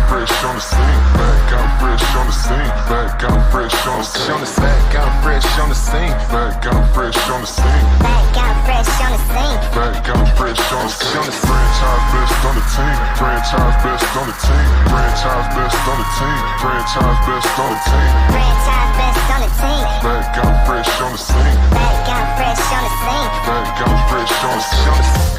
fresh on the scene. Back out fresh on the scene. Back out fresh on the scene. Back out fresh on the scene. Back out fresh on the scene. Back out fresh on the scene. Back out fresh on the scene. Franchise best on the team. Franchise best on the team. Franchise best on the team. Franchise best on the team. Franchise best on the team. Back out fresh on the scene. Back out fresh on the scene. Back out fresh on the scene.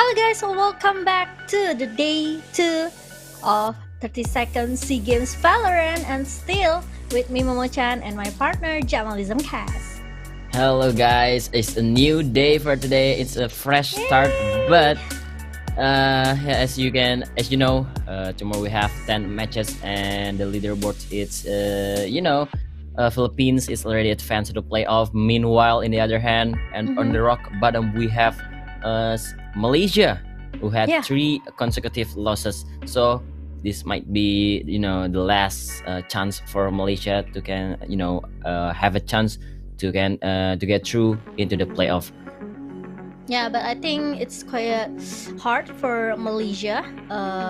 Hello guys, so welcome back to the day 2 of 30-second SEA Games Valorant, and still with me Momo-chan and my partner Jamalism Cast. Hello guys, it's a new day for today. It's a fresh start, but as you know, tomorrow we have 10 matches and the leaderboard it's Philippines is already advanced to the playoff. Meanwhile, in the other hand, and on the rock bottom we have Malaysia, who had 3 consecutive losses. So this might be the last chance for Malaysia to have a chance to get through into the playoff. Yeah, but I think it's quite hard for Malaysia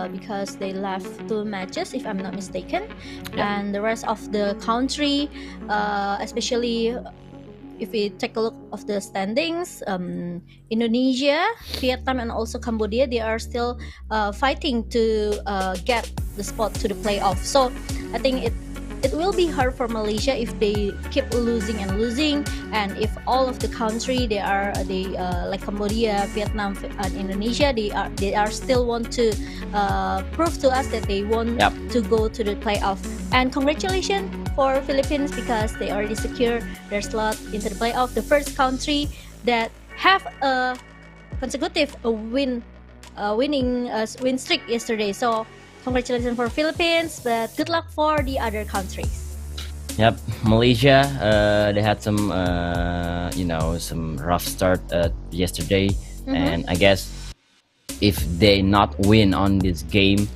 because they left 2 matches, if I'm not mistaken, and the rest of the country, especially if we take a look of the standings, Indonesia, Vietnam, and also Cambodia, they are still fighting to get the spot to the playoff. So I think it will be hard for Malaysia if they keep losing, and if all of the country they like Cambodia, Vietnam, and Indonesia, they are still want to prove to us that they want to go to the playoff. And congratulations for Philippines because they already secure their slot into the playoff, the first country that have a consecutive winning win streak yesterday. So congratulations for Philippines, but good luck for the other countries. Yep, Malaysia, they had some rough start yesterday, and I guess if they not win on this game,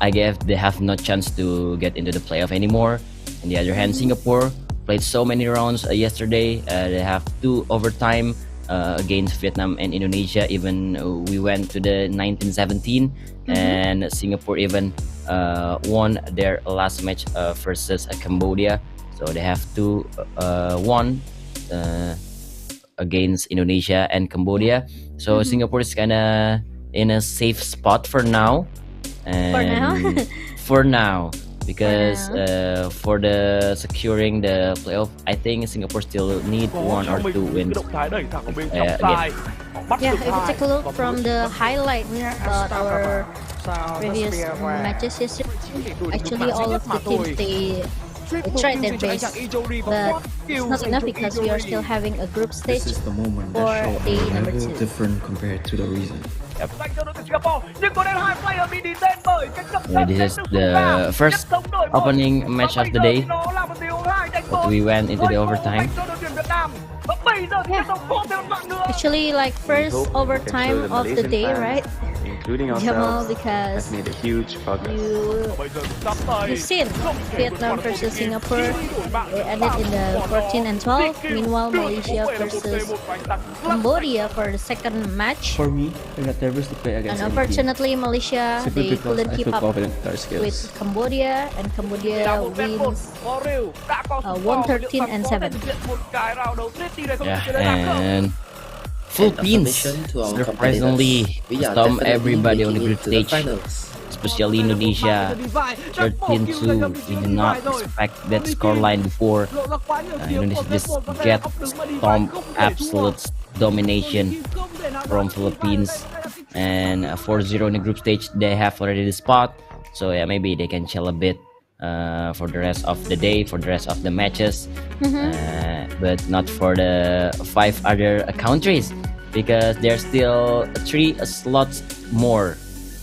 I guess they have no chance to get into the playoff anymore. On the other hand, Singapore played so many rounds yesterday. They have 2 overtime against Vietnam and Indonesia. Even we went to the 1917, and Singapore even won their last match versus Cambodia. So they have 2 won against Indonesia and Cambodia. So Singapore is kinda in a safe spot for now. And for now, because for the securing the playoff, I think Singapore still need 1 or 2 wins again. Yeah, if you take a look from the highlight about our previous matches yesterday, actually all of the teams they tried their best, but it's not enough because we are still having a group stage This is the moment for that show day how number level 2. different compared to the reason. This is the first opening match of the day, but we went into the overtime. Actually, like first overtime of the day, right? Including Jamal, ourselves, because has made a huge progress. you've seen Vietnam versus Singapore, they ended in the 14 and 12. Meanwhile, Malaysia versus Cambodia for the second match. For me, I'm not nervous to play against And any team. unfortunately, Malaysia Simply they because couldn't I keep feel up confident with our skills. with Cambodia, and Cambodia wins 113 and 7. And Philippines surprisingly stormed everybody on the group stage, especially Indonesia 13-2. We did not expect that scoreline before. Indonesia just get stomped, absolute domination from Philippines, and 4-0 in the group stage. They have already the spot, so yeah, maybe they can chill a bit for the rest of the day, for the rest of the matches, but not for the 5 other countries, because there's still 3 slots more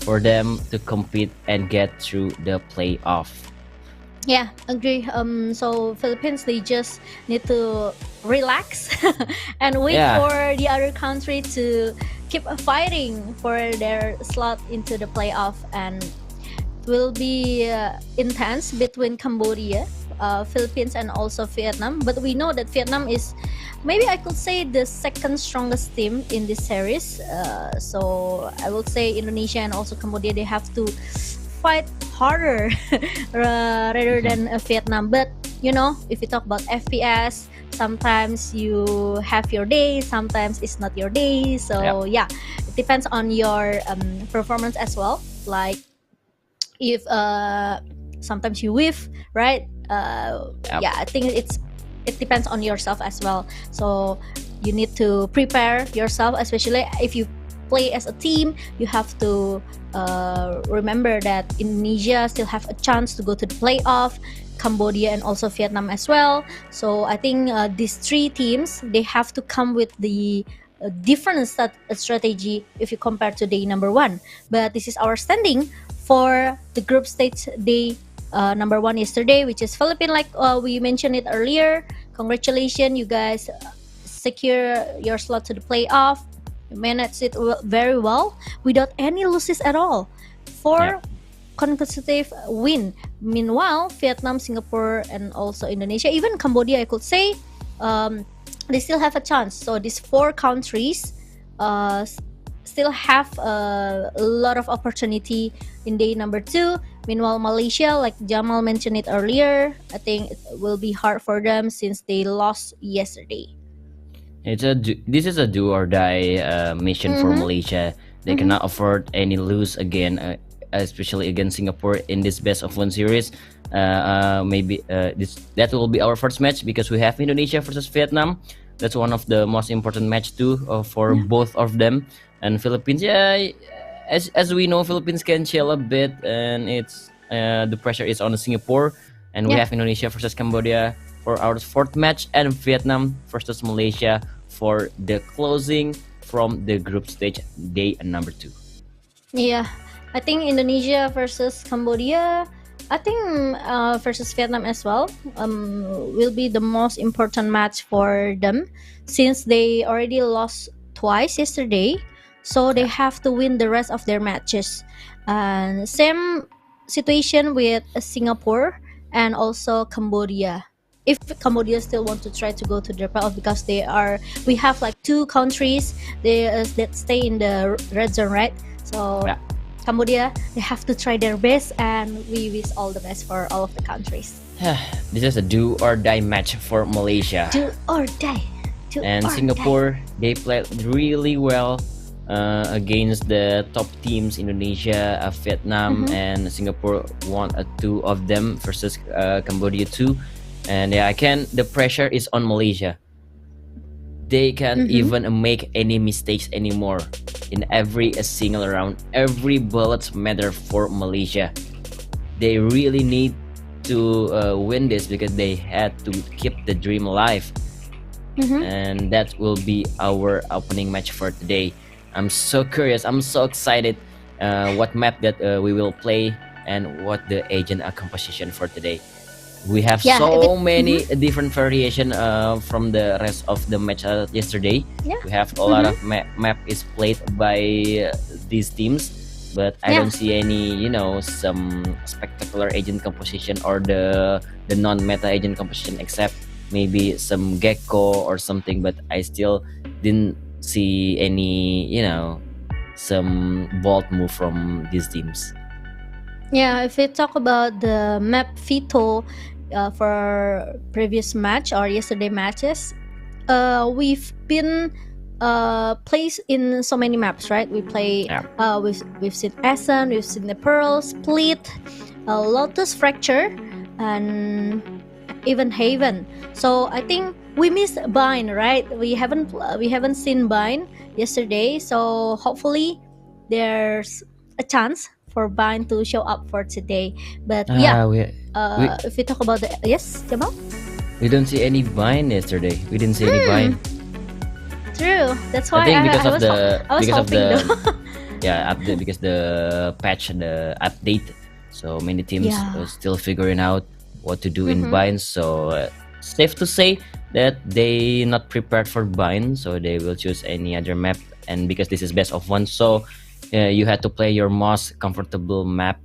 for them to compete and get through the playoff. Yeah, agree. So Philippines they just need to relax and wait for the other country to keep fighting for their slot into the playoff, and it will be intense between Cambodia, Philippines, and also Vietnam. But we know that Vietnam is, maybe I could say, the second strongest team in this series. So I will say Indonesia and also Cambodia, they have to fight harder rather than Vietnam. But if you talk about FPS, sometimes you have your day, sometimes it's not your day. So it depends on your performance as well. Like if sometimes you whiff, right? I think it depends on yourself as well. So you need to prepare yourself, especially if you play as a team, you have to remember that Indonesia still have a chance to go to the playoff, Cambodia and also Vietnam as well. So I think these three teams, they have to come with the different strategy if you compare to day number one. But this is our standing for the group stage day number one yesterday, which is Philippines, like we mentioned it earlier. Congratulations, you guys secure your slot to the playoff. You managed it very well without any losses at all. Four consecutive win. Meanwhile, Vietnam, Singapore, and also Indonesia, even Cambodia, I could say, they still have a chance. So these four countries still have a lot of opportunity in day number two. Meanwhile, Malaysia, like Jamal mentioned it earlier, I think it will be hard for them since they lost yesterday. This is a do or die mission for Malaysia. They cannot afford any lose again, especially against Singapore in this best of one series. Maybe that will be our first match because we have Indonesia versus Vietnam. That's one of the most important match too for both of them. And Philippines, as we know, Philippines can chill a bit, and it's the pressure is on Singapore, and we have Indonesia versus Cambodia for our fourth match, and Vietnam versus Malaysia for the closing from the group stage day number 2. Yeah, I think Indonesia versus Cambodia, I think versus Vietnam as well, will be the most important match for them since they already lost twice yesterday. So they have to win the rest of their matches. And same situation with Singapore and also Cambodia. If Cambodia still want to try to go to the playoff, because we have like two countries that stay in the red zone, right? So Cambodia, they have to try their best, and we wish all the best for all of the countries. This is a do or die match for Malaysia. Do or die. And Singapore, they played really well against the top teams, Indonesia, Vietnam, and Singapore won 2 of them versus Cambodia 2. And the pressure is on Malaysia. They can't even make any mistakes anymore in every single round. Every bullet matter for Malaysia. They really need to win this because they had to keep the dream alive. And that will be our opening match for today. I'm so curious, I'm so excited what map that we will play and what the agent composition for today. We have so many different variation from the rest of the match yesterday. We have a lot of map is played by these teams, but I don't see any, some spectacular agent composition or the non-meta agent composition, except maybe some gecko or something, but I still didn't see any, some bold move from these teams. Yeah, if we talk about the map veto for previous match or yesterday matches, we've been placed in so many maps, right? We play, we've seen Essen, we've seen the Pearl, Split, Lotus Fracture, and even Haven. So I think we missed Bind, right? We haven't seen Bind yesterday, so hopefully there's a chance for Bind to show up for today. But if we talk about Jamal? We don't see any Bind yesterday. We didn't see any Bind. True. That's why I think because because the patch, the update, so many teams are still figuring out what to do in Bind. So safe to say that they not prepared for Bind, so they will choose any other map. And because this is best of one, so you had to play your most comfortable map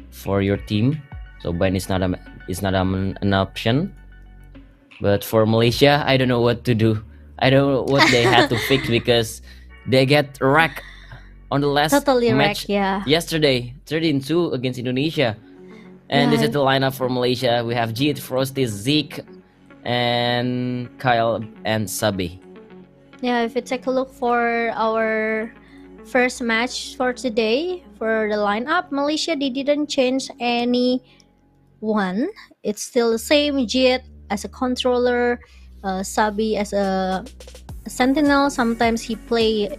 for your team. So Bind is not an option. But for Malaysia, I don't know what to do. I don't know what they had to fix because they get wrecked on the last match yesterday, 13-2 against Indonesia. And this is the lineup for Malaysia. We have Jit, Frosty, Zeke, and Kyle and Sabi. Yeah, if we take a look for our first match for today, for the lineup, Malaysia, they didn't change any one. It's still the same. Jit as a controller, Sabi as a sentinel. Sometimes he play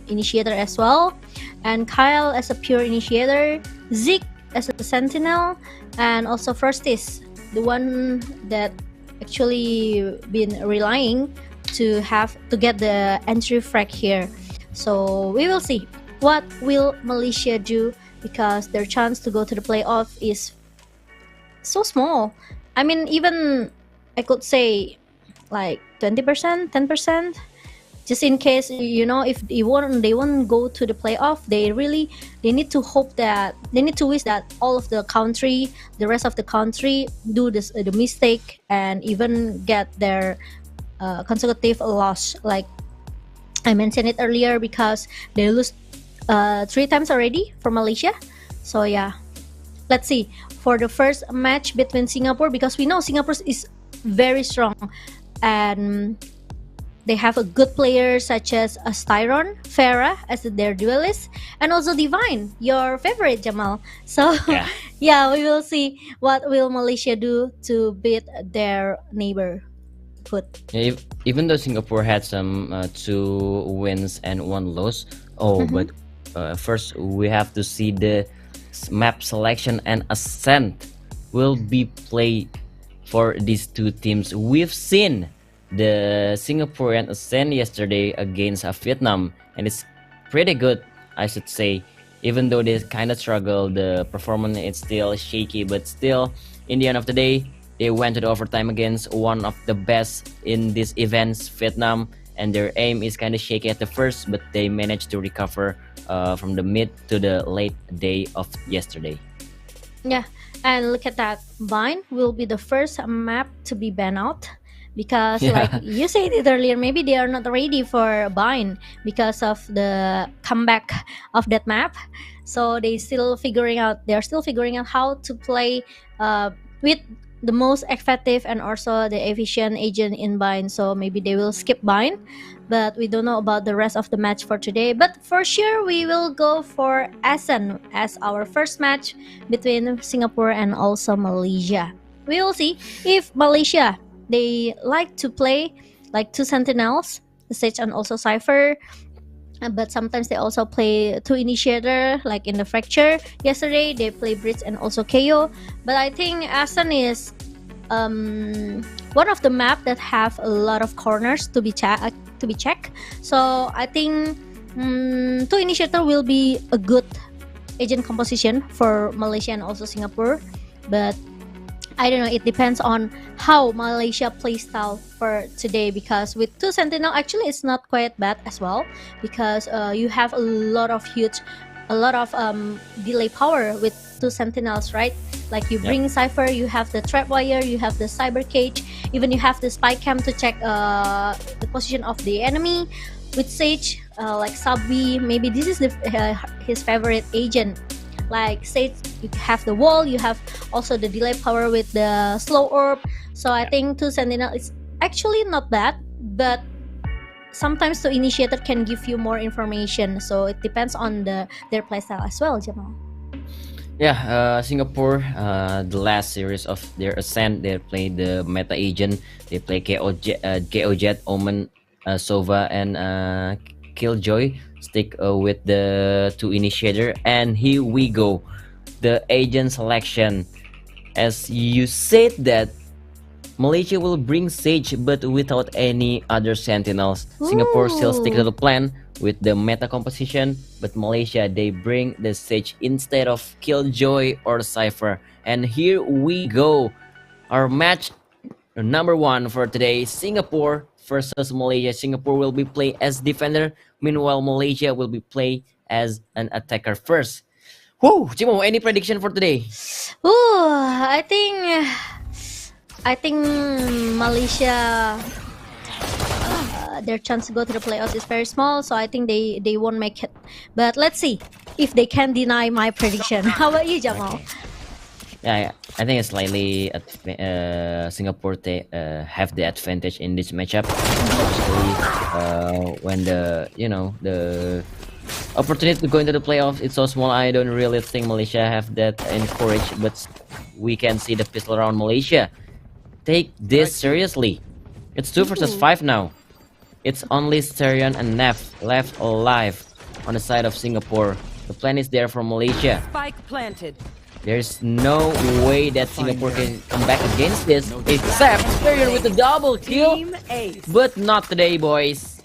initiator as well, and Kyle as a pure initiator, Zeke as a sentinel, and also Firstis, the one that actually been relying to get the entry frag here. So we will see what will Malaysia do, because their chance to go to the playoff is so small. I mean, even I could say like 20%, 10%, just in case, if they won't go to the playoff, they need to hope that they need to wish that all of the rest of the country do the mistake and even get their consecutive loss, like I mentioned it earlier, because they lose 3 times already for Malaysia. So yeah, let's see for the first match between Singapore, because we know Singapore is very strong and they have a good player such as Styron, Farah as their duelist, and also Divine, your favorite, Jamal. So yeah, we will see what will Malaysia do to beat their neighborhood. Yeah, even though Singapore had some 2 wins and 1 loss, but first we have to see the map selection and ascent will be played for these 2 teams. We've seen the Singaporean ascent yesterday against Vietnam, and it's pretty good, I should say. Even though they kind of struggle, the performance is still shaky, but still, in the end of the day, they went to the overtime against one of the best in these events, Vietnam, and their aim is kind of shaky at the first, but they managed to recover from the mid to the late day of yesterday. Yeah, and look at that. Vine will be the first map to be banned out, because like you said it earlier, maybe they are not ready for Vine because of the comeback of that map. So they're still figuring out how to play with the most effective and also the efficient agent in Vine. So maybe they will skip Vine, but we don't know about the rest of the match for today. But for sure, we will go for Ascent as our first match between Singapore and also Malaysia. We will see if Malaysia, they like to play like 2 sentinels, Sage and also Cypher, but sometimes they also play 2 initiator, like in the Fracture yesterday they play Bridge and also KO. But I think Ascent is one of the map that have a lot of corners to be checked. So I think 2 initiator will be a good agent composition for Malaysia and also Singapore. But I don't know, it depends on how Malaysia play style for today, because with 2 sentinel actually it's not quite bad as well, because you have a lot of delay power with 2 sentinels, right? Like you bring Cypher, you have the trap wire, you have the cyber cage, even you have the spy cam to check the position of the enemy. With Sage, like Subby, maybe this is his favorite agent. Like Sage, you have the wall, you have also the delay power with the slow orb. So I think 2 sentinel is actually not bad, but sometimes the initiator can give you more information. So it depends on their playstyle as well, Jamal. Yeah, Singapore, the last series of their ascent, they played the meta agent. They play KO Jet, Omen, Sova, and Killjoy. Stick with the 2 initiator, and here we go, the agent selection. As you said that Malaysia will bring Sage but without any other sentinels. Singapore still stick to the plan with the meta composition, but Malaysia, they bring the Sage instead of Killjoy or Cypher. And here we go, our match number 1 for today, Singapore versus Malaysia. Singapore will be playing as defender, meanwhile Malaysia will be playing as an attacker first. Whoa, Chimo, any prediction for today? I think Malaysia, their chance to go to the playoffs is very small, so I think they won't make it. But let's see if they can deny my prediction. How about you, Jamal? Yeah, I think it's slightly Singapore have the advantage in this matchup, especially when the opportunity to go into the playoffs it's so small. I don't really think Malaysia have that encourage, but we can see the pistol around Malaysia take this seriously. It's 2 versus 5 now. It's only Sterion and Nef left alive on the side of Singapore. The plan is there for Malaysia. Spike planted. There's no way that Singapore can come back against this, except Sterion with a double kill. Team Ace. But not today, boys.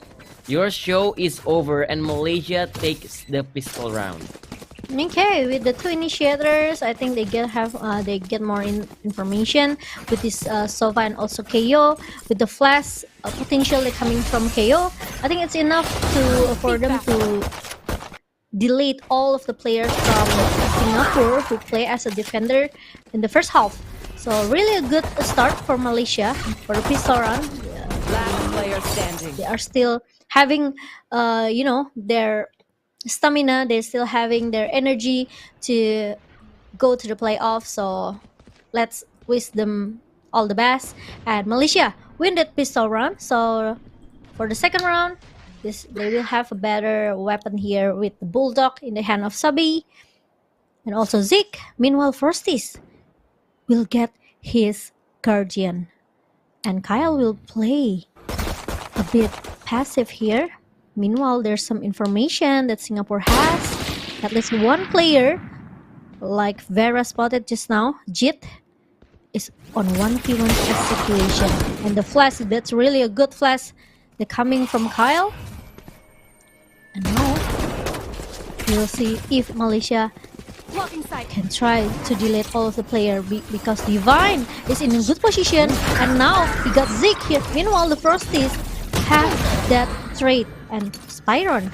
Your show is over and Malaysia takes the pistol round. Okay, with the two initiators, I think they get more information with this Sova and also KO. With the flash potentially coming from KO, I think it's enough for them to delete all of the players from Singapore who play as a defender in the first half. So really a good start for Malaysia for the pistol round. Last player standing. They are still having, their stamina. They're still having their energy to go to the playoff. So let's wish them all the best. And Malaysia win that pistol round. So for the second round, they will have a better weapon here with the Bulldog in the hand of Sabi and also Zeke. Meanwhile, Frosties will get his Guardian. And Kyle will play a bit passive here. Meanwhile, there's some information that Singapore has. At least one player, like Vera spotted just now, Jit, is on 1v1 situation. And the flash, that's really a good flash. They're coming from Kyle. And now, we'll see if Malaysia can try to delete all of the player because Divine is in a good position. And now, he got Zeke here. Meanwhile, the Frosties have that trade. And Spyron,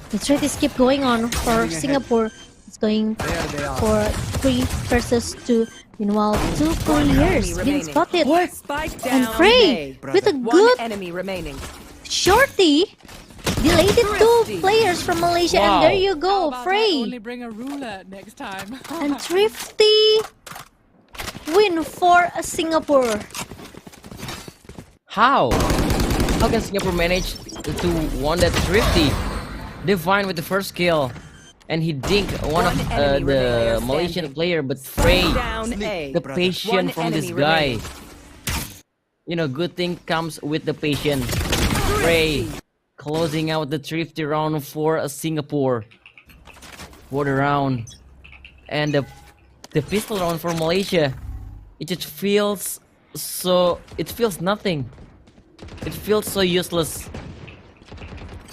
the trade is keep going on for Singapore. It's going for 3 versus 2. Meanwhile, 2 players being spotted. And Frey with a good enemy remaining. shorty deleted 2 players from Malaysia. Wow. And there you go, Frey. Only bring a ruler next time. And Thrifty win for Singapore. How? How can Singapore manage to won that Thrifty? Divine with the first kill. And he dinked one of the Malaysian player, but Frey, the patience from this guy. You know, good thing comes with the patience. Frey closing out the Thrifty round for Singapore. For the round. And the pistol round for Malaysia. It just feels so... It feels nothing. It feels so useless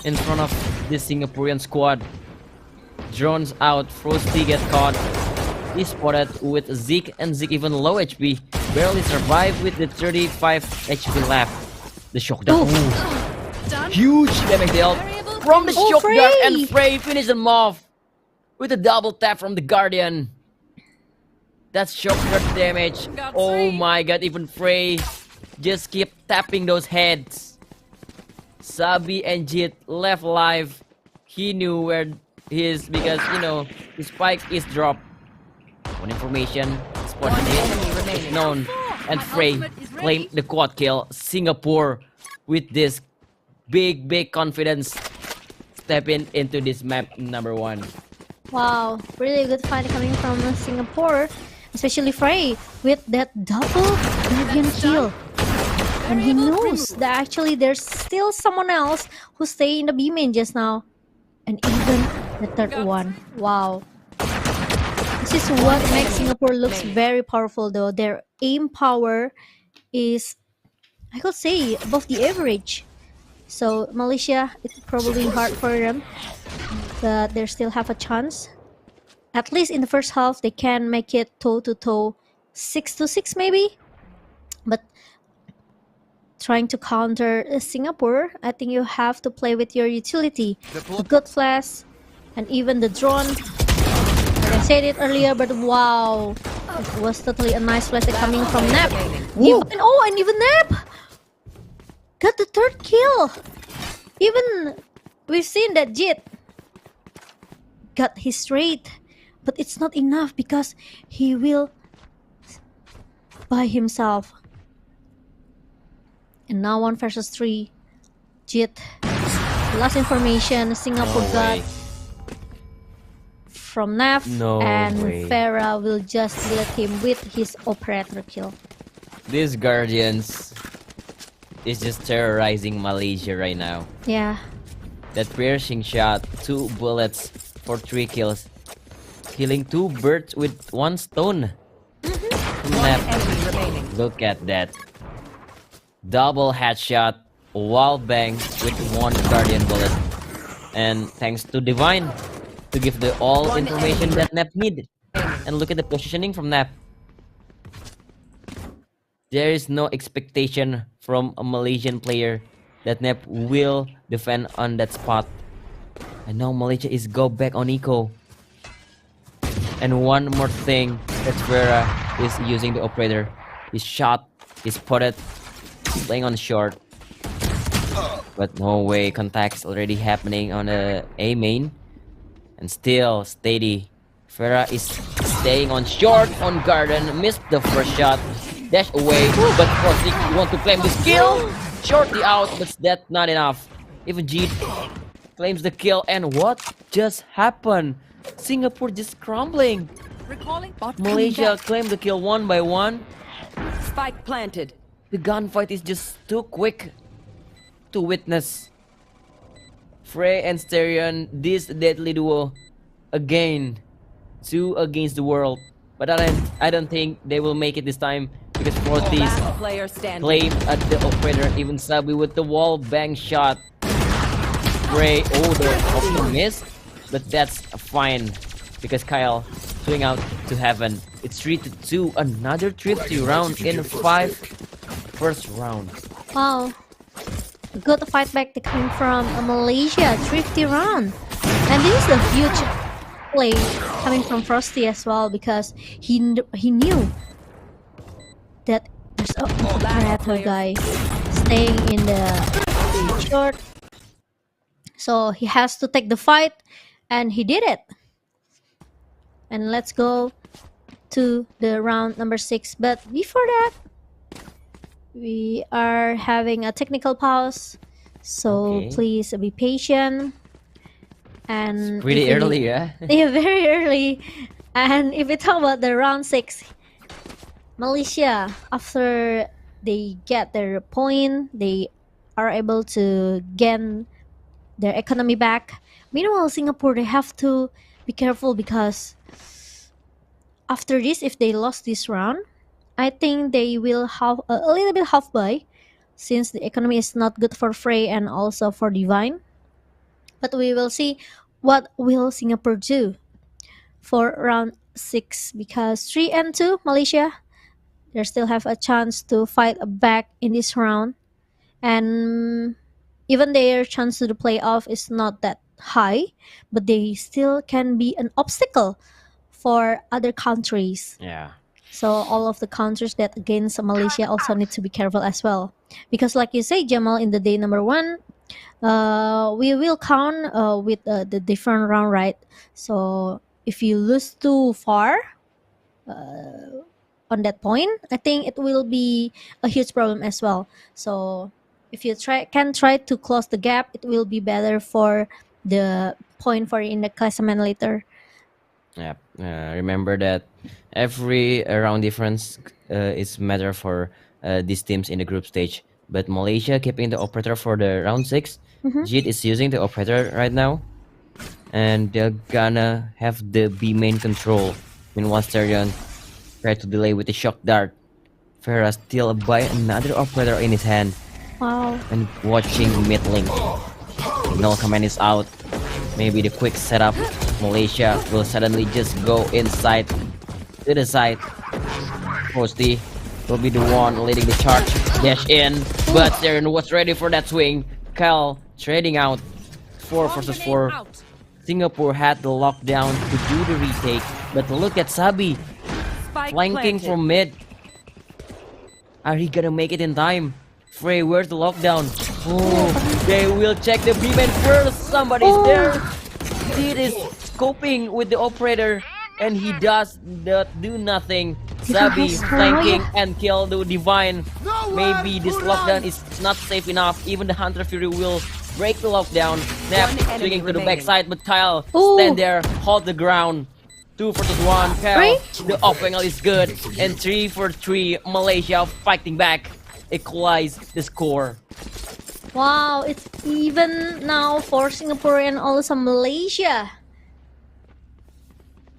in front of this Singaporean squad. Drones out, Frosty get caught. He's spotted with Zeke, and Zeke even low HP. Barely survived with the 35 HP left. The shock dart. Huge damage dealt from the shock dart, and Frey finished them off with a double tap from the Guardian. That's shock dart damage. Oh my god, even Frey just keep tapping those heads. Sabi and Jit left alive. He knew where he is because, you know, his spike is dropped. One information, spotted it, is known. And Frey claimed the quad kill. Singapore with this big confidence stepping into this map number 1. Wow, really good fight coming from Singapore. Especially Frey with that double Guardian kill. And he knows that actually there's still someone else who stay in the B main just now. And even the third one. Wow. This is what makes Singapore looks very powerful though. Their aim power is, I could say, above the average. So Malaysia, it's probably hard for them. But they still have a chance. At least in the first half, they can make it toe-to-toe 6-6 maybe. But trying to counter Singapore, I think you have to play with your utility. The good flash and even the drone. Like I said it earlier, but wow. It was totally a nice flash coming from Nap. And even Nap got the 3rd kill. Even we've seen that Jit got his trade. But it's not enough because he will by himself. And now 1 versus 3. Jit. Last information Singapore got from Naf. And Farah will just let him with his operator kill. These Guardians, is just terrorizing Malaysia right now. Yeah. That piercing shot, 2 bullets for 3 kills. Killing 2 birds with 1 stone. Map. Enemy remaining. Look at that. Double headshot, wall bang with 1 guardian bullet. And thanks to Divine to give the all information that Nap need. And look at the positioning from Nap. There is no expectation from a Malaysian player that Nap will defend on that spot. And now Malaysia is go back on eco. And one more thing, that Vera is using the operator. He's shot, he's spotted, playing on short. But no way, contact's already happening on the A main. And still steady. Vera is staying on short on garden, missed the first shot, dash away, but Frosty want to claim this kill. Shortly out, but that's not enough. Even Jeet claims the kill, and what just happened? Singapore just crumbling. Recalling bot Malaysia claimed the kill 1 by 1. Spike planted. The gunfight is just too quick to witness. Frey and Sterion, this deadly duo, again, 2 against the world. But I don't think they will make it this time because Fortis Last player standing. claim at the operator, even Sabi with the wall bang shot. Frey, oh, the option missed, but that's fine because Kyle swing out to heaven. It's 3-2, another 3-2 round in 5 first round. Wow. Good fight back that came from Malaysia, thrifty round. And this is a huge play coming from Frosty as well because he knew that there's a operator guy staying in the short. So he has to take the fight and he did it. And let's go to the round number 6. But before that, we are having a technical pause, so Okay. please be patient. And Pretty if you early, need- yeah? yeah, very early. And if we talk about the round 6, Malaysia, after they get their point, they are able to gain their economy back. Meanwhile, Singapore, they have to be careful because after this, if they lost this round, I think they will have a little bit half by, since the economy is not good for Frey and also for Divine. But we will see what will Singapore do for round 6 because 3-2 Malaysia, they still have a chance to fight back in this round, and even their chance to the playoff is not that high, but they still can be an obstacle for other countries. Yeah. So all of the countries that against Malaysia also need to be careful as well, because like you say, Jamal, in the day number 1, we will count with the different round, right? So if you lose too far on that point, I think it will be a huge problem as well. So if you can try to close the gap, it will be better for the point for in the classement later. Yeah. Remember that every round difference is matter for these teams in the group stage. But Malaysia keeping the operator for the round 6. Jit is using the operator right now, and they're gonna have the B main control. Meanwhile, Sterion try to delay with the shock dart. Farah still by another operator in his hand Wow. and watching mid link. No command is out. Maybe the quick setup. Malaysia will suddenly just go inside to the side. Posty will be the one leading the charge. Dash in, but Seren was ready for that swing. Kyle trading out 4 versus 4. Singapore had the lockdown to do the retake, but look at Sabi Spike flanking planted. from mid. Are he gonna make it in time? Frey, where's the lockdown? Oh, they will check the B-man first. Somebody's there. He is scoping with the operator, and he does not do nothing. Sabi flanking and kill the Divine. Maybe this lockdown is not safe enough. Even the Hunter Fury will break the lockdown. Snap One enemy swinging to the remaining. backside, but Kyle Ooh. stand there, hold the ground. 2 versus 1. Kyle, Right? the off angle is good, and 3 for 3. Malaysia fighting back. equalize the score. Wow, it's even now for Singapore and also Malaysia.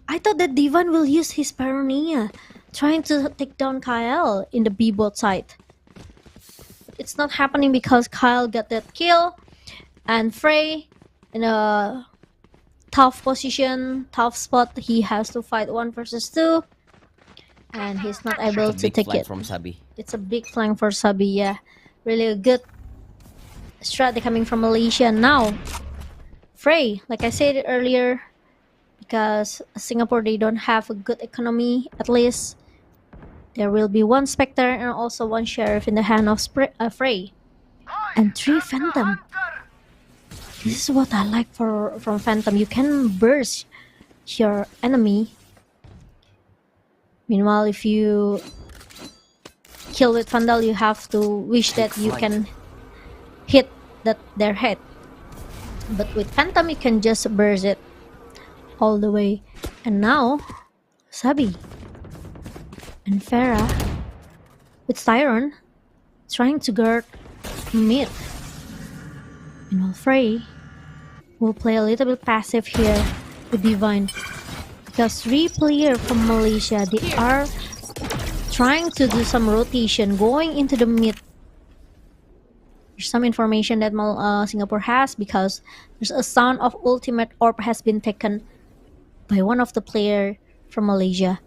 I thought that Divan will use his paranoia, trying to take down Kyle in the B bot side. It's not happening because Kyle got that kill, and Frey in a tough position, tough spot. He has to fight 1 versus 2, and he's not able to take it. From Sabi. It's a big flank for Sabi, yeah. Really a good strategy coming from Malaysia. Now, Frey, like I said earlier, because Singapore, they don't have a good economy, at least there will be 1 Spectre and also 1 Sheriff in the hand of Frey. And 3 Phantom. This is what I like from Phantom. You can burst your enemy. Meanwhile, if you kill with Vandal, you have to wish that you can hit their head. But with Phantom, you can just burst it all the way. And now, Sabi and Farah with Tyron trying to guard mid. Meanwhile, Frey will play a little bit passive here with Divine, because 3 players from Malaysia, they are trying to do some rotation going into the mid. There's some information that Singapore has, because there's a sound of ultimate orb has been taken by one of the player from Malaysia.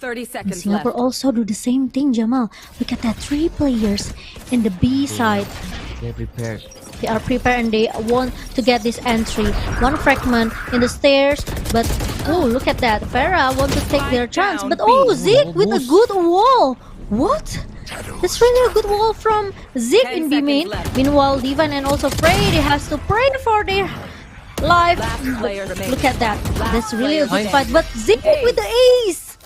30 And seconds Singapore left. also do the same thing, Jamal. Look at that, 3 players in the B side. They're prepared. They are prepared and they want to get this entry. 1 fragment in the stairs, but oh, look at that. Farah want to take their chance, but oh, Zeke with a good wall. What? That's really a good wall from Zeke 10 in B main. seconds left. Meanwhile, Divan and also Frey, they has to pray for their life. Last player remaining. Look at that. That's really a good player fight. But Zeke with the ace.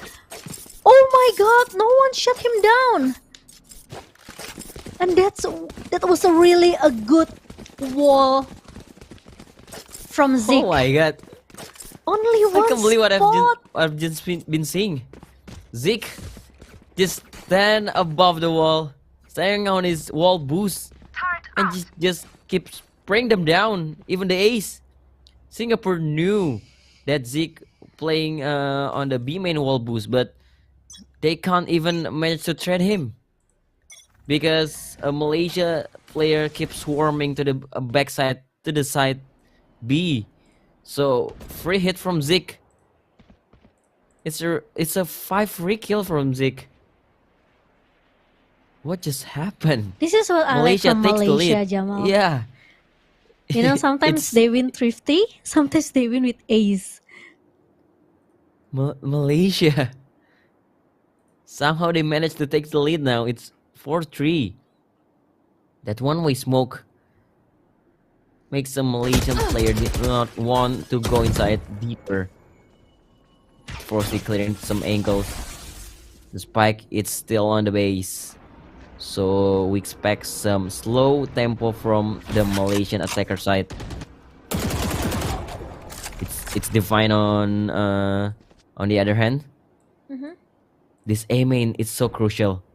Oh my god, no one shut him down. And that was a really a good wall from Zeke. Oh my god. Only I one can't believe what spot. I've just been seeing. Zeke just stand above the wall, standing on his wall boost, and just keep spraying them down. Even the ace. Singapore knew that Zeke playing on the B main wall boost, but they can't even manage to trade him, because a Malaysia player keeps swarming to the backside, to the side B. So free hit from Zeke. It's a 5 free kill from Zeke. What just happened? This is what I like from takes the Malaysia, lead. Jamal. Yeah. You know, sometimes It's- they win thrifty, sometimes they win with ace. Malaysia. Somehow they managed to take the lead now. It's 4-3. That one-way smoke makes the Malaysian player did not want to go inside deeper. Forcefully clearing some angles. The spike is still on the base. So we expect some slow tempo from the Malaysian attacker side. It's Divine on the other hand. This A main is so crucial.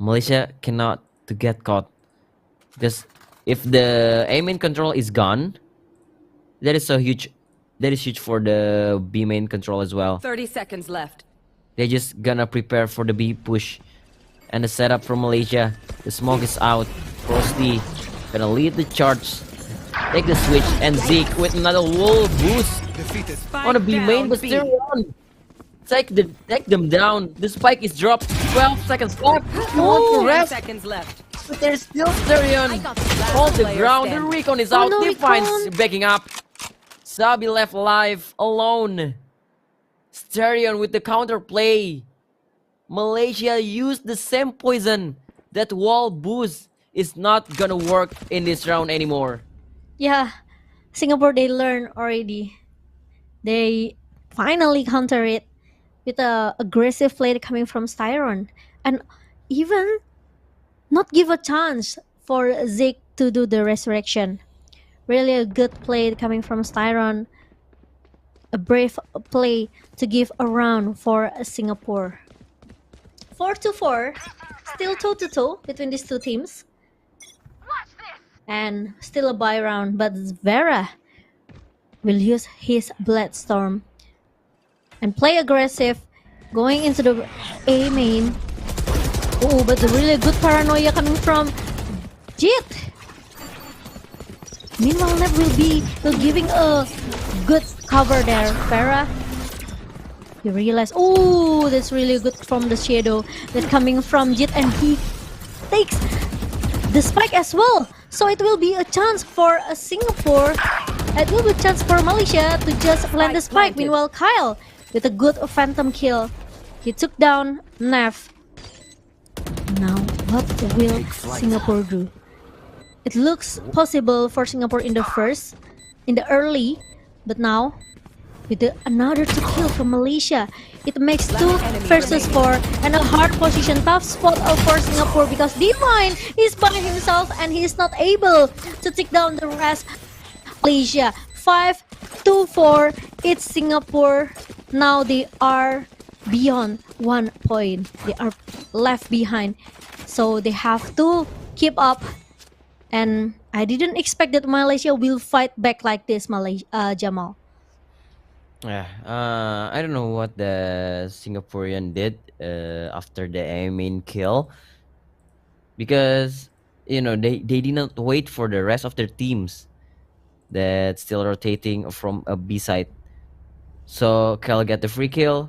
Malaysia cannot to get caught, because if the A main control is gone, that is huge for the B main control as well. 30 seconds left. They're just gonna prepare for the B push. And the setup from Malaysia. The smoke is out. Frosty gonna lead the charge. Take the switch, and Zeke with another wall boost on the B main, but still on. Take them down. The spike is dropped. 12 seconds left. You want to 10 rest, seconds left. but there's still Sterion on the player ground. The standing. recon is Oh out. no, Defiance Recon. backing up. Sabi left alive alone. Sterion with the counterplay. Malaysia used the same poison. That wall boost is not gonna work in this round anymore. Yeah, Singapore, they learned already. They finally counter it with a aggressive play coming from Styron, and even not give a chance for Zeke to do the resurrection. Really a good play coming from Styron. A brave play to give a round for Singapore. 4-4, still toe-to-toe between these two teams. And still a buy round, but Vera will use his Bloodstorm and play aggressive, going into the A main. Oh, but the really good paranoia coming from Jit. Meanwhile, Neb will giving a good cover there. Vera, you realize, oh, that's really good from the shadow that coming from Jit, and he takes the spike as well. So it will be a chance for Singapore. It will be a chance for Malaysia to just plant the spike. Meanwhile, Kyle with a good phantom kill. He took down Nev. Now, what will Singapore do? It looks possible for Singapore in the early, but now with another 2 kill from Malaysia, it makes 2 versus 4 and a hard position, tough spot for Singapore because Divine is by himself and he is not able to take down the rest. Malaysia 5-4. It's Singapore. Now they are beyond 1 point. They are left behind, so they have to keep up. And I didn't expect that Malaysia will fight back like this, Jamal. Yeah, I don't know what the Singaporean did after the main kill, because they did not wait for the rest of their teams that's still rotating from a B side. So Kel got the free kill,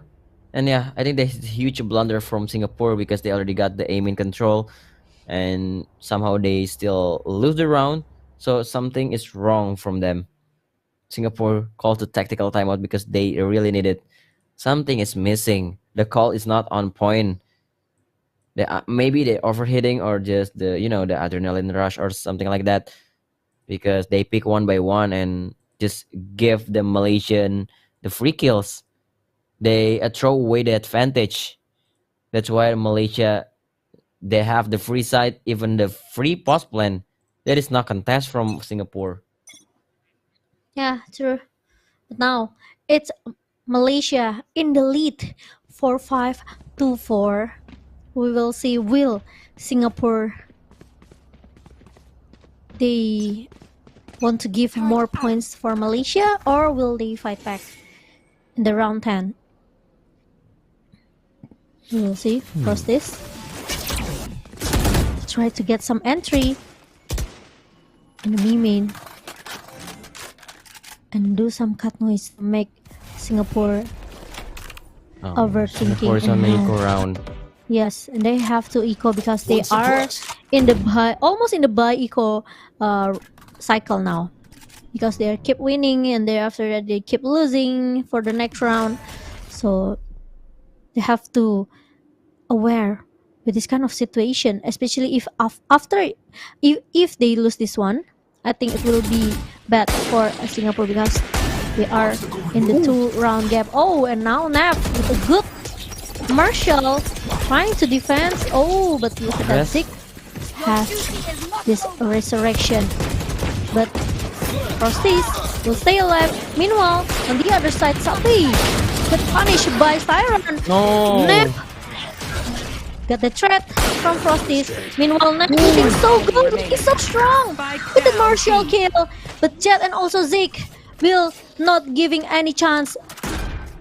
and yeah, I think that's a huge blunder from Singapore because they already got the aim in control, and somehow they still lose the round. So something is wrong from them. Singapore called the tactical timeout because they really need it. Something is missing. The call is not on point. Maybe they're overheating or just the adrenaline rush or something like that, because they pick one by one and just give the Malaysian the free kills. They throw away the advantage. That's why Malaysia, they have the free side, even the free post plan. That is not contest from Singapore. Yeah, true. But now it's Malaysia in the lead for 5-4. We will see, will Singapore, they want to give more points for Malaysia, or will they fight back in the round 10? We will see. Cross this. Try to get some entry in the B main and do some cut noise to make Singapore overthinking. Singapore is on the eco round. Yes, and they have to eco because they are in the almost in the buy eco cycle now, because they keep winning and after that they keep losing for the next round. So they have to aware with this kind of situation, especially if if they lose this one. I think it will be bad for Singapore because they are in the 2-round gap. Oh, and now Nap with a good Marshall trying to defend. Oh, but look at that. Zeke has this resurrection. But Frosties will stay alive. Meanwhile, on the other side, Sabi get punished by Siren. No. Nap got the threat from Frosties. Meanwhile, Nap looking so good. He's so strong with the Marshall kill. But Jet and also Zeke will not giving any chance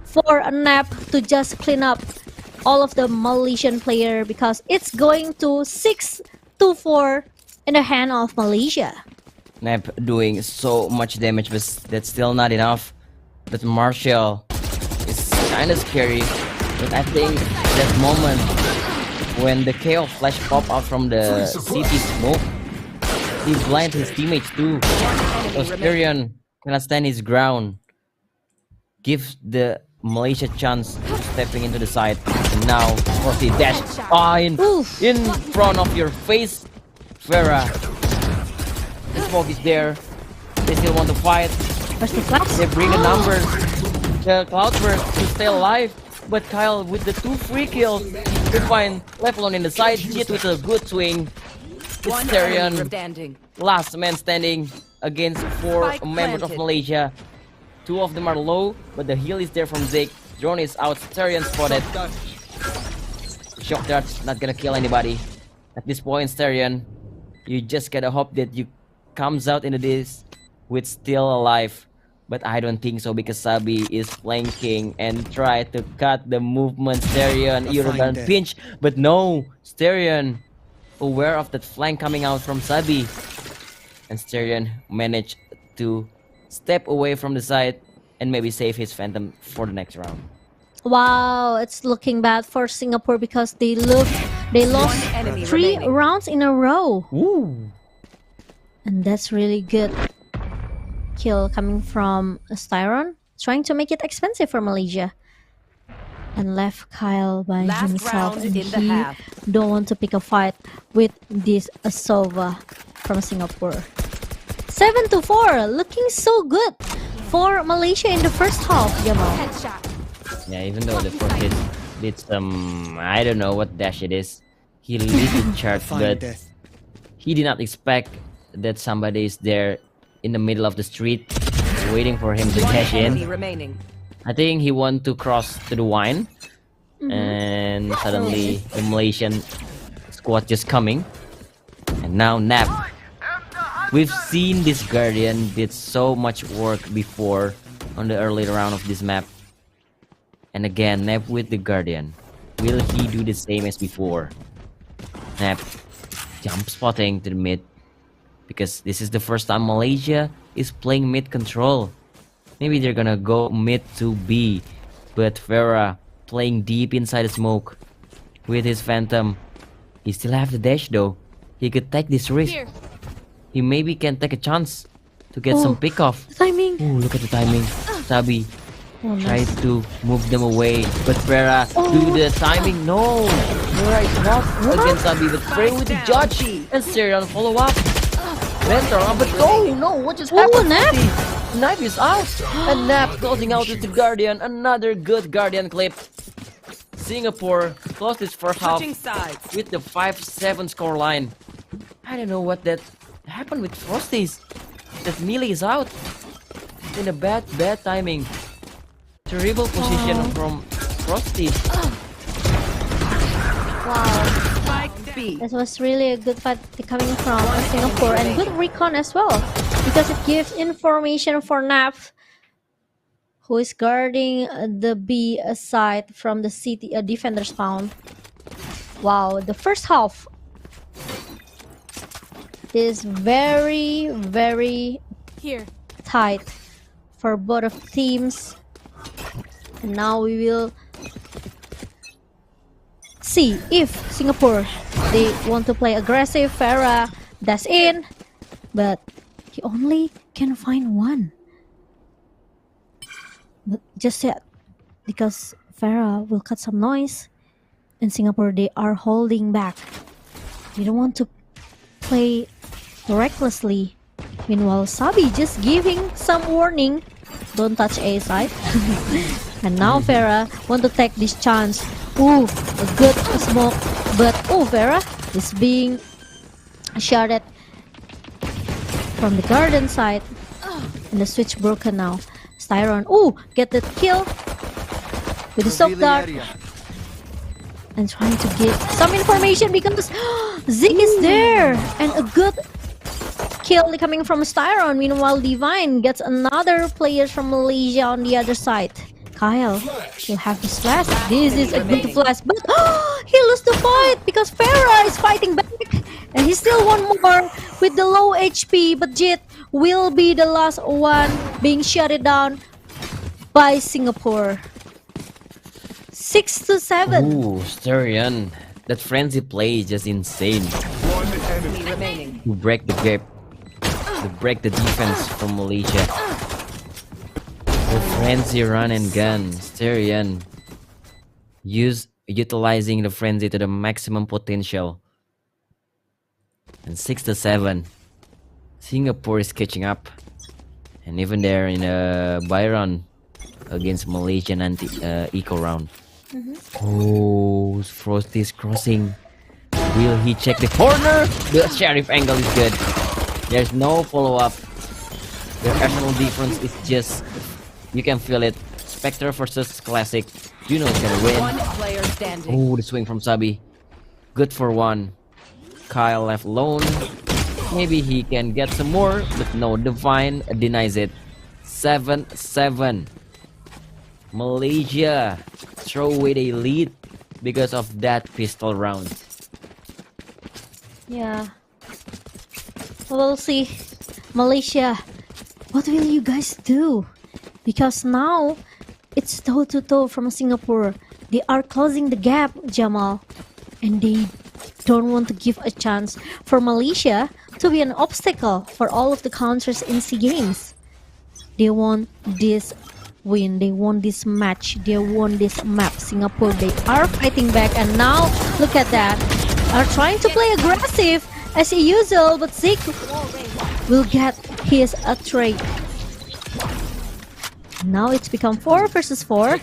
for a Nap to just clean up all of the Malaysian player, because it's going to 6-4 in the hand of Malaysia. Nap doing so much damage, but that's still not enough. But Marshall is kind of scary. But I think that moment when the KO flash pop out from the city smoke, he blind his teammates too. So Styrian cannot stand his ground. Gives the Malaysia chance of stepping into the side. And now Frosty dash in front of your face. Vera. The smoke is there. They still want to fight. They bring the numbers. The Cloudburst to stay alive. But Kyle with the 2 free kills. They find left alone in the side. Jit with a good swing. Styrian, last man standing against 4 members of Malaysia. 2 of them are low, but the heal is there from Zeke. Drone is out. Styrian spotted. shock dart's not gonna kill anybody. At this point, Styrian, you just gotta hope that you comes out into this with still alive. But I don't think so because Sabi is flanking and try to cut the movement. Styrian, you're gonna pinch, but no, Styrian aware of that flank coming out from Sabi, and Styrian managed to step away from the side and maybe save his Phantom for the next round. Wow, it's looking bad for Singapore because they lost enemy 3 remaining. rounds in a row. Ooh. And that's really good kill coming from Styron, trying to make it expensive for Malaysia. And left Kyle by Last himself, round and in the he half. don't want to pick a fight with this Asova from Singapore. 7-4, looking so good for Malaysia in the first half, Jamal. Yeah, even though the first hit did some, I don't know what dash it is. He lead the chart, but he did not expect that somebody is there in the middle of the street waiting for him to One cash enemy in. remaining. I think he want to cross to the wine, and suddenly the Malaysian squad just coming, and now Nap. We've seen this Guardian did so much work before on the early round of this map, and again Nap with the Guardian. Will he do the same as before? Nap jump spotting to the mid, because this is the first time Malaysia is playing mid control. Maybe they're gonna go mid to B, but Farah playing deep inside the smoke with his Phantom. He still have the dash though. He could take this risk. He maybe can take a chance to get some pick off. Timing. Ooh, look at the timing. Sabi Oh, try nice. to move them away, but Farah do the timing. No, Farah is not against Sabi, but Frey with the judge and Serial follow up. Mentor, but no, what just happened? Nap. Knife is out, and Nap closing out with the Guardian. Another good Guardian clip. Singapore closed its first half Switching sides. with the 5-7 scoreline. I don't know what that happened with Frosties. That melee is out in a bad timing. Terrible position from Frosties. Wow. Spike B. That was really a good fight coming from Singapore, and good recon as well, because it gives information for Nap, who is guarding the B side from the city defender spawn. Wow, the first half is very Here. tight for both of teams. And now we will see if Singapore they want to play aggressive. Farah dash in, but he only can find one. But just yet, because Farah will cut some noise, and Singapore they are holding back. They don't want to play recklessly. Meanwhile, Sabi just giving some warning. Don't touch A side. And now Farah want to take this chance. Ooh, a good smoke. But Farah is being shotted from the garden side. And the switch broken now. Styron, get the kill with the soap dart. And trying to get some information because Zig is there. And a good kill coming from Styron. Meanwhile, Divine gets another player from Malaysia on the other side. Kyle will have his flash. This is a good flash, but he lost the fight because Farah is fighting back, and he still won more with the low HP. But Jit will be the last one being shut down by Singapore. 6-7. Ooh, Styrian. That frenzy play is just insane. Enemy remaining. To break the gap, to break the defense from Malaysia. The frenzy run and gun, Styrian utilizing the frenzy to the maximum potential. And 6-7, Singapore is catching up, and even there in a Byron against Malaysian eco round. Oh, Frosty is crossing. Will he check the corner? The Sheriff angle is good. There's no follow-up. The arsenal difference is just, you can feel it. Spectre versus Classic. Juno can win. One player standing. Oh, the swing from Sabi. Good for one. Kyle left alone. Maybe he can get some more, but no, Divine denies it. 7-7. Malaysia throw away the lead because of that pistol round. Yeah. We'll see. Malaysia, what will you guys do? Because now it's toe to toe from Singapore. They are closing the gap, Jamal. And they don't want to give a chance for Malaysia to be an obstacle for all of the countries in SEA Games. They want this win, they want this match, they want this map. Singapore, they are fighting back, and now look at that. Are trying to play aggressive as usual, but Zeke will get his trade. Now it's become 4 versus 4,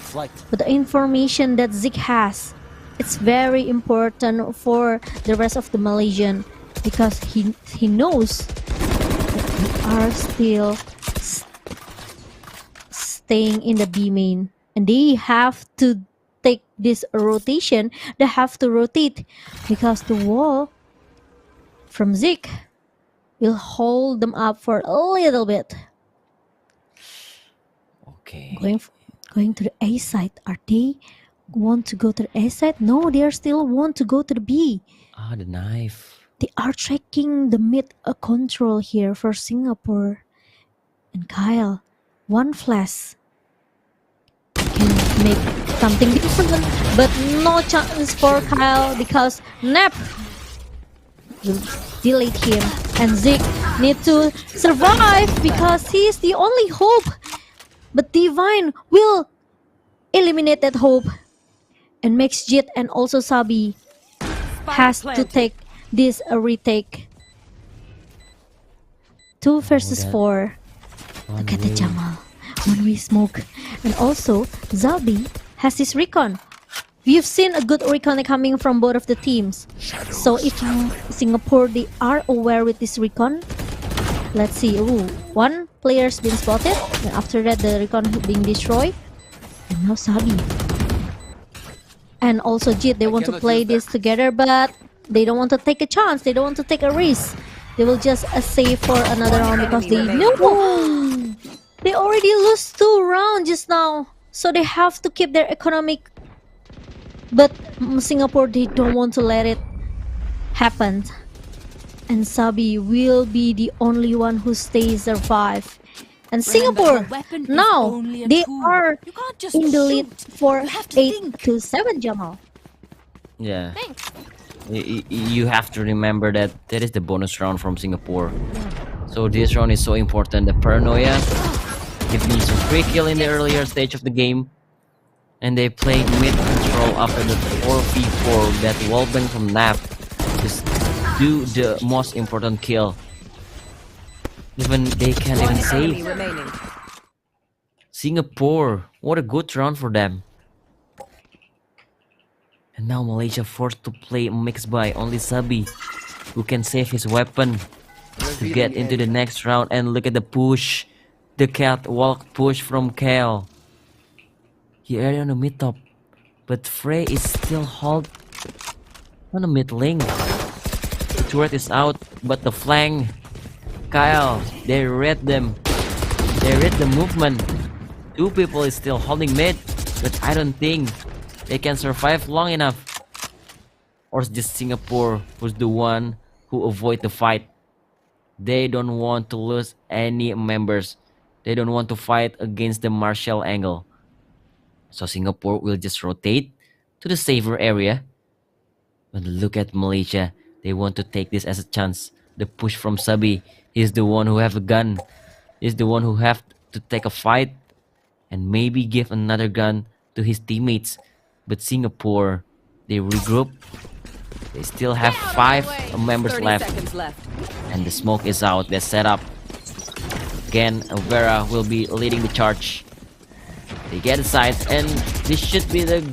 but the information that Zeke has, it's very important for the rest of the Malaysian, because he knows that we are still staying in the B main, and they have to take this rotation. They have to rotate because the wall from Zeke will hold them up for a little bit. Okay. Going to the A side. Are they want to go to the A side? No, they are still want to go to the B. Ah, the knife. They are checking the mid control here for Singapore. And Kyle, one flash can make something different, but no chance for Kyle because Nap will delete him, and Zeke need to survive because he is the only hope. But Divine will eliminate that hope, and makes Jit and also Sabi has to take this retake. 2 versus 4. Look at the Jamal. One way smoke. And also, Zalbi has this recon. We've seen a good recon coming from both of the teams. So if Singapore, they are aware with this recon, let's see. Ooh, one player's been spotted. And after that, the recon being destroyed. And now Sabi. And also Jit, they want to play this together, but they don't want to take a chance. They don't want to take a risk. They will just save for another round because they know they already lose 2 rounds just now. So they have to keep their economic. But Singapore, they don't want to let it happen. And Sabi will be the only one who stays survive. And Singapore, now they are in the lead for 8-7, Jamal. Yeah. You have to remember that is the bonus round from Singapore. So this round is so important. The paranoia give me some free kill in the earlier stage of the game, and they played mid control after the 4v4 that wallbang from Nap just do the most important kill. Even they can't even save. Singapore, what a good round for them. And now Malaysia forced to play mixed by only Sabi, who can save his weapon to get into the next round. And look at the push, the catwalk push from Kale. He already on the mid top, but Frey is still held on the mid lane. The turret is out, but the flank, Kyle, they read them. They read the movement. 2 people is still holding mid, but I don't think they can survive long enough. Or is just Singapore who's the one who avoid the fight? They don't want to lose any members. They don't want to fight against the Marshall angle. So Singapore will just rotate to the safer area. But look at Malaysia. They want to take this as a chance. The push from Sabi. He's the one who have a gun. He's the one who have to take a fight and maybe give another gun to his teammates. But Singapore, they regroup. They still have 5 members left. And the smoke is out. They set up. Again, Vera will be leading the charge. They get inside, and this should be the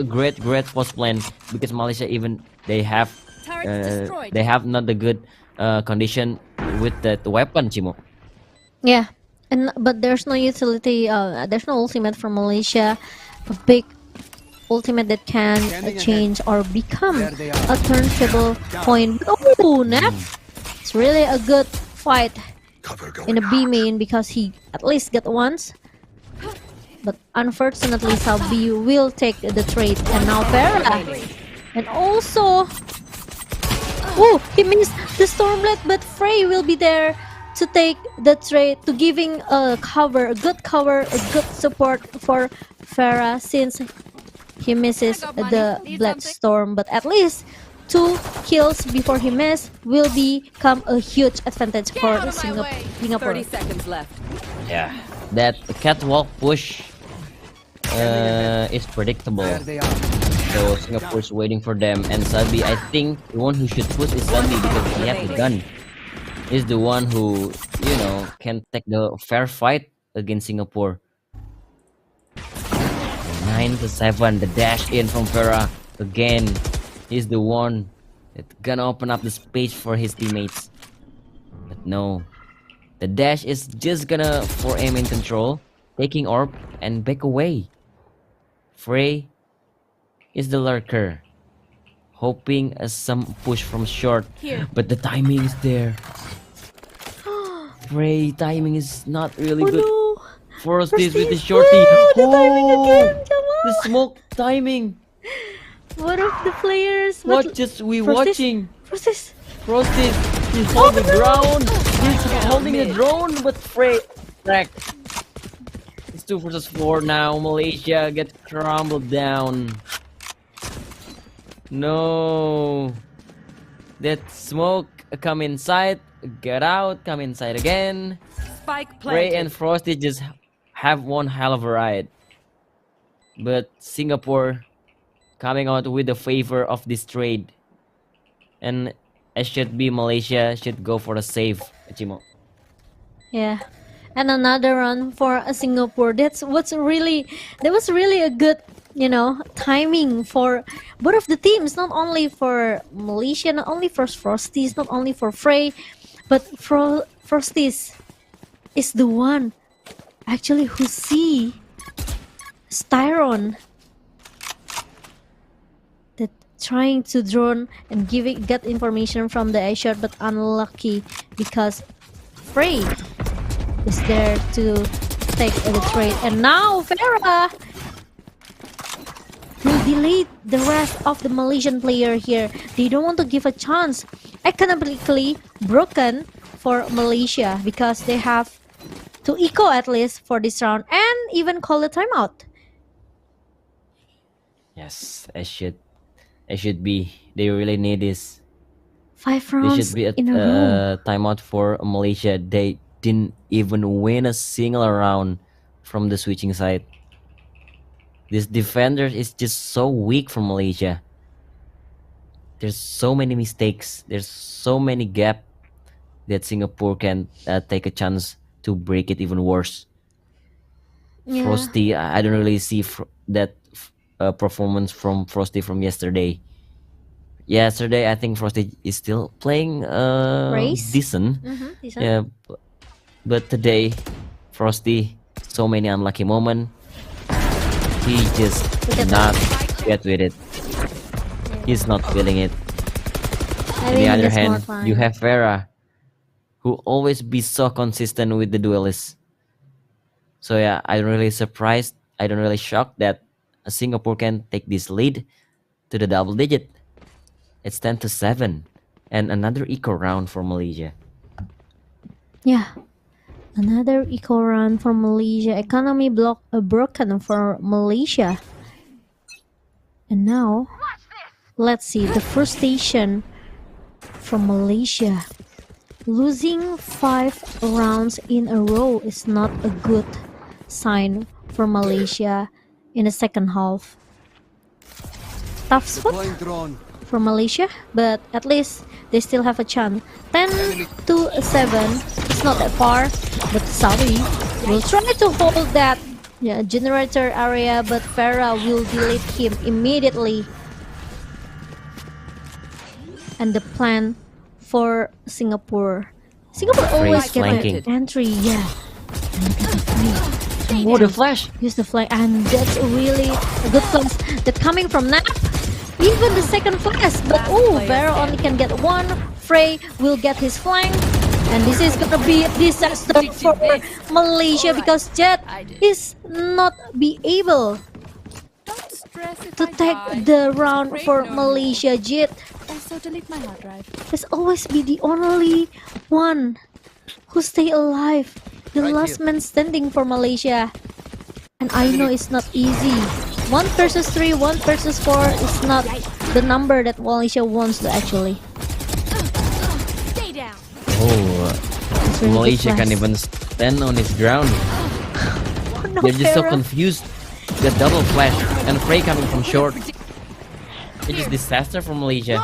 great post plan, because Malaysia even they have not the good condition with the weapon, Chimo. Yeah, but there's no utility. There's no ultimate from Malaysia. A big ultimate that can change or become a turntable point. Oh, Nap! It's really a good fight in the B main because he at least got once. But unfortunately, Salbi will take the trade, and now Farah. And also, oh, he missed the Stormblade, but Frey will be there to take the trade, to giving a cover, a good support for Farah since he misses the Black Storm. But at least 2 kills before he missed will become a huge advantage for Singapore. 30 seconds left. Yeah, that catwalk push is predictable. So Singapore's waiting for them, and Sabi, I think the one who should push is Sabi because he has the gun. He's the one who, you know, can take the fair fight against Singapore. 9-7, the dash in from Farah again. He's the one that's gonna open up the space for his teammates. But no, the dash is just gonna 4M in control, taking orb and back away. Frey is the lurker, hoping some push from short, but the timing is there. Frey timing is not really good. No. Frosty with the shorty. The smoke timing. One of the players. What just we watching? Frosty. Frosty, he's holding the ground. He's holding the drone, but Frey cracked. It's 2 versus 4 now. Malaysia gets crumbled down. No. That smoke come inside, get out, come inside again. Spike Frey planted. and Frosty just have one hell of a ride. But Singapore coming out with the favor of this trade. And it should be Malaysia should go for the save, Chimo. Yeah. And another run for Singapore. That was really a good, timing for both of the teams, not only for Malaysia, not only for Frosties, not only for Frey, but Frosties is the one actually who see Styron that trying to drone and get information from the A shot, but unlucky because Frey is there to take the trade. And now Farah will delete the rest of the Malaysian player here. They don't want to give a chance. Economically broken for Malaysia because they have to eco at least for this round and even call a timeout. Yes, it should be. They really need this. 5 There rounds should be a in a row. timeout for Malaysia. They didn't even win a single round from the switching side. This defender is just so weak for Malaysia. There's so many mistakes. There's so many gap that Singapore can take a chance to break it even worse. Yeah. Frosty, I don't really see that performance from Frosty from yesterday. Yesterday, I think Frosty is still playing Race? decent. Decent. Yeah, but today, Frosty, so many unlucky moments. He just not get with it. He's not feeling it. I On the think other that's more hand, fun. you have Farah, who always be so consistent with the duelists. So yeah, I'm really surprised. I don't really shocked that Singapore can take this lead to the double digit. It's 10-7, and another eco round for Malaysia. Yeah. Another eco run for Malaysia. Economy block broken for Malaysia. And now, let's see the first station from Malaysia. Losing 5 rounds in a row is not a good sign for Malaysia in the second half. Tough spot for Malaysia, but at least they still have a chance. 10-7. It's not that far, but Sawi will try to hold that generator area, but Farah will delete him immediately. And the plan for Singapore. Singapore always Frey's get flanking. an entry, yeah. And look at the three Oh, the flash! Use the flank, and that's really a good flash. That coming from Nap. Even the second flash, but Barrow only can get one. Frey will get his flank, and this is gonna be a disaster for Malaysia because Jet is not be able Don't stress if to I take die. the round for Malaysia. Jet Also delete my hard drive. has always be the only one who stay alive, the Right last here. man standing for Malaysia. And I know it's not easy. 1 versus 3, 1 versus 4 is not the number that Malaysia wants to actually. Stay down. Oh, It's really Malaysia good can't flash. even stand on his ground. Oh, no, They're just so Farah. confused. The double flash and Frey coming from short. It is disaster for Malaysia.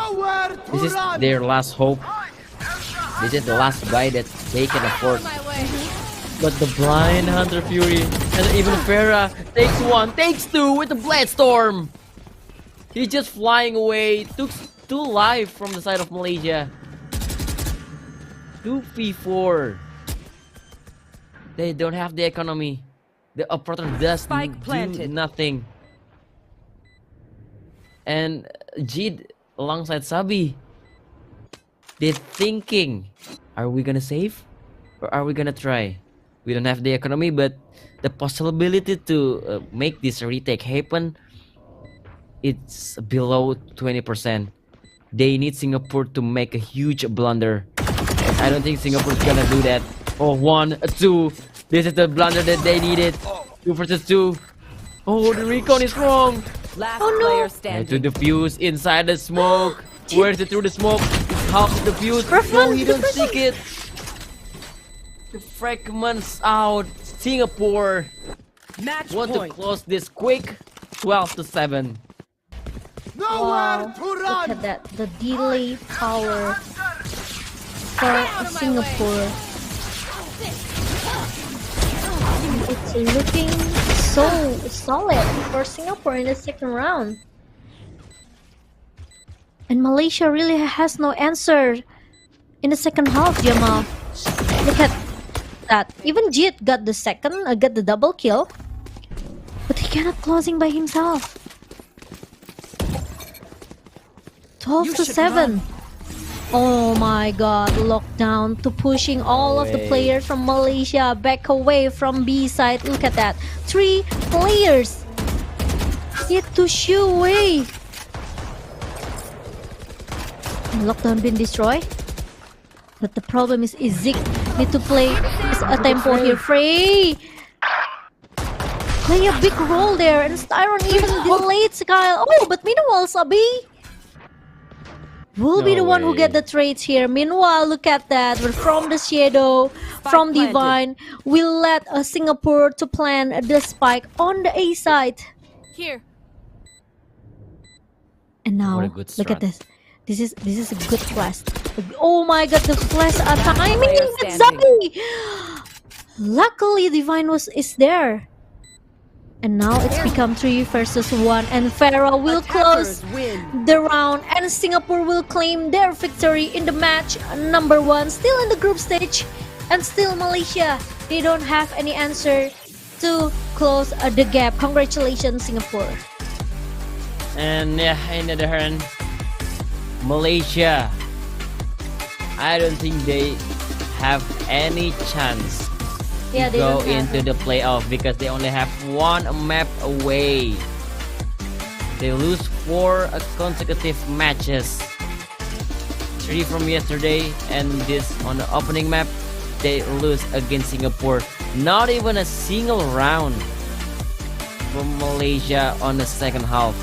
This is their last hope. This is the last buy that they can afford. My way. But the blind Hunter Fury and even Farah takes 1, takes 2 with the Blade Storm. He's just flying away. Took 2 life from the side of Malaysia. 2v4. They don't have the economy. The operator does Spike do planted. nothing. And Jid alongside Sabi, they're thinking, are we gonna save or are we gonna try? We don't have the economy, but the possibility to make this retake happen, it's below 20%. They need Singapore to make a huge blunder. I don't think Singapore's gonna do that. Oh, 1, 2. This is the blunder that they needed. 2 versus 2. Oh, the recon is wrong. Last Oh, no. player Try to standing. defuse inside the smoke. Where is it through the smoke? It's half the fuse. No, he don't stick it. The fragments out. Singapore Match want to point. close this quick. 12-7. Wow, look at that. The delay power for Singapore. It's looking so solid for Singapore in the second round. And Malaysia really has no answer in the second half, Jamal. Look at that. Even Jit got the got the double kill. But he cannot closing by himself. 12-7. Oh my god, lockdown to pushing all of the players from Malaysia back away from B side. Look at that. 3 players yet to shoo away. And lockdown been destroyed. But the problem is Zik need to play a tempo here. Frey play a big role there, and Styron even delayed Kyle. Oh, but meanwhile, Sabi will be No the one who way. get the trades here. Meanwhile, look at that. But from the Shadow, from planted. Divine, will let Singapore to plan the spike on the A side. Here. And now, What a good look at strat. this. This is a good flash. Oh my god, the flash timing player with standing. Zabi. Luckily, Divine is there. And now it's become 3 versus 1, and Farah will close Attackers win. the round, and Singapore will claim their victory in the match number 1. Still in the group stage, and still Malaysia, they don't have any answer to close the gap. Congratulations, Singapore. And yeah, in the other hand, Malaysia, I don't think they have any chance Yeah, to they go don't have into the playoff because they only have 1 map away. They lose 4 consecutive matches. 3 from yesterday, and this on the opening map, they lose against Singapore. Not even a single round from Malaysia on the second half.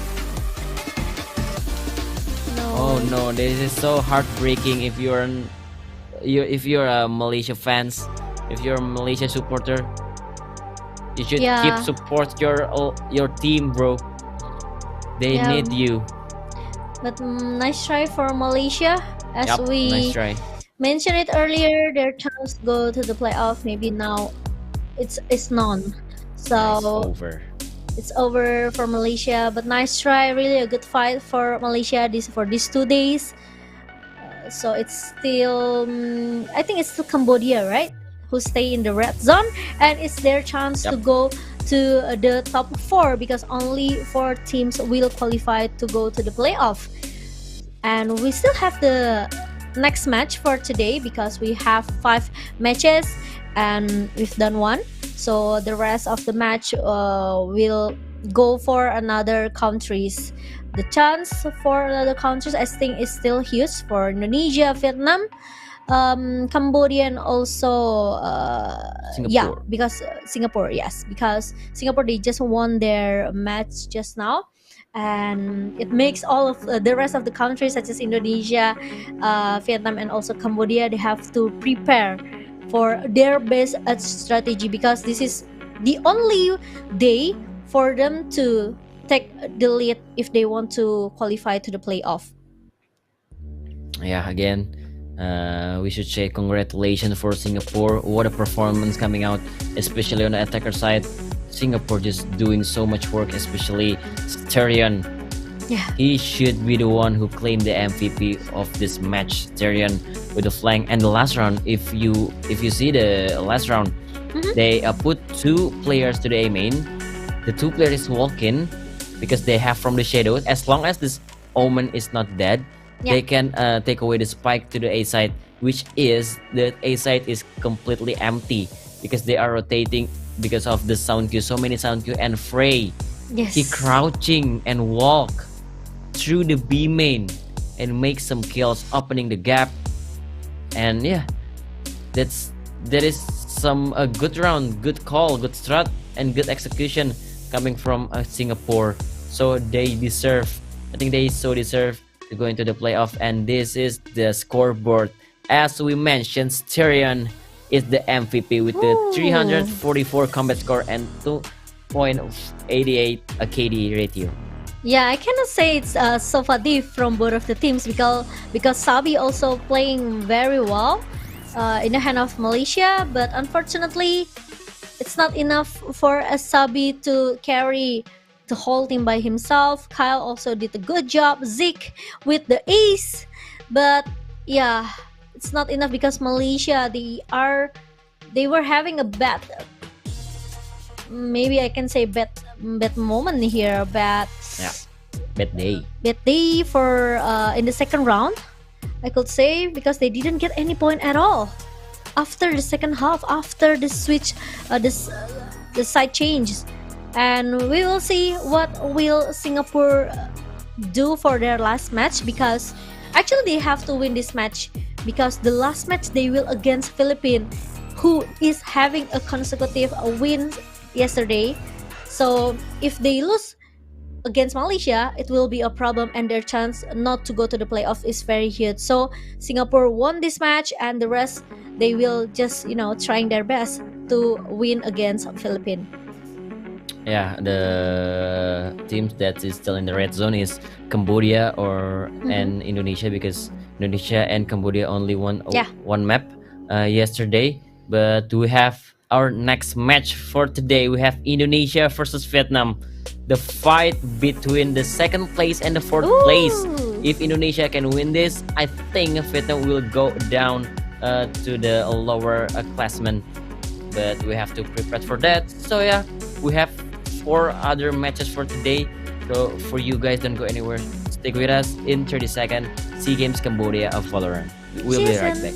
Oh no, this is so heartbreaking if you're a Malaysia fans, if you're a Malaysia supporter. You should Yeah. keep support your team, bro. They Yeah. need you. But nice try for Malaysia. As Yup, we nice try. mentioned it earlier, their chance to go to the playoff maybe now it's none. So Over. it's over for Malaysia. But nice try, really a good fight for Malaysia for these 2 days. So it's still I think it's still Cambodia, right? who stay in the red zone, and it's their chance to go to the top 4 because only 4 teams will qualify to go to the playoff. And we still have the next match for today because we have 5 matches and we've done 1. So the rest of the match will go for another countries. The chance for other countries I think is still huge for Indonesia, Vietnam, Cambodia, and also Singapore. because Singapore, yes, because Singapore, they just won their match just now, and it makes all of the rest of the countries such as Indonesia, Vietnam, and also Cambodia, they have to prepare for their best strategy because this is the only day for them to take the lead if they want to qualify to the playoff. Yeah, again, we should say congratulations for Singapore. What a performance coming out, especially on the attacker side. Singapore just doing so much work, especially Styrian. Yeah. He should be the one who claimed the MVP of this match. Styrian with the flank and the last round. If you see the last round, they put 2 players to the A main. The 2 players walk in because they have from the shadows. As long as this Omen is not dead, they can take away the spike to the A side, which is the A side is completely empty because they are rotating because of the sound queue. So many sound queue, and Frey, he crouching and walk through the B main and make some kills, opening the gap. And yeah, that is some a good round, good call, good strat, and good execution coming from Singapore. So they deserve, I think they so deserve to go into the playoff. And this is the scoreboard. As we mentioned, Styrian is the MVP with the 344 combat score and 2.88 KD ratio. Yeah, I cannot say it's so diff from both of the teams because Sabi also playing very well in the hand of Malaysia, but unfortunately, it's not enough for Sabi to carry the whole team by himself. Kyle also did a good job. Zeke with the ace, but yeah, it's not enough because Malaysia they were having a bad, maybe I can say bad moment here, bad day for in the second round, I could say, because they didn't get any point at all after the second half, after the switch, the side changes. And we will see what will Singapore do for their last match, because actually they have to win this match because the last match they will against Philippines, who is having a consecutive win yesterday. So if they lose against Malaysia, it will be a problem, and their chance not to go to the playoff is very huge. So Singapore won this match, and the rest they will just trying their best to win against Philippines. Yeah, the teams that is still in the red zone is Cambodia and Indonesia, because Indonesia and Cambodia only won one map yesterday. But we have our next match for today. We have Indonesia versus Vietnam. The fight between the second place and the fourth place. If Indonesia can win this, I think Vietnam will go down to the lower classmen. But we have to prepare for that. So yeah, we have 4 other matches for today. So for you guys, don't go anywhere. Stick with us. In 30 seconds, SEA Games Cambodia of Valorant. We'll be right back.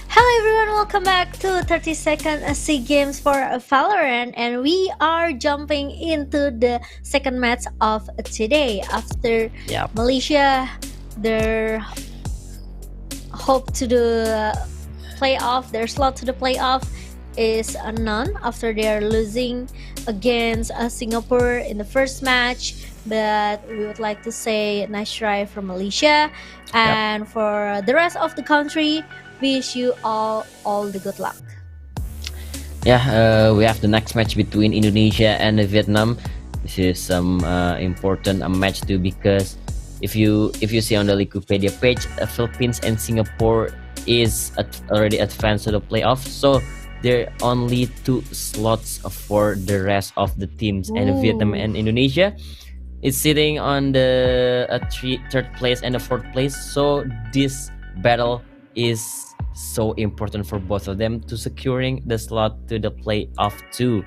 Hello everyone, welcome back to 30-second SEA Games for Valorant, and we are jumping into the second match of today. After Yep. Malaysia, their hope to the playoff, their slot to the playoff is none after they are losing against Singapore in the first match. But we would like to say nice try from Malaysia, and for the rest of the country, wish you all the good luck. Yeah, we have the next match between Indonesia and Vietnam. This is some important match too, because if you see on the Wikipedia page, Philippines and Singapore is already advanced to the playoff. So there are only 2 slots for the rest of the teams, and Vietnam and Indonesia is sitting on the third place and the 4th place. So this battle is so important for both of them to securing the slot to the playoff too.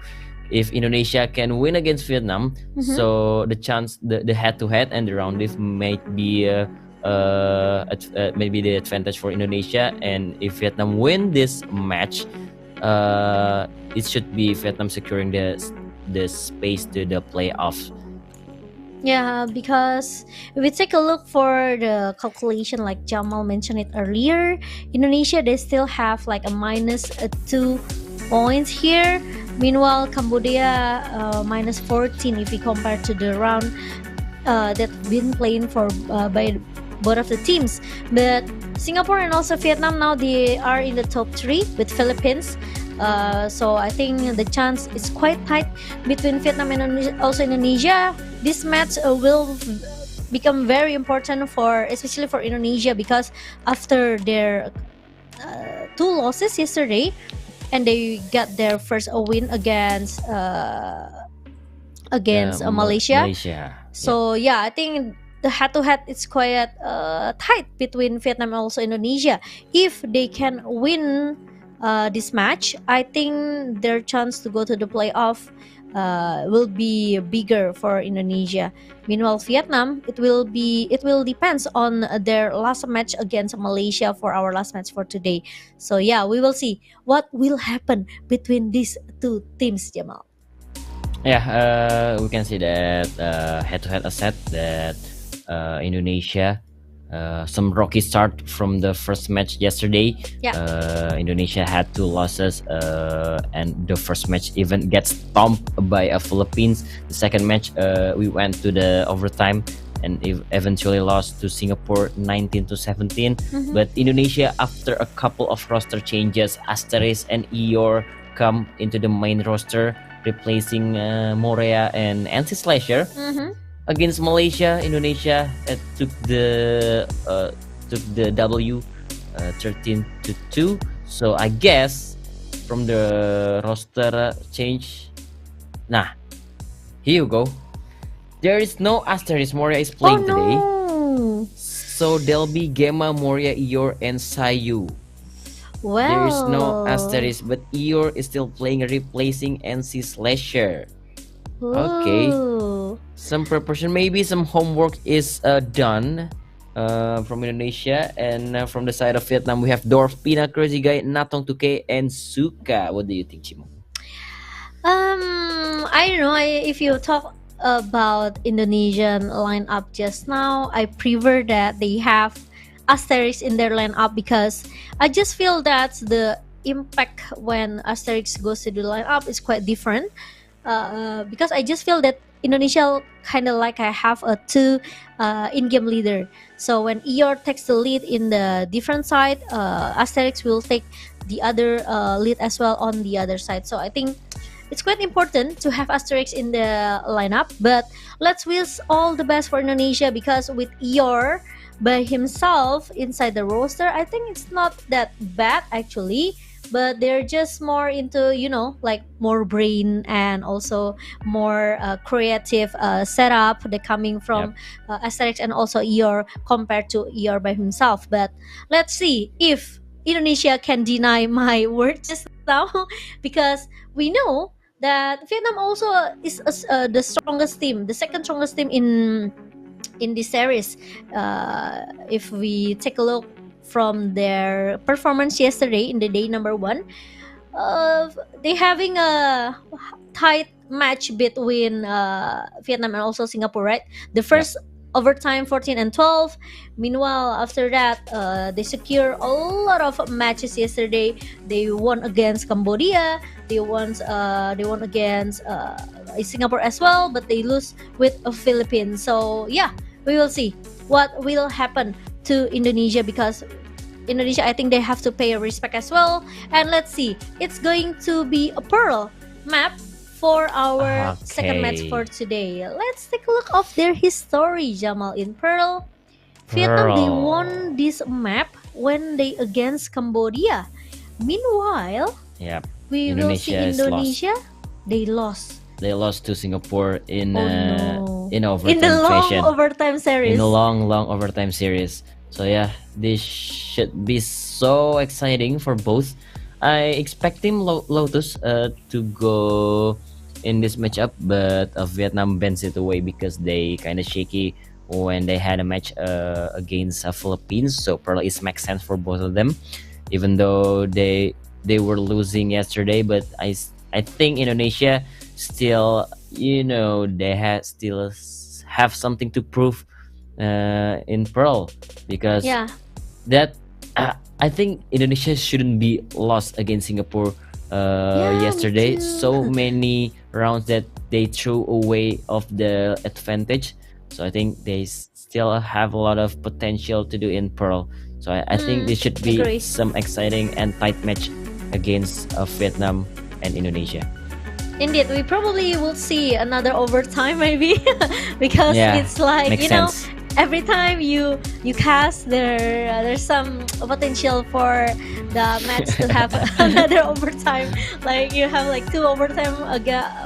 If Indonesia can win against Vietnam, so the chance, the head-to-head and the round if might be maybe the advantage for Indonesia. And if Vietnam win this match, it should be Vietnam securing the space to the playoffs. Yeah, because if we take a look for the calculation, like Jamal mentioned it earlier, Indonesia, they still have like a minus 2 points here. Meanwhile, Cambodia minus 14 if we compare to the round that been playing for by both of the teams. But Singapore and also Vietnam now, they are in the top 3 with Philippines. So I think the chance is quite tight between Vietnam and also Indonesia. This match will become very important especially for Indonesia, because after their 2 losses yesterday, and they got their first win against Malaysia. So yeah, I think the head-to-head is quite tight between Vietnam and also Indonesia. If they can win this match, I think their chance to go to the playoff will be bigger for Indonesia. Meanwhile, Vietnam, it will depends on their last match against Malaysia for our last match for today. So yeah, we will see what will happen between these 2 teams, Jamal. Yeah, we can see that head-to-head asset that Indonesia, some rocky start from the first match yesterday. Indonesia had 2 losses, and the first match even gets stomped by Philippines. The second match, we went to the overtime and eventually lost to Singapore 19-17. But Indonesia, after a couple of roster changes, Asteris and Eeyore come into the main roster, replacing Morea and Anti-Slasher. Against Malaysia, Indonesia took the W 13-2. So I guess from the roster change, here you go. There is no Asteris. Moria is playing today. So there'll be Gemma, Moria, Eeyore, and Sayu. Well, there is no Asteris, but Eeyore is still playing, replacing NC Slasher. Okay. Some preparation, maybe some homework is done from Indonesia. And from the side of Vietnam, we have Dorf, Pina, Crazy Guy, Natong 2K, and Suka. What do you think, Chimo? I don't know. If you talk about Indonesian lineup just now, I prefer that they have Asterix in their lineup because I just feel that the impact when Asterix goes to the lineup is quite different. Because I just feel that Indonesia kind of like I have a two in-game leader. So when Eeyore takes the lead in the different side, Asterix will take the other lead as well on the other side. So I think it's quite important to have Asterix in the lineup. But let's wish all the best for Indonesia because with Eeyore by himself inside the roster, I think it's not that bad actually. But they're just more into, like more brain and also more creative setup that coming from Asterix and also Eeyore compared to Eeyore by himself. But let's see if Indonesia can deny my word just now because we know that Vietnam also is the strongest team, the second strongest team in this series. If we take a look from their performance yesterday in the day number one, they having a tight match between Vietnam and also Singapore, right? The first overtime 14 and 12. Meanwhile, after that, they secure a lot of matches yesterday. They won against Cambodia. They won against Singapore as well, but they lose with the Philippines. So yeah, we will see what will happen to Indonesia because Indonesia, I think they have to pay a respect as well. And let's see, it's going to be a Pearl map for our second match for today. Let's take a look of their history, Jamal. In Pearl, Vietnam, they won this map when they against Cambodia. Meanwhile, we will see Indonesia, they lost. They lost to Singapore in overtime in the long fashion. overtime series. In the long overtime series. So yeah, this should be so exciting for both. I expect Team Lotus to go in this matchup, but Vietnam bends it away because they kind of shaky when they had a match against Philippines. So probably it makes sense for both of them, even though they were losing yesterday. But I think Indonesia still, they still have something to prove in Pearl because that I think Indonesia shouldn't be lost against Singapore yesterday. So many rounds that they threw away of the advantage. So I think they still have a lot of potential to do in Pearl. So I think this should be some exciting and tight match against Vietnam and Indonesia. Indeed, we probably will see another overtime maybe because it's like sense. Every time you cast there's some potential for the match to have another overtime. Like you have like two overtime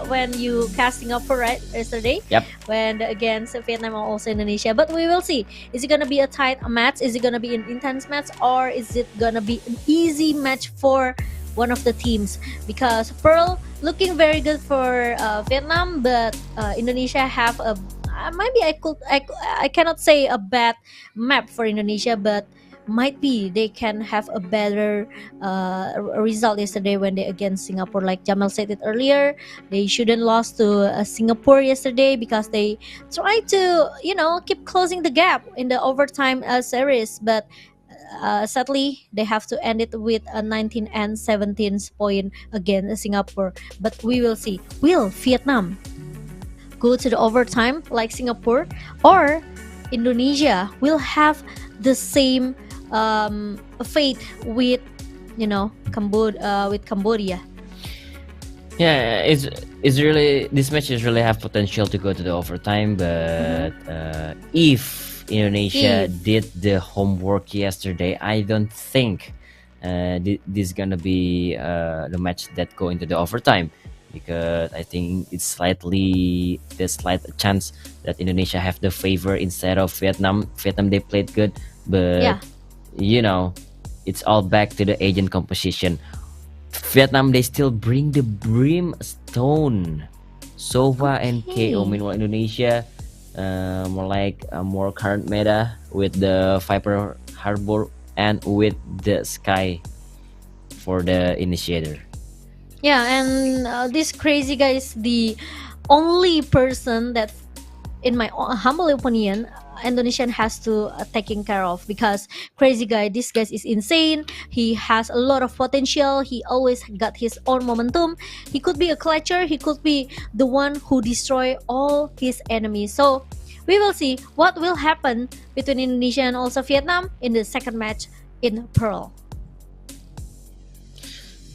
when you casting up for yesterday. When against Vietnam or also Indonesia. But we will see. Is it gonna be a tight match? Is it gonna be an intense match, or is it gonna be an easy match for one of the teams? Because Pearl looking very good for Vietnam, but Indonesia have a maybe I cannot say a bad map for Indonesia, but might be they can have a better result yesterday when they against Singapore. Like Jamal said it earlier, they shouldn't lost to Singapore yesterday because they try to keep closing the gap in the overtime series, but sadly they have to end it with a 19 and 17 point against Singapore. But we will see, will Vietnam go to the overtime like Singapore, or Indonesia will have the same fate with Cambodia? Yeah, it's really, this match is really have potential to go to the overtime, but if Indonesia did the homework yesterday, I don't think this is gonna be the match that go into the overtime, because I think it's there's slight chance that Indonesia have the favor instead of Vietnam. Vietnam, they played good, but it's all back to the agent composition. Vietnam, they still bring the brimstone, Sova and KO. Meanwhile, Indonesia more like a more current meta with the Viper Harbor and with the Sky for the initiator. Yeah, and this crazy guys, the only person that, in my humble opinion, Indonesian has to taking care of, because crazy guy, this guy is insane. He has a lot of potential. He always got his own momentum. He could be a clutcher. He could be the one who destroy all his enemies. So we will see what will happen between Indonesia and also Vietnam in the second match in Pearl.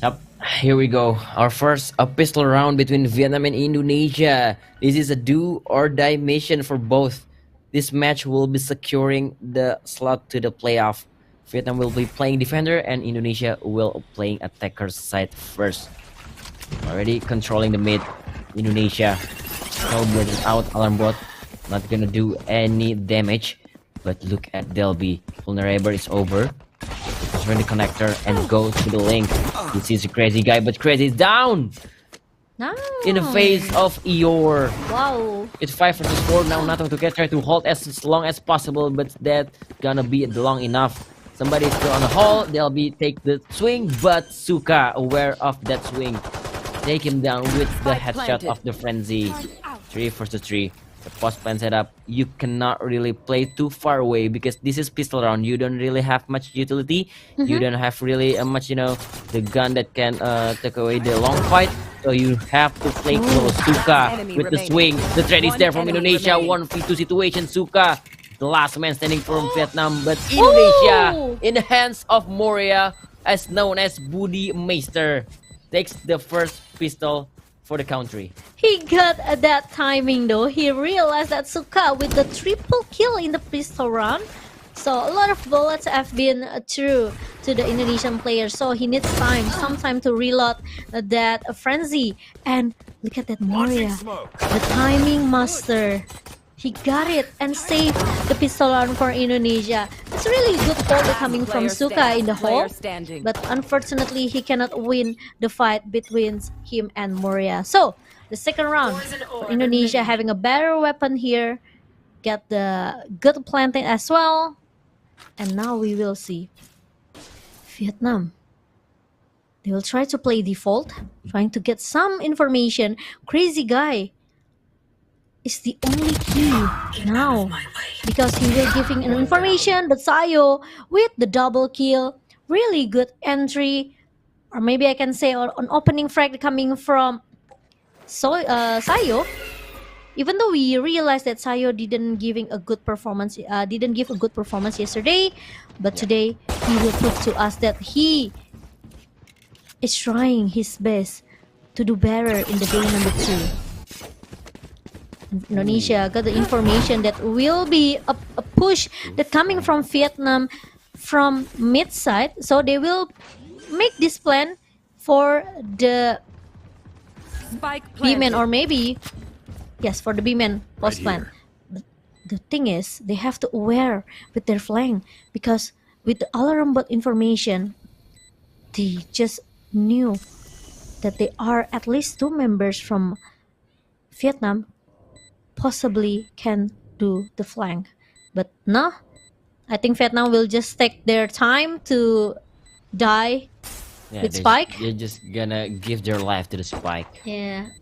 Yep, here we go. Our first pistol round between Vietnam and Indonesia. This is a do or die mission for both. This match will be securing the slot to the playoff. Vietnam will be playing defender and Indonesia will playing attacker side first. Already controlling the mid. Indonesia. Cowboy is out. Alarm bot not gonna do any damage. But look at Delby. Vulnerable is over. Turn the connector and go to the link. This is a crazy guy, but crazy is down No. in the face of Eeyore. Wow. It's 5 versus 4 now. Nothing to get. Try to hold as long as possible, but that gonna be long enough. Somebody's still on the hole. They'll be take the swing, but Suka aware of that swing. Take him down with the headshot of the frenzy. 3 versus 3. The post plan setup, you cannot really play too far away because this is pistol round. You don't really have much utility. You don't have really much, the gun that can take away the long fight. So you have to play close. Suka with the swing. The trade is there from Indonesia. 1v2 situation. Suka, the last man standing from Vietnam, but Indonesia in the hands of Moria, as known as Budi Meister, takes the first pistol for the country. He got that timing though. He realized that Suka with the triple kill in the pistol round. So a lot of bullets have been through to the Indonesian player. So he needs some time to reload that frenzy. And look at that Moria, the timing master. He got it and saved the pistol round for Indonesia. It's really good call coming from Suka in the hole. But unfortunately, he cannot win the fight between him and Moria. So, the second round, for Indonesia having a better weapon here. Get the good planting as well. And now we will see Vietnam. They will try to play default, trying to get some information. Crazy guy is the only key now, because he will giving an information, but Sayo with the double kill, really good entry, or maybe I can say an opening frag coming from Sayo. Even though we realized that Sayo didn't give a good performance yesterday, but today he will prove to us that he is trying his best to do better in the game number 2. Indonesia got the information that will be a push that coming from Vietnam from mid side, so they will make this plan for the B-man, or maybe yes, for the B-man post plan. But the thing is, they have to aware with their flank, because with the alarm bot information, they just knew that there are at least 2 members from Vietnam possibly can do the flank. But no, I think Vietnam will just take their time to die with Spike. They're just gonna give their life to the Spike. Yeah.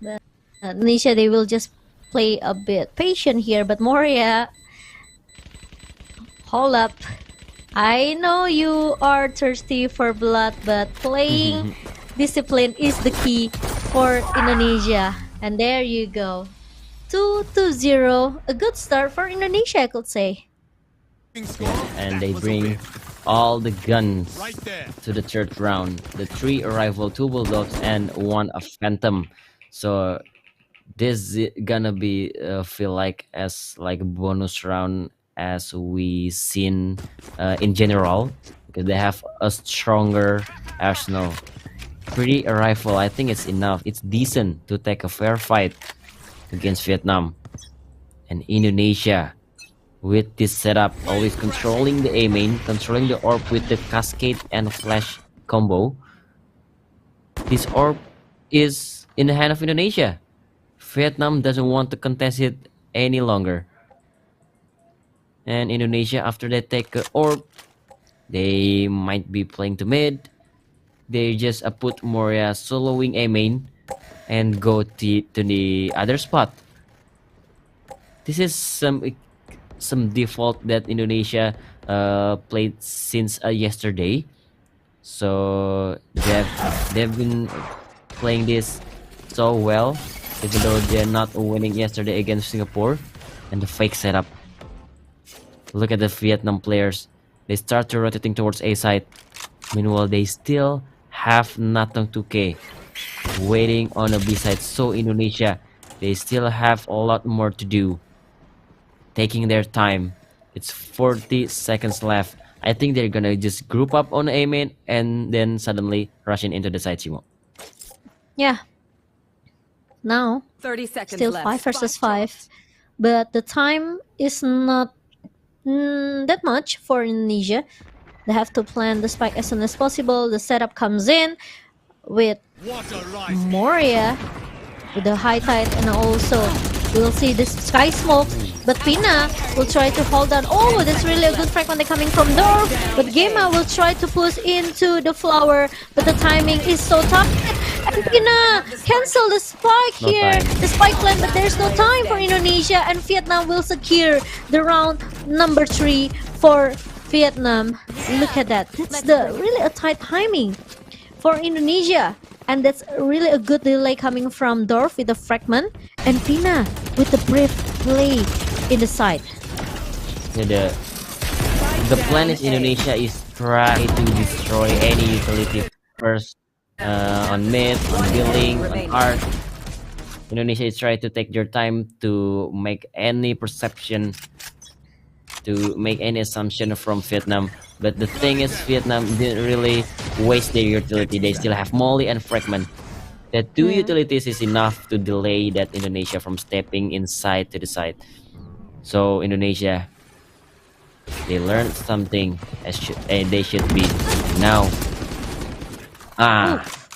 But Indonesia, they will just play a bit patient here. But Moria, hold up. I know you are thirsty for blood, but playing discipline is the key for Indonesia. And there you go. 2-0. A good start for Indonesia, I could say. And they bring all the guns to the third round. The 3 rifle, 2 bulldogs, and 1 a phantom. So this is gonna be feel like as like bonus round as we seen in general, because they have a stronger arsenal. 3 rifle, I think it's enough. It's decent to take a fair fight against Vietnam. And Indonesia, with this setup, always controlling the A main, controlling the orb with the cascade and flash combo. This orb is in the hand of Indonesia. Vietnam doesn't want to contest it any longer. And Indonesia, after they take the orb, they might be playing to mid. They just put Moria soloing A main. and go to the other spot. This is some default that Indonesia played since yesterday. So they've been playing this so well, even though they're not winning yesterday against Singapore. And the fake setup. Look at the Vietnam players. They start to rotating towards A side. Meanwhile, they still have Natong 2K waiting on the B side. So Indonesia, they still have a lot more to do. Taking their time. It's 40 seconds left. I think they're gonna just group up on A main and then suddenly rushing into the side, Chimo. Yeah. Now 30 seconds still left. 5 versus 5, but the time is not that much for Indonesia. They have to plan the spike as soon as possible. The setup comes in with Moria with the high tide, and also we'll see this sky smoke. But Pina will try to hold on. Oh, that's really a good frag when they're coming from Dorf. But Gema will try to push into the flower, but the timing is so tough. And Pina cancel the spike No here, time. the spike plan, but there's no time for Indonesia, and Vietnam will secure the round number 3 for Vietnam. Look at that. That's the really a tight timing for Indonesia. And that's really a good delay coming from Dorf with the fragment, and Pina with the brave play in the side. Yeah, the plan is Indonesia is try to destroy any utility first on mid, on building, on art. Indonesia is trying to take their time to make any perception, to make any assumption from Vietnam. But the thing is, Vietnam didn't really waste their utility. They still have Molly and Fragment. The two utilities is enough to delay that Indonesia from stepping inside to the side. So Indonesia, they learned something as they should be now.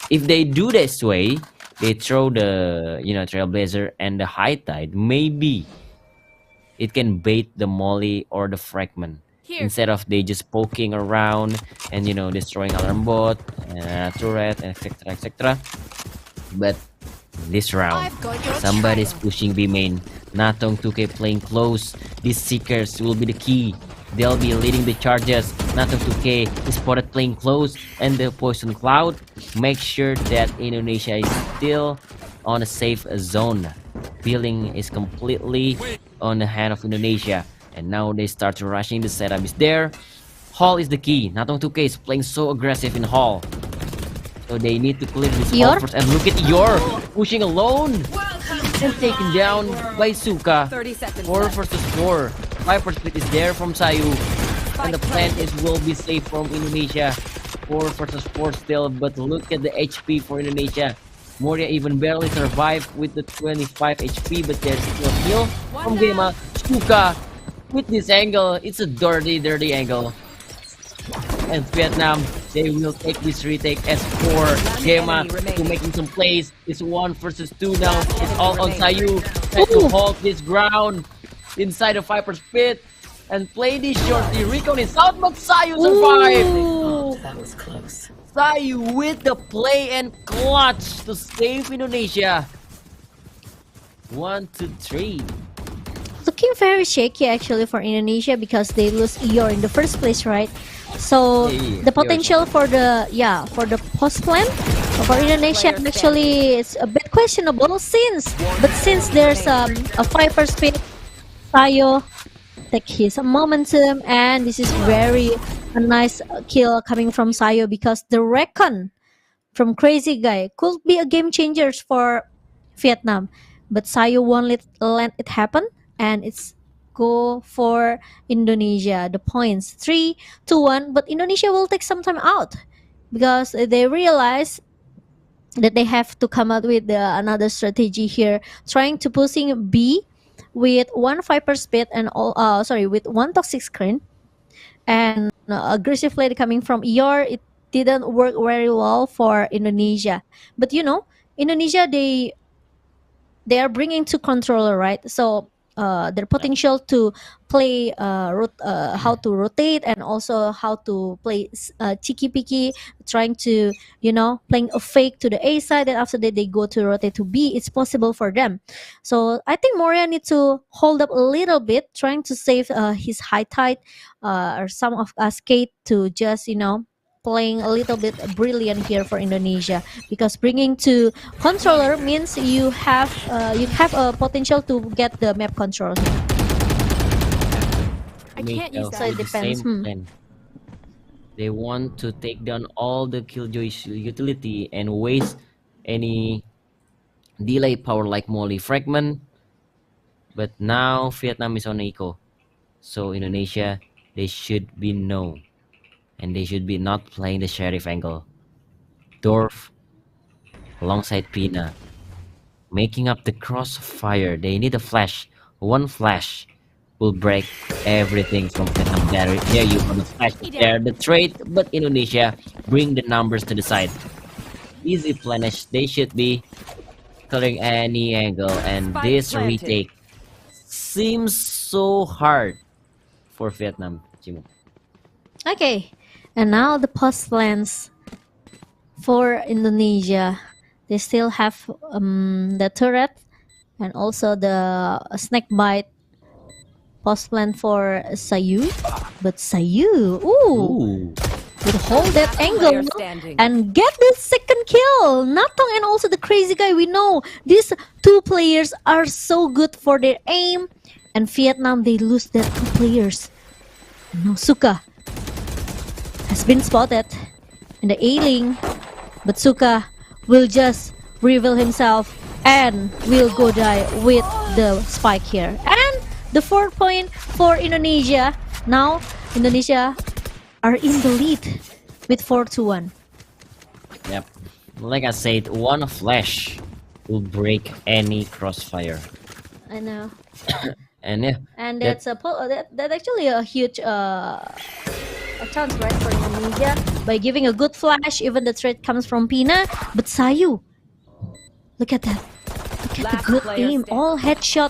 If they do this way, they throw the Trailblazer and the High Tide. Maybe it can bait the Molly or the Fragment Here. instead of they just poking around and destroying alarm bot, turret, etc., etc. But this round, I've got your somebody's trail. pushing B main. Natong 2K playing close. These Seekers will be the key. They'll be leading the charges. Natong 2K is spotted playing close, and the Poison Cloud make sure that Indonesia is still on a safe zone. Building is completely on the hand of Indonesia, and now they start to rushing. The setup is there. Hall is the key. Natong 2K is playing so aggressive in Hall. So they need to clear this Yor? hall first. And look at Yor pushing alone and taken down by Suka. 30 seconds 4 left. versus 4. Viper split is there from Sayu. And the plan is will be safe from Indonesia. 4 versus 4 still. But look at the HP for Indonesia. Moria even barely survived with the 25 HP. But there's still a kill from Gema. Suka with this angle. It's a dirty angle. And Vietnam, they will take this retake as 4. Gema to making some plays. It's 1 versus 2 now. It's all on Sayu. Try to hold this ground inside the Viper's pit and play this shortly. Recon is out, but Sayu survived. Ooh. That was close. Sayu with the play and clutch to save Indonesia. 1, 2, 3. Looking very shaky actually for Indonesia because they lose Eeyore in the first place, right? So Yeah, the potential for the post plan for Indonesia actually is a bit questionable since there's a Viper speed, Tayo take his momentum, and this is very a nice kill coming from Sayo because the Recon from Crazy Guy could be a game changer for Vietnam, but Sayo won't let it happen, and it's go for Indonesia. The points 3-1, but Indonesia will take some time out because they realize that they have to come up with another strategy here, trying to pushing B with 1 Viper speed and with 1 toxic screen and aggressive play coming from ER. It didn't work very well for Indonesia, but Indonesia they are bringing two controller, right? So their potential to play how to rotate, and also how to play cheeky picky, trying to playing a fake to the A side, and after that they go to rotate to B. It's possible for them. So I think Moria needs to hold up a little bit, trying to save his high tide, or some of us Kate to just playing a little bit brilliant here for Indonesia, because bringing to controller means you have a potential to get the map control here. I can't use So it that. the depends. same plan. They want to take down all the Killjoy's utility and waste any delay power like Molly Fragment. But now Vietnam is on eco. So Indonesia, they should be no. And they should be not playing the Sheriff angle. Dorf alongside Pina. Making up the crossfire. They need a flash. One flash will break everything from Vietnam. There you go. The flash is there. The trade, but Indonesia bring the numbers to the side. Easy plenish. They should be clearing any angle, and Spike this planted. retake seems so hard for Vietnam. Jimo. Okay, and now the post lands for Indonesia. They still have the turret, and also the snake bite post land for Sayu. But Sayu, Ooh. would hold that Player angle standing. and get the second kill. Natong and also the crazy guy. We know these two players are so good for their aim, and Vietnam, they lose their two players. No, Suka has been spotted in the A-Link, but Suka will just reveal himself and will go die with the spike here. And the 4 point for Indonesia. Now Indonesia are in the lead with 4-1. Yep. Like I said, one flash will break any crossfire. I know. And yeah, And That- that's actually a huge a chance, right, for Indonesia, by giving a good flash. Even the threat comes from Pina, but Sayu, look at that! Look at Last the good player aim, standing. all headshot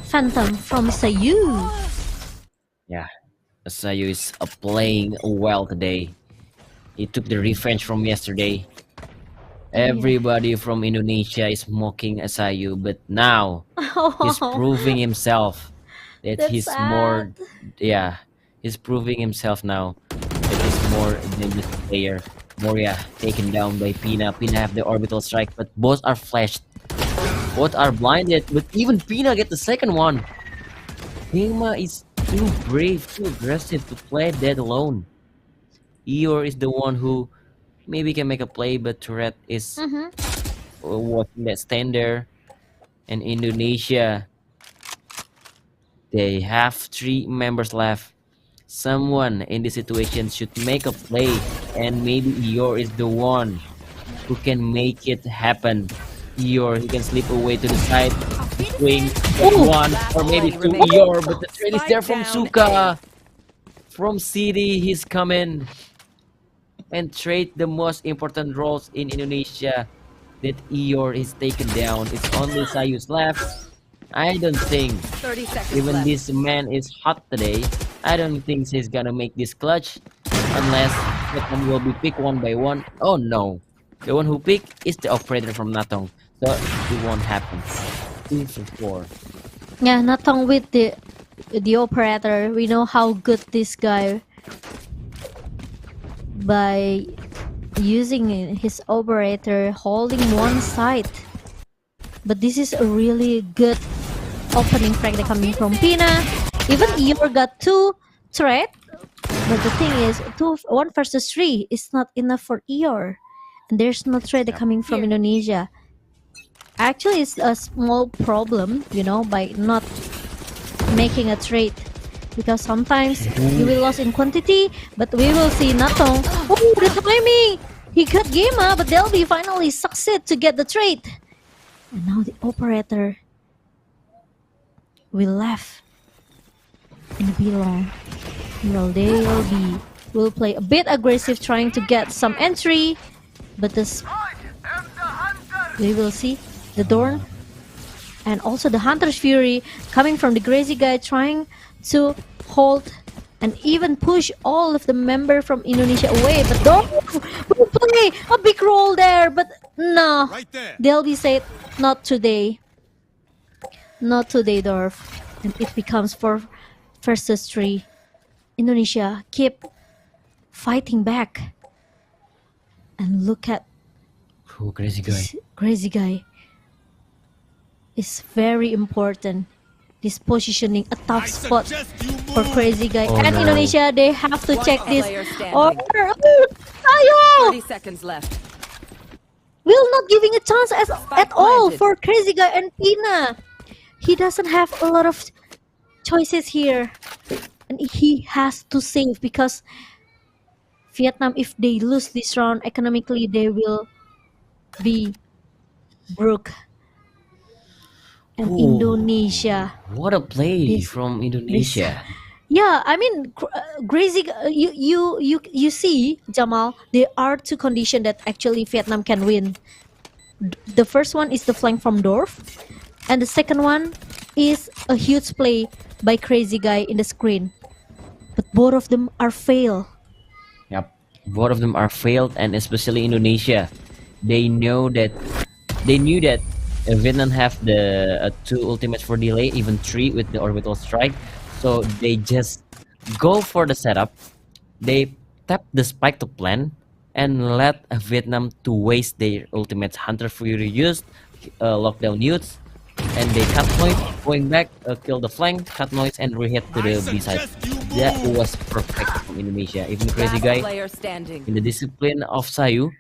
phantom from Sayu. yeah. Sayu is playing well today. He took the revenge from yesterday. Everybody from Indonesia is mocking Sayu, but now he's proving himself that That's he's sad. more. Yeah, he's proving himself now that he's more than just a player. Moria taken down by Pina. Pina have the orbital strike, but both are flashed. Both are blinded, but even Pina get the second one. Pima is too brave, too aggressive to play dead alone. Eeyore is the one who maybe can make a play, but Tourette is Mhm. watching that stand there. And Indonesia, they have 3 members left. Someone in this situation should make a play, and maybe Eeyore is the one who can make it happen. Eeyore, he can slip away to the side, swing, get one, or maybe two Eeyore, but the trade is there from Suka. From City, he's coming and trade the most important roles in Indonesia. That Eeyore is taken down. It's only Sayus left. I don't think, 30 seconds even left. this man is hot today, I don't think he's gonna make this clutch unless Vietnam will be picked one by one. Oh no, the one who picked is the operator from Natong, so it won't happen. 2 for 4. Yeah, Natong with the operator. We know how good this guy by using his operator, holding one side. But this is a really good opening frag that coming from Pina. Even Eeyore got 2 threat, but the thing is, 1 versus 3 is not enough for Eeyore, and there's no threat that coming from Indonesia. Actually, it's a small problem, by not making a trade, because sometimes you will lose in quantity. But we will see Natong. Oh, the timing! He got Gema, but Delby finally succeed to get the trade. And now the operator will left in the B-long. Well, will play a bit aggressive, trying to get some entry, but we will see the Dorn and also the Hunter's Fury coming from the Crazy Guy, trying to hold and even push all of the member from Indonesia away. But Dorf will play a big role there. But no, they'll be said, not today. Not today, Dorf. And it becomes 4 versus 3. Indonesia keep fighting back. And look at Oh, Crazy Guy. this Crazy Guy. It's very important. This positioning, a tough spot for Crazy Guy. Oh, And no. Indonesia, they have to check this. player standing. Or Ayo! 30 seconds left. Will not giving a chance at all planted. for Crazy Guy and Pina. He doesn't have a lot of choices here. And he has to save because Vietnam, if they lose this round economically, they will be broke. And Ooh. Indonesia. What a play This- from Indonesia. Yeah, I mean, Crazy. You see, Jamal. There are 2 conditions that actually Vietnam can win. The first one is the flank from Dorf, and the second one is a huge play by Crazy Guy in the screen. But both of them are fail. Yep. Both of them are failed, and especially Indonesia. They knew that Vietnam have the 2 ultimates for delay, even 3 with the orbital strike. So they just go for the setup. They tap the spike to plan and let Vietnam to waste their ultimates. Hunter Fury used lockdown youths, and they cut noise, going back, kill the flank, cut noise, and rehit to the B side. That was perfect from Indonesia. Even Crazy Last Guy player standing. in the discipline of Sayu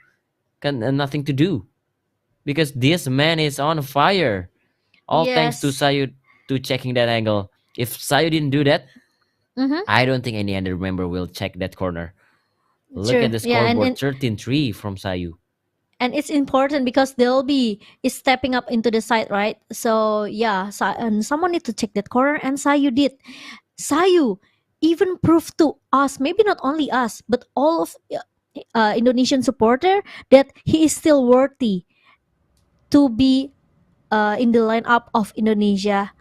can nothing to do because this man is on fire. All thanks to Yes. Sayu to checking that angle. If Sayu didn't do that, Mhm. I don't think any other member will check that corner. Look Sure. at the Yeah, and- scoreboard, 13-3 from Sayu. And it's important because they'll be is stepping up into the side, right? So yeah, and someone need to check that corner, and Sayu did. Sayu even proved to us, maybe not only us, but all of Indonesian supporter, that he is still worthy to be in the lineup of Indonesia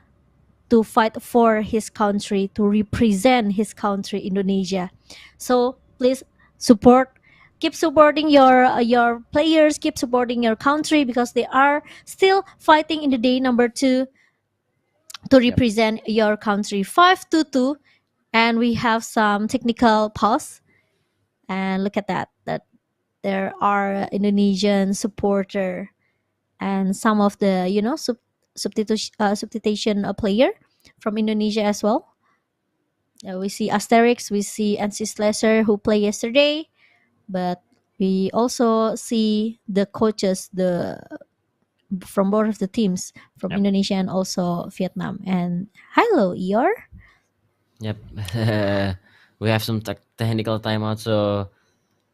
to fight for his country, to represent his country, Indonesia. So please keep supporting your players, keep supporting your country because they are still fighting in the day number 2 to represent your country. 5-2, and we have some technical pause. And look at that there are Indonesian supporter and some of the substitution player from Indonesia as well. We see Asterix, we see NC Slasher who played yesterday, but we also see the coaches from both of the teams from Yep. Indonesia and also Vietnam. And hello, Eeyore. Yep. We have some technical timeout, so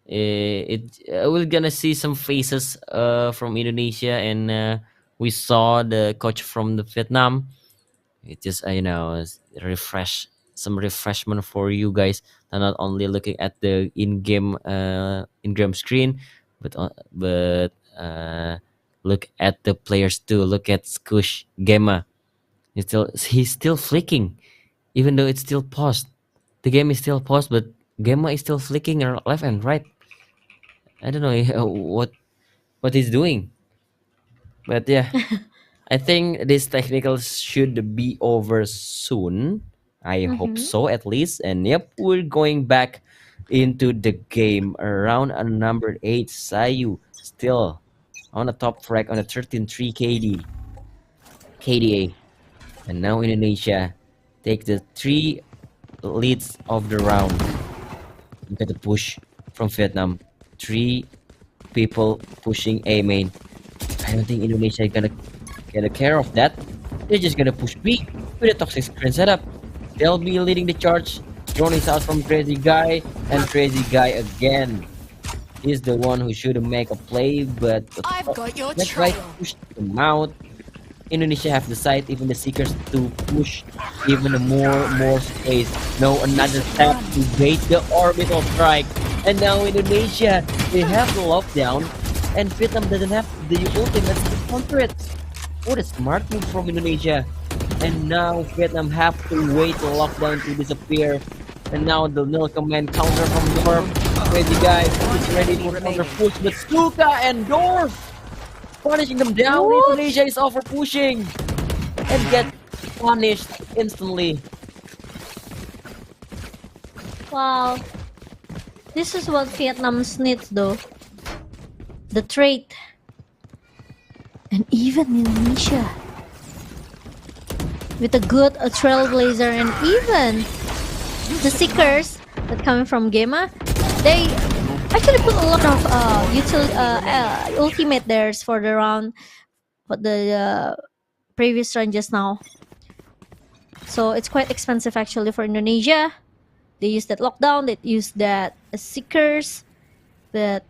we're gonna see some faces from Indonesia, and we saw the coach from the Vietnam. It just some refreshment for you guys, and not only looking at the in-game screen, but look at the players too. Look at Skush Gemma. He's still flicking, even though it's still paused. The game is still paused, but Gemma is still flicking her left and right. I don't know what he's doing, but yeah, I think this technical should be over soon. I hope so, at least. And yep, we're going back into the game. Round number 8, Sayu still on the top track on a 13-3 KDA. And now Indonesia take the 3 leads of the round. Look at the push from Vietnam. 3 people pushing A main. I don't think Indonesia is gonna get a care of that. They're just gonna push B with a toxic screen setup. They'll be leading the charge. Drone is out from Crazy Guy, and Crazy Guy again. He's the one who should make a play, but I've got your that's right, trail. push them out. Indonesia have the site, even the Seekers, to push even more space. No, another step to bait the orbital strike. And now Indonesia, they have the lockdown, and Vietnam doesn't have the ultimates to counter it. What a smart move from Indonesia. And now Vietnam have to wait the lockdown to disappear. And now the nil command counter from North. Crazy guy is ready for counter push, but Suka and Dorf punishing them down. What? Indonesia is over pushing and get punished instantly. Wow. This is what Vietnam needs though. The trade. And even Indonesia. With a good trailblazer and even the Seekers that coming from Gema, they actually put a lot of ultimate theirs for the round, for the previous run just now. So it's quite expensive actually for Indonesia. They use that lockdown, they use that Seekers, but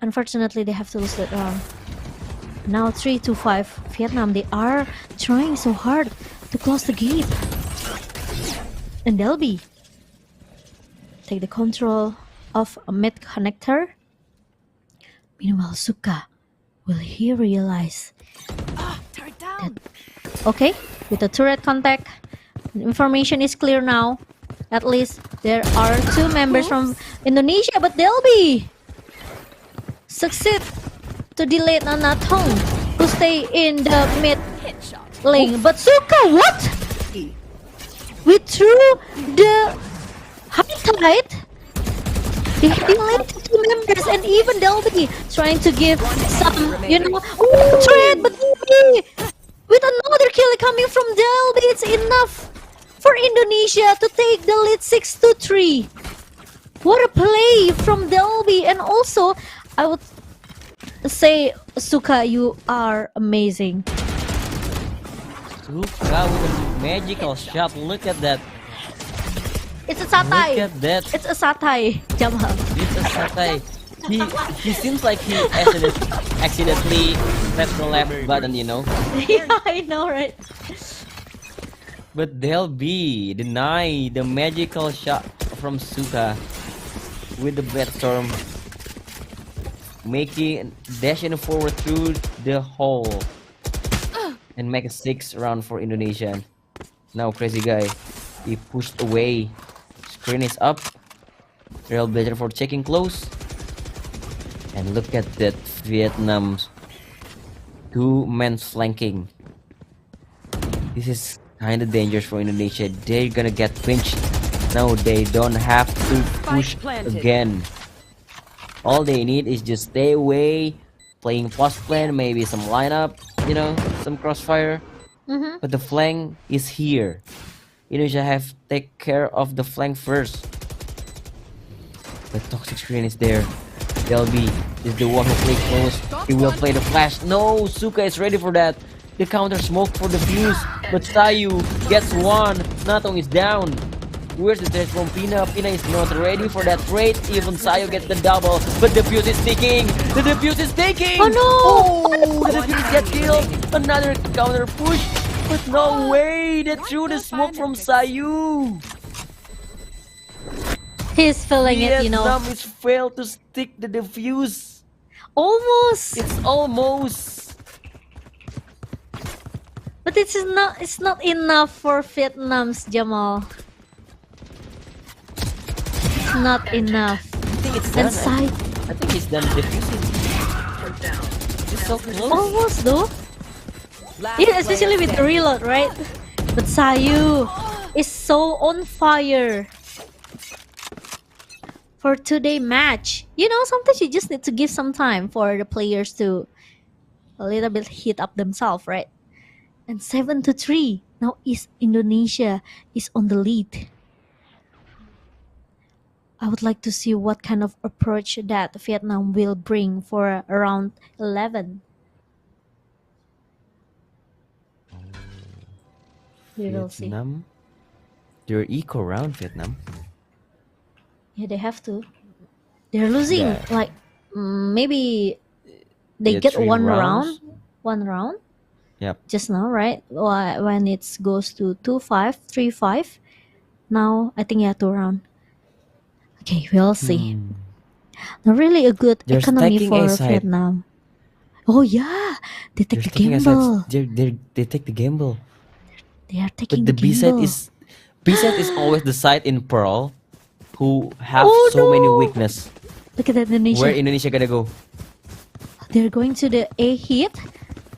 unfortunately they have to lose that round. Now 3-5 Vietnam, they are trying so hard to close the gap. And Delby take the control of a mid connector. Meanwhile, Suka, will he realize Turret down. okay, with the turret contact, information is clear now. At least there are two members from Indonesia, but Delby succeed to delay Nanatong to stay in the mid Headshot. lane. But Suka, what? We threw the high tide. They delayed two members, and even Delby trying to give some, threat, but Delby with another kill coming from Delby, it's enough for Indonesia to take the lead 6-3. What a play from Delby, and also I would say, Suka, you are amazing. Suka with a magical shot. Look at that. It's a satay. Look at that. It's a satay, Jamal. It's a satay. He seems like he accidentally pressed the left button, Yeah, I know, right? But they'll be deny the magical shot from Suka with the Storm, making dashing forward through the hole and make a 6 round for Indonesia. Now crazy guy, he pushed away. Screen is up. Real better for checking close. And look at that Vietnam's 2-man flanking. This is kind of dangerous for Indonesia. They're gonna get pinched. Now they don't have to push again. All they need is just stay away, playing post plan, maybe some lineup, some crossfire. But the flank is here. Indonesia have to take care of the flank first. The toxic screen is there. Delby is the one who plays close. He will play the flash. No, Suka is ready for that. The counter smoke for the fuse, but Sayu gets one. Natong is down. Where's the trade from Pina? Pina is not ready for that trade. Even Sayu gets the double, but the fuse is sticking. The defuse is taking. Oh no! Oh, the defuse gets killed. Another counter push, but no way. They threw the smoke from Sayu. He's feeling it, Vietnam is failed to stick the defuse. Almost. It's almost. But it's not enough for Vietnam's Jamal. It's not enough. I think it's And done. I think he's done defusing. It's so close. almost though. Last Yeah, especially player with the reload, right? But Sayu is so on fire for today match. Sometimes you just need to give some time for the players to a little bit heat up themselves, right? And 7-3 now is Indonesia is on the lead. I would like to see what kind of approach that Vietnam will bring for round 11. We will see. Vietnam. They're eco round, Vietnam. Yeah, they have to. They're losing. Yeah. Like maybe they Yeah, get 3 one rounds. round Yep. just now, right? When it goes to 2-5, 3-5. Now I think 2 round. Okay, we'll see. Now really a good They're economy stacking for A side. Vietnam. Oh yeah, they They're take the taking a side. gamble. They take the gamble. They are But taking the the gamble. B side is always the side in Pearl who have Oh so many no! weakness. Look at that Where Indonesia. Indonesia gonna go? They're going to the A hit.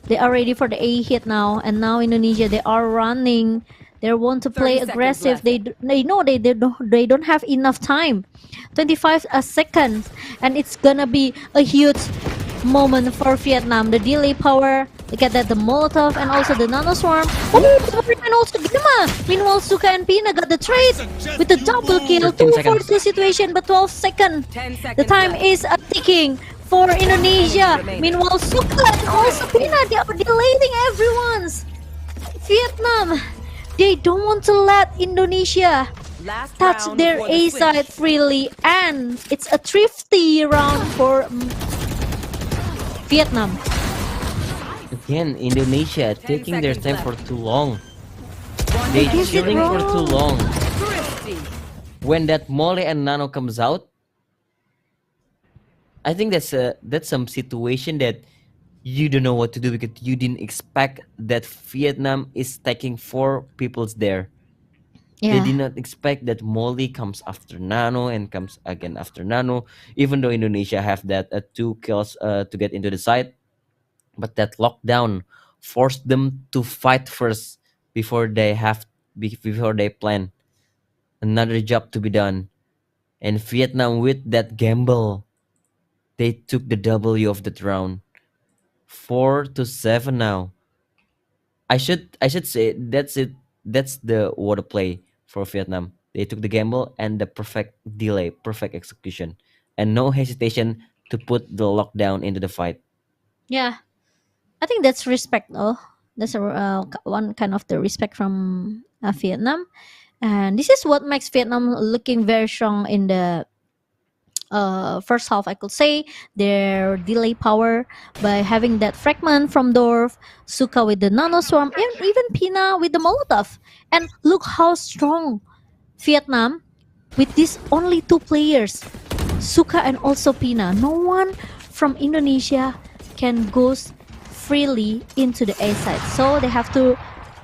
They are ready for the A hit now, and now Indonesia they are running. They want to 30 play seconds aggressive. left. They know they don't have enough time. 25 seconds, and it's gonna be a huge moment for Vietnam. The delay power. Look at that, the Molotov and also the Nano Swarm. Oh, and also Gema. Meanwhile, Suka and Pina got the trade with the double kill. 13 2 for seconds. 2 situation, but 12 seconds. 10 seconds. The time left. is ticking for Indonesia. Meanwhile, Suka and also Pina, they are delaying everyone's. Vietnam, they don't want to let Indonesia Last touch round their for the A switch. side freely, and it's a thrifty round for Vietnam. Again, Indonesia taking their time for too long. They Is it chilling for too wrong? long. Thrifty. When that Molly and Nano comes out, I think that's some situation that you don't know what to do because you didn't expect that Vietnam is taking 4 peoples there. They Yeah. did not expect that Molly comes after Nano and comes again after Nano, even though Indonesia have that 2 kills to get into the site. But that lockdown forced them to fight first before before they plan another job to be done. And Vietnam with that gamble, they took the W of that round. 4-7 now. I should say that's it. That's the water play for Vietnam. They took the gamble and the perfect delay, perfect execution, and no hesitation to put the lockdown into the fight. Yeah. I think that's respect, though. That's one kind of the respect from Vietnam, and this is what makes Vietnam looking very strong in the first half. I could say their delay power by having that fragment from Dorf, Suka with the nano swarm, and even Pina with the Molotov. And look how strong Vietnam with these only 2 players, Suka and also Pina. No one from Indonesia can go freely into the A side. So they have to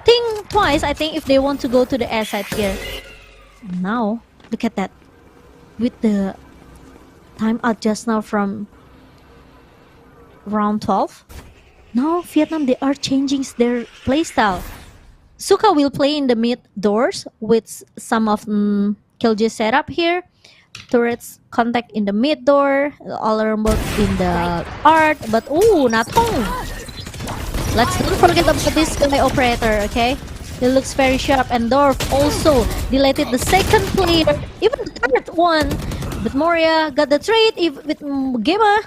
think twice, I think, if they want to go to the A side here. Now, look at that. With the time out just now from round 12, now Vietnam, they are changing their playstyle. Suka will play in the mid doors with some of Killjoy setup here. Turrets contact in the mid door, all around in the art, but ooh, Natong. Let's not forget about this guy operator, okay? He looks very sharp, and Dorf also deleted the second player, even the third one. But Moria got the trade with Gema,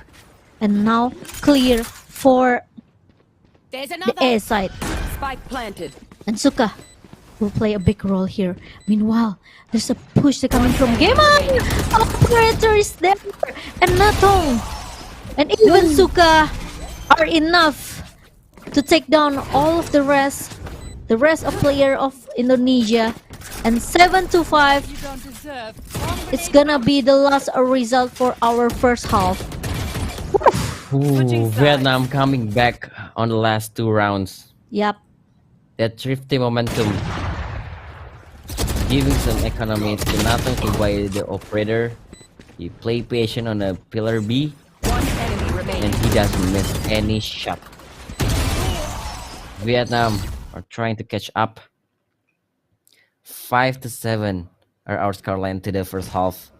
and now clear for There's the another. A side. Spike planted. And Suka will play a big role here. Meanwhile, there's a push coming from Gema. Operator is there, and Natong, and even Suka are enough to take down all of the rest of player of Indonesia. And 7-5, You don't deserve. it's gonna be the last result for our first half. Ooh, Vietnam coming back on the last 2 rounds. Yep. That thrifty momentum, giving some economy to Nathan to buy the operator. He play patient on the pillar B, One enemy remaining. and he doesn't miss any shot. Vietnam are trying to catch up. 5-7 are our scoreline to the first half.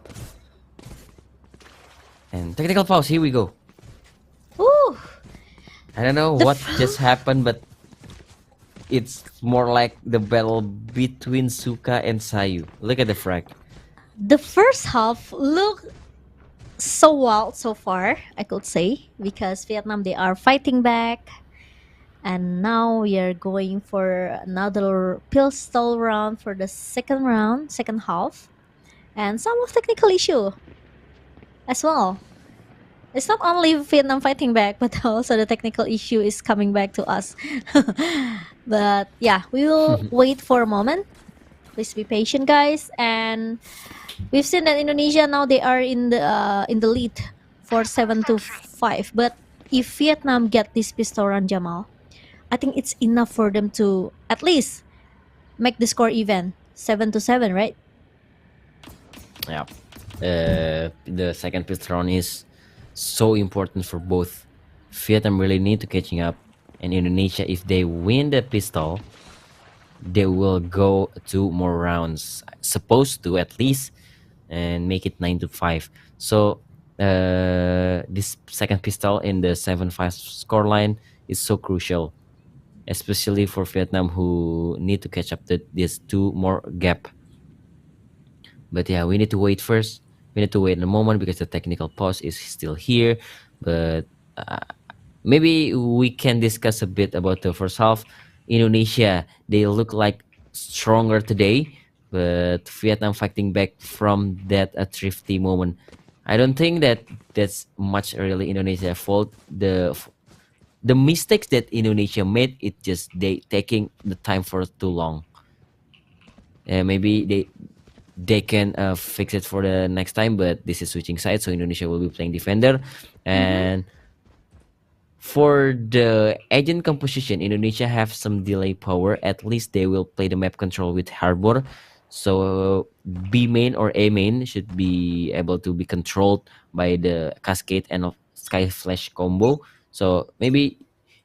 And technical pause, here we go. Ooh. I don't know what just happened, but it's more like the battle between Suka and Sayu. Look at the frag. The first half looked so wild so far, I could say, because Vietnam, they are fighting back. And now we are going for another pistol round for the second half. And some of technical issue as well. It's not only Vietnam fighting back, but also the technical issue is coming back to us. But yeah, we will wait for a moment. Please be patient, guys. And we've seen that Indonesia now, they are in the lead for 7-5. But if Vietnam get this pistol round, Jamal, I think it's enough for them to at least make the score even 7-7, right? Yeah. The second pistol round is so important for both. Vietnam really need to catching up, and Indonesia, if they win the pistol, they will go 2 more rounds, supposed to at least, and make it 9-5. So this second pistol in the 7-5 scoreline is so crucial, especially for Vietnam, who need to catch up this 2 more gap. But yeah, we need to wait first. We need to wait a moment because the technical pause is still here. But maybe we can discuss a bit about the first half. Indonesia, they look like stronger today, but Vietnam fighting back from that thrifty moment. I don't think that that's much really Indonesia fault. The mistakes that Indonesia made, it just they taking the time for too long. Maybe they can fix it for the next time, but this is switching sides, so Indonesia will be playing defender. And for the agent composition, Indonesia have some delay power. At least they will play the map control with Harbor, so B main or A main should be able to be controlled by the Cascade and of Sky Flash combo. So maybe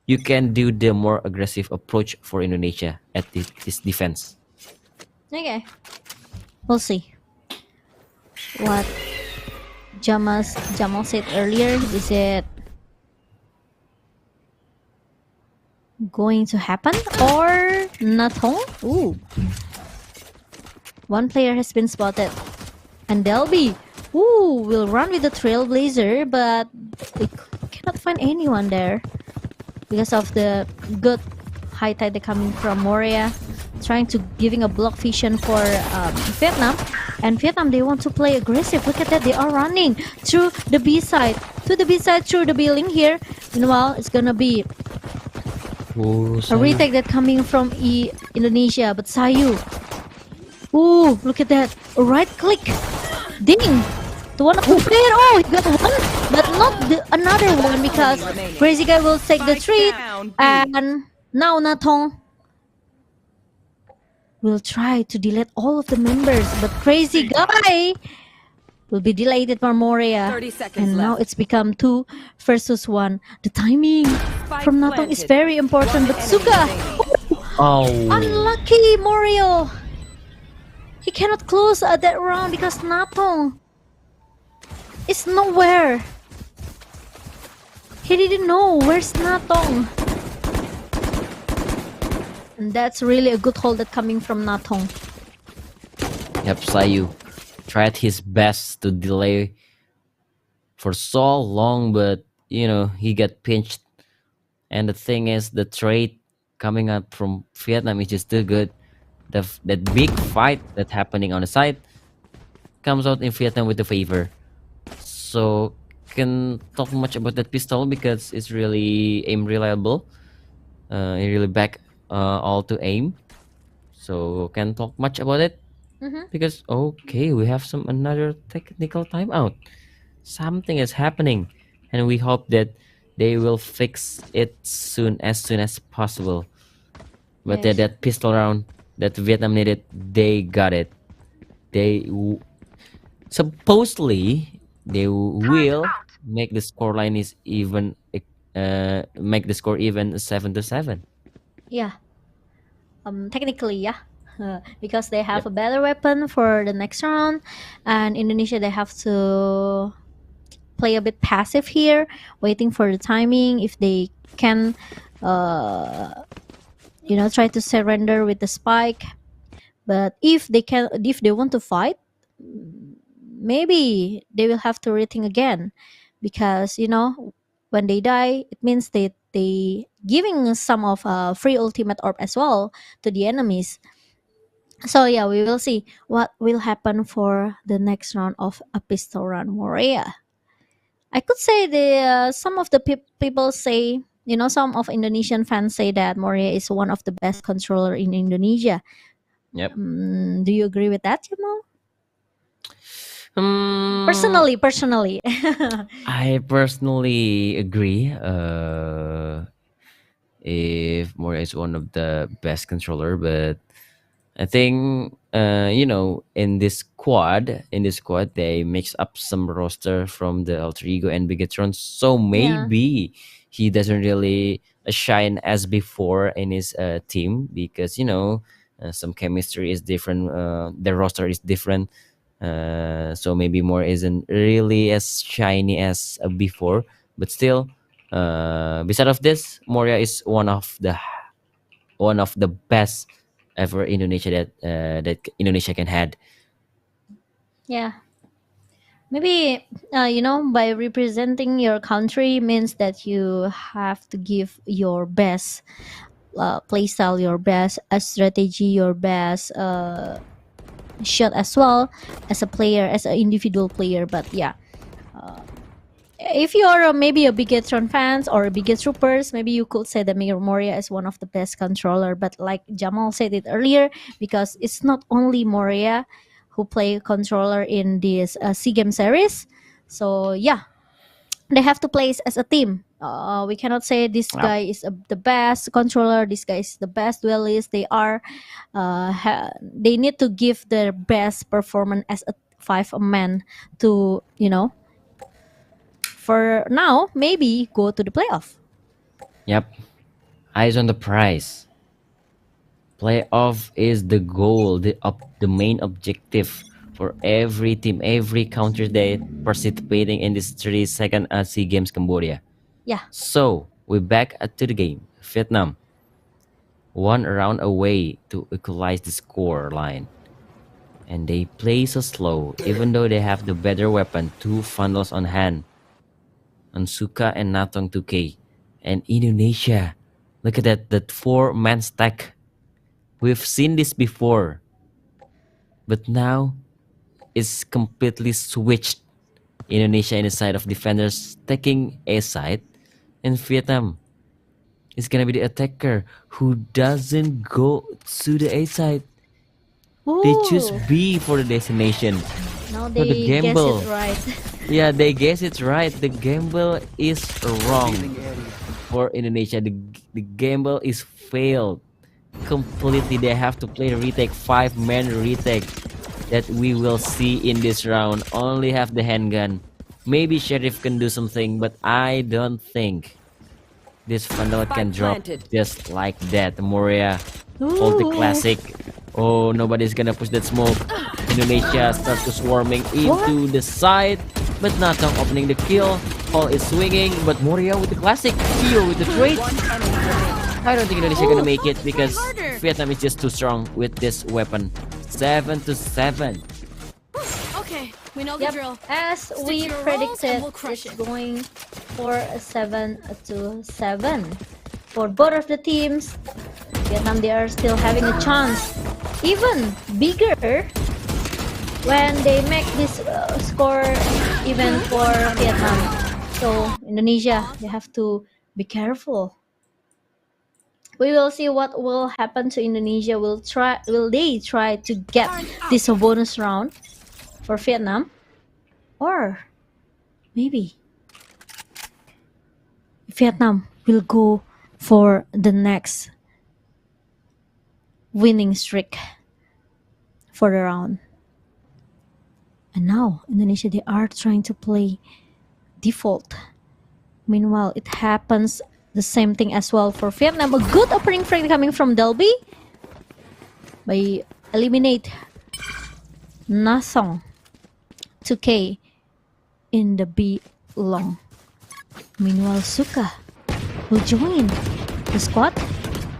you can do the more aggressive approach for Indonesia at this defense. Okay, we'll see what Jamal said earlier. Is it going to happen or Nathong? Ooh, one player has been spotted, and Delby, will run with the Trailblazer, but they cannot find anyone there because of the good high tide coming from Moria, trying to giving a block vision for Vietnam. And Vietnam, they want to play aggressive. Look at that, they are running through the B side, through the B link here. Meanwhile, it's gonna be a retake that coming from Indonesia, but Sayu. Ooh, look at that. A right click. Ding. To one of the player. Oh, he got one, but not another one because Crazy Guy will take the treat. And now Nathong will try to delete all of the members, but Crazy Guy will be deleted for Moria. 30 seconds And now left. it's become 2 versus 1. The timing from Nathong is planted. very important, but Suga, Oh, unlucky Morio. He cannot close that round because Nathong is nowhere. He didn't know where's Nathong. And that's really a good hold that coming from Nathong. yep, Sayu tried his best to delay for so long, but he got pinched. And the thing is, the trade coming up from Vietnam is just too good. That big fight that's happening on the side comes out in Vietnam with the favor. So can talk much about that pistol because it's really aim reliable. It really back all to aim. So can talk much about it because okay, we have another technical timeout. Something is happening, and we hope that they will fix it soon as possible. But Yes. that pistol round that Vietnam needed, they got it. Supposedly they will make the scoreline is even, make the score even 7-7. Yeah. Technically, yeah. Because they have a better weapon for the next round, and Indonesia, they have to play a bit passive here, waiting for the timing. If they can, try to surrender with the spike. But if they want to fight, maybe they will have to rethink again, because when they die, it means they giving some of free ultimate orb as well to the enemies. So yeah, we will see what will happen for the next round of a pistol round Morea. I could say some of the people say, some of Indonesian fans say that Morea is one of the best controller in Indonesia. Yep. Do you agree with that, Jamal? Personally. I personally agree. If Moria is one of the best controller, but I think in this squad, they mix up some roster from the Alter Ego and Bigatron. So Yeah. maybe he doesn't really shine as before in his team because some chemistry is different. The roster is different. So maybe more isn't really as shiny as before. But still, beside of this, Moria is one of the best ever Indonesia that Indonesia can had. Yeah. Maybe by representing your country means that you have to give your best play style, your best strategy, your best shot as well as a player, as an individual player. But yeah, if you're maybe a Bigetron fans or a Biget Troopers, maybe you could say that Moria is one of the best controller. But like Jamal said it earlier, because it's not only Moria who play controller in this SEA Games series. So yeah, they have to play as a team. We cannot say this Yep. guy is the best controller, this guy is the best duelist. They need to give their best performance as a five man to for now maybe go to the playoff. Yep. Eyes on the prize. Playoff is the goal, the main objective for every team, every country that participating in this 32nd SEA Games Cambodia. Yeah. So we're back to the game. Vietnam, one round away to equalize the score line. And they play so slow, even though they have the better weapon, two funnels on hand. On Suka and Natong 2K. And Indonesia, look at that 4-man stack. We've seen this before. But now, it's completely switched. Indonesia in the side of defenders taking A side. And Vietnam is gonna be the attacker who doesn't go to the A side. They choose Ooh, B for the destination. now For the they guess gamble. it right. Yeah, they guess it's right. The gamble is wrong for Indonesia. The gamble is failed completely. They have to play retake, 5-man retake that we will see in this round. Only have the handgun. Maybe Sheriff can do something, but I don't think this funnel can drop planted. just like that. Moria, hold the Ooh. classic. Oh, nobody's gonna push that smoke. Indonesia starts to swarming into the side, but Natong opening the kill. Hall is swinging, but Moria with the classic. Theo with the trade. I don't think Indonesia gonna make it because Vietnam is just too strong with this weapon. 7-7. Okay, we know the Yep, drill. as Stick we to your roles and predicted, we'll crush it's it. going for a 7-7 for both of the teams. Vietnam, they are still having a chance, even bigger when they make this score even for Vietnam. So Indonesia, they have to be careful. We will see what will happen to Indonesia. Will they try to get this bonus round for Vietnam, or maybe Vietnam will go for the next winning streak for the round. And now Indonesia, they are trying to play default. Meanwhile, it happens the same thing as well for Vietnam. A good opening frag coming from Delby by eliminate Nasong 2K in the B long. Meanwhile, Suka will join the squad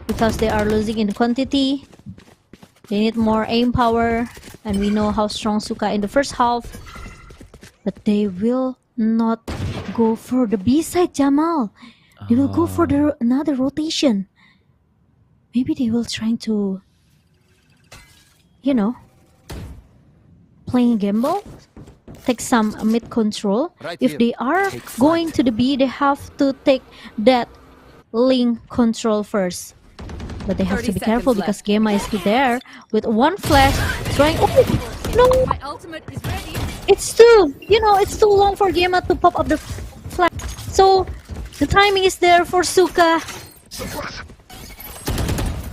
because they are losing in quantity. They need more aim power, and we know how strong Suka in the first half. But they will not go for the B side, Jamal. They will go for another rotation. Maybe they will try to, playing gamble, take some mid control. If they are going to the B, they have to take that link control first. But they have 30 to be careful seconds because Gemma is there with one flash trying. Oh no! My ultimate is ready. it's too long for Gemma to pop up the flash. So the timing is there for Suka.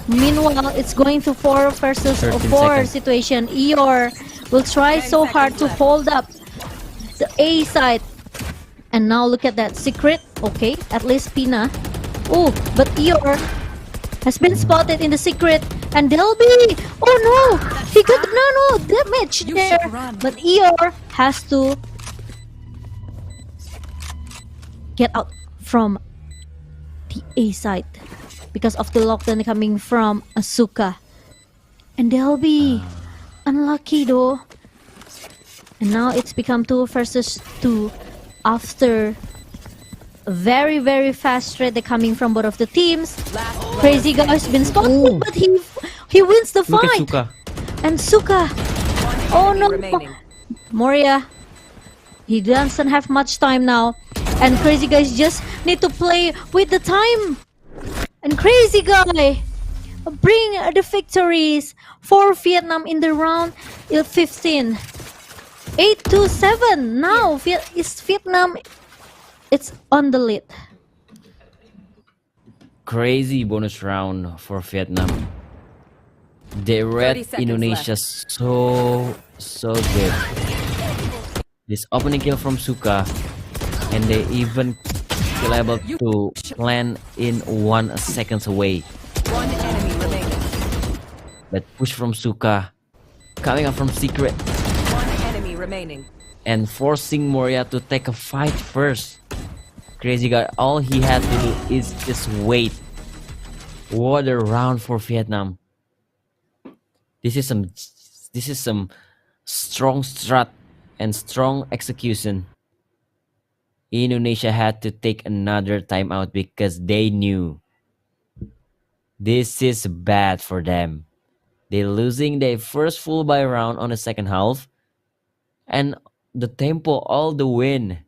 Meanwhile, it's going to 4 versus 4 seconds. situation. Eeyore will try so hard to hold up the A side. And now look at that secret. Okay, at least Pina. Oh, but Eeyore has been spotted in the secret. And Delby! Oh no! He got the nano damage there. But Eeyore has to get out from the A side because of the lockdown coming from Asuka. And Delby, unlucky though. And now it's become 2 versus 2 after a very fast trade coming from both of the teams. Crazy Guy has been spotted, but he wins the Look at fight. Suka. And Suka, oh no, Remaining. Moria, he doesn't have much time now. And Crazy Guys just need to play with the time. And Crazy Guy bring the victories for Vietnam in the round 15. 8-7. Now Vietnam, it's on the lead. Crazy bonus round for Vietnam. They 30 read seconds Indonesia so good. This opening kill from Suka, and they even still able to plan in 1 second away. One enemy remaining. That push from Suka, coming up from secret, One enemy remaining. and forcing Moria to take a fight first. Crazy Guy, all he had to do is just wait. What a round for Vietnam. This is some strong strat and strong execution. Indonesia had to take another timeout because they knew this is bad for them. They're losing their first full buy round on the second half, and the tempo, all the win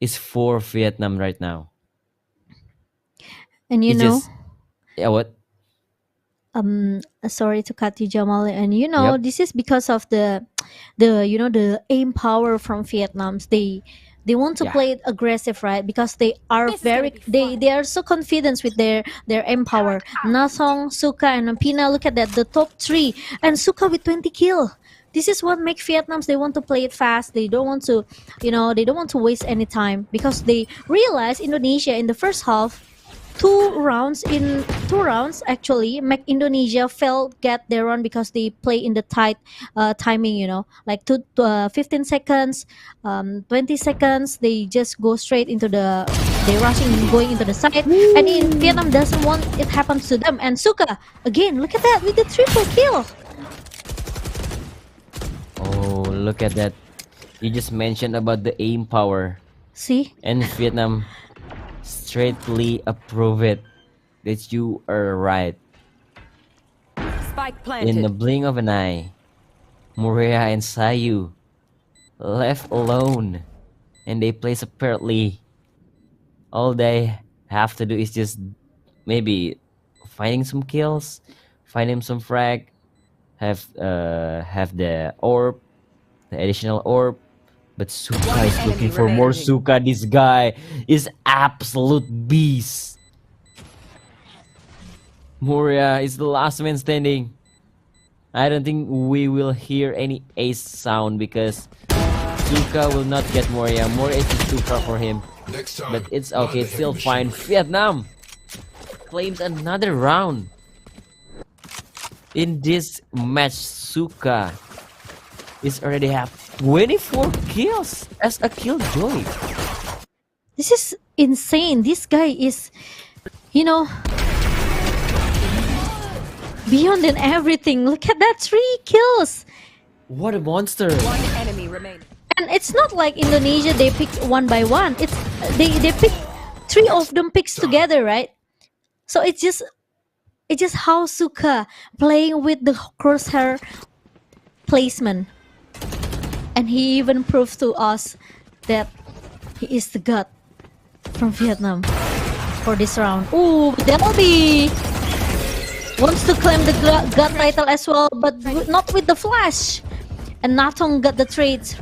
is for Vietnam right now. And you It's know, just, yeah, what? sorry to cut you, Jamal. And you know, Yep. this is because of the aim power from Vietnams. They want to Yeah. play it aggressive, right? Because they are This is gonna very be they are so confident with their aim power. Nasong, Suka, and Pina. Look at that, the top 3, and Suka with 20 kill. This is what makes Vietnams. They want to play it fast. They don't want to, they don't want to waste any time because they realize Indonesia in the first half, 2 rounds actually make Indonesia get their run because they play in the tight timing, like 15 seconds, 20 seconds. They just go straight into they rushing going into the side. And in Vietnam doesn't want it happens to them. And Suka again, look at that with the triple kill. Oh, look at that. You just mentioned about the aim power. See, And Vietnam straightly approve it that you are right. Spike In the planted. blink of an eye, Moria and Sayu left alone, and they play separately. All they have to do is just maybe finding some kills, finding some frag, have the orb, the additional orb. But Suka One is looking enemy for more remaining. Suka. This guy is absolute beast. Moria is the last man standing. I don't think we will hear any ace sound because Suka will not get Moria. Moria is just too far for him. But it's okay, it's still fine. Vietnam claims another round. In this match, Suka is already have 24 kills as a killjoy. this is insane. This guy is, beyond than everything. Look at that, 3 kills. What a monster! One enemy remaining. And it's not like Indonesia they pick one by one. It's they pick 3 of them picks together, right? So it's just how Suka playing with the crosshair placement. And he even proved to us that he is the god from Vietnam for this round. Ooh, Delby wants to claim the god title as well, but not with the flash. and Natong got the trades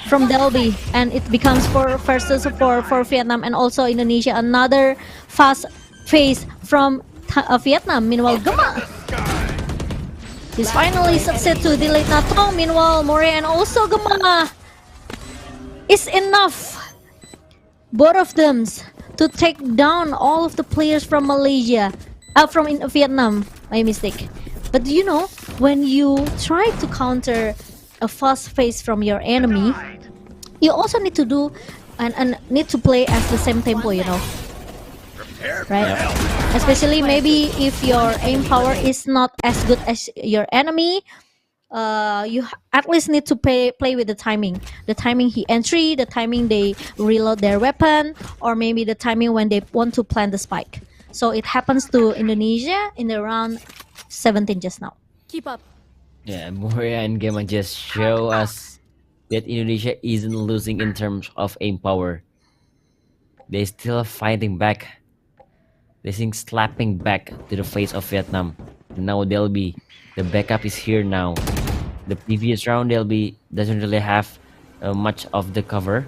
from Delby, and it becomes 4 versus 4 for Vietnam and also Indonesia. Another fast phase from Vietnam. Meanwhile, Gema, he's finally succeed to delete Natong. Meanwhile, More and also Gema is enough, both of them, to take down all of the players from Malaysia, from Vietnam. My mistake. But you know, when you try to counter a fast phase from your enemy, you also need to do and need to play as the same tempo, you know, right? Especially maybe if your aim power is not as good as your enemy, you at least need to play with the timing he entry, the timing they reload their weapon, or maybe the timing when they want to plant the spike. So it happens to Indonesia in the round 17 just now. Keep up. Yeah, Moria and Gema just show us that Indonesia isn't losing in terms of aim power. They still fighting back. They think slapping back to the face of Vietnam. And now Delby, the backup is here now. The previous round Delby doesn't really have much of the cover,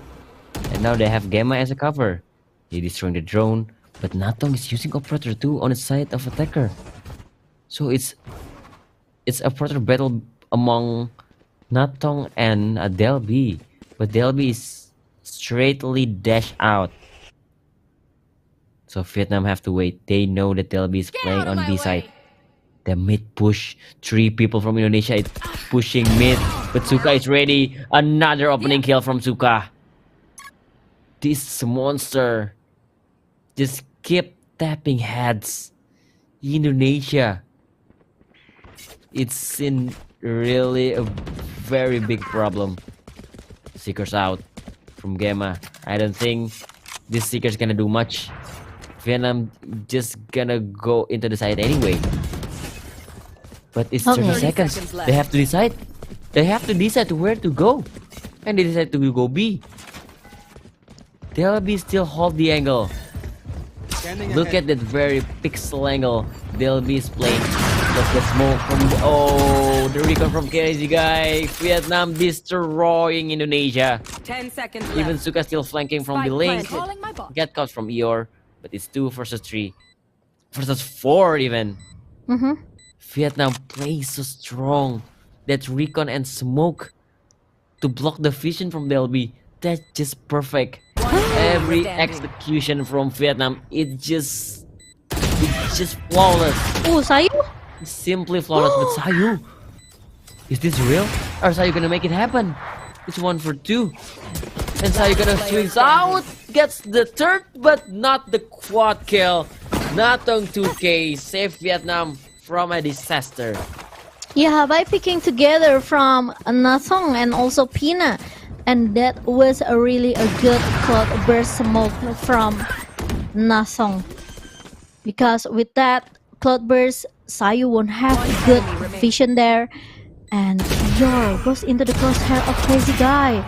and now they have Gema as a cover. They destroying the drone, but Natong is using operator too on the side of attacker. So it's operator battle among Natong and Delby, but Delby is straightly dash out. So Vietnam have to wait. They know that Delby is playing on B side. The mid push. 3 people from Indonesia is pushing mid, but Suka is ready. Another opening kill from Suka. This monster just keep tapping heads. Indonesia, it's in really a very big problem. Seekers out from Gema. I don't think this Seeker's gonna do much. Vietnam just gonna go into the side anyway. But it's 30 seconds. They have to decide. They have to decide where to go. And they decide to go B. Delby still hold the angle. Look at that very pixel angle. Delby is playing. Look the smoke from the recon from Crazy Guy. Vietnam destroying Indonesia. 10 seconds left. Even Suka still flanking from the link. Get caught from Eeyore. But it's 2 versus 3. Versus 4 even. Vietnam plays so strong. That recon and smoke to block the vision from Delby. That's just perfect. Every execution from Vietnam, it's just flawless. Oh, Sayu? Simply flawless. But Sayu, is this real? Or is Sayu gonna make it happen? It's 1 for 2. And Sayu gonna swing out. Gets the third, but not the quad kill. Natong 2K save Vietnam from a disaster. Yeah, by picking together from Natong and also Pina. And that was a really good cloud burst smoke from Natong. Because with that cloud burst, Sayu won't have good vision there. And Yor goes into the crosshair of Crazy Guy.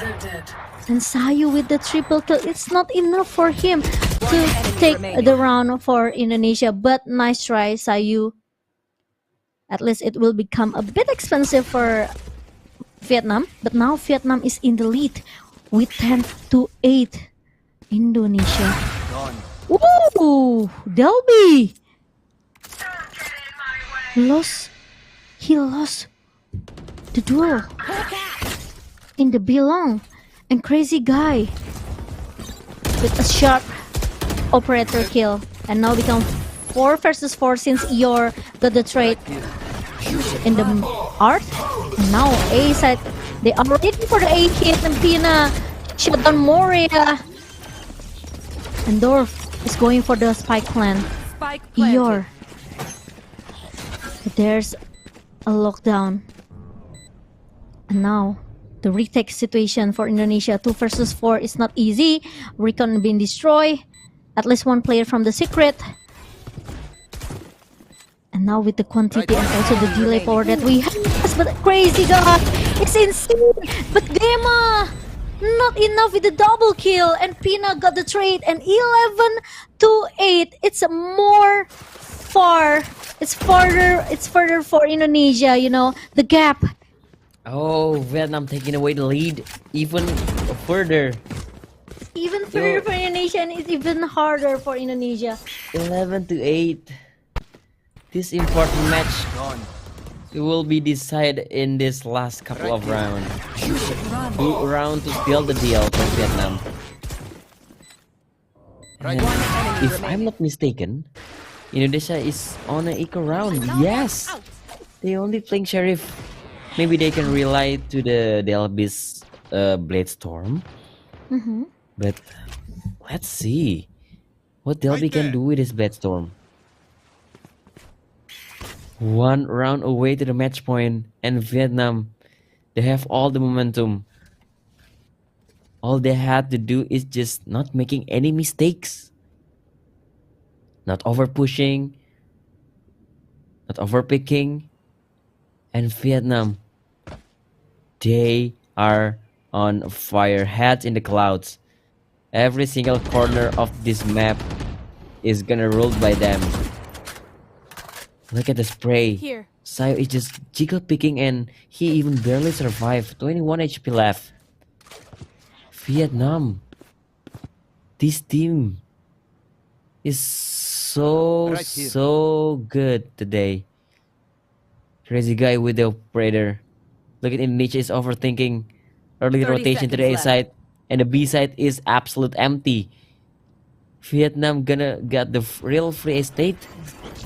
And Sayu with the triple kill, it's not enough for him to take the round for Indonesia. But nice try, Sayu. At least it will become a bit expensive for Vietnam, but now Vietnam is in the lead with 10-8. Indonesia. Ooh, Delby. He lost the duel in the belong, and Crazy Guy with a sharp operator kill, and now become 4 versus 4 since Eeyore got the trade in the art. And now A side, they are ready for the A hit, and Pina shot down Moria. And Dorf is going for the spike plant. Eeyore. There's a lockdown. And now the retake situation for Indonesia, 2 versus 4 is not easy. Recon being destroyed. At least 1 player from the secret. And now with the quantity and also the delay power that we have, but Crazy God, it's insane. But Gema, not enough with the double kill, and Pina got the trade, and 11-8. It's more far. It's further for Indonesia. You know, the gap Oh, Vietnam taking away the lead even further. Even further for Indonesia, and it's even harder for Indonesia. 11-8. This important match will be decided in this last couple of rounds. Round to seal the deal for Vietnam. And if I'm not mistaken, Indonesia is on an eco round. Yes, they only playing Sheriff. Maybe they can rely to the Delby's Blade Storm. But let's see what Delby can do with his Blade Storm. One round away to the match point, and Vietnam, they have all the momentum. All they had to do is just not making any mistakes, not over pushing, not over picking, and Vietnam, they are on fire, heads in the clouds. Every single corner of this map is gonna ruled by them. Look at the spray. Here. Sayo is just jiggle picking and he even barely survived. 21 HP left. Vietnam. This team is so good today. Crazy guy with the operator. Look at Indonesia is overthinking. Early 30 rotation to the A seconds side. And the B side is absolute empty. Vietnam gonna get the real free estate.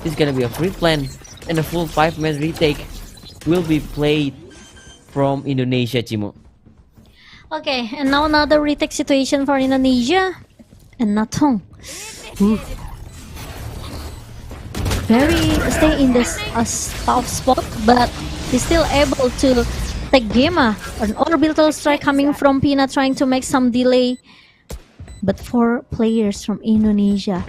This is gonna be a free plan. And a full 5-man retake will be played from Indonesia, Chimo. Okay, and now another retake situation for Indonesia. And Natong. Very stay in this tough spot, but he's still able to take Gema. An orbital strike coming from Pina trying to make some delay. But 4 players from Indonesia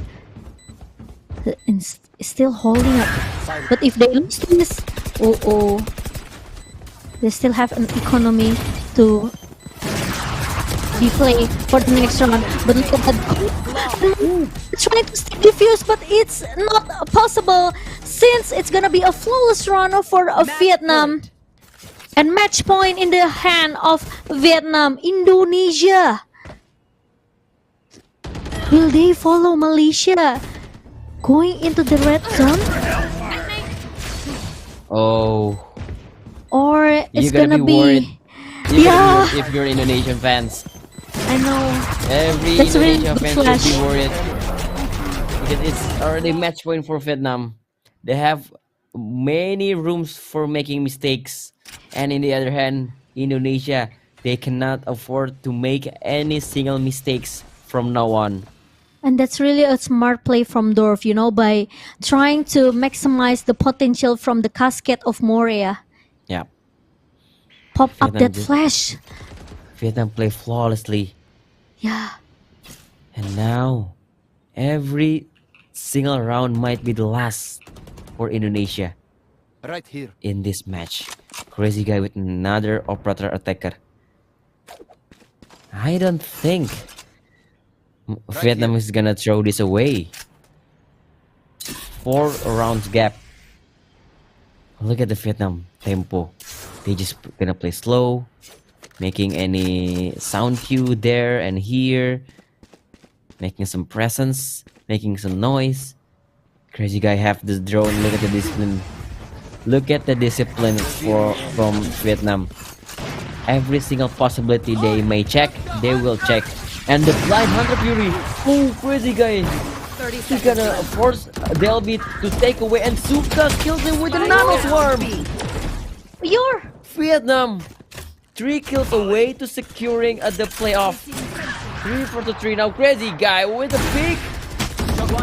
still holding up. But if they lose this, they still have an economy to be played for the next round. But look at that. Trying to stay defuse, but it's not possible since it's gonna be a flawless run for Vietnam. And match point in the hand of Vietnam. Indonesia. Will they follow Malaysia going into the red zone? Oh. Or it's You're gonna gonna be worried. Yeah. If you're Indonesian fans. I know. Every That's really Indonesian good fan flash. should be worried. Because it's already match point for Vietnam. They have many rooms for making mistakes. And in the other hand, Indonesia, they cannot afford to make any single mistakes from now on. And that's really a smart play from Dorf, by trying to maximize the potential from the casket of Moria. Yeah. Pop up Vietnam that flash. Vietnam play flawlessly. Yeah. And now, every single round might be the last for Indonesia. Right here. In this match. Crazy guy with another operator attacker. I don't think Vietnam is gonna throw this away. 4 rounds gap. Look at the Vietnam tempo. They just gonna play slow, making any sound cue there and here, making some presence, making some noise. Crazy guy have this drone. Look at the discipline. Look at the discipline from Vietnam. Every single possibility they may check, they will check. And the blind hunter fury. Oh, crazy guy. He's gonna force Delby to take away, and Suka kills him with a nano swarm. You're Vietnam 3 kills away to securing the playoff. 3 for the 3 now. Crazy guy with a pick.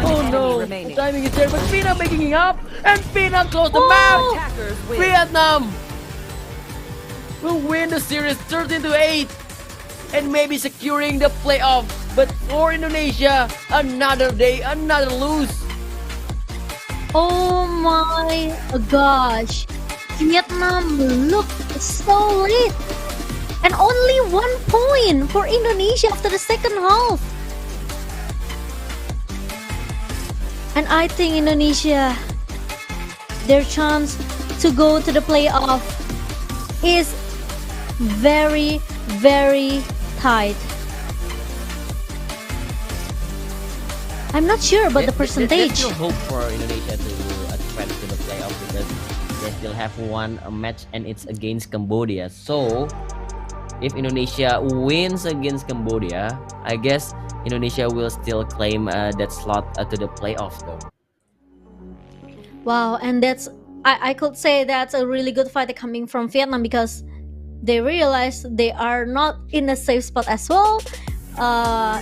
Oh no, the timing is there, but Pina making it up, and Pina closed the map. Vietnam will win the series 13-8, and maybe securing the playoff. But for Indonesia, another day, another lose. Oh my gosh. Vietnam looked so late. And only 1 point for Indonesia after the second half. And I think Indonesia, their chance to go to the playoff is very, very tight. I'm not sure about the There's percentage. still hope for Indonesia to advance to the playoff because they still have one match and it's against Cambodia. So if Indonesia wins against Cambodia, I guess Indonesia will still claim that slot to the playoff though. Wow, and I could say that's a really good fight coming from Vietnam because they realize they are not in a safe spot as well.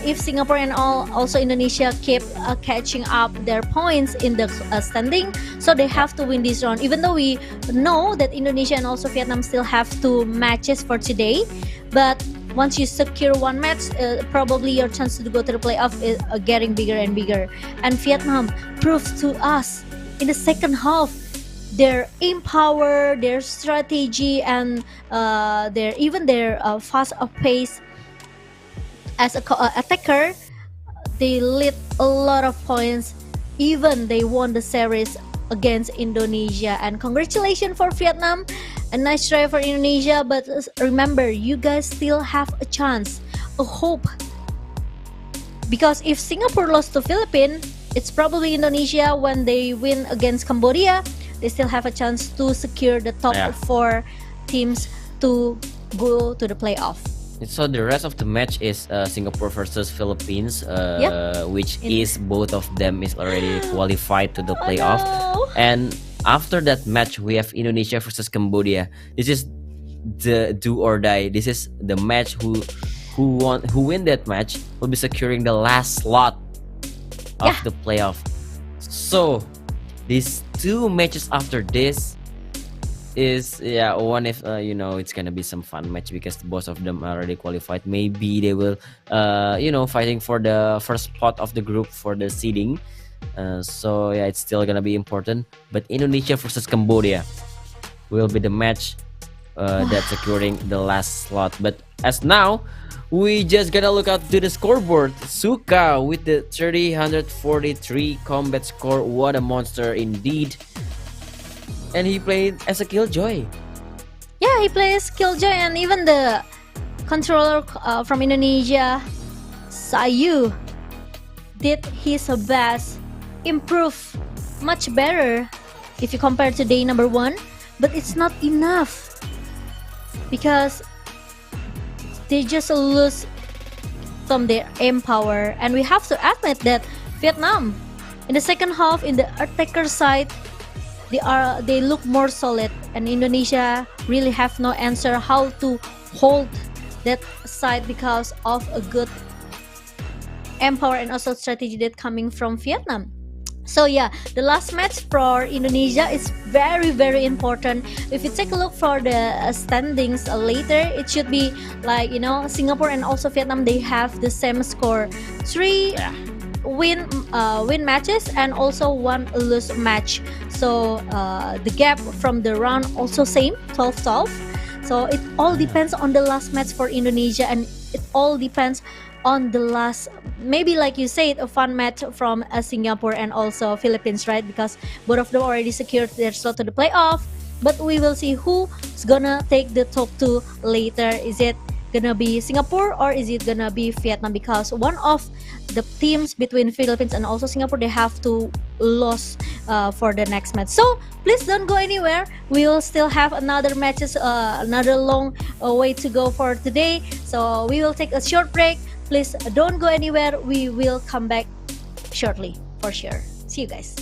If Singapore and also Indonesia keep catching up their points in the standing, so they have to win this round. Even though we know that Indonesia and also Vietnam still have 2 matches for today, but once you secure 1 match, probably your chance to go to the playoff is getting bigger and bigger. And Vietnam proves to us in the second half their aim power, their strategy, and their fast pace. As a attacker, they lead a lot of points. Even they won the series against Indonesia. And congratulations for Vietnam. A nice try for Indonesia. But remember, you guys still have a chance, a hope. Because if Singapore lost to Philippines, it's probably Indonesia when they win against Cambodia. They still have a chance to secure the top 4 teams to go to the playoff. So the rest of the match is Singapore versus Philippines, which is both of them is already qualified to the playoff. Oh, no. And after that match, we have Indonesia versus Cambodia. This is the do or die. This is the match who win that match will be securing the last slot of the playoff. So these 2 matches after this is one if it's gonna be some fun match because both of them are already qualified. Maybe they will fighting for the first spot of the group for the seeding. So it's still gonna be important. But Indonesia versus Cambodia will be the match that's securing the last slot. But as now, we just gotta look out to the scoreboard. Suka with the 343 combat score. What a monster indeed. And he played as a Killjoy. Yeah, he plays Killjoy, and even the controller from Indonesia, Sayu, did his best, improve much better if you compare to day number 1. But it's not enough because they just lose from their aim power. And we have to admit that Vietnam, in the second half, in the attacker side, they look more solid, and Indonesia really have no answer how to hold that side because of a good aim power and also strategy that coming from Vietnam. So the last match for Indonesia is very, very important. If you take a look for the standings later, it should be like Singapore and also Vietnam, they have the same score, 3 win matches and also 1 lose match. So the gap from the round also same, 12-12. So it all depends on the last match for Indonesia, and it all depends on the last, maybe like you said, a fun match from Singapore and also Philippines, right? Because both of them already secured their slot to the playoff. But we will see who's gonna take the top 2 later. Is it gonna be Singapore or is it gonna be Vietnam? Because one of the teams between Philippines and also Singapore, they have to lose for the next match. So please don't go anywhere. We will still have another matches, another long way to go for today. So we will take a short break. Please don't go anywhere. We will come back shortly for sure. See you guys.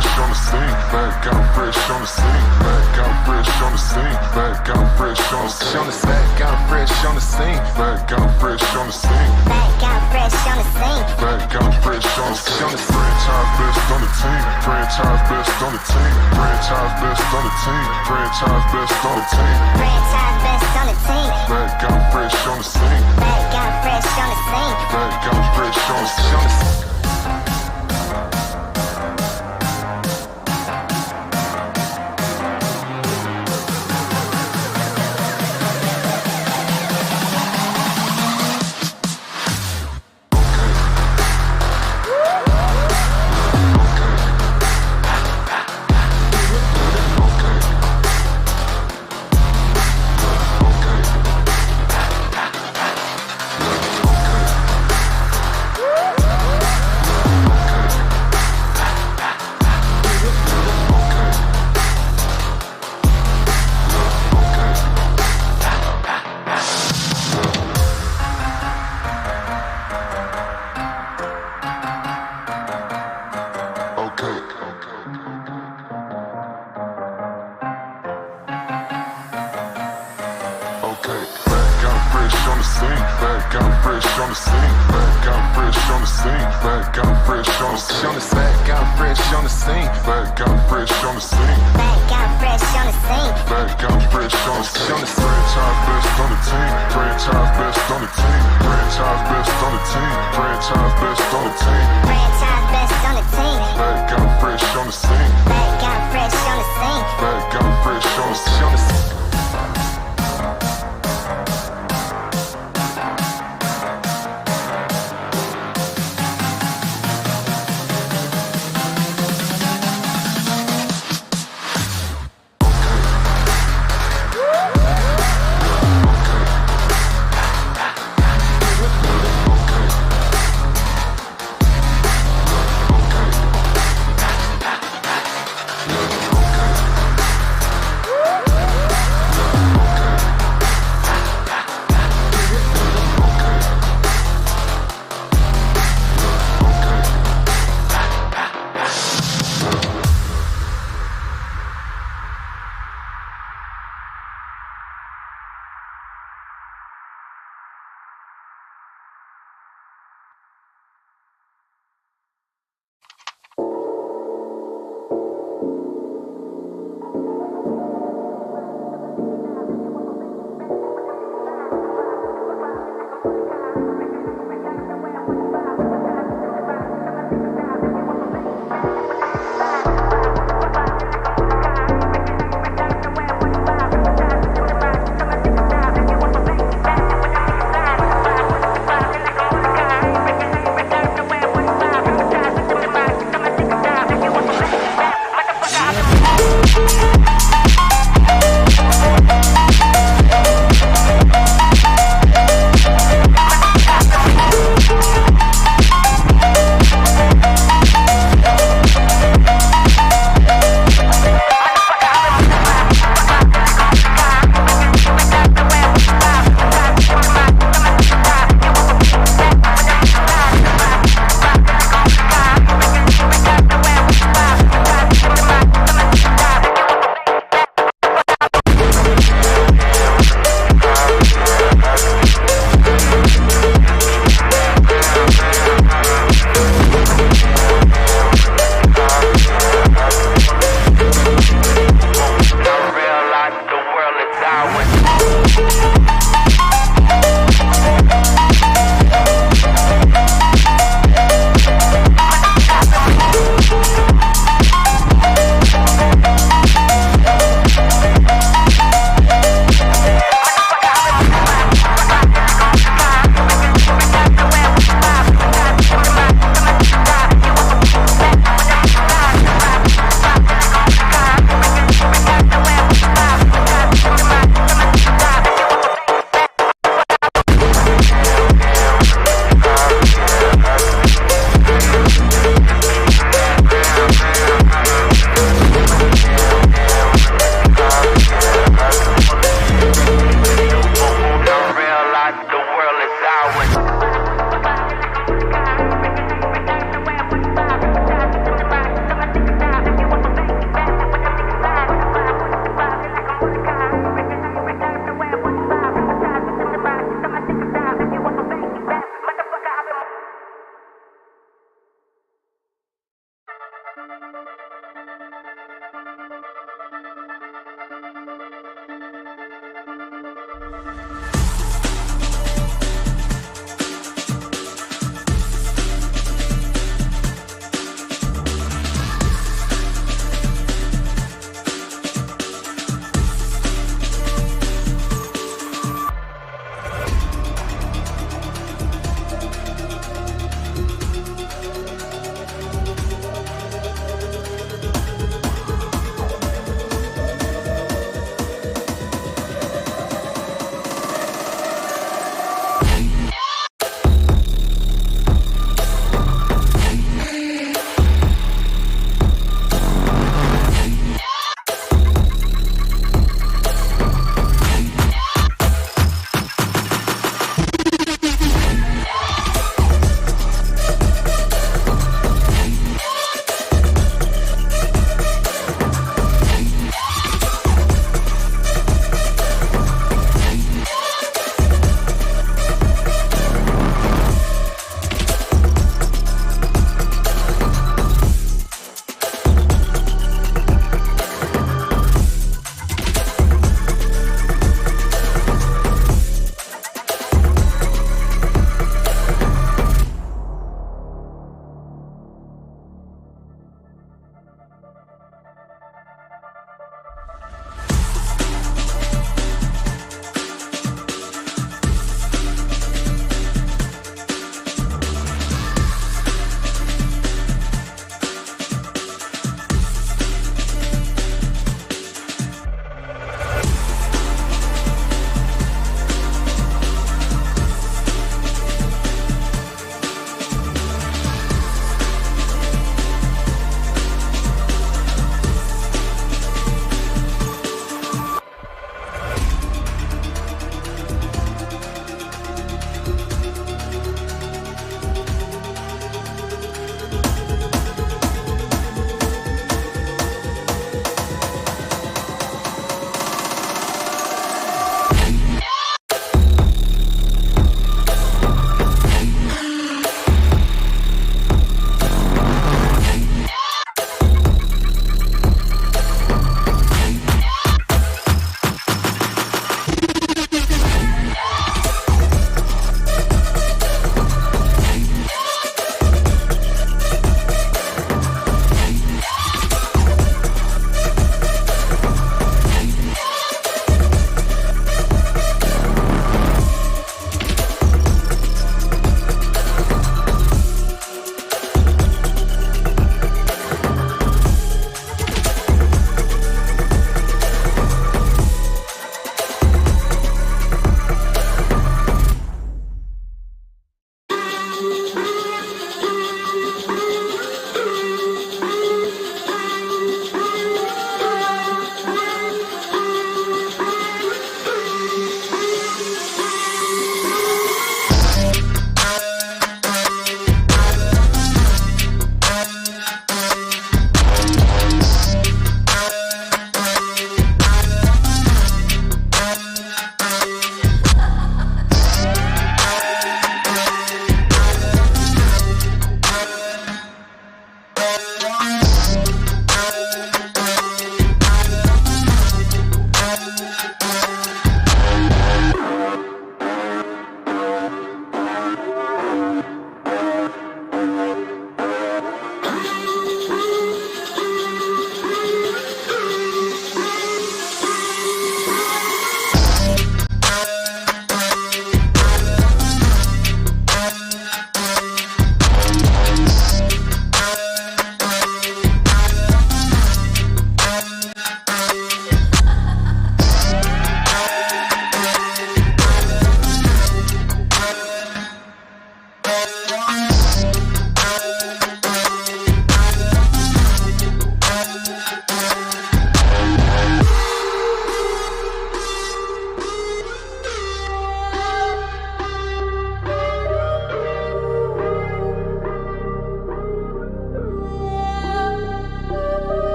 fresh on the scene. Back out fresh on the scene. Back out fresh on the scene. Back out fresh on the scene. Back out fresh on the scene. Back out fresh on the scene. Back out fresh on the scene. Back out fresh on the scene. Franchise best on the team. Franchise best on the team. Franchise best on the team. Franchise best on the team. Franchise best on the team. Back out fresh on the scene. Back out fresh on the scene. Back out fresh on the scene.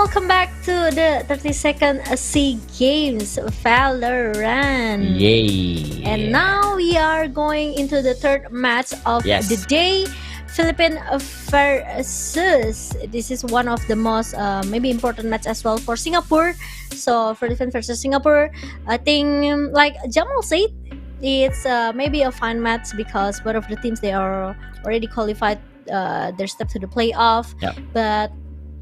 welcome back to the 30-second SEA Games VALORANT. Yay! And now we are going into the third match of the day. Philippines versus, this is one of the most maybe important match as well for Singapore. So Philippines versus Singapore, I think like Jamal said, it's maybe a fun match because both of the teams, they are already qualified their step to the playoff. But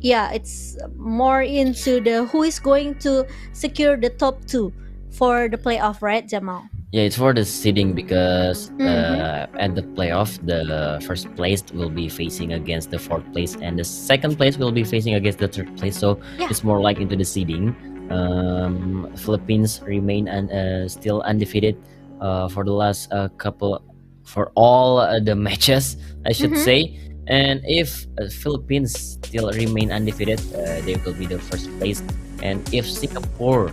yeah, it's more into the who is going to secure the top two for the playoff, right, Jamal? Yeah, it's for the seeding because at the playoff, the first place will be facing against the fourth place, and the second place will be facing against the third place. So it's more like into the seeding. Philippines remain still undefeated for the last couple for all the matches, I should Mm-hmm. say. And if Philippines still remain undefeated, they will be the first place. And if Singapore,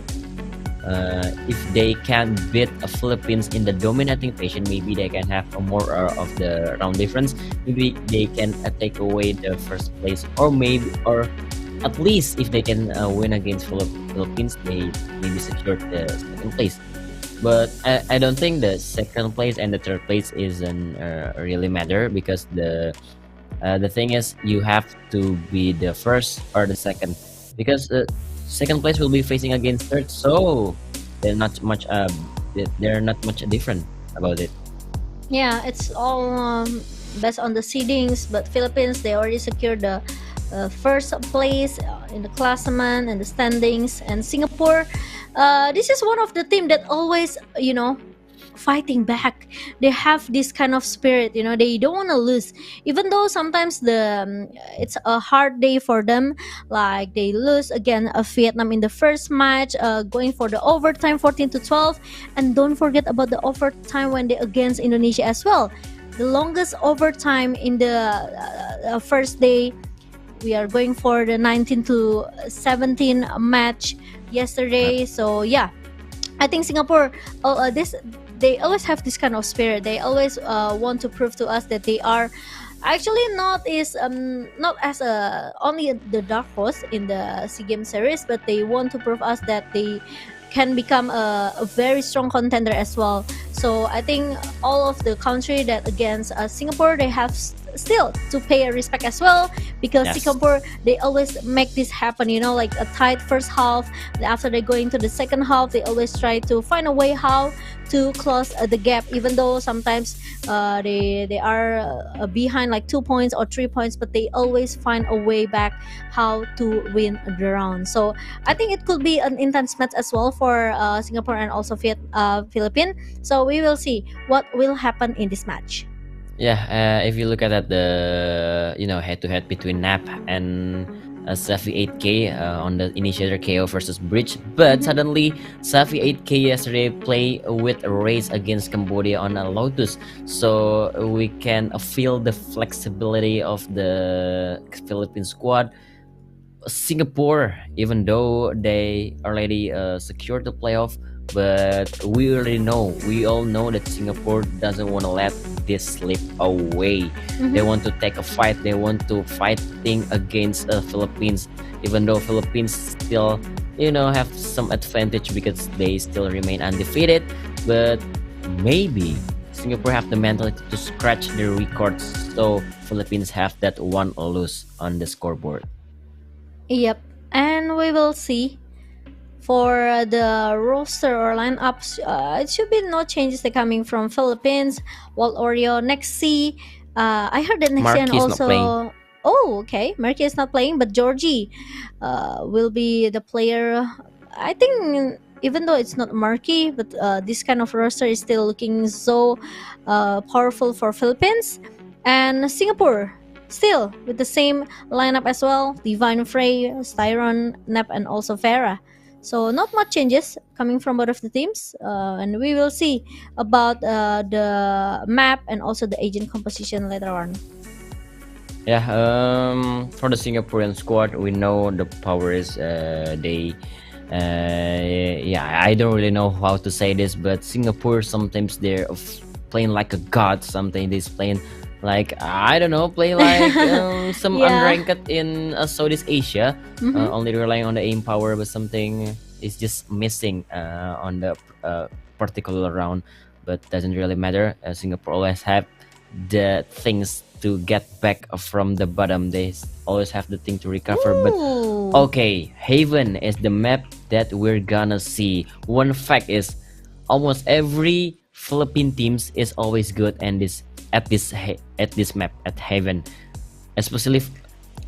if they can beat Philippines in the dominating position, maybe they can have a more of the round difference. Maybe they can take away the first place, or at least if they can win against Philippines, they maybe secure the second place. But I don't think the second place and the third place isn't really matter, because the thing is you have to be the first or the second, because second place will be facing against third, so they're not much they're not much different about it. Yeah, it's all based on the seedings, but Philippines, they already secured the first place in the classement and the standings. And Singapore, this is one of the team that always, fighting back. They have this kind of spirit, they don't want to lose, even though sometimes it's a hard day for them, like they lose again Vietnam in the first match, going for the overtime 14 to 12. And don't forget about the overtime when they against Indonesia as well, the longest overtime in the first day. We are going for the 19 to 17 match yesterday. So yeah, I think Singapore, this they always have this kind of spirit. They always want to prove to us that they are actually not as only the dark horse in the SEA Games series, but they want to prove us that they can become a very strong contender as well. So I think all of the country that against Singapore, they have still to pay a respect as well, because Yes. Singapore, they always make this happen, like a tight first half. After they go into the second half, they always try to find a way how to close the gap, even though sometimes they are behind like 2 points or 3 points, but they always find a way back how to win the round. So I think it could be an intense match as well for Singapore and also Philippines. So we will see what will happen in this match. Yeah, if you look at the head-to-head between Nap and Safi 8K on the initiator KO versus Bridge, but suddenly Safi 8K yesterday play with a race against Cambodia on a Lotus, so we can feel the flexibility of the Philippine squad. Singapore, even though they already secured the playoff, but we all know that Singapore doesn't want to let this slip away. They want to take a fight. They want to fighting against Philippines, even though Philippines still, have some advantage because they still remain undefeated. But maybe Singapore have the mentality to scratch their records, so Philippines have that one lose on the scoreboard. Yep, and we will see for the roster or lineups. It should be no changes that coming from Philippines. Walt Oreo, Nexi. I heard that Nexi and Marquis is not playing. also. Oh, okay. Marquis is not playing, but Georgie will be the player. I think even though it's not Marquis, but this kind of roster is still looking so powerful for Philippines. And Singapore, still with the same lineup as well: Divine Frey, Styron, Nep, and also Farah. So not much changes coming from both of the teams, and we will see about the map and also the agent composition later on. Yeah, for the Singaporean squad, we know the power is yeah, I don't really know how to say this, but Singapore sometimes they're playing like a god. Sometimes they're playing like, I don't know, play like some Yeah. unranked in Southeast Asia, only relying on the aim power, but something is just missing on the particular round. But doesn't really matter. Singapore always have the things to get back from the bottom. They always have the thing to recover. But Ooh. okay, Haven is the map that we're gonna see. One fact is, almost every Philippine teams is always good and at this map at Haven, especially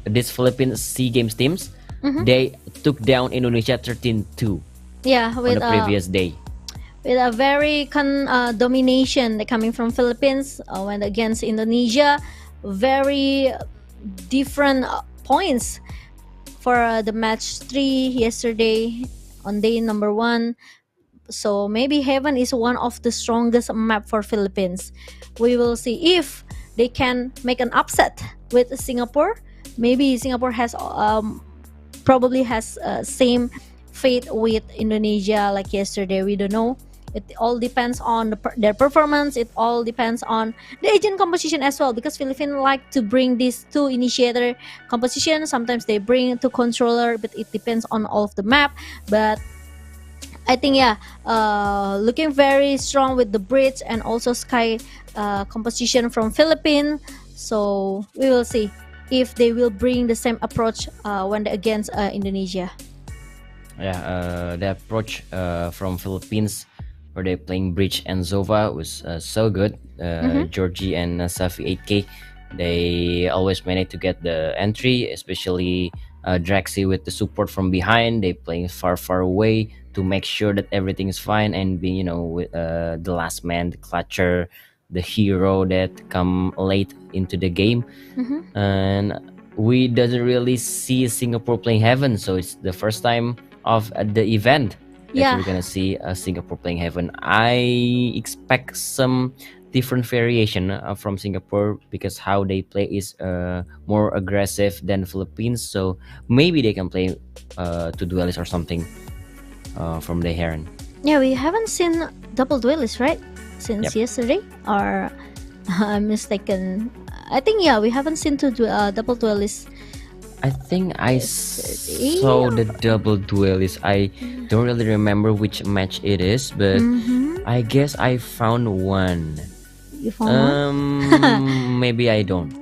this Philippine SEA Games teams. They took down Indonesia 13-2 Yeah, on with the previous day. with a very domination coming from Philippines when against Indonesia. Very different points for the match 3 yesterday on day number 1. So maybe Heaven is one of the strongest map for Philippines. We will see if they can make an upset with Singapore. Maybe Singapore has probably has same fate with Indonesia like yesterday. We don't know. It all depends on their performance. It all depends on the agent composition as well, because Philippines like to bring these two initiator composition. Sometimes they bring two controller, but it depends on all of the map. But I think looking very strong with the bridge and also sky composition from Philippines. So we will see if they will bring the same approach when against Indonesia. Yeah, the approach from Philippines, where they're playing bridge and Zova, was so good. Georgie and Safi 8K, they always manage to get the entry, especially Draxi with the support from behind. They playing far away to make sure that everything is fine, and being with the last man, the clutcher, the hero that come late into the game. And we doesn't really see Singapore playing Heaven, so it's the first time of the event that we're gonna see Singapore playing Heaven. I expect some different variation from Singapore, because how they play is more aggressive than Philippines. So maybe they can play two duelists or something from the Heron. Yeah, we haven't seen double duelists, right? Since yesterday, or I'm mistaken. I think we haven't seen double duelists. I think I saw the double duelist. I don't really remember which match it is, but I guess I found one. You found one? Maybe I don't.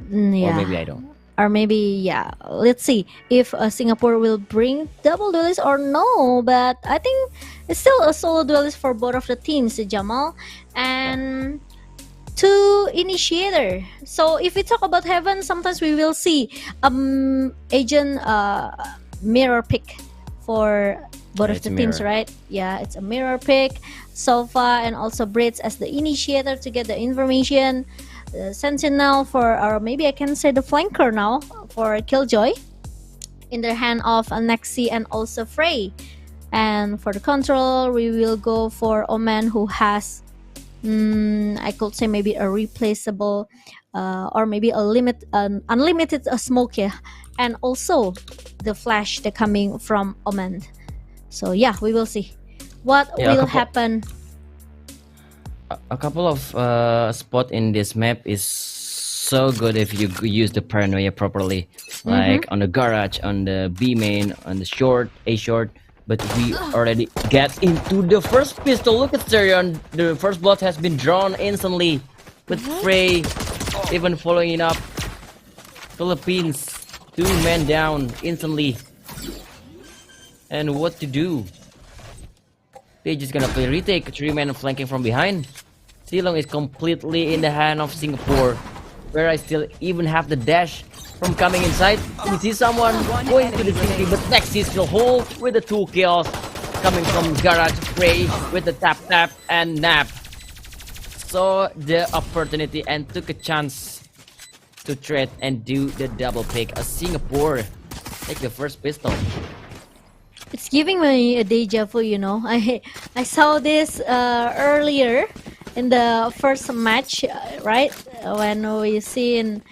Yeah. Or maybe I don't. Or maybe, let's see if Singapore will bring double duelists or no. But I think it's still a solo duelist for both of the teams, Jamal. And two initiator. So if we talk about Heaven, sometimes we will see agent mirror pick for both of the teams, right? Yeah, it's a mirror pick. Sofa and also Brits as the initiator to get the information. The Sentinel for, or maybe I can say the flanker now for Killjoy, in the hand of Nexi and also Frey. And for the control, we will go for Oman, who has I could say maybe a replaceable or maybe unlimited smoke, and also the flash that coming from Oman. So we will see what will happen. A couple of spot in this map is so good if you use the paranoia properly, like on the garage, on the B main, on the A short. But we already get into the first pistol. Look at Stereon. The first blood has been drawn instantly. With Frey even following it up. Philippines, 2 men down instantly. And what to do? They're just gonna play retake. 3 men flanking from behind. Silong is completely in the hand of Singapore, where I still even have the dash from coming inside. We see someone going to the city, but Nexi still hold with the 2 kills coming from Garage. Frey with the tap and nap. Saw the opportunity and took a chance to trade and do the double pick. Singapore take the first pistol. It's giving me a deja vu, I saw this earlier in the first match, right? When we see in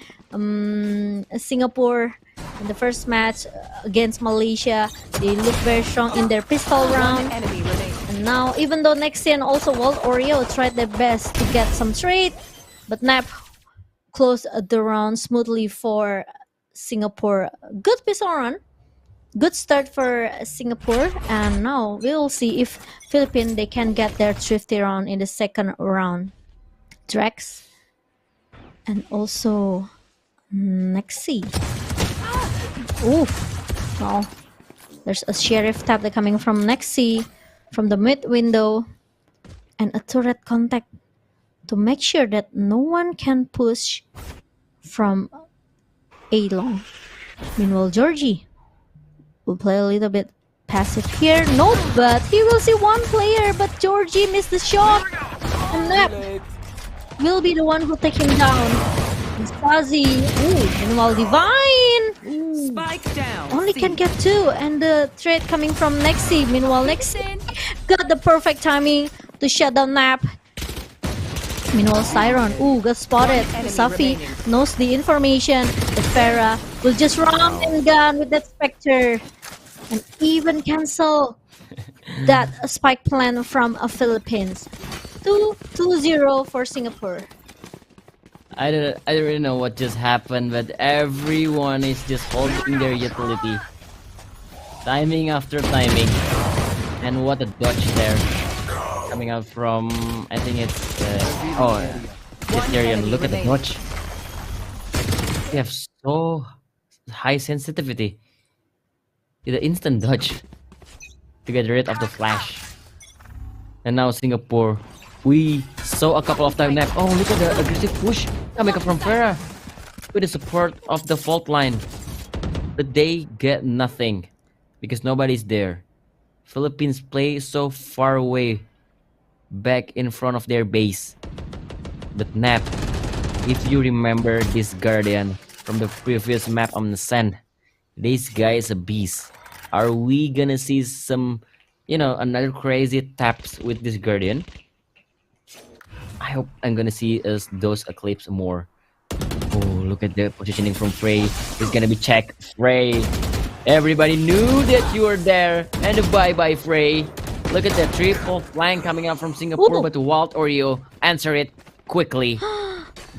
Singapore in the first match against Malaysia, they look very strong in their pistol round. And now, even though Nexi and also World Oreo tried their best to get some trade, but Nap closed the round smoothly for Singapore. Good pistol run, good start for Singapore, and now we'll see if Philippines they can get their thrifty round in the second round. Drax and also Nexi. Ooh, wow. There's a sheriff tap that coming from Nexi from the mid window, and a turret contact to make sure that no one can push from A long. Meanwhile, Georgie will play a little bit passive here. Nope, but he will see one player, but Georgie missed the shot. And Nap will be the one who take him down. It's Fuzzy. Ooh, meanwhile, Divine. Spike down. Only can get 2, and the trade coming from Nexi. Meanwhile, Nexi got the perfect timing to shut down Nap. Meanwhile, Siren, got spotted. One enemy Safi remaining. knows the information. The Farah will just run and gun with that Spectre and even cancel that spike plan from Philippines. 2-0 for Singapore. I don't really know what just happened, but everyone is just holding their utility. Timing after timing. And what a dodge there. Coming out from, I think it's, Mysterion. Look at the dodge. They have so high sensitivity. The instant dodge to get rid of the flash. And now Singapore. We saw a couple of times. Oh, look at the aggressive push coming up from Farah with the support of the fault line. But they get nothing because nobody's there. Philippines play so far away back in front of their base. But Nap, if you remember this Guardian from the previous map on the Sand, this guy is a beast. Are we gonna see some, another crazy taps with this Guardian? I hope I'm gonna see those Eclipse more. Oh, look at the positioning from Frey. It's gonna be checked. Frey. Everybody knew that you were there. And bye-bye, Frey. Look at the triple flank coming out from Singapore, but Walt Oreo answer it quickly.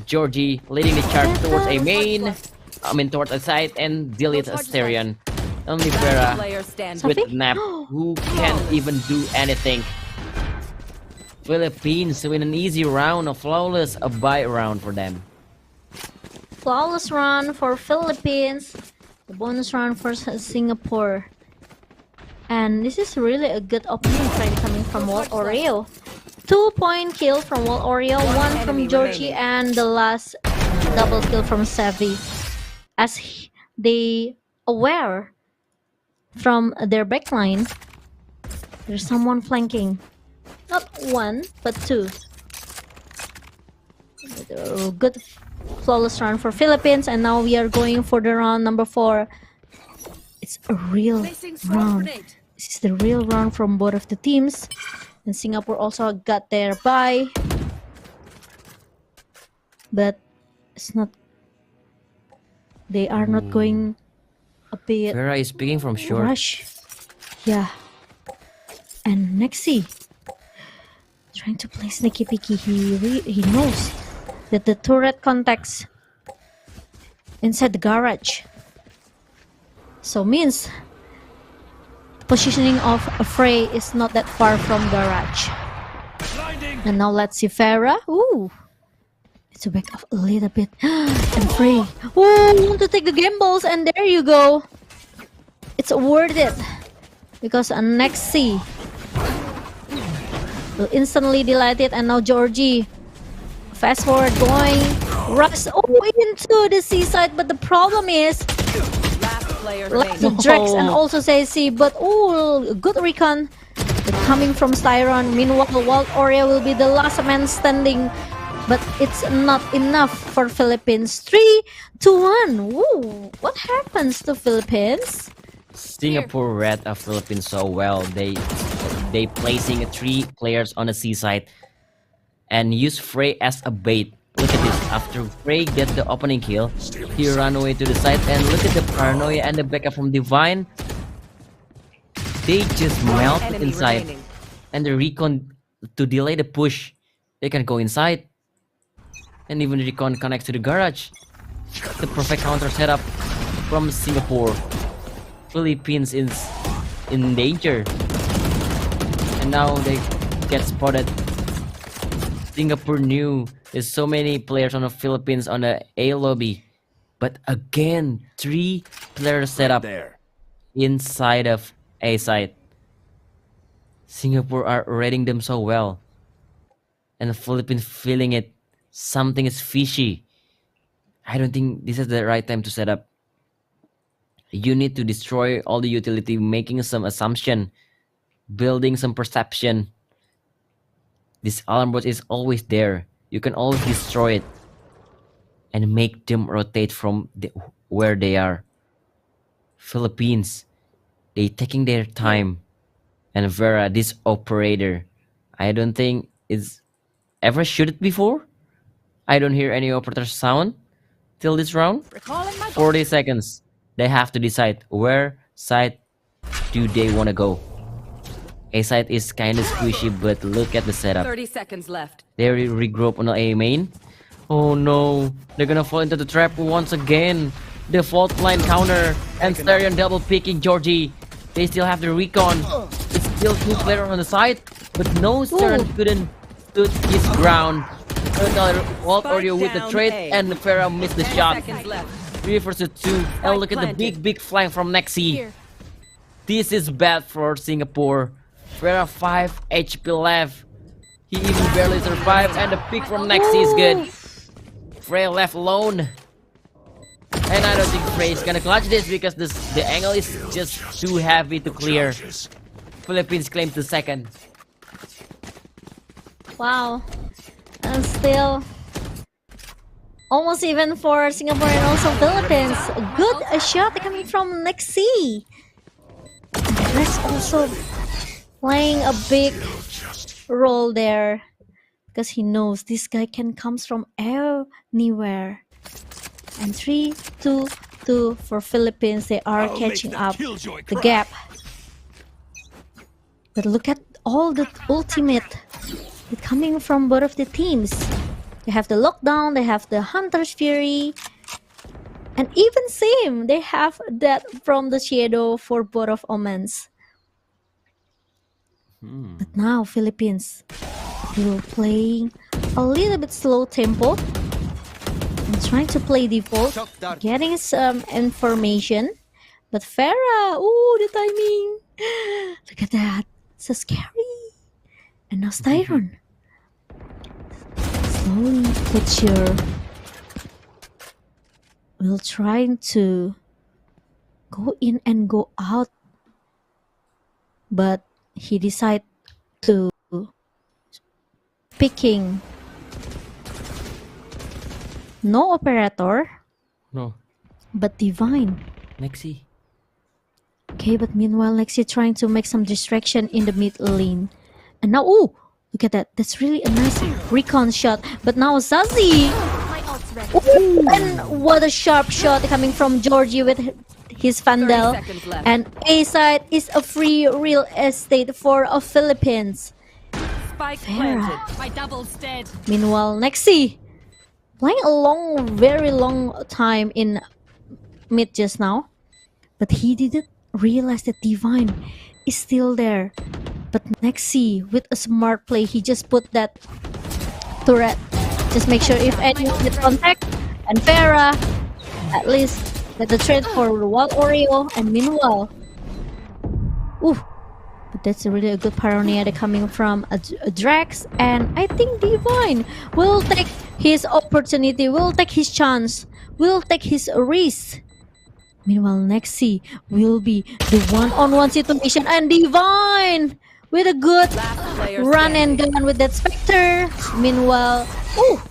Georgie leading the charge towards a main. Towards a side and delete Asterion. Only Farah Player standing. with Nap, who can't even do anything. Philippines win an easy round, a flawless bye round for them. Flawless run for Philippines. The bonus round for Singapore. And this is really a good opening fight coming from Walt Oreo. 2-point kill from Walt Oreo, one from enemy Georgie, remaining. and the last double kill from Savvy. As they aware from their backline, there's someone flanking. Not one, but two. Good flawless run for Philippines, and now we are going for the round number 4. It's a real Placing swarm round. grenade. This is the real round from both of the teams. And Singapore also got their bye. But it's not. They are not going a bit Farah is speaking from short. rush. Yeah. And Nexi trying to play sneaky peeky. He knows that the turret contacts inside the garage. So means the positioning of Frey is not that far from garage. And now let's see Farah. Ooh. It's a back off a little bit. And Frey. Ooh, want to take the gambles, and there you go. It's worth it. Because Nexi will instantly delete it, and now Georgie. Fast forward going. Rush into the seaside, but the problem is Last player like standing. the Drex and also Ceci, but good recon coming from Styron. Meanwhile, Walt Oreo will be the last man standing, but it's not enough for Philippines. 3-1. Ooh, what happens to Philippines? Singapore read the Philippines so well. They placing 3 players on the seaside and use Frey as a bait. Look at this. After Frey gets the opening kill, he ran away to the side, and look at the paranoia and the backup from Divine. They just melt Enemy inside, remaining. and the recon to delay the push. They can go inside, and even the recon connects to the garage. The perfect counter setup from Singapore. Philippines is in danger, and now they get spotted. Singapore knew there's so many players on the Philippines on the A lobby, but again 3 players set up inside of A side. Singapore are reading them so well, and the Philippines feeling it. Something is fishy. I don't think this is the right time to set up. You need to destroy all the utility, making some assumption, building some perception. This alarm bot is always there. You can always destroy it and make them rotate from where they are. Philippines, they taking their time And Vera, this operator, I don't think is ever shoot it before. I don't hear any operator sound till this round. Recalling my 40 seconds. They have to decide where side do they want to go. A side is kind of squishy, but look at the setup. 30 seconds left. They regroup on the A main. Oh no, they're gonna fall into the trap once again. The fault line counter and Starion double picking Georgie. They still have the recon. It's still 2 players on the side, but no, Starion couldn't stood his ground. Another Walt Oreo with the down trade, A. and Farah missed the shot. Seconds left. 3 versus 2. And look at the big flank from Nexi. Here. This is bad for Singapore. Farah 5 HP left. He even barely survived, and the pick from Nexi is good. Frey left alone. And I don't think Frey is gonna clutch this because the angle is just too heavy to clear. Philippines claims the second. Wow. And still, almost even for Singapore and also Philippines. Good shot coming from Nexi. Rex also playing a big role there because he knows this guy can comes from anywhere. And 3-2-2 for Philippines. They are catching up the gap. But look at all the ultimate coming from both of the teams. They have the lockdown, they have the Hunter's Fury, and even same, they have that from the Shadow for both of Omens. But now Philippines, they were playing a little bit slow tempo and trying to play default, getting some information. But Farah, ooh, the timing! Look at that, so scary. And now Styron. Slowly put your... Will trying to go in and go out. But he decided to picking no operator. No. But Divine. Nexi. Okay, but meanwhile Lexi trying to make some distraction in the mid lane. And now, ooh, look at that. That's really a nice recon shot. But now Zazie. My ult's ready. Ooh, and what a sharp shot coming from Georgie with his Vandal. 30 seconds left. And A side is a free real estate for a Philippines. Spike Farah. planted. My double's dead. Meanwhile, Nexi playing a long, very long time in mid just now. But he didn't realize that Divine is still there. But Nexi, with a smart play, he just put that turret. Just make sure if anyone gets contact. And Farah, at least, get the trade for the Wild Oreo. And meanwhile, ooh, but that's really a good paranoia coming from a Drax. And I think Divine will take his opportunity, will take his chance, will take his risk. Meanwhile, Nexi will be the one-on-one situation. And Divine with a good run and gun with that Spectre. Meanwhile, ooh,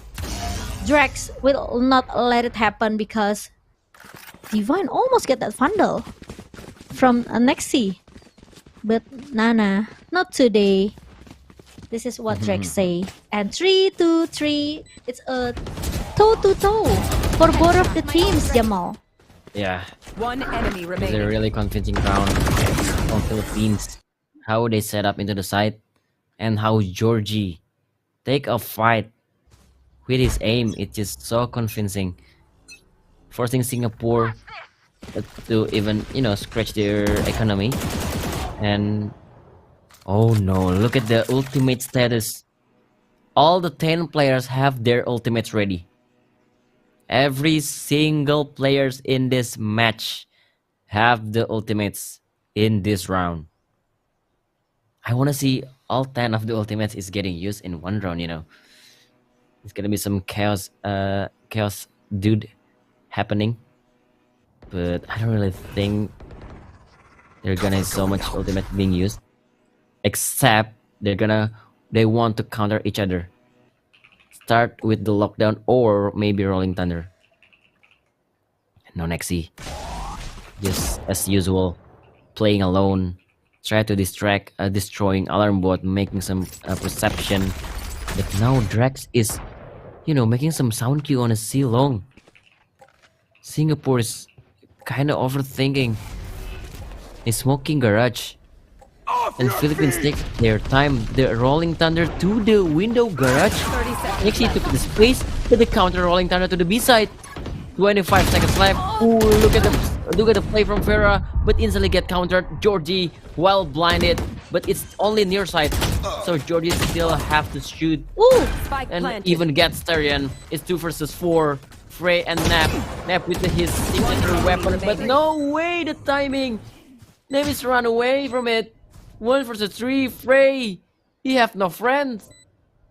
Drax will not let it happen because Divine almost get that Vandal from Nexi. But Nana, not today. This is what Drax say. And 3-2-3, it's a toe-to-toe for both of the teams, Jamal. Yeah. One enemy It's a remaining. really convincing round from Philippines. How they set up into the side and how Georgie take a fight with his aim. It's just so convincing, forcing Singapore to even scratch their economy. And oh no, look at the ultimate status. All the 10 players have their ultimates ready. Every single players in this match have the ultimates in this round. I want to see all 10 of the ultimates is getting used in one round, It's gonna be some chaos dude happening. But I don't really think they're gonna have so much ultimate being used. Except they want to counter each other. Start with the lockdown or maybe rolling thunder. No Nexi. Just as usual, playing alone, try to distract, destroying alarm bot, making some perception. But now Drax is, making some sound cue on a C long. Singapore is kind of overthinking. He's smoking garage. And Philippines take their time. The Rolling Thunder to the window garage. 30 seconds. Actually took the space to the counter Rolling Thunder to the B side. 25 seconds left. Ooh, look at the play from Farah, but instantly get countered. Georgie while blinded, but it's only near side, so Georgie still have to shoot. Ooh! Spike And planted. even gets Styrian. It's 2 versus 4. Frey and Nap. Nap with his signature weapon, but no way the timing. Nevis run away from it. 1 versus 3. Frey. He have no friends.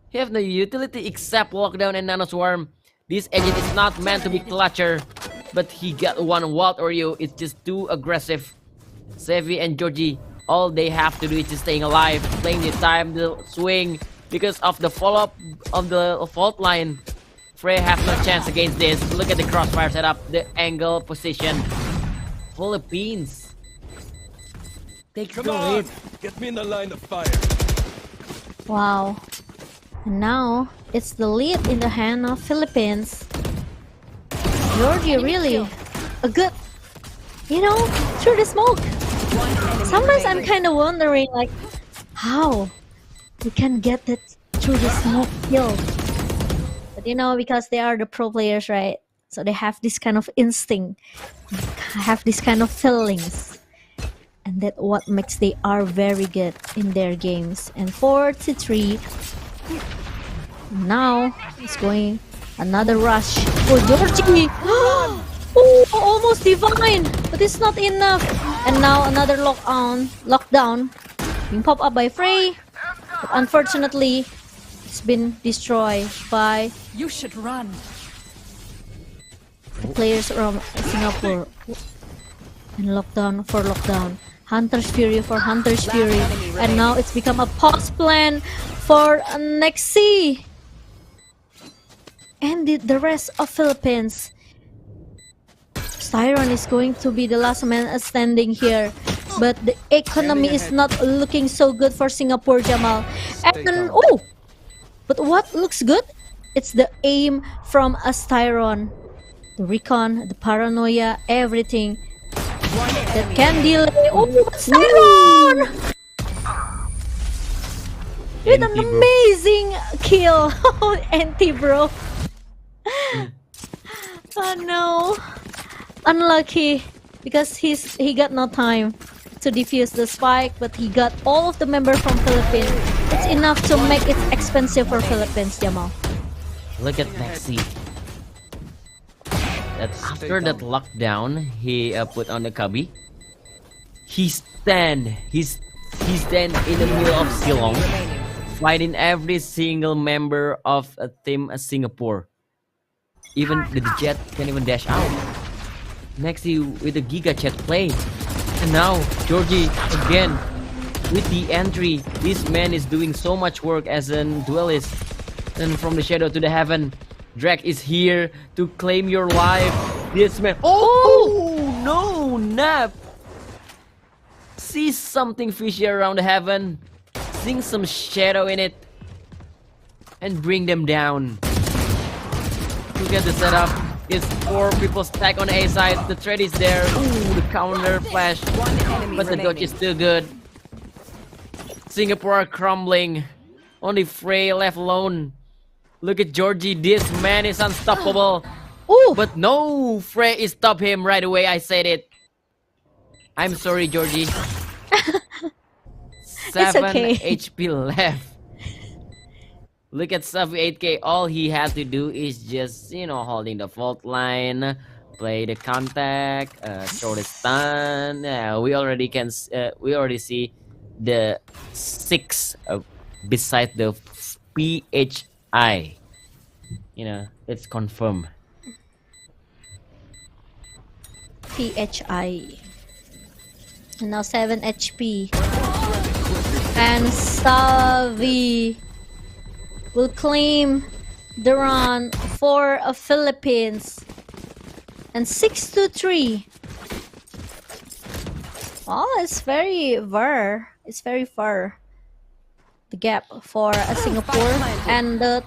He have no utility except lockdown and nano swarm. This agent is not meant to be clutcher, but he got one wild Oreo. It's just too aggressive. Sevi and Georgie, all they have to do is just staying alive, playing the time, the swing, because of the follow-up of the fault line. Frey have no chance against this. Look at the crossfire setup, the angle position. Philippines. Take the lead. Get me in the line of fire. Wow. And now it's the lead in the hand of Philippines. Georgie really a good, through the smoke. Sometimes I'm kind of wondering like how we can get that through the smoke kill. But because they are the pro players, right? So they have this kind of instinct, have this kind of feelings. And that's what makes they are very good in their games. And 4-3. Now it's going another rush for Georgie. Oh, almost divine, but it's not enough. And now another lockdown being popped up by Frey. But unfortunately, it's been destroyed by You should run. the players from Singapore. And lockdown. Hunter's Fury for Hunter's Fury. And now it's become a pause plan for next SEA. And the rest of Philippines. Styron is going to be the last man standing here. But the economy is not looking so good for Singapore, Jamal. And but what looks good? It's the aim from a Styron. The recon, the paranoia, everything that can delay. Oh, Styron! With an amazing kill. NT bro. Oh no. Unlucky because he got no time to defuse the spike, but he got all of the members from Philippines. It's enough to make it expensive for Philippines, Jamal. Look at Maxi. That after that lockdown, he put on the cubby. He stand in the middle of Silong, fighting every single member of a team Singapore. Even the jet can't even dash out. Maxi with the Giga Chat play. And now Georgie again with the entry. This man is doing so much work as a duelist. And from the shadow to the heaven, Drake is here to claim your life. This man. Oh no, Nap. See something fishy around the heaven. Sing some shadow in it. And bring them down. Look at the setup. It's 4 people stacked on A side. The trade is there. Ooh, the counter flash. But the dodge is still good. Singapore are crumbling. Only Frey left alone. Look at Georgie. This man is unstoppable. Ooh. But no, Frey stopped him right away. I said it. I'm sorry, Georgie. 7 okay. HP left. Look at Safi 8K. All he has to do is just, holding the fault line, play the contact, throw the stun. Yeah, we already see the 6 beside the PHI. It's confirmed. PHI. And now 7 HP. And Savi will claim the run for Philippines. And 6-3. Well, it's very far the gap for Singapore, and I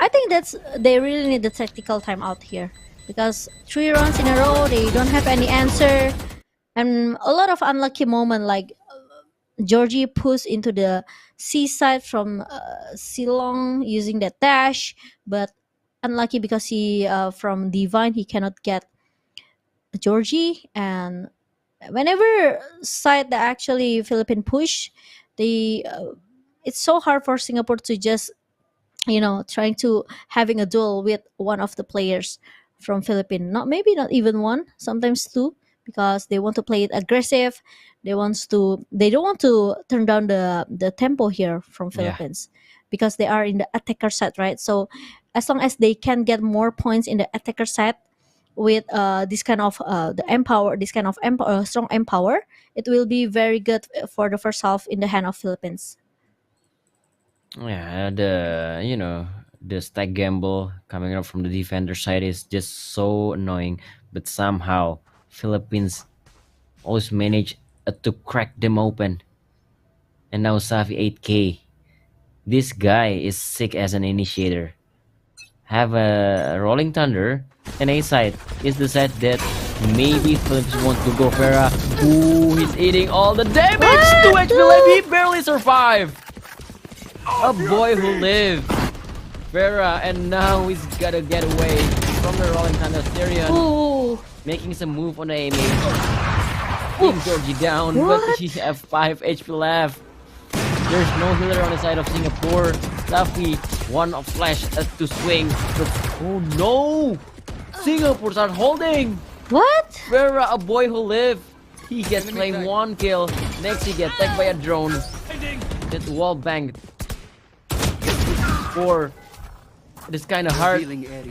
think they really need the tactical timeout here because 3 rounds in a row they don't have any answer, and a lot of unlucky moment like Georgie pushed into the seaside from Silong using that dash, but unlucky because he from Divine he cannot get Georgie, and whenever side that actually Philippine push, they it's so hard for Singapore to just trying to having a duel with one of the players from Philippines, not maybe not even one, sometimes two, because they want to play it aggressive. They don't want to turn down the tempo here from Yeah. Philippines because they are in the attacker side, right? So as long as they can get more points in the attacker side with this kind of the empower this kind of strong empower, it will be very good for the first half in the hand of Philippines. Yeah, the stack gamble coming up from the defender side is just so annoying, but somehow Philippines always manage to crack them open. And now Safi 8K. This guy is sick as an initiator. Have a Rolling Thunder, and A side is the side that maybe Philippines want to go Farah. Ooh, he's eating all the damage! 2 HP left, he barely survived! A boy who lived. Farah, and now he's gotta get away from the Rolling Thunder. Styrian Ooh. making some move on the aiming. Team Georgie down, but he have 5 HP left. There's no healer on the side of Singapore. Safi, one of flash to swing. Oh no! Singapore are holding! What? Farah, a boy who lived. He gets claimed 1 kill. Next he gets attacked by a drone. That wall banged. 4. It is kinda hard.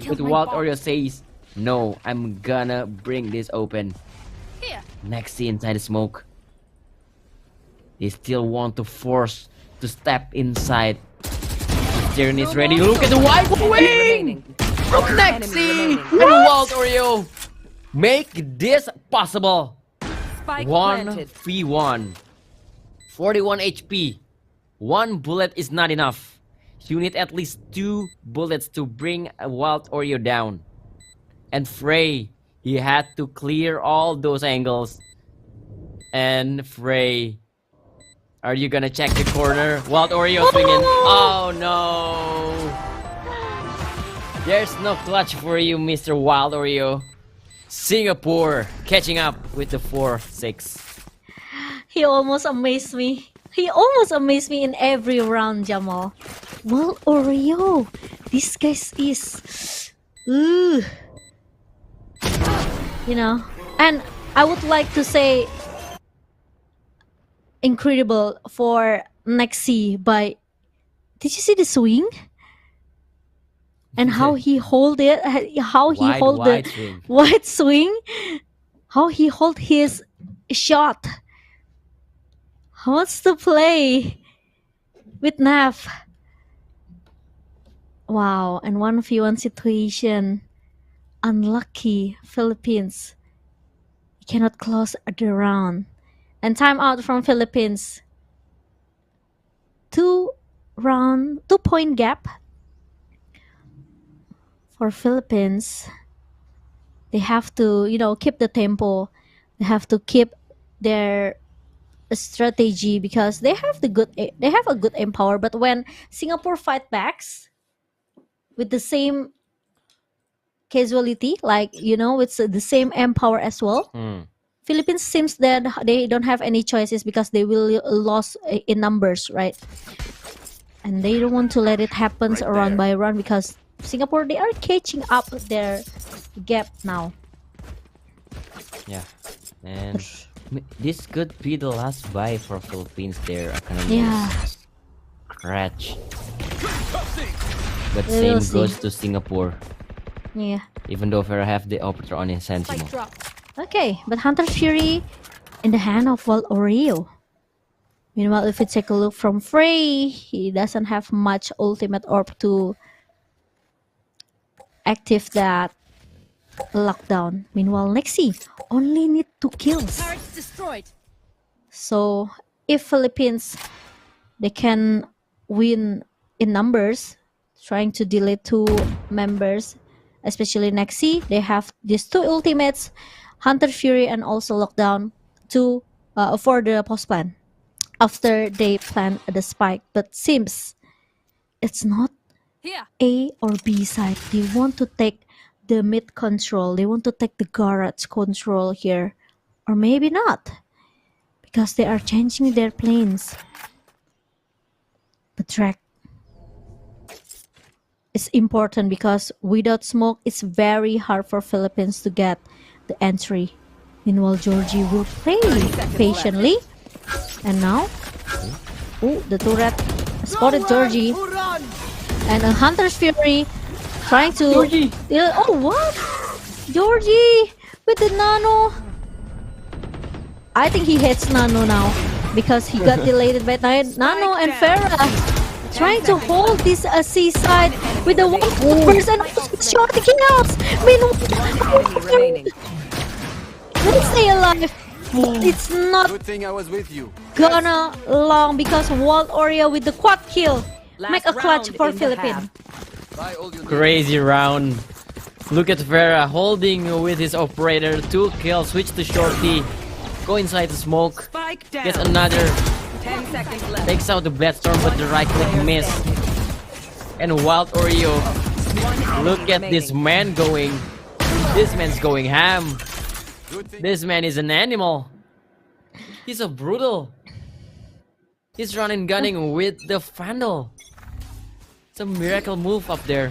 But Wild Oreo says, no, I'm gonna bring this open. Next see inside the smoke. They still want to force to step inside. Tyrion is ready. Look at the white wing from Nexi and Wild Oreo. Make this possible. Spike planted. 1v1. 41 HP. 1 bullet is not enough. You need at least 2 bullets to bring a Wild Oreo down. And Frey, he had to clear all those angles. And Frey, are you gonna check the corner? Wild Oreo swinging. Oh no! There's no clutch for you, Mr. Wild Oreo. Singapore catching up with the 4-6. He almost amazed me. In every round, Jamal. Well, Oreo, this guy is, and I would like to say, incredible for Nexi by. Did you see the swing? And how he hold it, how he hold Wide the swing. wide swing, how he hold his shot. What's the play with Nav? Wow, and 1v1 situation. Unlucky Philippines. He cannot close the round. And timeout from Philippines. 2-point gap for Philippines. They have to, keep the tempo. They have to keep their strategy because they have a good empower. But when Singapore fight backs with the same casualty, like with the same empower as well, Philippines seems that they don't have any choices because they will lose in numbers, right? And they don't want to let it happen round by round because Singapore, they are catching up their gap now. Yeah, and this could be the last buy for Philippines. Their economy is scratch. But We will same see. goes to Singapore. Yeah. Even though Farah have the operator on his Sentinel. Okay, but Hunter Fury in the hand of Wild Oreo. Meanwhile, if we take a look from Frey, he doesn't have much ultimate orb to active that lockdown. Meanwhile, Nexi only need 2 kills. Turrets destroyed. So if Philippines, they can win in numbers, trying to delay two members, especially next SEA. They have these two ultimates, Hunter Fury and also Lockdown, to for the post plan after they plan the spike. But seems it's not Here. A or B side. They want to take the mid control. They want to take the garage control here, or maybe not, because they are changing their planes. The track is important because without smoke, it's very hard for Philippines to get the entry. Meanwhile, Georgie will play patiently. And now, oh, the turret spotted Georgie. And a Hunter's Fury trying to... Oh, what? Georgie with the Nano. I think he hates Nano now because he got delayed by Nano and Farah. Trying to hold this seaside with the 1% shot the kills. Meanwhile, let's stay alive. It's not gonna long because Walt Oreo with the quad kill make a clutch for Philippines. Crazy round. Look at Vera holding with his operator. 2 kills. Switch to shorty. Go inside the smoke. Gets another. 10 seconds left. Takes out the Bloodstorm, but the right click miss. And Wild Oreo. Look at this man going. This man's going ham. This man is an animal. He's so brutal. He's running gunning with the Vandal. It's a miracle move up there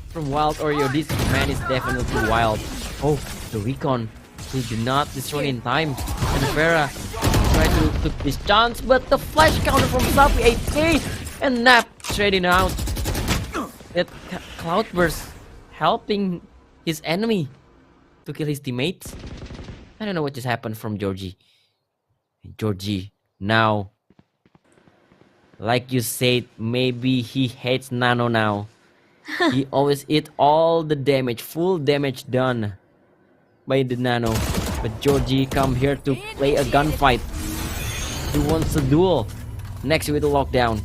from Wild Oreo. This man is definitely wild. Oh, the recon. He did not destroy in time. And Vera tried to took this chance, but the flash counter from Slappy 8K and Nap trading out. That Cloudburst helping his enemy to kill his teammates. I don't know what just happened from Georgie. Georgie now, like you said, maybe he hates Nano now. He always eat all the damage, full damage done by the Nano. But Georgie come here to play a gunfight. He wants a duel next with the lockdown.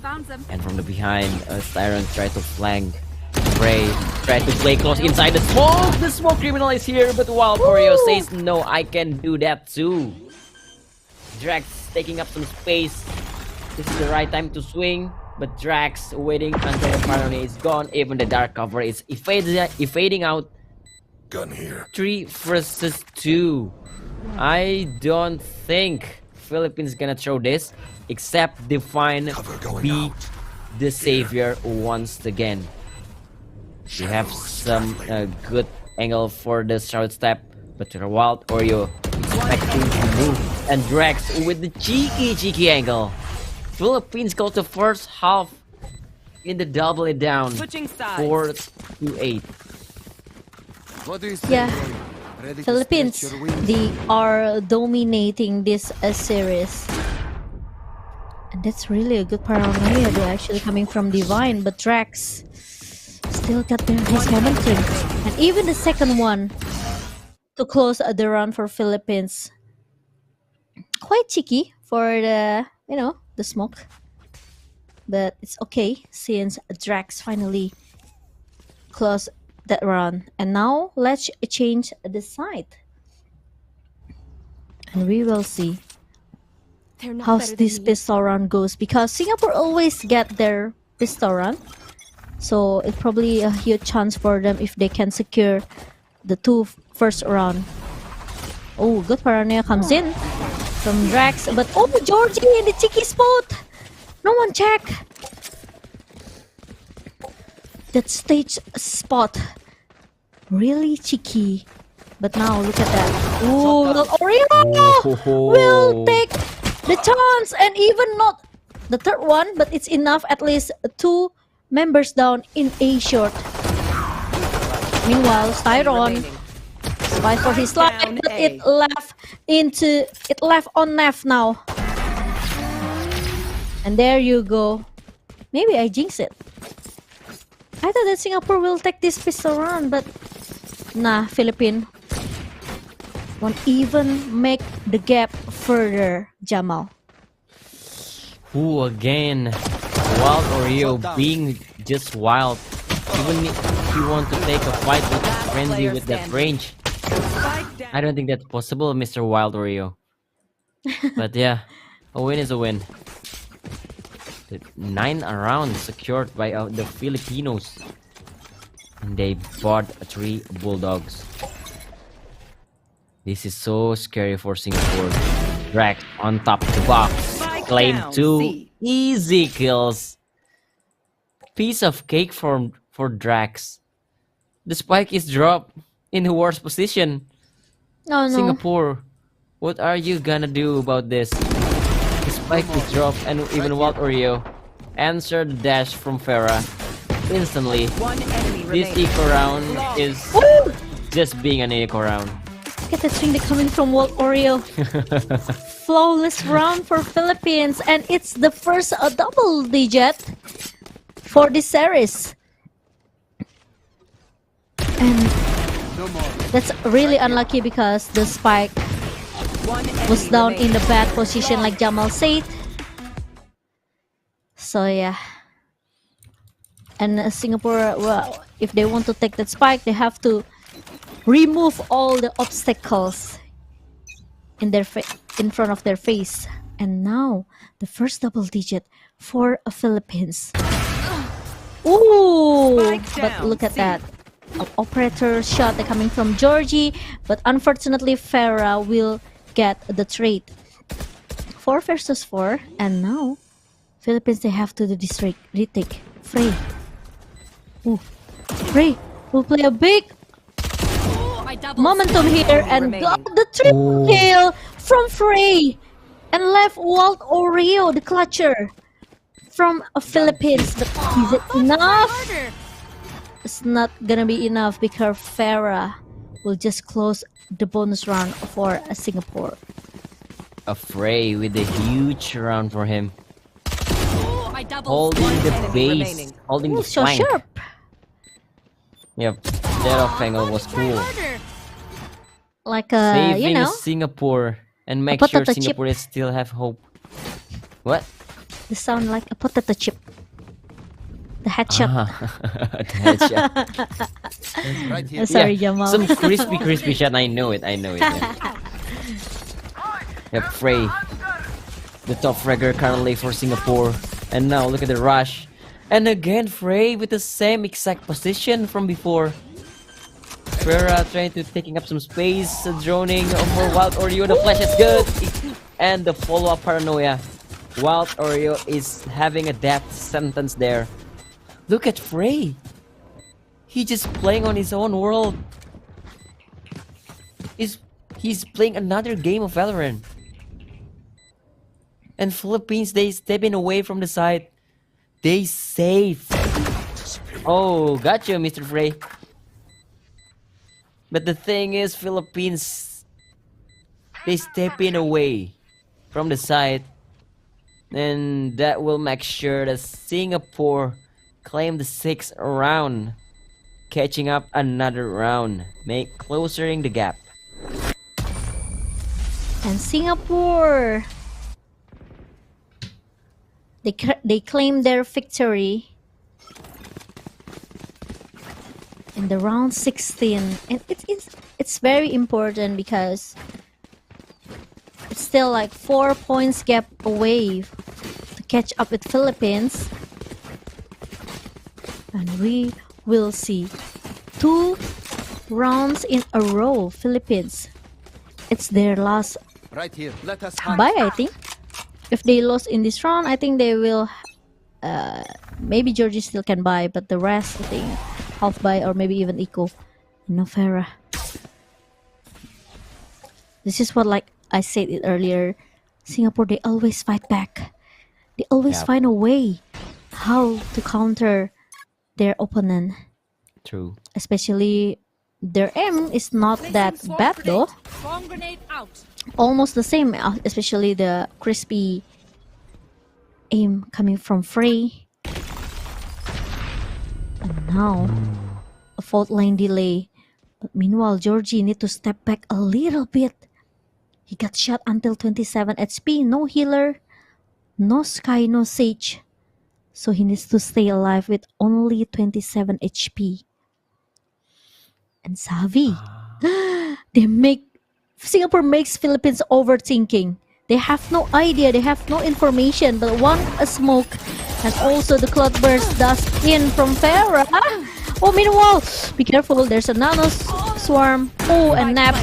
Found them. And from the behind, Styron try to flank. Ray try to play close inside the smoke. The smoke criminal is here, but Wild Oreo says no, I can do that too. Drax taking up some space. This is the right time to swing, but Drax waiting until the paranoia is gone. Even the dark cover is evading out. Gun here. 3 versus 2. I don't think Philippines gonna throw this, except Define be the savior once again. We have some good angle for the shroud step, but Wild Oreo expecting to move, and Drax with the cheeky angle. Philippines go to first half in the double it down, 4-8. Yeah, Philippines, they are dominating this series. And that's really a good paranoia. They're actually coming from Divine, but Drax still got his momentum. And even the second one to close the run for Philippines. Quite cheeky for the, the smoke. But it's okay since Drax finally closed that run. And now let's change the side. And we will see how this pistol run goes, because Singapore always get their pistol run. So it's probably a huge chance for them if they can secure the 2 first round. Oh, good paranoia comes in from Drax, but oh, Georgie in the cheeky spot. No one check that stage spot. Really cheeky. But now look at that. Oh, Oreo will take the chance, and even not the third one, but it's enough, at least 2 members down in a short. Meanwhile, Styron fight for his life, but it left on Neff now. And there you go. Maybe I jinxed it. I thought that Singapore will take this pistol run, but nah, Philippines won't even make the gap further, Jamal. Who again? Wild Oreo being just wild. Even if you want to take a fight with Frenzy with that range. I don't think that's possible, Mr. Wild Oreo. But yeah, a win is a win. The 9 rounds secured by the Filipinos. And they bought 3 Bulldogs. This is so scary for Singapore. Drax on top of the box. Claim 2 easy kills. Piece of cake for Drax. The spike is dropped in the worst position. No, no. Singapore, what are you gonna do about this? The spike is dropped and even Wild Oreo answered the dash from Farah instantly. This eco round is just being an eco round. Look at the string that coming from Wild Oreo. Flawless round for Philippines, and it's the first double digit for this series. And that's really unlucky because the spike was down in the bad position, like Jamal said. So yeah. And Singapore, well, if they want to take that spike, they have to remove all the obstacles in their in front of their face. And now the first double digit for Philippines. Ooh, but look at that. An operator shot that coming from Georgie, but unfortunately Farah will get the trade. 4 versus 4, and now Philippines, they have to do this retake. Frey. Ooh, Frey will play a big momentum here and got the triple kill from Frey and left Wild Oreo, the clutcher from Philippines. But is it enough? It's not gonna be enough because Farah will just close the bonus round for Singapore. A Frey with a huge round for him. Holding the base, holding the So flank. sharp. Yep, that off angle was cool. Like Saving you know, Singapore and make a sure potato chip. Singapore still have hope. What? they sound like a potato chip. The headshot. The headshot. Sorry, Jamal. Some crispy shot. I know it. Yeah. Yep, Frey, the top fragger currently for Singapore. And now look at the rush. And again, Frey with the same exact position from before. Farah trying to taking up some space, droning over Wild Oreo. The flash is good. And the follow-up paranoia. Wild Oreo is having a death sentence there. Look at Frey. He's just playing on his own world. He's playing another game of Valorant. And Philippines, they stepping away from the side. They safe. Oh, gotcha, Mr. Frey. But the thing is, Philippines, they stepping away from the side. And that will make sure that Singapore claim the 6th round, catching up another round, closing the gap. And Singapore, they claim their victory in the round 16, and it's very important because it's still like 4 points gap away to catch up with Philippines. And we will see 2 rounds in a row. Philippines, it's their last Right here. Let us bye, I think. If they lost in this round, I think they will maybe Georgia still can buy, but the rest, I think, half buy or maybe even eco. No Farah. This is what, like I said it earlier, Singapore, they always fight back. They always find a way how to counter their opponent. True. Especially their aim is not that bad though. Bomb grenade out. Almost the same, especially the crispy aim coming from Frey. And now a fault line delay But meanwhile, Georgie need to step back a little bit. He got shot until 27 HP, no healer, no Sky, no Sage. So he needs to stay alive with only 27 HP. And Savi, Singapore makes Philippines overthinking. They have no idea, they have no information, but one a smoke and also the cloudburst dust in from Farah. Oh, meanwhile, be careful, there's a nano swarm. Oh, and Nap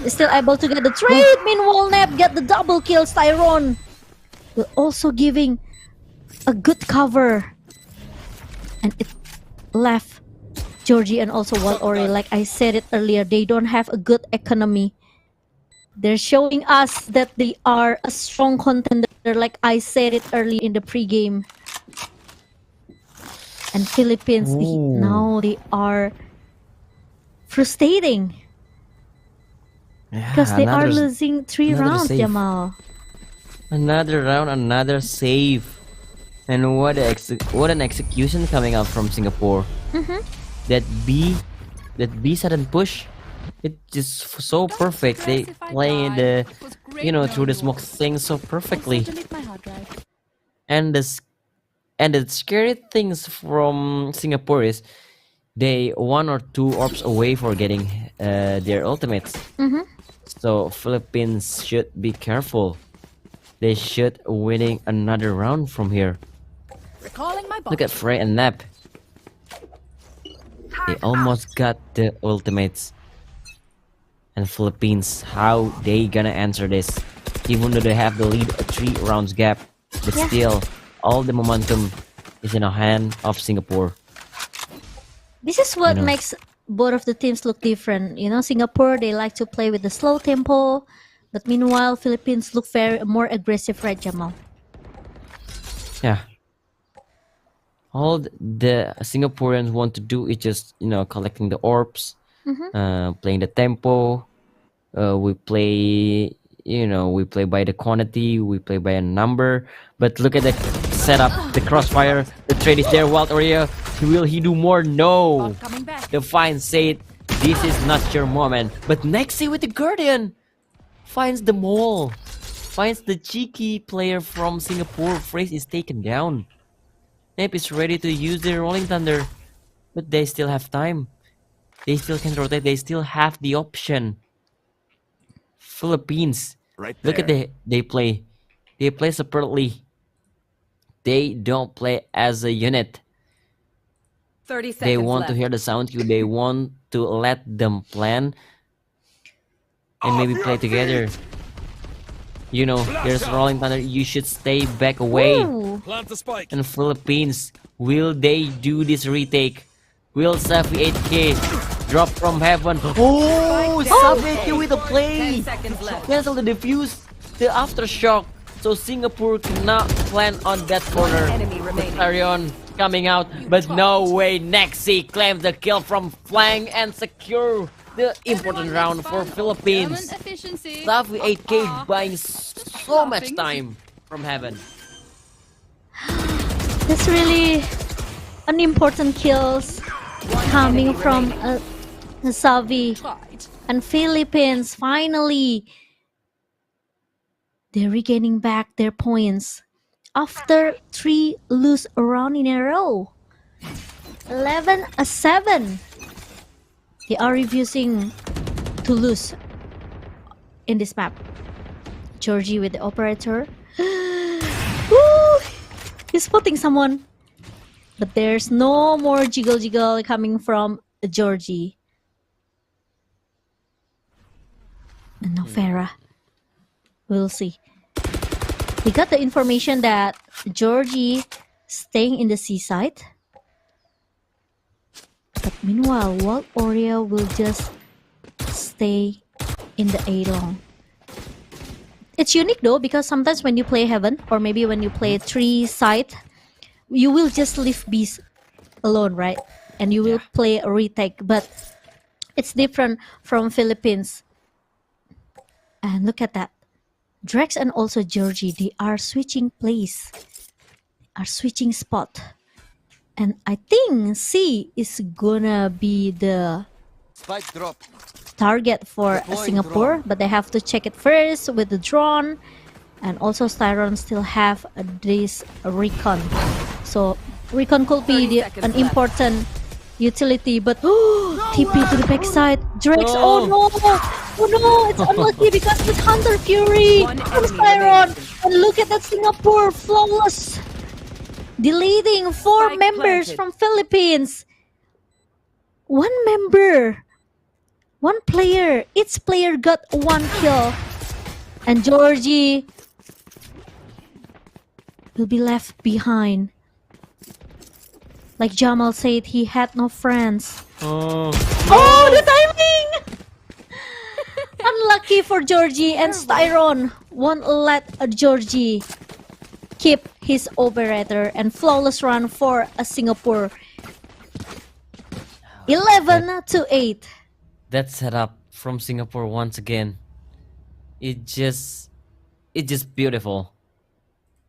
is still able to get the trade. Meanwhile, Nap get the double kills. Tyrone will also giving a good cover. And it left Georgie and also Wild Ori. Like I said it earlier, they don't have a good economy. They're showing us that they are a strong contender, like I said it earlier in the pregame. And Philippines, now they are frustrating. Because they are losing 3 rounds, save. Jamal. Another round, another save. And what an execution coming out from Singapore. That B sudden push, it's just so perfect. They play the, through the smoke thing so perfectly. And the scary things from Singapore is they 1 or 2 orbs away for getting their ultimates. So Philippines should be careful. They should winning another round from here. Look at Frey and Nap. They almost got the ultimates. And Philippines, how they gonna answer this? Even though they have the lead a 3 rounds gap, but still, all the momentum is in the hand of Singapore. This is what makes both of the teams look different. Singapore, they like to play with the slow tempo, but meanwhile, Philippines look more aggressive, right, Jamal? Yeah. All the Singaporeans want to do is just, collecting the orbs, playing the tempo. We play, we play by the quantity, we play by a number. But look at the setup, the crossfire, the trade is there. Wild Area, will he do more? No. The Fine said, this is not your moment. But Nexi with the Guardian finds the mole, finds the cheeky player from Singapore. Phrase is taken down. Nep is ready to use the Rolling Thunder, but they still have time. They still can rotate. They still have the option. Philippines, look at they play. They play separately. They don't play as a unit. 30 seconds They want left. to hear the sound cue. They want to let them plan and maybe play together. There's Rolling Thunder. You should stay back away. Ooh. Plant the spike. And Philippines, will they do this retake? Will Safi 8K drop from heaven? Oh, Safi 8K with a play! 10 seconds left. Cancel the defuse, the aftershock. So Singapore cannot plan on that corner. Enemy remaining. Arion coming out, but no way. Nexi claims the kill from flank and secure the important round for Philippines. Safi 8K buying so much time from heaven. That's really an important kills coming from Savi and Philippines. Finally, they're regaining back their points after 3 lose round in a row. 11-7. They are refusing to lose in this map. Georgie with the operator. Woo! He's spotting someone. But there's no more jiggle coming from Georgie. And now Farah. We'll see. We got the information that Georgie staying in the seaside. But meanwhile, Wild Oreo will just stay in the A long. It's unique though, because sometimes when you play Heaven, or maybe when you play 3 side, you will just leave Beast alone, right? And you will play a retake, but it's different from Philippines. And look at that. Drex and also Georgie, they are switching place, are switching spot. And I think C is gonna be the Spike drop. target for Deploying Singapore, drone. but they have to check it first with the drone. And also Styron still have this recon. So recon could be 30 seconds an left. important utility, but TP to the backside. Drax, oh no! Oh no, it's unlucky because the Hunter Fury One from enemy Styron. remaining. And look at that Singapore, flawless. Deleting 4 Spike members planted. from Philippines. One member. One player. Each player got 1 kill. And Georgie will be left behind. Like Jamal said, he had no friends. Oh, Oh, the timing! Unlucky for Georgie, and Styron won't let Georgie keep his operator, and flawless run for a Singapore. 11-8. that setup from Singapore once again. It's just beautiful.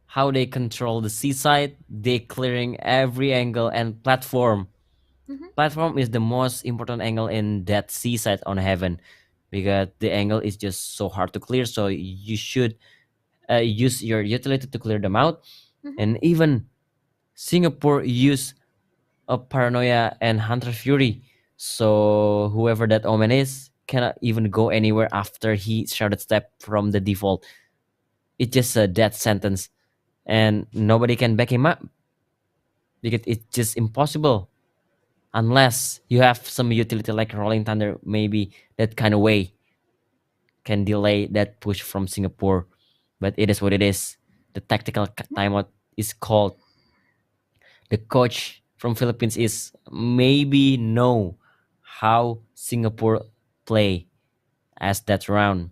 How they control the seaside, they clearing every angle and platform. Platform is the most important angle in that seaside on heaven, because the angle is just so hard to clear. So you should use your utility to clear them out. And even Singapore use a paranoia and Hunter Fury, so whoever that Omen is cannot even go anywhere after he shouted step from the default. It's just a death sentence, and nobody can back him up because it's just impossible unless you have some utility like Rolling Thunder. Maybe that kind of way can delay that push from Singapore, but it is what it is. The tactical timeout is called. The coach from Philippines is maybe know how Singapore play as that round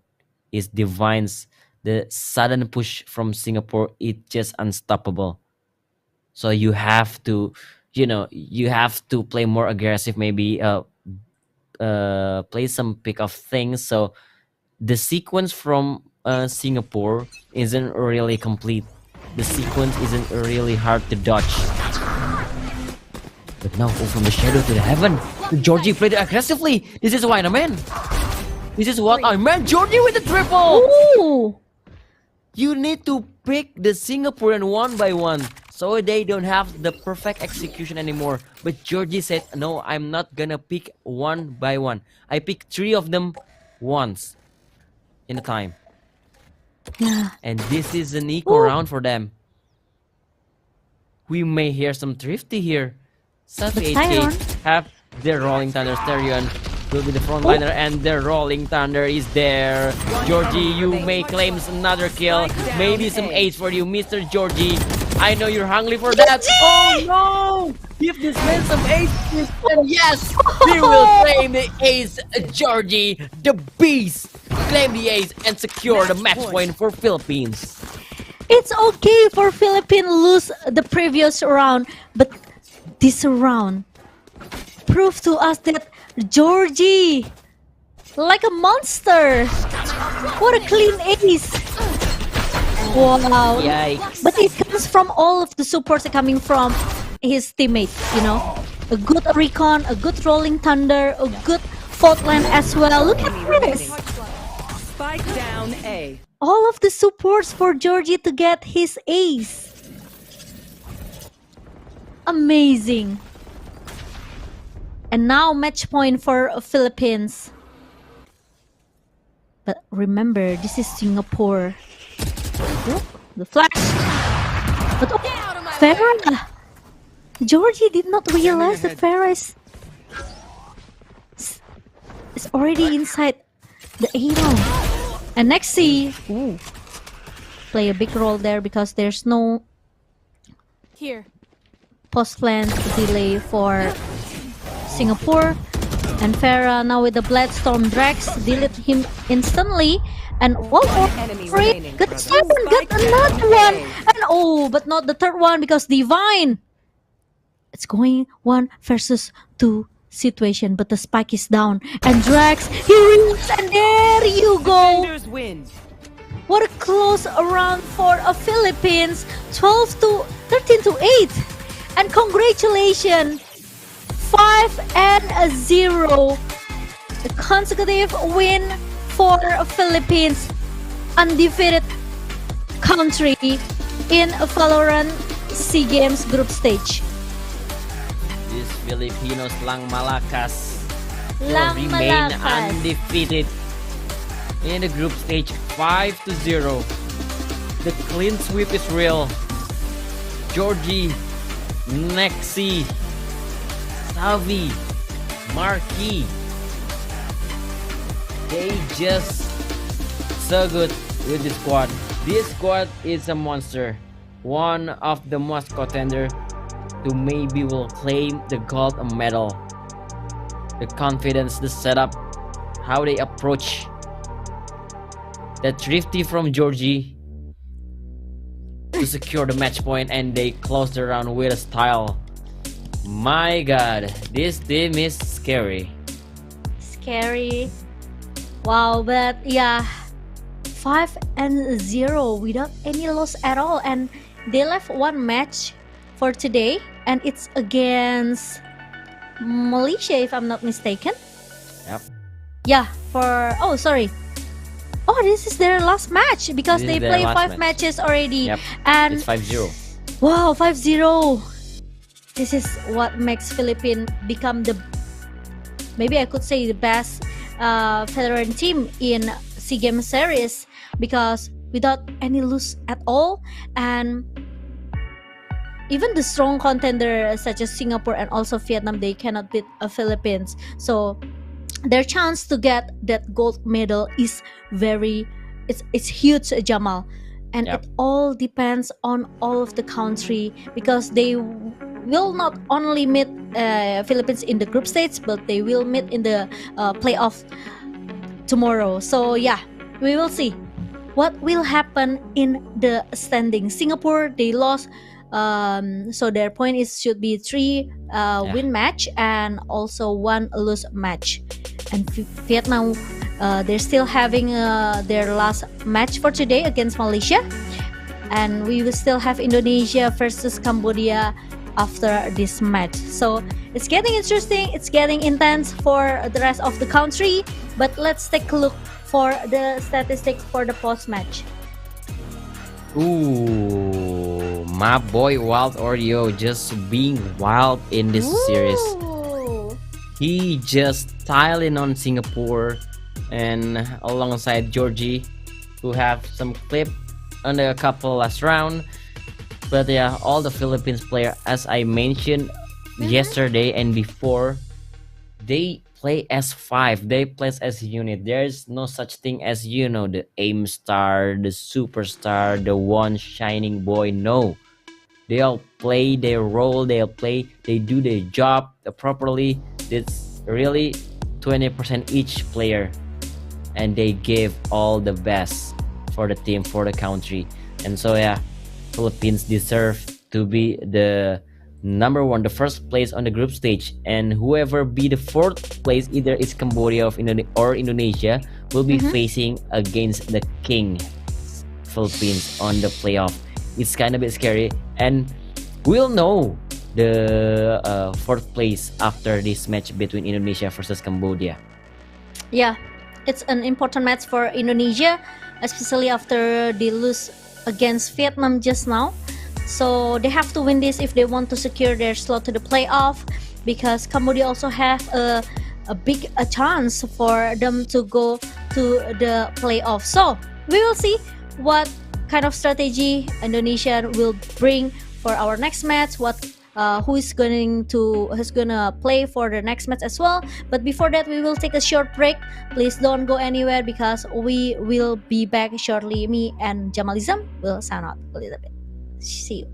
is divines. The sudden push from Singapore is just unstoppable. So you have to, you have to play more aggressive. Maybe play some pick of things. So the sequence from Singapore isn't really complete. The sequence isn't really hard to dodge. But now go from the shadow to the heaven. Georgie played it aggressively. This is what I meant. This is what I meant. Georgie with the triple. Ooh! You need to pick the Singaporean one by one, so they don't have the perfect execution anymore. But Georgie said, no, I'm not gonna pick one by one. I pick 3 of them once in a time. Yeah. And this is an equal round for them. We may hear some thrifty here. Safi 8K have their Rolling Thunder. Sterion will be the frontliner, and the Rolling Thunder is there. Georgie, you may claim another kill. Maybe some ace for you, Mr. Georgie. I know you're hungry for that. Oh no! Give this man some ace, and yes, he will claim the ace. Georgie, the beast, claim the ace and secure the match point for Philippines. It's okay for Philippines lose the previous round, but this round proved to us that Georgie, like a monster. What a clean ace. Wow. Yikes. But it comes from all of the supports coming from his teammates, A good recon, a good Rolling Thunder, a good Faultland as well. Look at this. Spike down A. All of the supports for Georgie to get his ace. Amazing. And now match point for Philippines. But remember, this is Singapore. Oh, the flash. But Farah. Georgie did not realize that Farah is already inside the A round. And Nexi play a big role there because there's no Here. post plan delay for Singapore. And Farah now with the Bloodstorm Drax delete him instantly. And enemy free remaining. got 7, got another one. And but not the third one because Divine. It's going 1 versus 2 situation, but the spike is down. And Drax, he wins, and there you go. Defenders win. What a close round for a Philippines, 13-8. And congratulations, 5-0 a consecutive win for Philippines, undefeated country in Valorant SEA Games group stage. These Filipinos lang malakas will Lang remain malakas. undefeated in the group stage 5-0. The clean sweep is real. Georgie, Nexi, Savi, Marquis, they just so good with this squad. This squad is a monster. One of the most contender to maybe will claim the gold medal. The confidence, the setup, how they approach. That thrifty from Georgie to secure the match point, and they close the round with a style. My god, this team is scary. Scary. Wow, but yeah, 5-0 without any loss at all, and they left one match for today, and it's against Malaysia, if I'm not mistaken. Yep. Yeah, this is their last match because This they is their play last 5 match. matches already. Yep. And It's 5-0. wow, 5-0. This is what makes Philippines become the, maybe I could say, the best Valorant team in SEA Games series, because without any lose at all, and even the strong contender such as Singapore and also Vietnam, they cannot beat Philippines. So their chance to get that gold medal is it's huge, Jamal. And Yep. it all depends on all of the country, because they will not only meet Philippines in the group stage, but they will meet in the playoff tomorrow. So yeah, we will see what will happen in the standing. Singapore, they lost, so their point should be 3 win match and also 1 lose match. And Vietnam, they're still having their last match for today against Malaysia, and we will still have Indonesia versus Cambodia after this match. So it's getting interesting, it's getting intense for the rest of the country. But let's take a look for the statistics for the post match. Ooh, my boy Wild Oreo just being wild in this series. He just styling on Singapore, and alongside Georgie, who have some clip on the couple last round. But yeah, all the Philippines player, as I mentioned yesterday and before, they play as 5. They play as a unit. There's no such thing as, the aim star, the superstar, the one shining boy. No, they all play their role. They do their job properly. It's really 20% each player, and they give all the best for the team, for the country. And so yeah, Philippines deserve to be the number 1, the first place on the group stage, and whoever be the 4th place, either it's Cambodia or Indonesia, will be facing against the king Philippines on the playoff. It's kind of a bit scary, and we'll know the 4th place after this match between Indonesia versus Cambodia. Yeah, it's an important match for Indonesia, especially after they lose against Vietnam just now. So they have to win this if they want to secure their slot to the playoff, because Cambodia also have a big chance for them to go to the playoff. So we will see what kind of strategy Indonesia will bring for our next match, who's gonna play for the next match as well. But before that, we will take a short break. Please don't go anywhere, because we will be back shortly. Me and Jamalism will sign out a little bit. See you.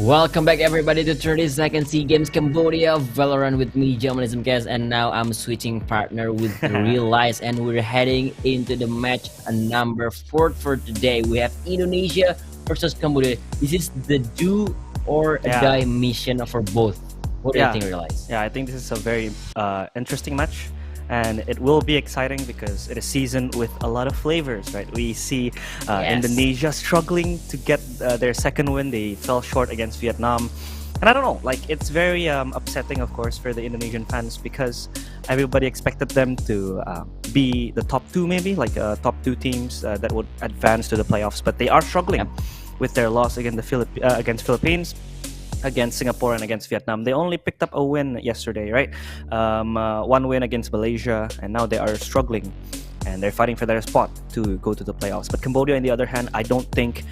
Welcome back everybody to 32nd SEA Games Cambodia Valorant with me, Journalism Guest, and now I'm switching partner with Realize, and we're heading into the match number 4 for today. We have Indonesia versus Cambodia. This is the do or die mission for both. What do you think, Realize? Yeah, I think this is a very interesting match. And it will be exciting because it is seasoned with a lot of flavors, right? We see Indonesia struggling to get their second win. They fell short against Vietnam. And I don't know, like, it's very upsetting, of course, for the Indonesian fans because everybody expected them to be the top 2, maybe, like top 2 teams that would advance to the playoffs. But they are struggling with their loss against Philippines, against Singapore, and against Vietnam. They only picked up a win yesterday, right? One win against Malaysia, and now they are struggling and they're fighting for their spot to go to the playoffs. But Cambodia, on the other hand, I don't think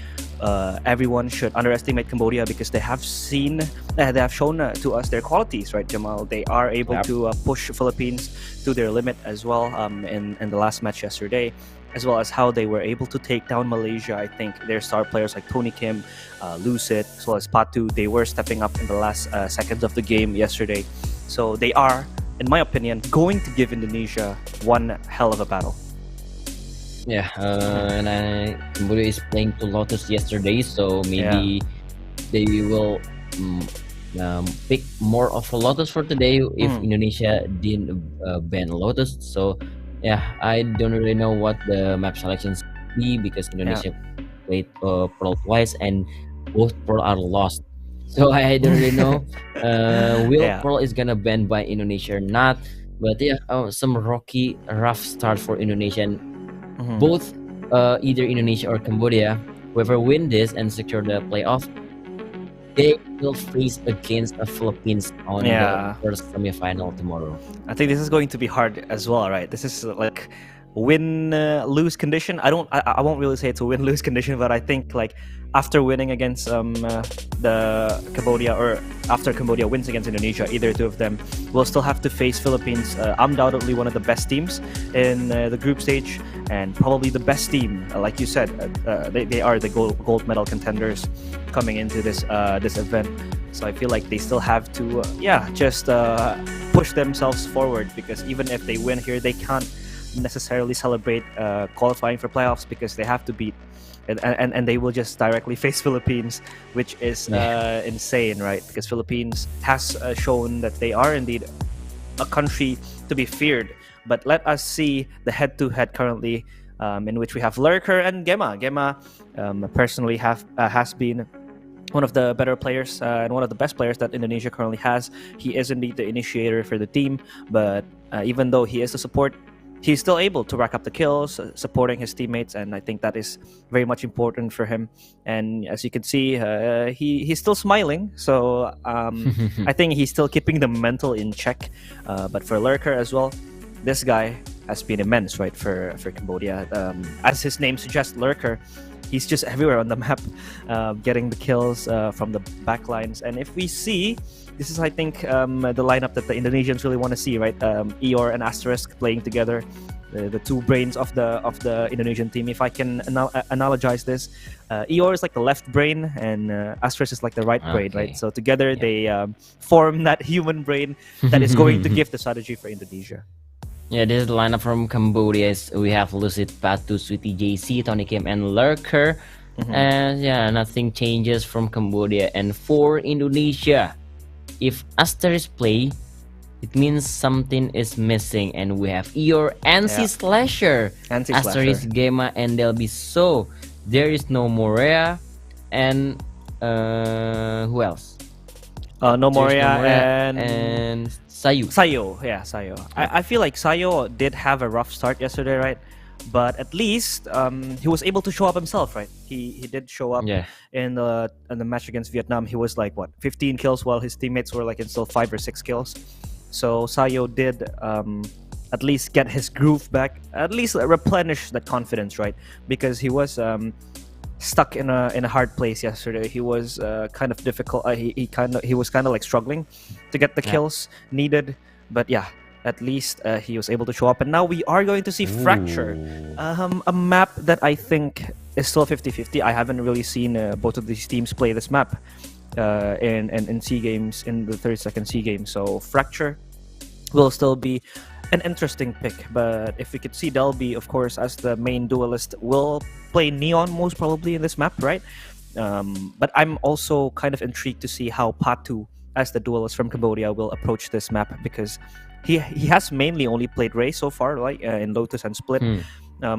everyone should underestimate Cambodia because they have shown to us their qualities, right, Jamal? They are able to push Philippines to their limit as well in the last match yesterday, as well as how they were able to take down Malaysia. I think their star players like Tony Kim, Lucid, as well as Patu, they were stepping up in the last seconds of the game yesterday. So they are, in my opinion, going to give Indonesia one hell of a battle. Yeah, Cambodia is playing to Lotus yesterday, so maybe they will pick more of a Lotus for today if Indonesia didn't ban Lotus. So yeah, I don't really know what the map selections be because Indonesia played Pearl twice and both Pearl are lost. So I don't really know will Pearl is gonna ban by Indonesia or not. But yeah, some rough start for Indonesia. And both either Indonesia or Cambodia, whoever win this and secure the playoff, they will face against the Philippines on the first semi-final tomorrow. I think this is going to be hard as well, right? This is like win-lose condition. I won't really say it's a win-lose condition, but I think like after winning against the Cambodia, or after Cambodia wins against Indonesia, either two of them will still have to face Philippines, undoubtedly one of the best teams in the group stage, and probably the best team. Like you said, they are the gold medal contenders coming into this event. So I feel like they still have to just push themselves forward, because even if they win here, they can't necessarily celebrate qualifying for playoffs because they have to beat and they will just directly face Philippines, which is insane, right? Because Philippines has shown that they are indeed a country to be feared. But let us see the head-to-head currently, in which we have Lurker and Gemma. Gemma personally has been one of the better players and one of the best players that Indonesia currently has. He is indeed the initiator for the team, but even though he is the support, he's still able to rack up the kills, supporting his teammates, and I think that is very much important for him. And as you can see, he's still smiling, so I think he's still keeping the mental in check. But for Lurker as well, this guy has been immense, right, for Cambodia. As his name suggests, Lurker, he's just everywhere on the map, getting the kills from the backlines. And if we see, this is, I think, the lineup that the Indonesians really want to see, right? Eeyore and Asterisk playing together, the two brains of the Indonesian team. If I can analogize this, Eeyore is like the left brain, and Asterisk is like the right brain, right? So together they form that human brain that is going to give the strategy for Indonesia. Yeah, this is the lineup from Cambodia. We have Lucid, Patu, Sweetie JC, Tony Kim, and Lurker. And yeah, nothing changes from Cambodia. And for Indonesia, if Asterisk play, it means something is missing. And we have Eeyore, Ansi Slasher, Asterisk, Gemma, and Delby. So there is no Morea. And who else? No Morea and Sayu. Sayo. I feel like Sayo did have a rough start yesterday, right? But at least he was able to show up himself, right? He did show up in the match against Vietnam. He was like 15 kills, while his teammates were like in still 5 or 6 kills. So Sayo did at least get his groove back, at least replenish that confidence, right? Because he was stuck in a hard place yesterday. He was kind of difficult. He was kind of like struggling to get the kills needed. But yeah, at least he was able to show up. And now we are going to see Fracture, a map that I think is still 50-50. I haven't really seen both of these teams play this map. in SEA Games, in the 32nd SEA Games. So Fracture will still be an interesting pick, but if we could see Delby, of course, as the main duelist, will play Neon most probably in this map, right? But I'm also kind of intrigued to see how Patu, as the duelist from Cambodia, will approach this map, because he has mainly only played Ray so far, like in Lotus and Split.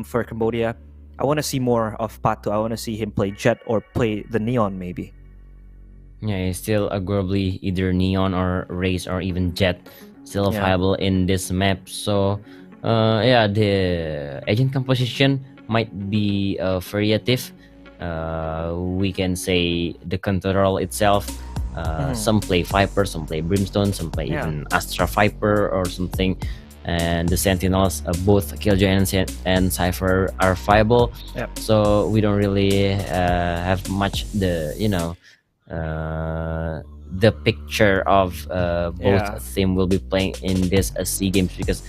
For Cambodia, I want to see more of Patu. I want to see him play Jet or play the Neon, maybe. Yeah, he's still arguably either Neon or Race or even Jet, still viable in this map. So yeah, the agent composition might be variative. We can say the control itself, some play Viper, some play Brimstone, some play even Astra Viper or something, and the Sentinels, both Killjoy and Cypher are viable. So we don't really have much the the picture of both team will be playing in this SEA Games, because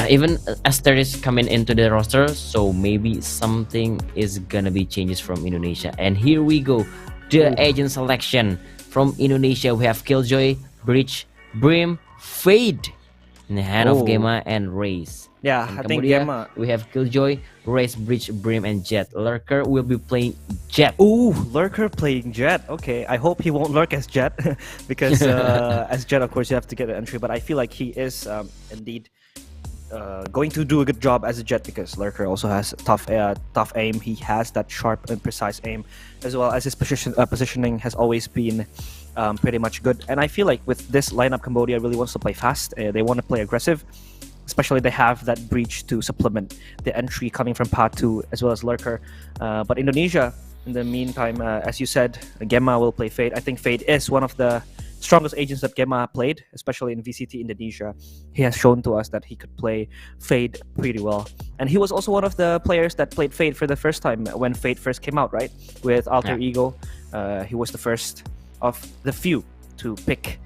even Aster is coming into the roster, so maybe something is gonna be changes from Indonesia. And here we go, the agent selection from Indonesia. We have Killjoy, Breach, Brim, Fade in the hand of Gemma and Raze. Yeah, in I think Cambodia, Gemma. we have Killjoy, Raze, Breach, Brim, and Jet. Lurker will be playing Jet. Ooh, Lurker playing Jet. Okay, I hope he won't lurk as Jet, because as Jet, of course, you have to get an entry. But I feel like he is indeed going to do a good job as a Jet, because Lurker also has tough aim. He has that sharp and precise aim, as well as his positioning has always been pretty much good. And I feel like with this lineup, Cambodia really wants to play fast. They want to play aggressive. Especially they have that Breach to supplement the entry coming from Patu as well as Lurker. But Indonesia, in the meantime, as you said, Gemma will play Fade. I think Fade is one of the strongest agents that Gemma played, especially in VCT Indonesia. He has shown to us that he could play Fade pretty well. And he was also one of the players that played Fade for the first time when Fade first came out, right? With Alter Ego. He was the first of the few to pick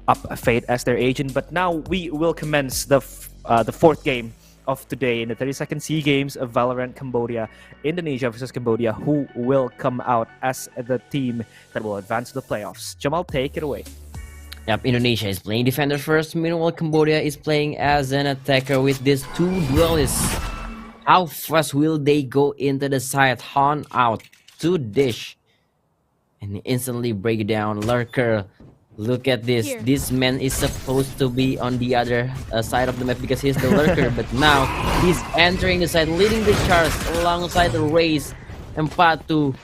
up Fade as their agent. But now we will commence the fourth game of today in the 32nd SEA Games of Valorant Cambodia. Indonesia versus Cambodia. Who will come out as the team that will advance to the playoffs? Jamal, take it away. Yep, Indonesia is playing defender first. Meanwhile, Cambodia is playing as an attacker with these two duelists. How fast will they go into the side? Han out to Dish. And instantly break down Lurker. Look at this. Here. This man is supposed to be on the other side of the map because he's the Lurker. But now he's entering the side, leading the charge alongside the Raze and Patu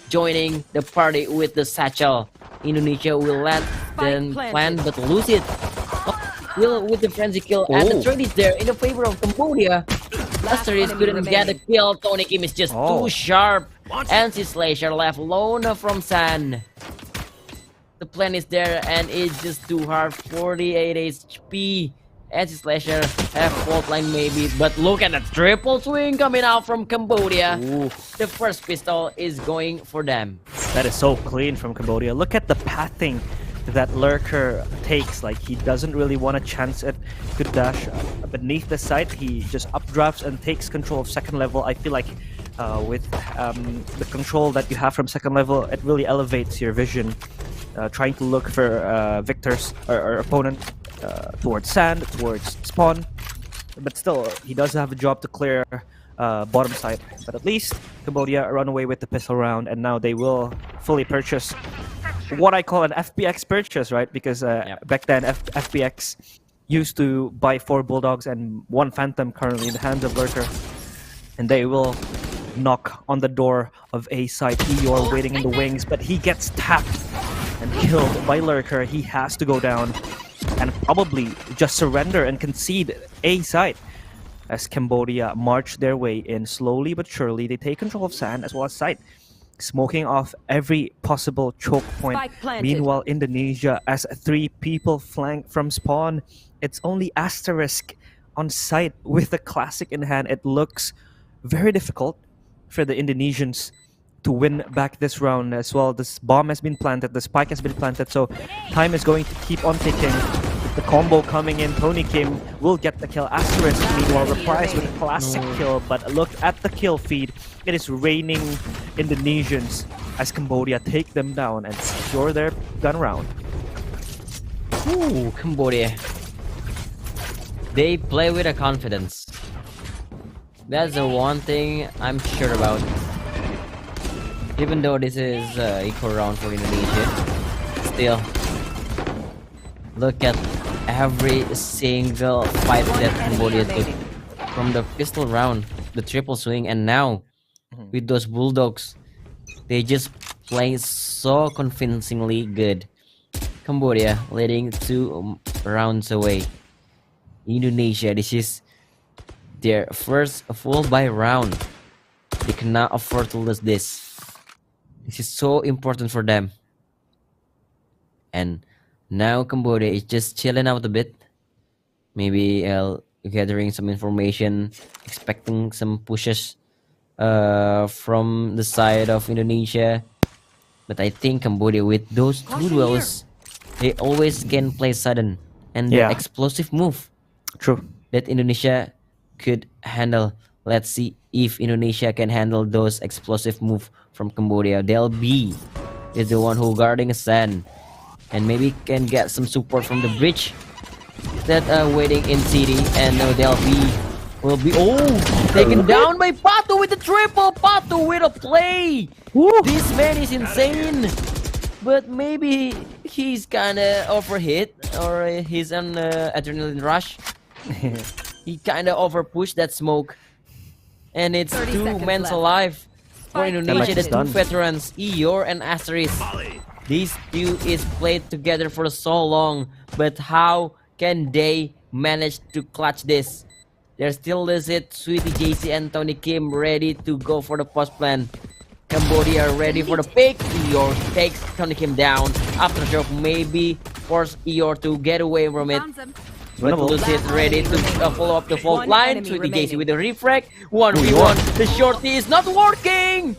joining the party with the Satchel. Indonesia will let them plan but lose it. Will with the frenzy kill, and the trade is there in the favor of Cambodia. Asteris couldn't get a kill. Tony Kim is just too sharp. And Slasher left alone from San. The plan is there and it's just too hard. 48 HP. And Slasher have fault line maybe. But look at the triple swing coming out from Cambodia. The first pistol is going for them. That is so clean from Cambodia. Look at the pathing that Lurker takes. Like, he doesn't really want to chance it. Good dash beneath the site. He just updrafts and takes control of second level. I feel like with the control that you have from second level, it really elevates your vision. Trying to look for victors or opponent towards sand, towards spawn. But still, he does have a job to clear bottom side. But at least Cambodia run away with the pistol round, and now they will fully purchase what I call an FPX purchase, right? Because back then FPX used to buy 4 Bulldogs and 1 Phantom currently in the hands of Lurker. And they will knock on the door of A side. Eeyore waiting in the wings, but he gets tapped and killed by Lurker. He has to go down and probably just surrender and concede A side. As Cambodia march their way in slowly but surely, they take control of sand as well as site, smoking off every possible choke point. Meanwhile, Indonesia, as 3 people flank from spawn, it's only Asterisk on site with the classic in hand. It looks very difficult for the Indonesians to win back this round as well. This bomb has been planted, the spike has been planted, so time is going to keep on ticking. The combo coming in, Tony Kim will get the kill. Asterisk, meanwhile, Reprise with a classic kill, but look at the kill feed. It is raining Indonesians as Cambodia take them down and secure their gun round. Ooh, Cambodia. They play with a confidence. That's the one thing I'm sure about. Even though this is equal round for Indonesia, still, look at every single fight that Cambodia took. From the pistol round, the triple swing, and now with those bulldogs, they just play so convincingly good. Cambodia leading 2 rounds away. Indonesia, this is their first full buy round. They cannot afford to lose this. This is so important for them. And now Cambodia is just chilling out a bit. Maybe gathering some information, expecting some pushes from the side of Indonesia. But I think Cambodia, with those 2 duels, they always can play sudden and the explosive move. True. That Indonesia could handle. Let's see if Indonesia can handle those explosive move from Cambodia. Delby is the one who guarding a sand, and maybe can get some support from the bridge that waiting in city. And Delby will be taken down by Patu with the triple. Patu with a play. This man is insane. But maybe he's kinda overhit, or he's on adrenaline rush. He kinda overpushed that smoke. And it's 2 men alive for Indonesia, the 2 veterans, Eeyore and Asterisk. These 2 is played together for so long, but how can they manage to clutch this? They're still legit. Sweetie JC and Tony Kim ready to go for the post plan. Cambodia ready for the pick. Eeyore takes Tony Kim down. Aftershock maybe force Eeyore to get away from it. But Lucid ready to follow up the fault line. Sweetie JC with the refrag. 1v1. The shorty is not working.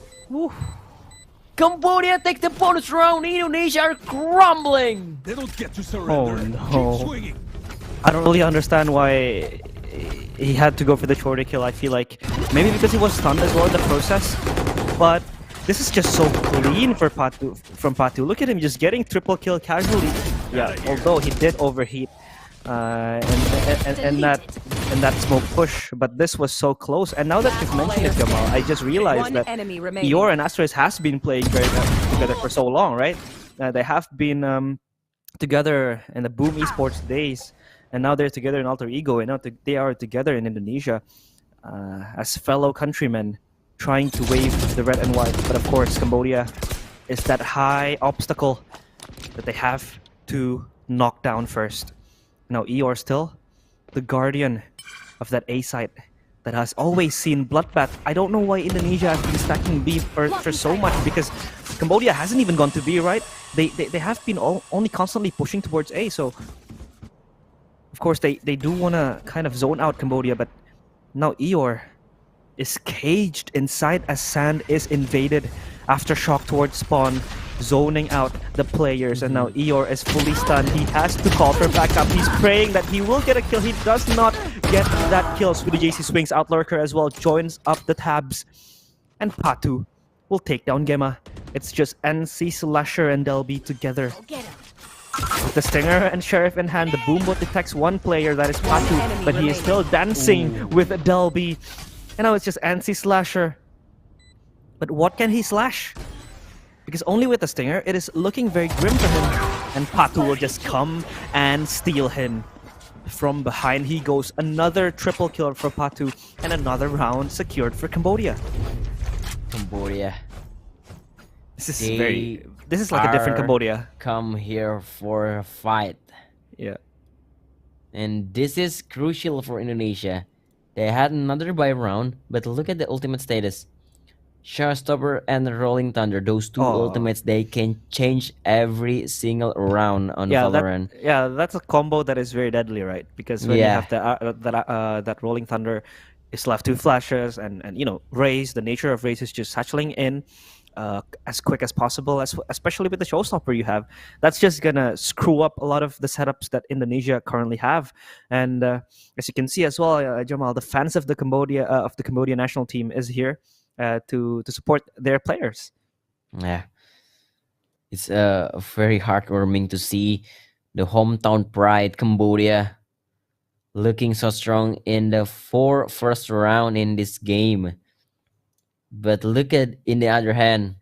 Cambodia takes the bonus round. Indonesia are crumbling. They don't get to surrender. Oh no. I don't really understand why he had to go for the shorty kill. I feel like maybe because he was stunned as well in the process. But this is just so clean for Patu, from Patu. Look at him just getting triple kill casually. Yeah, although he did overheat and that smoke push, but this was so close. And now that you've mentioned it, Jamal, I just realized that Eeyore and Asterisk has been playing very together for so long, right? They have been together in the Boom Esports days, and now they're together in Alter Ego, and now they are together in Indonesia as fellow countrymen, trying to wave the red and white. But of course, Cambodia is that high obstacle that they have to knock down first. Now Eeyore still the guardian of that A site that has always seen bloodbath. I don't know why Indonesia has been stacking B for so much, because Cambodia hasn't even gone to B, right? They have been only constantly pushing towards A, so of course they do want to kind of zone out Cambodia. But now Eeyore is caged inside as Sand is invaded. Aftershock towards spawn, zoning out the players, and now Eeyore is fully stunned. He has to call for backup. He's praying that he will get a kill. He does not get that kill. Sweetie JC swings out Lurker as well, joins up the tabs, and Patu will take down Gemma. It's just NC, Slasher, and Delby together. With the Stinger and Sheriff in hand, the Boombot detects one player, that is Patu, but he is still dancing with Delby. And now it's just NC, Slasher. But what can he slash? Because only with the Stinger, it is looking very grim for him. And Patu will just come and steal him. From behind he goes. Another triple kill for Patu, and another round secured for Cambodia. Cambodia. This is like a different Cambodia. Come here for a fight. Yeah. And this is crucial for Indonesia. They had another buy round, but look at the ultimate status. Showstopper and Rolling Thunder, those 2 ultimates, they can change every single round on Valorant. That's a combo that is very deadly, right? Because when you have that Rolling Thunder, is left 2 flashes, and you know, Raze, the nature of Raze is just satcheling in as quick as possible, especially with the Showstopper you have. That's just gonna screw up a lot of the setups that Indonesia currently have. And as you can see as well, Jamal, the fans of the Cambodia national team is here to support their players. Yeah, it's very heartwarming to see the hometown pride Cambodia looking so strong in the first round in this game. But look at in the other hand,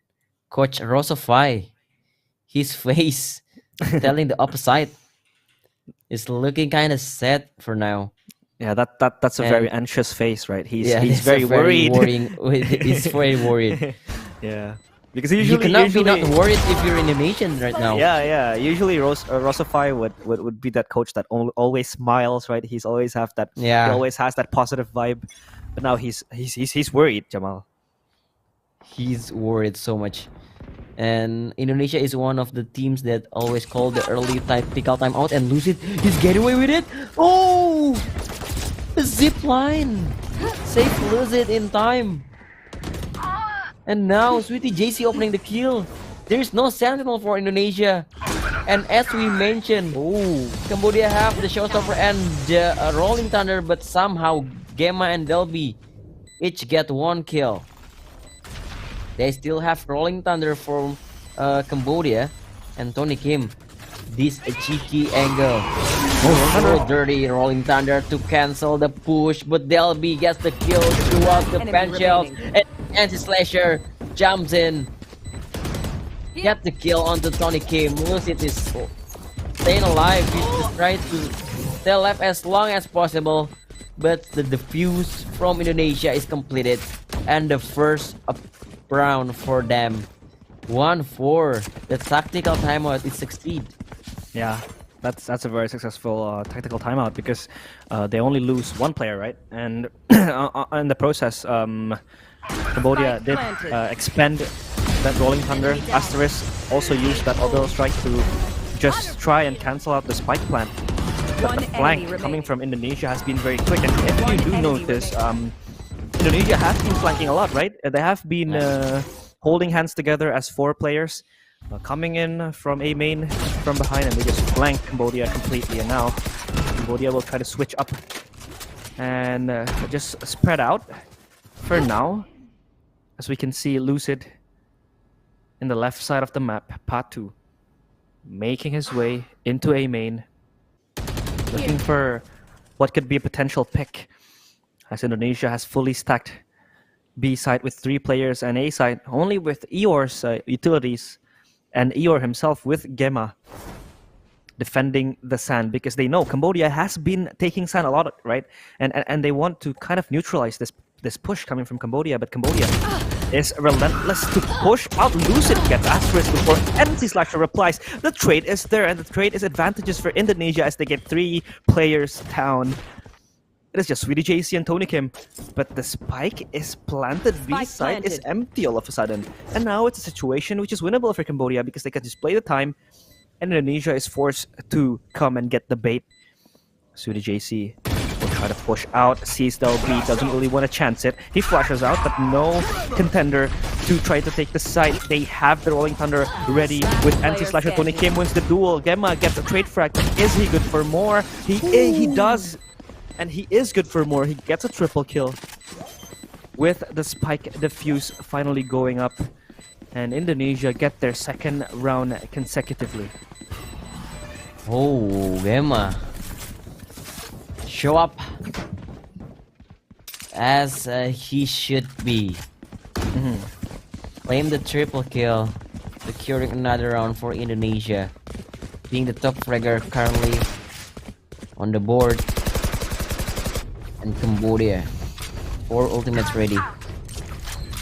Coach Rosafai, his face telling the opposite is looking kind of sad for now. Yeah, that's a very And anxious face, right? He's yeah, he's that's a very very worried. worrying. He's very worried. Yeah, because You usually cannot be not worried if you're Indonesian right now. yeah. Usually Rosafai would be that coach that always smiles, right? He always has that positive vibe. But now he's worried, Jamal. He's worried so much. And Indonesia is one of the teams that always call the early tactical timeout and lose it. He's getting away with it. Oh, the zip line. Safe lose it in time. And now Sweetie JC opening the kill. There is no sentinel for Indonesia. And as we mentioned, Cambodia have the showstopper and the Rolling Thunder, but somehow Gemma and Delby each get one kill. They still have Rolling Thunder from Cambodia and Tony Kim. This a cheeky angle. So dirty Rolling Thunder to cancel the push, but Delby gets the kill throughout the pen shells, and Anti-Slasher jumps in. Get the kill onto Tony Kim. Lucid is staying alive. He's just trying to stay alive as long as possible. But the defuse from Indonesia is completed. And the first round for them. 1-4. The tactical timeout is succeed. Yeah, that's a very successful tactical timeout because they only lose one player, right? And in the process, Cambodia did expend that Rolling Thunder. Asterisk also used that orbital strike to just try and cancel out the spike plant. But the flank coming from Indonesia has been very quick, and if you do notice, Indonesia has been flanking a lot, right? They have been holding hands together as 4 players, coming in from A main from behind, and they just flank Cambodia completely. And now Cambodia will try to switch up and just spread out for now. As we can see, Lucid in the left side of the map, Patu, making his way into A main, looking for what could be a potential pick, as Indonesia has fully stacked B side with 3 players and A side only with Eeyore's utilities, and Eeyore himself with Gemma defending the sand, because they know Cambodia has been taking sand a lot, right? And they want to kind of neutralize this push coming from Cambodia, but Cambodia is relentless to push out. Lucid gets Asterisk before Anti-Slasher replies. The trade is there, and the trade is advantageous for Indonesia as they get 3 players down. It is just Sweetie JC and Tony Kim, but the spike is planted. B side is empty all of a sudden, and now it's a situation which is winnable for Cambodia because they can just play the time, and Indonesia is forced to come and get the bait. Sweetie JC will try to push out, sees the LB, doesn't really want to chance it. He flashes out, but no contender to try to take the side. They have the Rolling Thunder ready with Anti-Slasher. Tony Kim wins the duel. Gemma gets a trade frag. Is he good for more? He does. And he is good for more. He gets a triple kill with the spike defuse finally going up. And Indonesia get their 2nd round consecutively. Oh, Gemma. Show up as he should be. Claim the triple kill, securing another round for Indonesia, being the top fragger currently on the board. And Cambodia, 4 ultimates ready.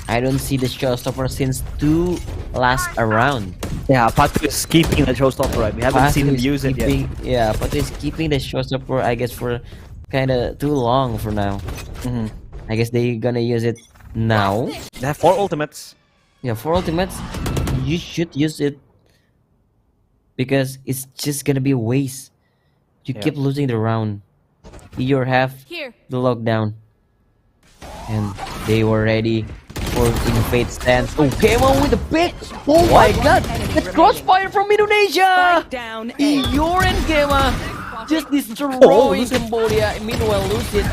I don't see the showstopper since 2 last round. Yeah, Patu is keeping the showstopper, right? We haven't seen him use it yet. Yeah, Patu is keeping the showstopper, I guess, for kind of too long for now. I guess they're gonna use it now. They have 4 ultimates. Yeah, 4 ultimates. You should use it because it's just gonna be a waste. You keep losing the round. You have the lockdown, and they were ready for invade stance. Oh, came on with the pick! Oh my god! It's crossfire from Indonesia! Eeyore and Gemma just destroying Cambodia. Meanwhile, Lucid,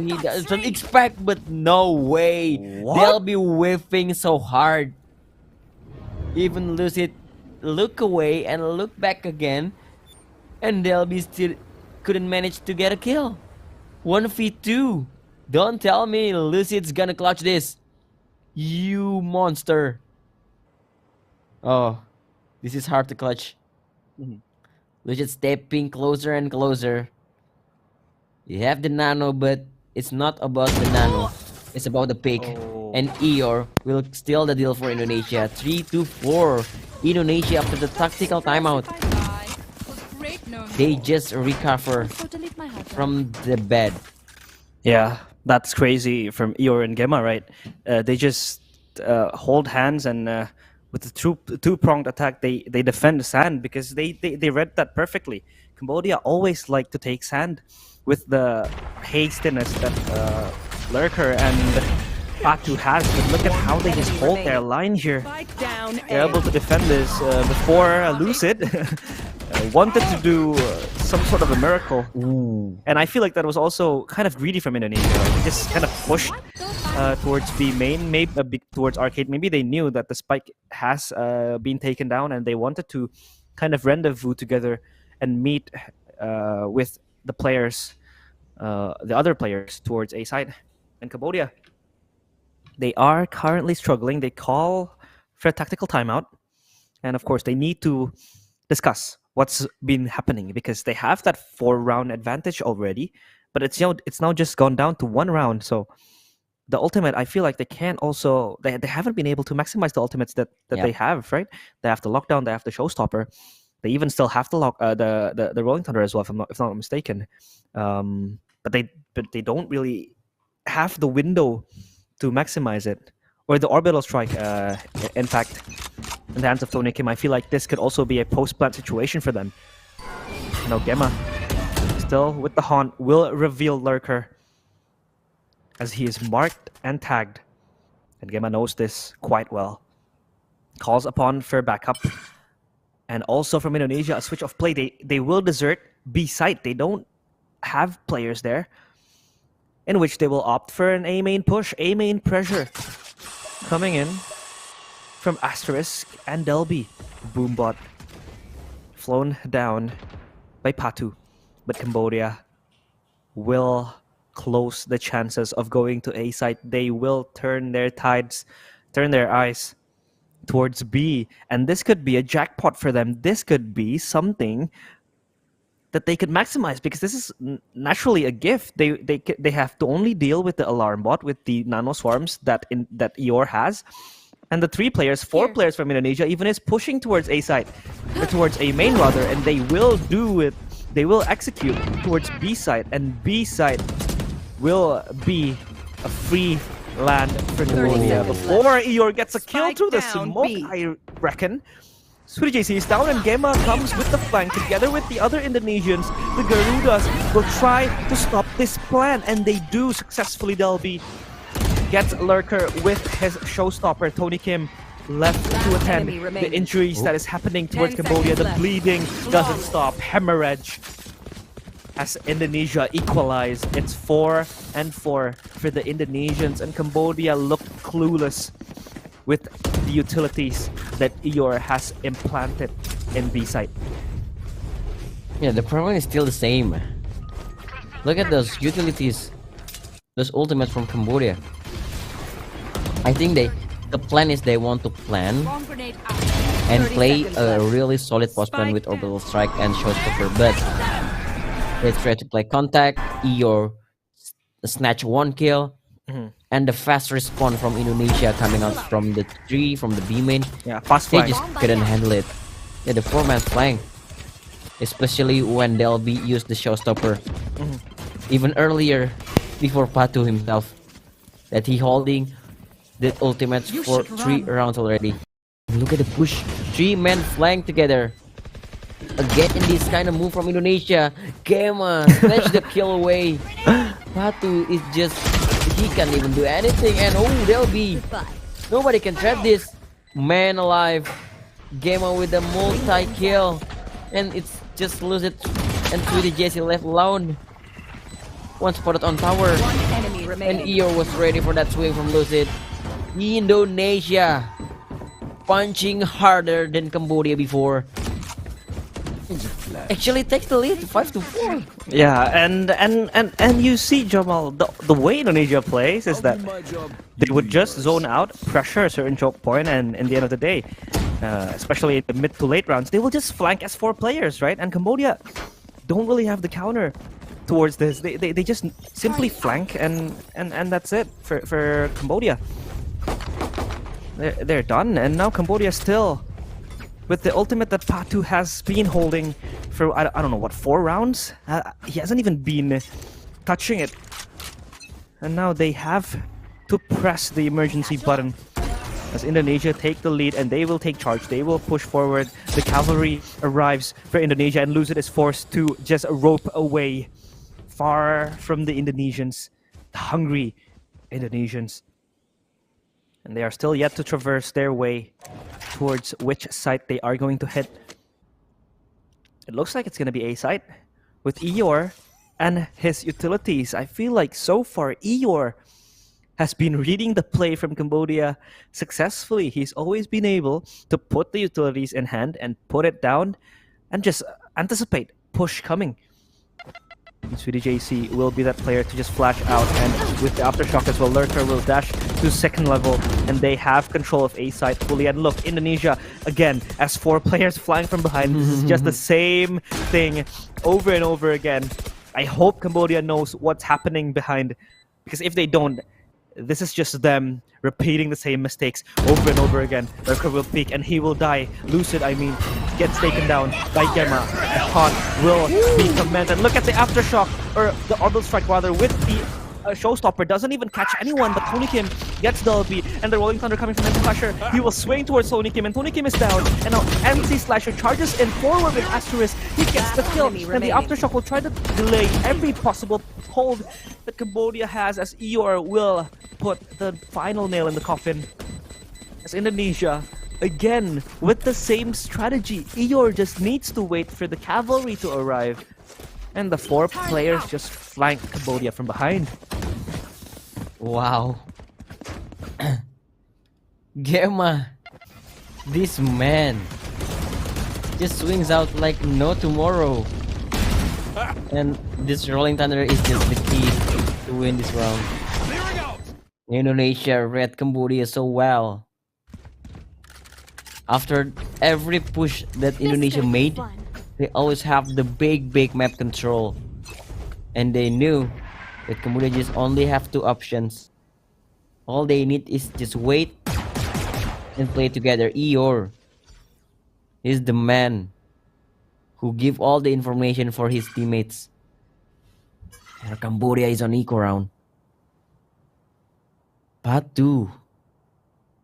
he doesn't expect, but no way. They'll be whiffing so hard. Even Lucid look away and look back again, and Delby still couldn't manage to get a kill. 1v2. Don't tell me Lucid's gonna clutch this. You monster. Oh, this is hard to clutch. Lucid stepping closer and closer. You have the nano, but it's not about the nano. It's about the pick. And Eeyore will steal the deal for Indonesia. 3-4. Indonesia after the tactical timeout. They just recover from the bed. Yeah, that's crazy from Eeyore and Gemma, right? They just hold hands and with the two-pronged attack, they defend the sand because they read that perfectly. Cambodia always like to take sand with the hastiness that Lurker and Patu has, but look at how they just hold their line here. They're able to defend this before Lucid wanted to do some sort of a miracle. And I feel like that was also kind of greedy from Indonesia. They just kind of pushed towards B main, maybe towards arcade. Maybe they knew that the spike has been taken down and they wanted to kind of rendezvous together and meet with the players, the other players towards A side. And Cambodia, they are currently struggling. They call for a tactical timeout. And of course, they need to discuss what's been happening because they have that 4-round advantage already. But it's now just gone down to 1 round. So the ultimate, I feel like they can't also... They haven't been able to maximize the ultimates that they have, right? They have the lockdown, they have the showstopper. They even still have the Rolling Thunder as well, if I'm not mistaken. But they don't really have the window to maximize it, or the orbital strike. In fact, in the hands of Tony Kim, I feel like this could also be a post-plant situation for them. Now Gemma, still with the haunt, will reveal Lurker as he is marked and tagged, and Gemma knows this quite well. Calls upon for backup, and also from Indonesia, a switch of play. They will desert B site. They don't have players there, in which they will opt for an A main push, A main pressure. Coming in from Asterisk and Delby. Boombot flown down by Patu. But Cambodia will close the chances of going to A site. They will turn their eyes towards B. And this could be a jackpot for them. This could be something that they could maximize because this is naturally a gift. They have to only deal with the alarm bot, with the nano swarms that Eeyore has, and the 4 players from Indonesia even is pushing towards A side, or towards A main rather, and they will do it. They will execute towards B side, and B side will be a free land for Cambodia before Eeyore gets a kill through the smoke. I reckon. Sweetie JC is down and Gemma comes with the flank together with the other Indonesians. The Garudas will try to stop this plan, and they do successfully. Delby gets Lurker with his showstopper. Tony Kim left to attend the injuries that is happening towards Cambodia. The bleeding doesn't stop. Hemorrhage as Indonesia equalize. It's 4-4 for the Indonesians, and Cambodia look clueless with the utilities that Eeyore has implanted in B site. Yeah, the problem is still the same. Look at those utilities, those ultimates from Cambodia. I think the plan is they want to plan and play a really solid post plan with orbital strike and showstopper, but they try to play contact. Eeyore snatch 1 kill. And the fast respawn from Indonesia coming out from the tree, from the B main. Yeah, fast they flank. just couldn't handle it. Yeah, the 4-man flank. Especially when Delby used the showstopper. Even earlier, before Patu himself. That he holding the ultimates for 3 rounds already. Look at the push. 3-man flank together. Again, this kind of move from Indonesia. Gemma snatch the kill away. Patu is just... He can't even do anything, and Delby. Nobody can trap this. Man alive. Gemma with a multi-kill. And it's just Lucid and Sweetie Jessie left alone. One spotted on tower. And Eeyore was ready for that swing from Lucid. Indonesia punching harder than Cambodia before. Actually takes the lead 5-4. Yeah, and you see, Jamal, the way Indonesia plays is that they would just zone out, pressure a certain choke point, and in the end of the day, especially in the mid to late rounds, they will just flank as 4 players, right? And Cambodia don't really have the counter towards this. They just simply flank, and that's it for Cambodia. They're done, and now Cambodia still with the ultimate that Patu has been holding for I don't know what, 4 rounds. He hasn't even been touching it, and now they have to press the emergency button as Indonesia take the lead, and they will take charge. They will push forward. The cavalry arrives for Indonesia, and Lucid is forced to just rope away far from the Indonesians, the hungry Indonesians. And they are still yet to traverse their way towards which site they are going to hit. It looks like it's going to be A site with Eeyore and his utilities. I feel like so far Eeyore has been reading the play from Cambodia successfully. He's always been able to put the utilities in hand and put it down and just anticipate push coming. Sweetie JC will be that player to just flash out, and with the aftershock as well, Lurker will dash to 2nd level, and they have control of A side fully. And look, Indonesia again as 4 players flying from behind. This is just the same thing over and over again. I hope Cambodia knows what's happening behind, because if they don't, this is just them repeating the same mistakes over and over again. Lurker will peek and he will die. Lucid, I mean, gets taken down by Gemma. The haunt will be commented. Look at the aftershock, or the orbital strike rather, with the showstopper. Doesn't even catch anyone, but Tony Kim gets the LB, and the Rolling Thunder coming from MC Slasher. He will swing towards Tony Kim, and Tony Kim is down. And now MC Slasher charges in forward with Asterisk. He gets the kill, and the aftershock will try to delay every possible hold that Cambodia has, as Eeyore will put the final nail in the coffin. As Indonesia, again, with the same strategy, Eeyore just needs to wait for the cavalry to arrive. And the 4 players just flank Cambodia from behind. Wow. Gemma, this man just swings out like no tomorrow. And this Rolling Thunder is just the key to win this round. Indonesia read Cambodia so well. After every push that Indonesia made, they always have the big map control. And they knew that Cambodia just only have 2 options. All they need is just wait and play together. Eeyore is the man who give all the information for his teammates. And Cambodia is on eco round. Patu,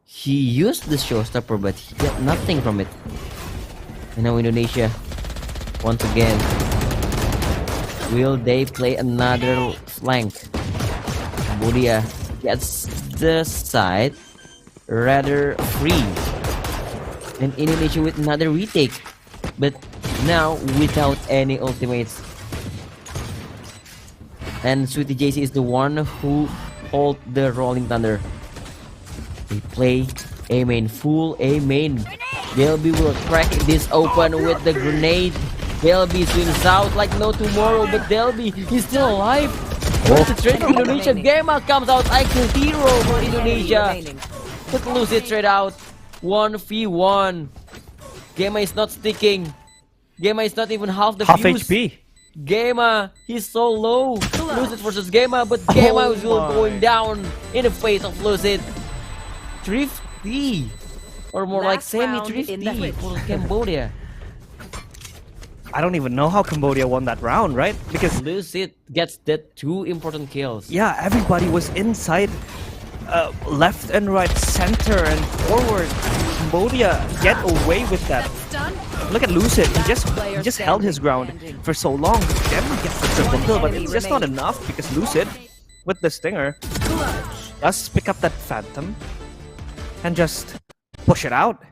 he used the showstopper, but he got nothing from it. And now Indonesia, once again, will they play another flank? Cambodia gets the side rather free, and Indonesia with another retake, but now without any ultimates. And Sweetie JC is the one who hold the Rolling Thunder. They play A main, full A main. Delby will crack this open with the grenade. Delby swings out like no tomorrow, but Delby is still alive. Where's the trade from Indonesia? Gemma comes out like a hero for Indonesia. But Lucid trade out. 1v1. Gemma is not sticking. Gemma is not even half the fuse. HP. Gemma, he's so low. Lucid versus Gemma, but Gemma is going down in the face of Lucid. Thrifty, or more like semi-thrifty for Cambodia. I don't even know how Cambodia won that round, right? Because Lucid gets the 2 important kills. yeah, everybody was inside, left and right, center and forward. Cambodia get away with that. Look at Lucid. He just held his ground for so long. Gemma gets the triple kill, but it's just not enough because Lucid, with the stinger, does pick up that Phantom and just push it out.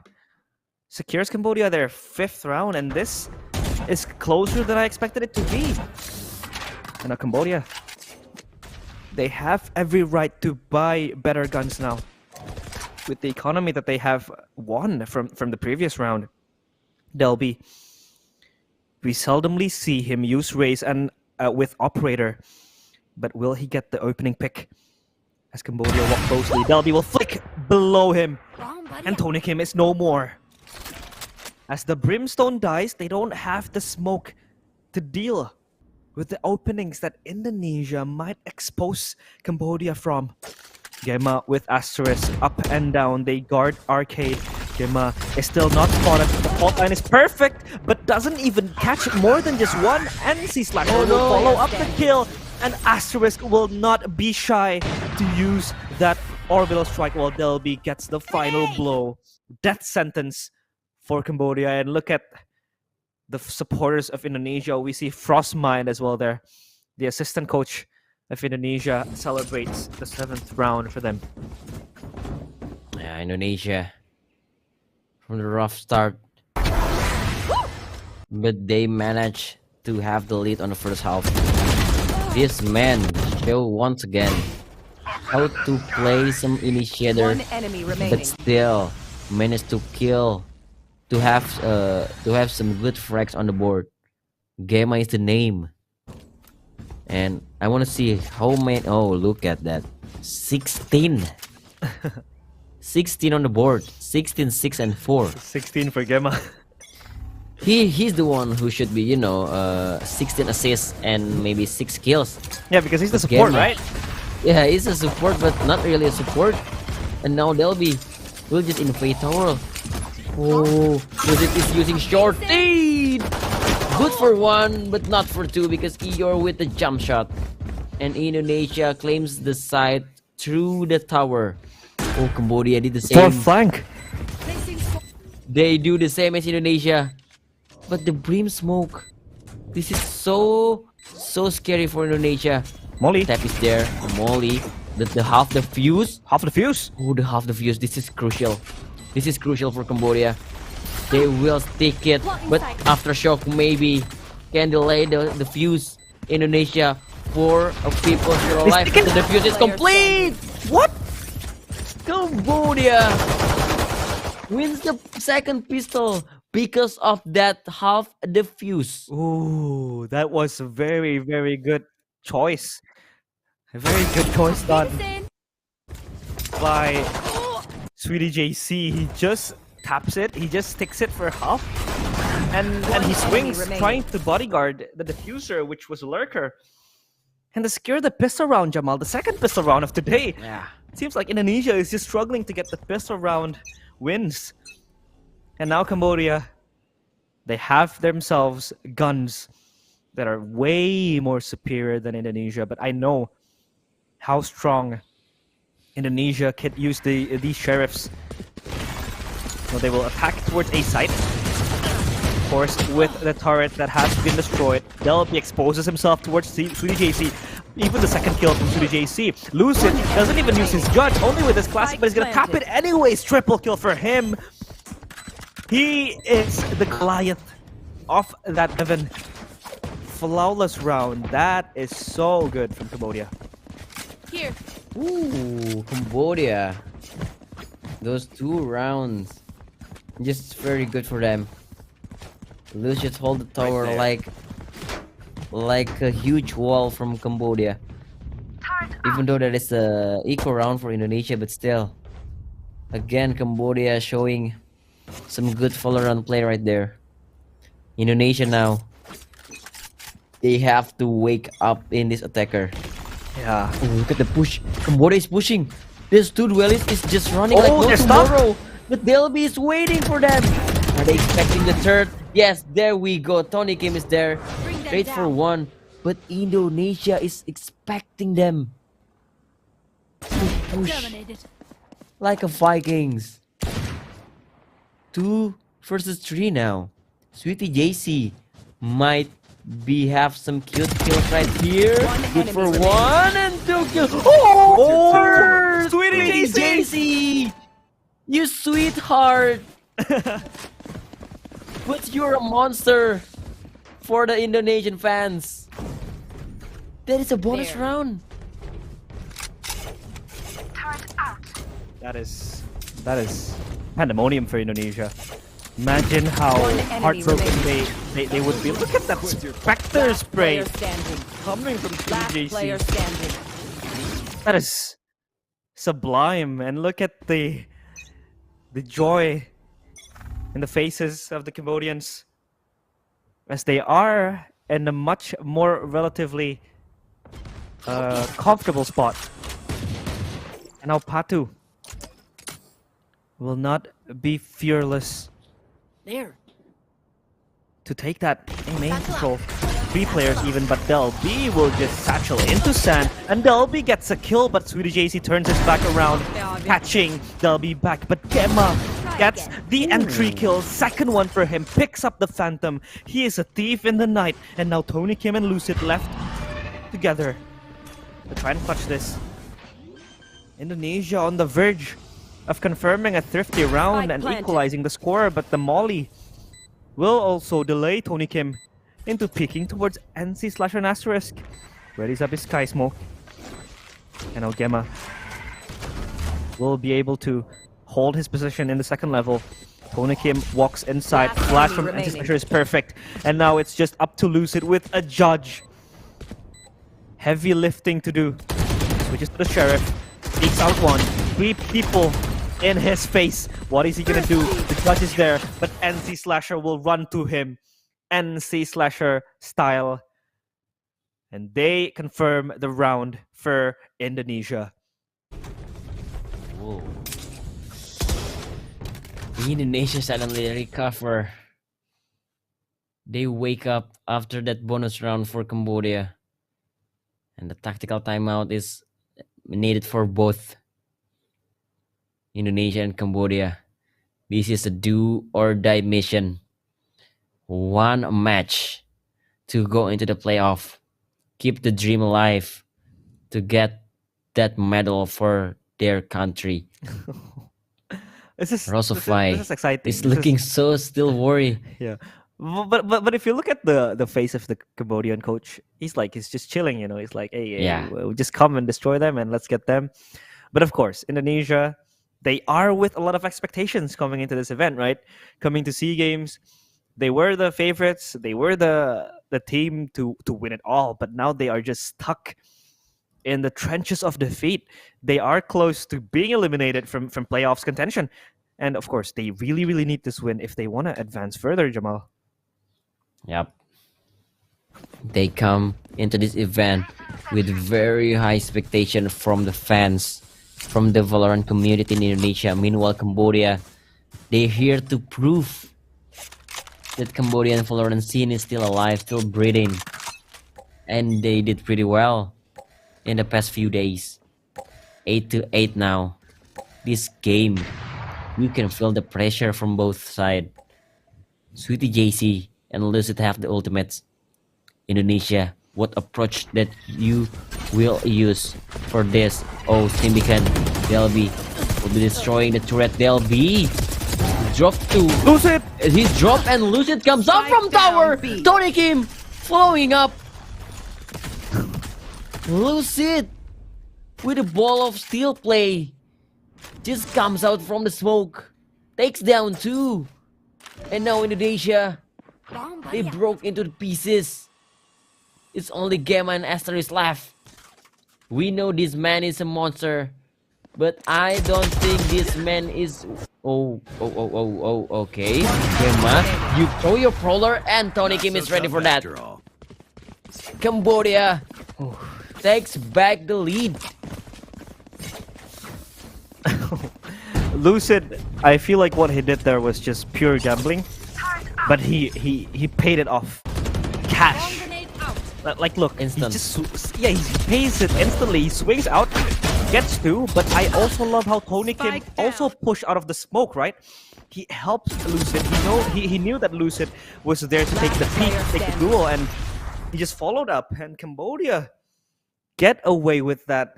Secures Cambodia their 5th round, and this is closer than I expected it to be. And now Cambodia, they have every right to buy better guns now. with the economy that they have won from the previous round. Delby, we seldomly see him use Raze and with Operator, but will he get the opening pick? As Cambodia walk closely, Delby will flick below him, and Tony Kim is no more. As the Brimstone dies, they don't have the smoke to deal with the openings that Indonesia might expose Cambodia from. Gemma with Asterisk up and down. They guard Arcade. Gemma is still not spotted. The fault line is perfect, but doesn't even catch more than just one. NC Slacker will follow up the kill, and Asterisk will not be shy to use that orbital strike while Delby gets the final blow. Death sentence for Cambodia. And look at the supporters of Indonesia. We see Frostmind as well there. The assistant coach of Indonesia celebrates the 7th round for them. Yeah, Indonesia from the rough start, but they managed to have the lead on the first half. This man show once again how to play some initiator, but still managed to kill, to have some good frags on the board. Gamma is the name. And I want to see how many. Oh, look at that. 16. 16 on the board. 16, 6, and 4. 16 for Gemma. He's the one who should be, 16 assists and maybe 6 kills. Yeah, because he's the support, Gemma, right? Yeah, he's a support, but not really a support. And now Delby will just invade tower. Oh, Music is using short lead. Good for 1, but not for 2 because Eeyore with the jump shot. And Indonesia claims the side through the tower. Oh, Cambodia did the same. Fourth flank. They do the same as Indonesia. But the Brim smoke. This is so scary for Indonesia. Molly. Tap is there. Molly. The half the fuse. Half the fuse? Oh, the half the fuse. This is crucial. This is crucial for Cambodia. They will stick it, but Aftershock maybe can delay the fuse. Indonesia, 4 people still alive. The fuse is complete! What? Cambodia wins the second pistol because of that half the fuse. Ooh, that was a very, very good choice. A very good choice done by Sweetie JC. He just taps it, he just sticks it for half, and he swings, trying to bodyguard the diffuser, which was Lurker. And to secure the pistol round, Jamal, the second pistol round of today. Yeah. It seems like Indonesia is just struggling to get the pistol round wins. And now Cambodia, they have themselves guns that are way more superior than Indonesia, but I know how strong Indonesia can use these sheriffs. So they will attack towards A site. Of course, with the turret that has been destroyed, Delby exposes himself towards Sweetie JC. Even the second kill from Sweetie JC. Lucid doesn't even use his judge, only with his classic, but he's gonna tap it anyways. Triple kill for him. He is the Goliath of that Evan. Flawless round. That is so good from Cambodia. Here. Ooh, Cambodia. Those 2 rounds. Just very good for them. Let's just hold the tower like a huge wall from Cambodia. Even though that is a equal round for Indonesia, but still. Again, Cambodia showing some good Valorant play right there. Indonesia now, they have to wake up in this attacker. Yeah. Oh, look at the push. Cambodia is pushing. This 2 duelists is just running like no they're tomorrow. But Delby is waiting for them. Are they expecting the third? Yes, there we go. Tony Kim is there. Straight for 1. But Indonesia is expecting them to push like a Vikings. 2 versus 3 now. Sweetie JC might have some cute kills right here. Good for 1 and 2 kills. Oh, Sweetie JC, you sweetheart. But you're a monster for the Indonesian fans. That is a bonus round. That is That is pandemonium for Indonesia. Imagine how heartbroken they would be. Look at that Spectre spray coming from Player TJC. standing. That is sublime. And look at the joy in the faces of the Cambodians as they are in a much more relatively comfortable spot. And now Patu will not be fearless There. to take that main control. 3 players even, but Del B will just satchel into Sand, and Del B gets a kill, but Sweetie JC turns his back around, catching Del B back, but Gemma gets the entry kill, second one for him, picks up the Phantom. He is a thief in the night, and now Tony Kim and Lucid left together to try and clutch this. Indonesia on the verge of confirming a thrifty round and equalizing the score, but the Molly will also delay Tony Kim into peeking towards NC/an asterisk. Readies up his Sky Smoke. And now Gemma will be able to hold his position in the second level. Tony Kim walks inside. Flash from NC/ is perfect. And now it's just up to Lucid with a judge. Heavy lifting to do. Switches to the Sheriff. Takes out one. 3 people in his face. What is he gonna do? The judge is there, but NC/ will run to him. NC/ style. And they confirm the round for Indonesia. Whoa. Indonesia suddenly recover. They wake up after that bonus round for Cambodia. And the tactical timeout is needed for both Indonesia and Cambodia. This is a do or die mission. One match to go into the playoff. Keep the dream alive to get that medal for their country. This is exciting. This is looking so still worried. Yeah. But if you look at the face of the Cambodian coach, he's just chilling, you know. He's like, hey, we'll just come and destroy them and let's get them. But of course, Indonesia, they are with a lot of expectations coming into this event, right? Coming to SEA Games, they were the favorites. They were the team to win it all. But now they are just stuck in the trenches of defeat. They are close to being eliminated from playoffs contention. And of course, they really, really need this win if they want to advance further, Jamal. Yep. They come into this event with very high expectation from the fans, from the Valorant community in Indonesia. Meanwhile, Cambodia, they're here to prove that Cambodian Valorant scene is still alive, still breathing. And they did pretty well in the past few days. 8-8 now. This game, you can feel the pressure from both sides. Sweetie JC and Lucid have the ultimates. Indonesia, what approach that you will use for this? Oh, Simbican, they'll be destroying the turret. They'll be dropped to Lucid. He's dropped and Lucid comes up from tower. Tony Kim following up. Lucid with a ball of steel play just comes out from the smoke, takes down 2, and now Indonesia, they broke into the pieces. It's only Gamma and Asterisk left. We know this man is a monster, but I don't think this man is. Okay. Gamma, you throw your prowler, and Tony Kim is ready for that. Cambodia takes back the lead. Lucid, I feel like what he did there was just pure gambling, but he paid it off. Cash. Like, look, instant. He pays it instantly. He swings out, gets 2. But I also love how Tony Kim also pushed out of the smoke, right? He helped Lucid. He knew that Lucid was there to take the peak, take the duel, and he just followed up. And Cambodia get away with that.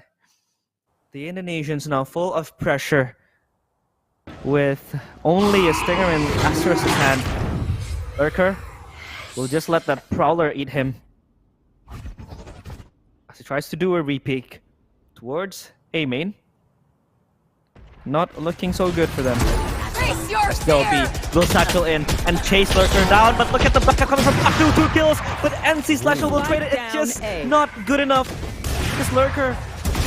The Indonesians now full of pressure, with only a Stinger in Asterisk's hand. Lurker will just let that Prowler eat him as he tries to do a repeat towards A main. Not looking so good for them. Brace yourself. Still B will satchel in and chase Lurker down, but look at the backup coming from Abdu, 2 kills, but NC Slasher will trade it. It's just not good enough. This Lurker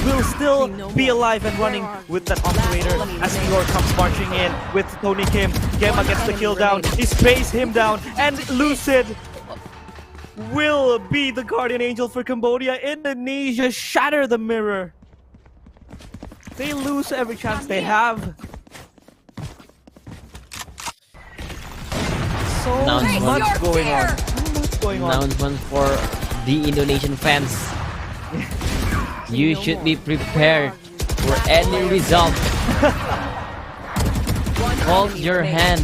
will still be alive and running with that operator as Eeyore comes marching in with Tony Kim. Gemma gets the kill down, he sprays him down, and Lucid will be the guardian angel for Cambodia. Indonesia shatter the mirror. They lose every chance they have. So much going on. Announcement for the Indonesian fans. You should be prepared for any result. Hold your hand,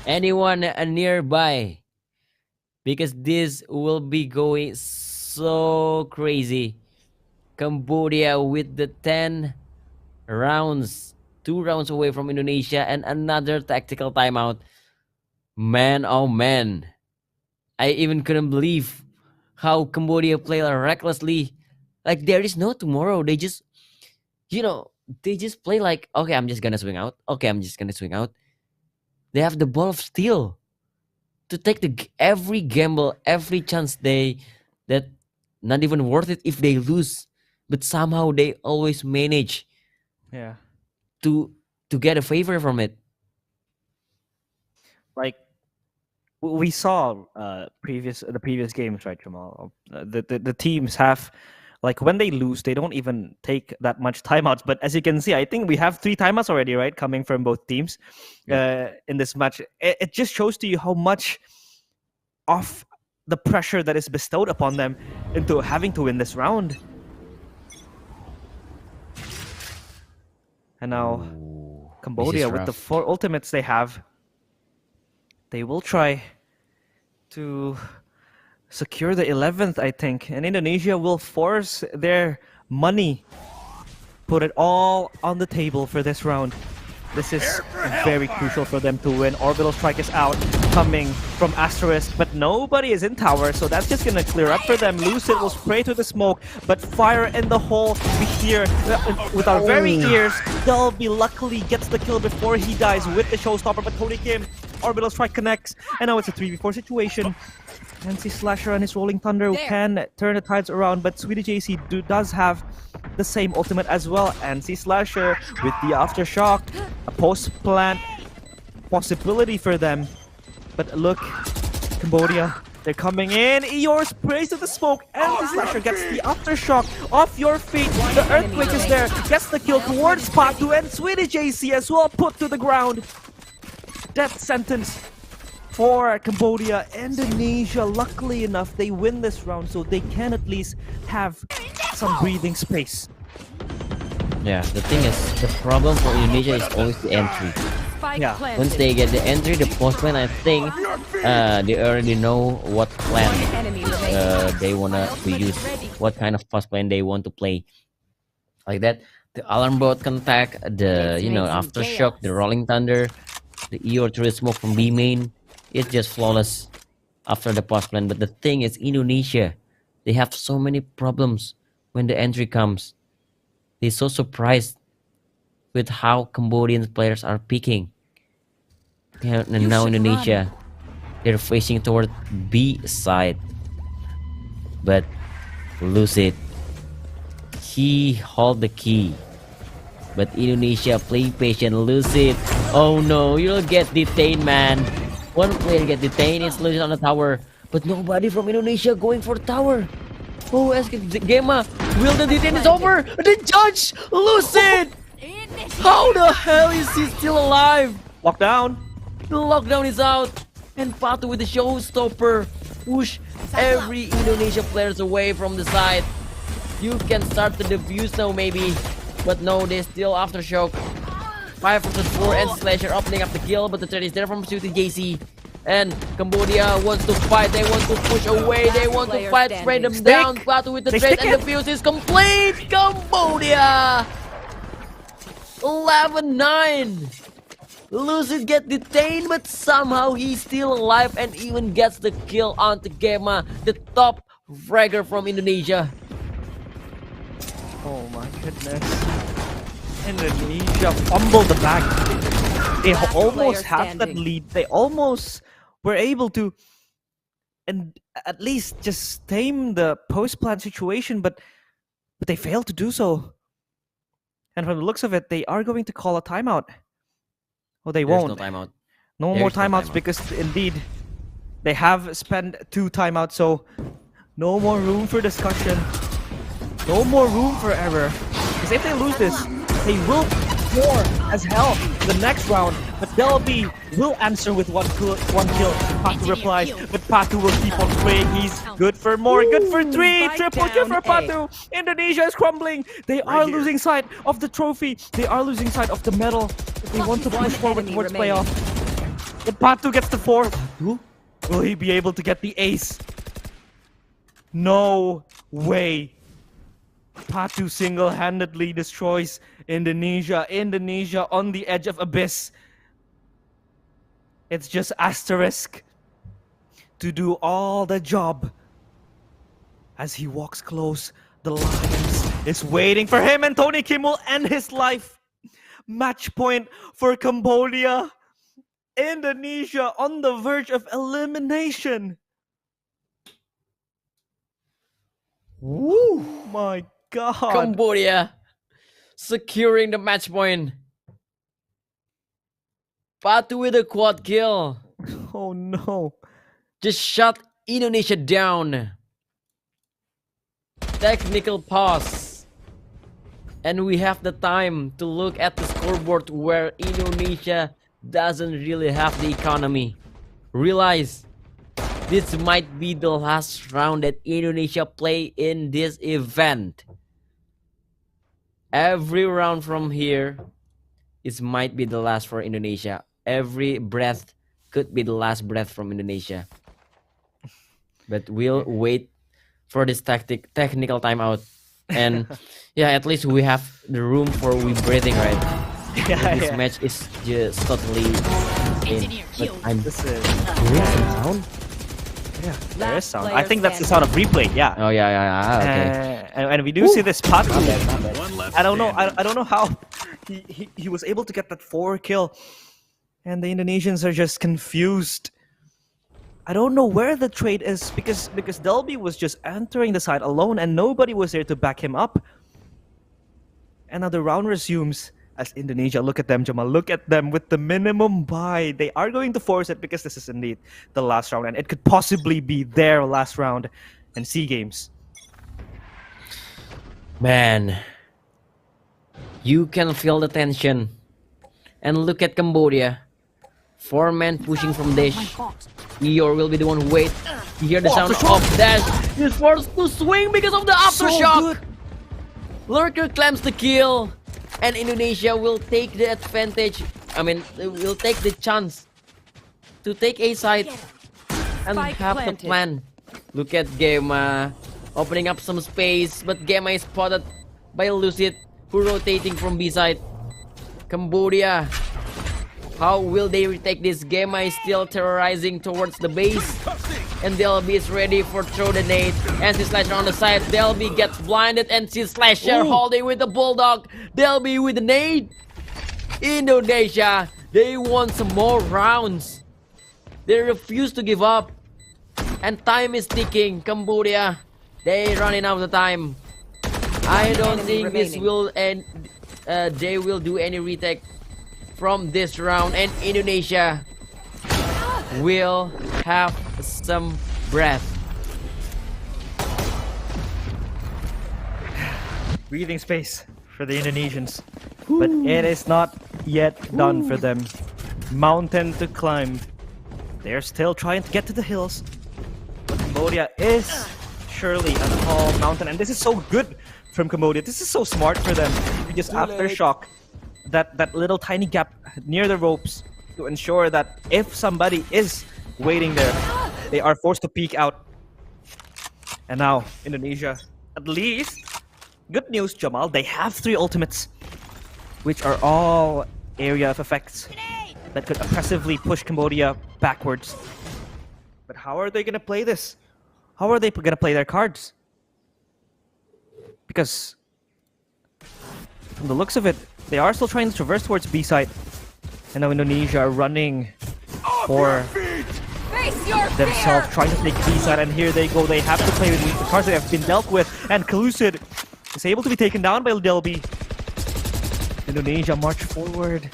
anyone nearby, because this will be going so crazy. Cambodia with the 10 rounds, 2 rounds away from Indonesia and another tactical timeout. Man, oh man. I even couldn't believe how Cambodia played recklessly. Like there is no tomorrow. They just, they just play like, okay, I'm just gonna swing out. Okay, I'm just gonna swing out. They have the ball of steel to take every gamble, every chance that not even worth it if they lose. But somehow they always manage to get a favor from it. Like we saw the previous games, right, Jamal? The teams have, like, when they lose, they don't even take that much timeouts. But as you can see, I think we have 3 timeouts already, right, coming from both teams in this match. It just shows to you how much of the pressure that is bestowed upon them into having to win this round. And now Cambodia, with the 4 ultimates they have, they will try to secure the 11th, I think. And Indonesia will force their money, put it all on the table for this round. This is very crucial for them to win. Orbital Strike is out, coming from Asterisk, but nobody is in tower, so that's just gonna clear up for them. Lucid will spray through the smoke, but fire in the hole. We hear with our very ears, Delby luckily gets the kill before he dies with the showstopper, but Tony Kim, Orbital Strike connects, and now it's a 3v4 situation. NC Slasher and his Rolling Thunder can turn the tides around, but Sweetie JC does have the same ultimate as well. NC Slasher with the Aftershock, a post-plant possibility for them. But look, Cambodia, they're coming in. Eeyore sprays to the smoke. NC Slasher gets the Aftershock off your feet. The Earthquake is there, gets the kill towards Patu, and Sweetie JC as well put to the ground. Death sentence for Cambodia. Indonesia, luckily enough, they win this round, so they can at least have some breathing space. Yeah, the thing is, the problem for Indonesia is always the entry. Once they get the entry, the post plan, I think they already know what plan they wanna use, what kind of post plan they want to play. Like that, the alarm bot can attack, the Aftershock, the Rolling Thunder, the Eeyore through the smoke from B main. It's just flawless after the post plan. But the thing is, Indonesia, they have so many problems when the entry comes. They're so surprised with how Cambodian players are picking. And now Indonesia, they're facing toward B side. But Lucid, he hold the key. But Indonesia playing patient. Lucid, oh no, you'll get detained, man. One player get detained, it's Lucid on the tower. But nobody from Indonesia going for tower. Oh, ask Gemma, will the detain is over? The judge, Lucid! How the hell is he still alive? Lockdown. The lockdown is out. And Patu with the showstopper. Push every Indonesia players away from the side. You can start the defuse now maybe. But no, they still Aftershock. 5 vs 4 and Slasher opening up the kill, but the threat is there from Shooting JC. And Cambodia wants to fight, they want to push away, they want to fight, spray them down. Patu with the trade, and the fuse is complete. Cambodia 11-9. Lucid get detained, but somehow he's still alive and even gets the kill onto Gemma, the top fragger from Indonesia. Oh my goodness. Indonesia fumbled the bag. They almost player have that standing. lead. They almost were able to, and at least just tame the post-plant situation, but they failed to do so. And from the looks of it, they are going to call a timeout. Oh, they There's won't. no timeout. No There's more no timeouts timeout. because indeed they have spent 2 timeouts, so no more room for discussion. No more room for error. Because if they lose this, they will score as hell the next round. But Delby will answer with one kill. Patu replies, but Patu will keep on playing. He's good for more, good for 3. Spike Triple kill for down A. Patu. Indonesia is crumbling. They are losing sight of the trophy. They are losing sight of the medal. They want to push forward enemy towards remaining. playoff. But Patu gets the 4. Will he be able to get the ace? No way. Patu single-handedly destroys Indonesia. Indonesia on the edge of abyss. It's just asterisk to do all the job. As he walks close, the Lions is waiting for him, and Tony Kim will end his life. Match point for Cambodia. Indonesia on the verge of elimination. Woo! My God. Cambodia securing the match point. Patu with a quad kill. Oh no. Just shut Indonesia down. Technical pause. And we have the time to look at the scoreboard where Indonesia doesn't really have the economy. Realize this might be the last round that Indonesia play in this event. Every round from here might be the last for Indonesia. Every breath could be the last breath from Indonesia. But we'll wait for this technical timeout. And yeah, at least we have the room for we breathing, right? This match is just totally insane. But I'm This is... hearing some sound. Yeah, there is sound. player I think that's the sound of replay, yeah. Oh yeah. Okay. And we do see this Patu. One left I don't know. standing. I don't know how he was able to get that 4 kill, and the Indonesians are just confused. I don't know where the trade is because Delby was just entering the side alone, and nobody was there to back him up. And now the round resumes as Indonesia. Look at them, Jamal. Look at them with the minimum buy. They are going to force it because this is indeed the last round, and it could possibly be their last round in SEA Games. Man, you can feel the tension. And look at Cambodia. 4 men pushing from Dash. Eeyore will be the one who wait. You hear the sound of Dash. He's forced to swing because of the aftershock. Lurker claims the kill. And Indonesia will take the advantage. I mean, will take the chance to take A side and Spike have the planted. plan. Look at Gema opening up some space, but Gema is spotted by Lucid, who rotating from B side. Cambodia, how will they retake this? Gema is still terrorizing towards the base, and Delby is ready for throw the nade. And Slasher on the side. Delby gets blinded, and Slasher holding with the bulldog. Delby with the nade. Indonesia, they want some more rounds. They refuse to give up, and time is ticking. Cambodia, they running out of time. I don't think this will end. They will do any retake from this round, and Indonesia will have some breath. Breathing space for the Indonesians, but it is not yet done for them. Mountain to climb. They're still trying to get to the hills, but Cambodia is surely a tall mountain, and this is so good from Cambodia. This is so smart for them. You just aftershock that little tiny gap near the ropes to ensure that if somebody is waiting there, they are forced to peek out. And now Indonesia, at least, good news, Jamal, they have 3 ultimates, which are all area of effects that could oppressively push Cambodia backwards. But how are they gonna play this? How are they gonna play their cards? Because from the looks of it, They are still trying to traverse towards B side. And now Indonesia are running for themselves, trying to take B side. And here they go. They have to play with the cards they have been dealt with. And Kalusid is able to be taken down by Delby. Indonesia march forward.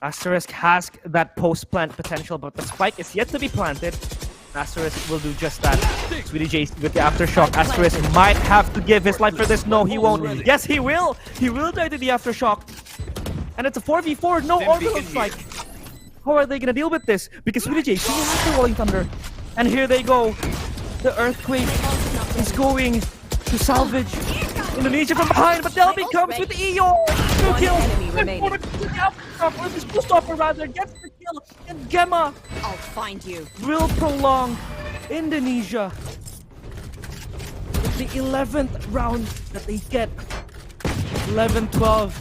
Asterisk has that post-plant potential, but the spike is yet to be planted. Asterisk will do just that. Sweetie J with the aftershock. Asterisk might have to give his life for this. No, he won't. Yes, he will. He will die to the aftershock. And it's a 4v4. No orbital strike. How are they gonna deal with this? Because Sweetie J still has the Rolling Thunder. And here they go. The Earthquake is going to salvage Indonesia from behind, but Delby comes with Eeyore. 2 kills. Stopper rather gets the kill, and Gemma I'll find you. will prolong Indonesia with the 11th round that they get. 11-12.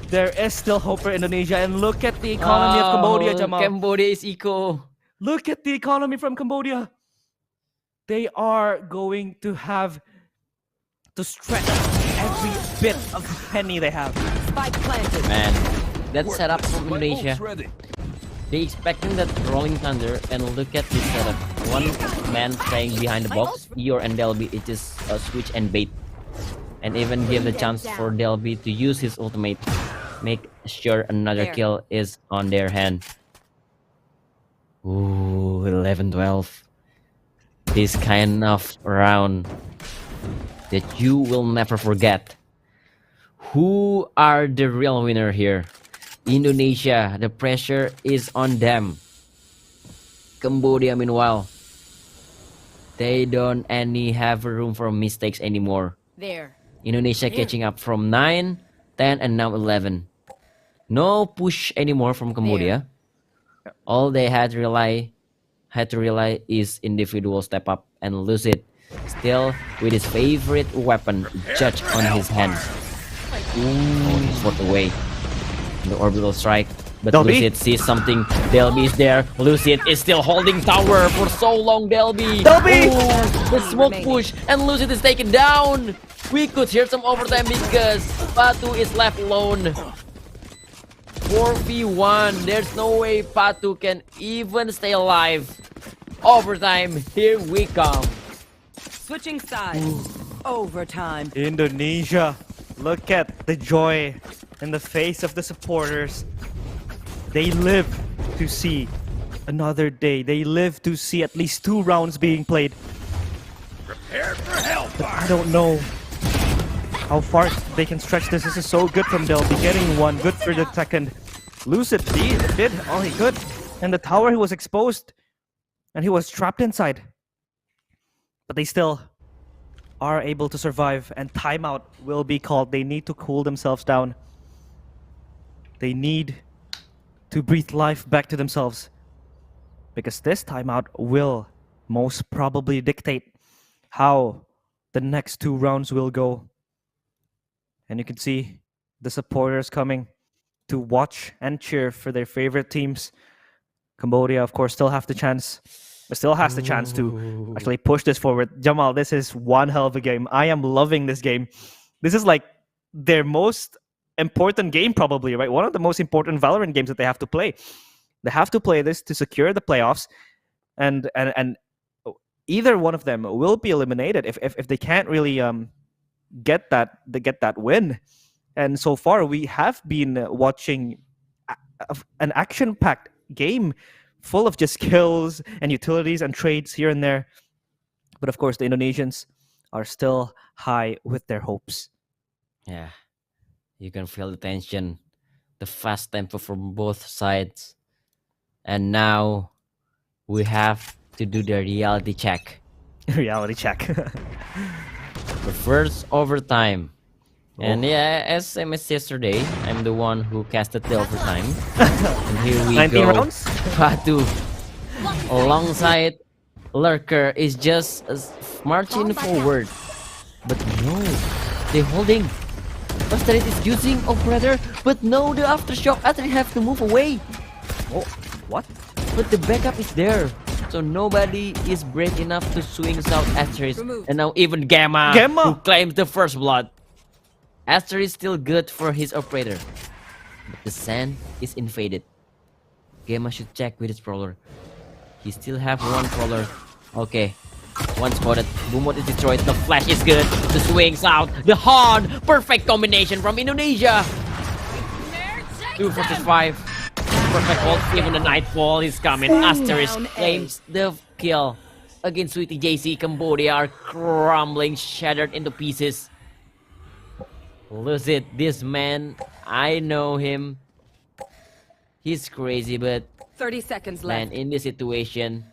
There is still hope for Indonesia, and look at the economy of Cambodia, Jamal. Cambodia is eco. Look at the economy from Cambodia. They are going to have to stretch every bit of penny they have. Spike planted. Man, that setup from Indonesia. They expecting that Rolling Thunder, and look at this setup. One man staying behind the box. Eeyore and Delby it is switch and bait. And even give the chance for Delby to use his ultimate. Make sure another kill is on their hand. Ooh, 11-12. This kind of round that you will never forget. Who are the real winner here? Indonesia, the pressure is on them. Cambodia, meanwhile, they don't have room for mistakes anymore. There. Indonesia catching up from 9, 10, and now 11. No push anymore from Cambodia. All they had to rely is individual step up and lose it. Still with his favorite weapon, Judge on his hand. Ooh, he's walked away. The orbital strike. But Delby? Lucid sees something. Delby is there. Lucid is still holding tower for so long. Delby! Delby! Ooh, the smoke push. And Lucid is taken down. We could hear some overtime because Patu is left alone. 4v1. There's no way Patu can even stay alive. Overtime. Here we come. Switching sides. Overtime. Indonesia. Look at the joy in the face of the supporters. They live to see another day. They live to see at least 2 rounds being played. Prepare for hellfire. But I don't know how far they can stretch this. This is so good from Delby. Getting 1. Good for the second. Lucid did all he could. And the tower, he was exposed. And he was trapped inside. But they still are able to survive, and timeout will be called. They need to cool themselves down. They need to breathe life back to themselves, because this timeout will most probably dictate how the next 2 rounds will go. And you can see the supporters coming to watch and cheer for their favorite teams. Cambodia, of course, still has the chance to actually push this forward. Jamal, this is one hell of a game. I am loving this game. This is like their most important game, probably, right? One of the most important Valorant games that they have to play. They have to play this to secure the playoffs, and either one of them will be eliminated if they can't really get that win. And so far, we have been watching an action-packed game full of just kills and utilities and trades here and there. But of course, the Indonesians are still high with their hopes. Yeah, you can feel the tension, the fast tempo from both sides. And now we have to do the reality check. Reality check. The first overtime. And yeah, as same as yesterday, I'm the one who casted the overtime. And here we 19 go. rounds? Patu alongside Lurker is just marching forward. But no, they're holding. Astrid is using operator, but no, the aftershock. Astrid have to move away. Oh, what? But the backup is there. So nobody is brave enough to swing out Astrid. And now even Gamma, who claims the first blood. Aster is still good for his operator. But the sand is invaded. Gamma should check with his prowler. He still have one prowler. Okay. One spotted. Boomot is destroyed. The flash is good. The swings out. The horn. Perfect combination from Indonesia. 2 versus 5. Perfect hold. Even the nightfall is coming. Asterisk claims the kill against Sweetie JC. Cambodia are crumbling, shattered into pieces. Lucid, this man, I know him. He's crazy, but 30 seconds man, left. in this situation,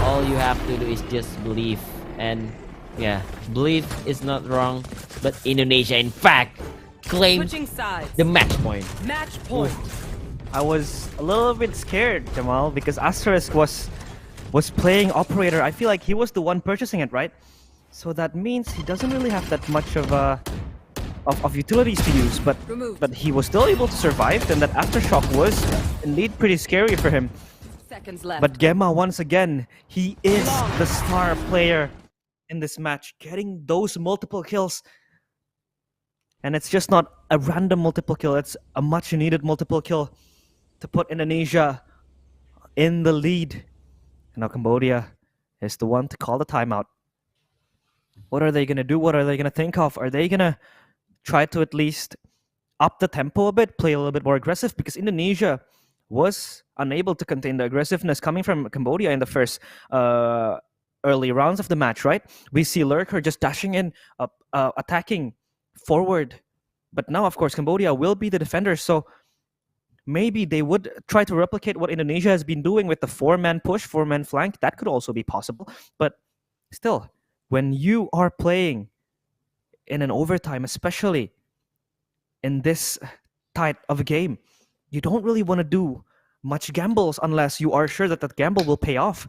all you have to do is just believe. And yeah, believe is not wrong, but Indonesia, in fact, claims Switching sides. the match point. Match point. I was a little bit scared, Jamal, because Asterisk was playing operator. I feel like he was the one purchasing it, right? So that means he doesn't really have that much of utilities to use, but he was still able to survive, and that aftershock was indeed pretty scary for him. Seconds left. But Gemma, once again, he is the star player in this match, getting those multiple kills. And it's just not a random multiple kill, it's a much needed multiple kill to put Indonesia in the lead. And now Cambodia is the one to call the timeout. What are they going to do? What are they going to think of? Are they going to try to at least up the tempo a bit, play a little bit more aggressive? Because Indonesia was unable to contain the aggressiveness coming from Cambodia in the first early rounds of the match, right? We see Lurker just dashing in, attacking forward. But now, of course, Cambodia will be the defenders, so maybe they would try to replicate what Indonesia has been doing with the 4-man push, 4-man flank. That could also be possible. But still, when you are playing in an overtime, especially in this tight of a game, you don't really want to do much gambles unless you are sure that that gamble will pay off.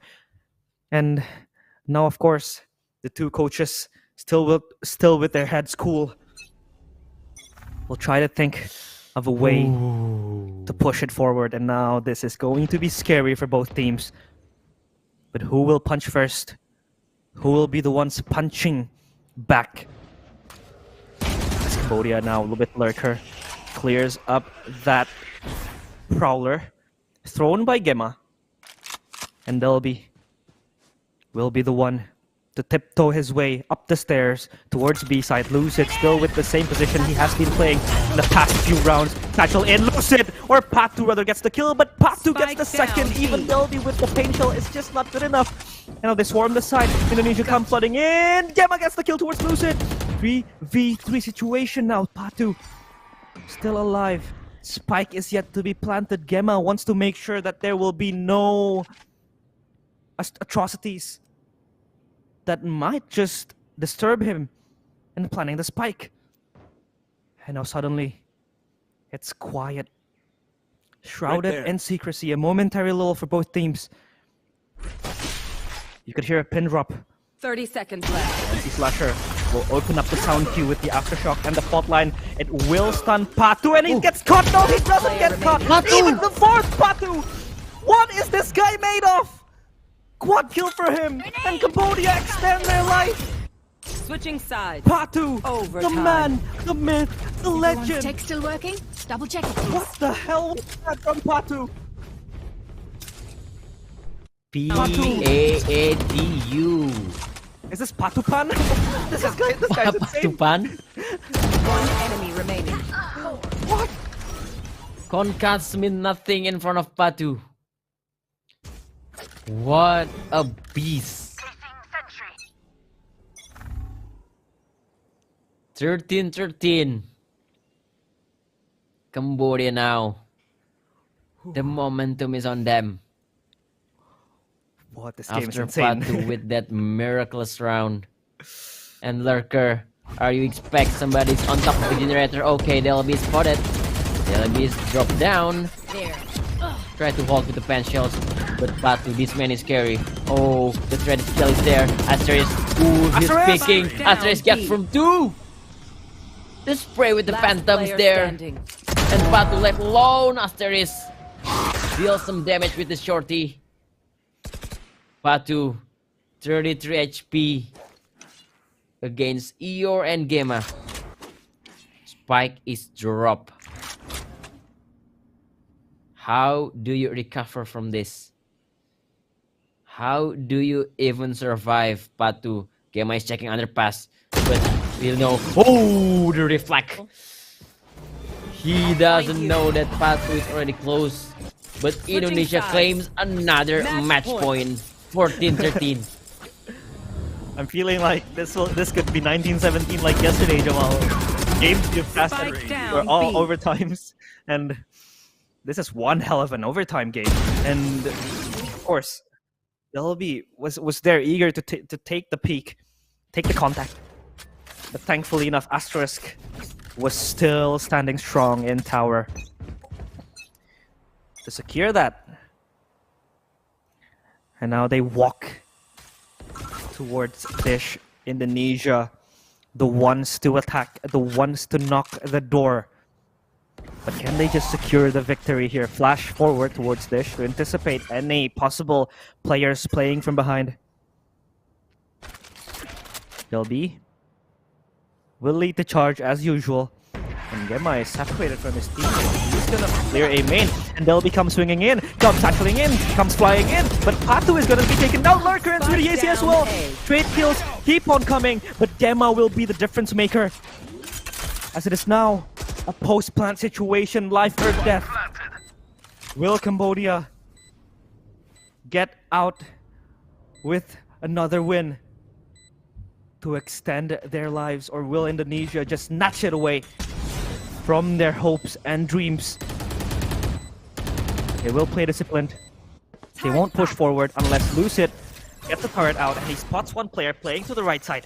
And now, of course, the two coaches still with their heads cool will try to think of a way to push it forward. And now this is going to be scary for both teams. But who will punch first? Who will be the ones punching back? As Cambodia now, a little bit Lurker, clears up that prowler thrown by Gemma. And Delby will be the one to tiptoe his way up the stairs towards B-side. Lucid still with the same position he has been playing in the past few rounds. Satchel in, Lucid, or Patu rather gets the kill, but Patu gets the second. Even Delby with the pain shell is just not good enough. And now they swarm the side. Indonesia come flooding in. Gemma gets the kill towards Lucid. 3v3 situation now. Patu still alive. Spike is yet to be planted. Gemma wants to make sure that there will be no atrocities that might just disturb him in planning the spike. And now suddenly, it's quiet. Shrouded in secrecy, a momentary lull for both teams. You could hear a pin drop. 30 seconds left. NC Slasher will open up the sound cue with the aftershock and the fault line. It will stun Patu, and he gets caught. No, he doesn't get caught. Even the fourth Patu. What is this guy made of? Quad kill for him, and Cambodia extend their life. Switching sides. Patu, Overtime. the man, the myth, the legend. Tech still working? Double check it, please. What the hell was that from Patu? P-A-A-D-U. Is this Patupan? This guy's insane. Patupan? One enemy remaining. What? Concats mean nothing in front of Patu. What a beast. 13-13. Cambodia now. The momentum is on them. What, this game After is insane. Patu with that miraculous round. And Lurker, are you expect somebody's on top of the generator? Okay, they'll be spotted. They'll be dropped down. There. Try to hold with the pan shells, but Patu, this man is scary. Oh, the thread skill is there. Asterisk, ooh, he's Asterisk! picking. Asterisk gets from 2. The spray with the Last phantoms player there. standing. And Patu left alone. Asterisk deals some damage with the shorty. Patu, 33 HP against Eeyore and Gemma. Spike is dropped. How do you recover from this? How do you even survive, Patu? Gamma is checking underpass, but we'll know. Oh, the reflect. He doesn't know that Patu is already close. But Indonesia claims another match point. 14-13. I'm feeling like this could be 1917 like yesterday, Jamal. Games you passed were all overtimes, and this is one hell of an overtime game. And of course, LB was there eager to take the peak, take the contact. But thankfully enough, Asterisk was still standing strong in tower to secure that. And now they walk towards Dish. Indonesia, the ones to attack, the ones to knock the door. But can they just secure the victory here? Flash forward towards Dish to anticipate any possible players playing from behind. LB will lead the charge as usual. And Gemma is separated from his teammate. He's gonna clear a main. And Delby comes swinging in, comes tackling in, comes flying in. But Patu is gonna be taken down. Lurker and 3 AC as well. Trade kills keep on coming, but Gemma will be the difference maker. As it is now a post-plant situation, life or death. Will Cambodia get out with another win to extend their lives, or will Indonesia just snatch it away from their hopes and dreams? They will play disciplined. They won't push forward unless Lucid gets the turret out and he spots one player playing to the right side.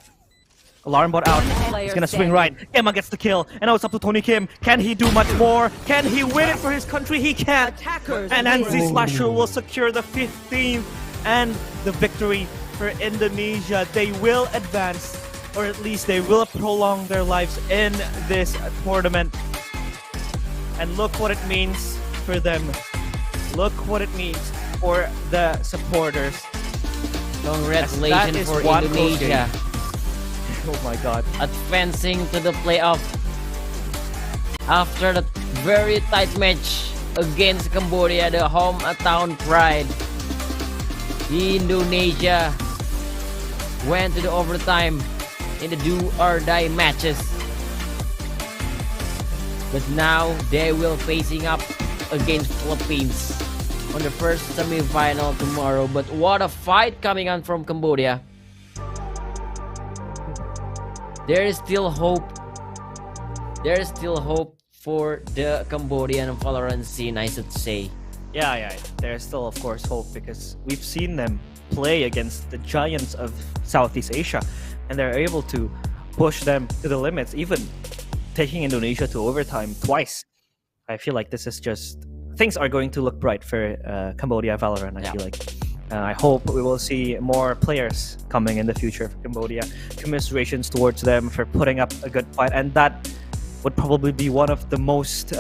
Alarm bot out. He's gonna swing right. Emma gets the kill. And now it's up to Tony Kim. Can he do much more? Can he win it for his country? He can. And Nancy Slasher will secure the 15th and the victory for Indonesia. They will advance, or at least they will prolong their lives in this tournament. And look what it means for them. Look what it means for the supporters. Congratulations for Indonesia. Oh my god. Advancing to the playoff after that very tight match against Cambodia, the hometown pride. Indonesia went to the overtime in the do or die matches. But now they will facing up against Philippines on the first semi-final tomorrow. But what a fight coming on from Cambodia. There is still hope. There is still hope for the Cambodian Valorant scene, I should say. Yeah. There's still, of course, hope because we've seen them play against the giants of Southeast Asia, and they're able to push them to the limits, even taking Indonesia to overtime twice. I feel like this is just... things are going to look bright for Cambodia Valorant, I feel like. I hope we will see more players coming in the future for Cambodia. Commiserations towards them for putting up a good fight, and that would probably be one of the most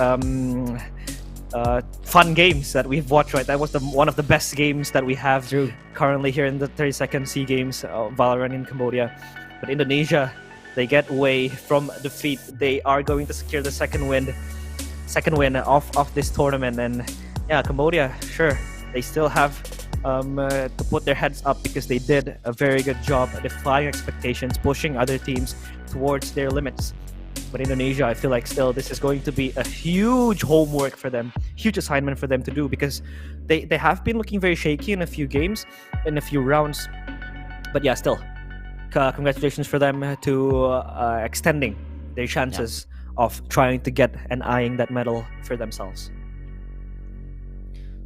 fun games that we've watched, right? That was one of the best games that we have currently here in the 32nd SEA Games Valorant in Cambodia. But Indonesia, they get away from defeat. They are going to secure the second win of this tournament. And yeah, Cambodia, sure, they still have to put their heads up because they did a very good job at defying expectations, pushing other teams towards their limits. But Indonesia, I feel like still this is going to be a huge homework for them, huge assignment for them to do, because they have been looking very shaky in a few games, in a few rounds. But yeah, still, congratulations for them to extending their chances of trying to get and eyeing that medal for themselves.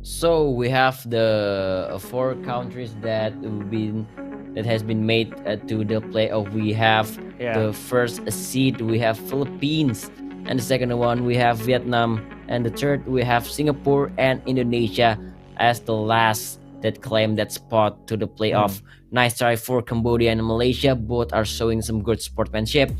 So we have the 4 countries that has been made to the playoff. We have the first seed, we have Philippines, and the second one we have Vietnam, and the third we have Singapore and Indonesia as the last that claim that spot to the playoff. Nice try for Cambodia and Malaysia. Both are showing some good sportsmanship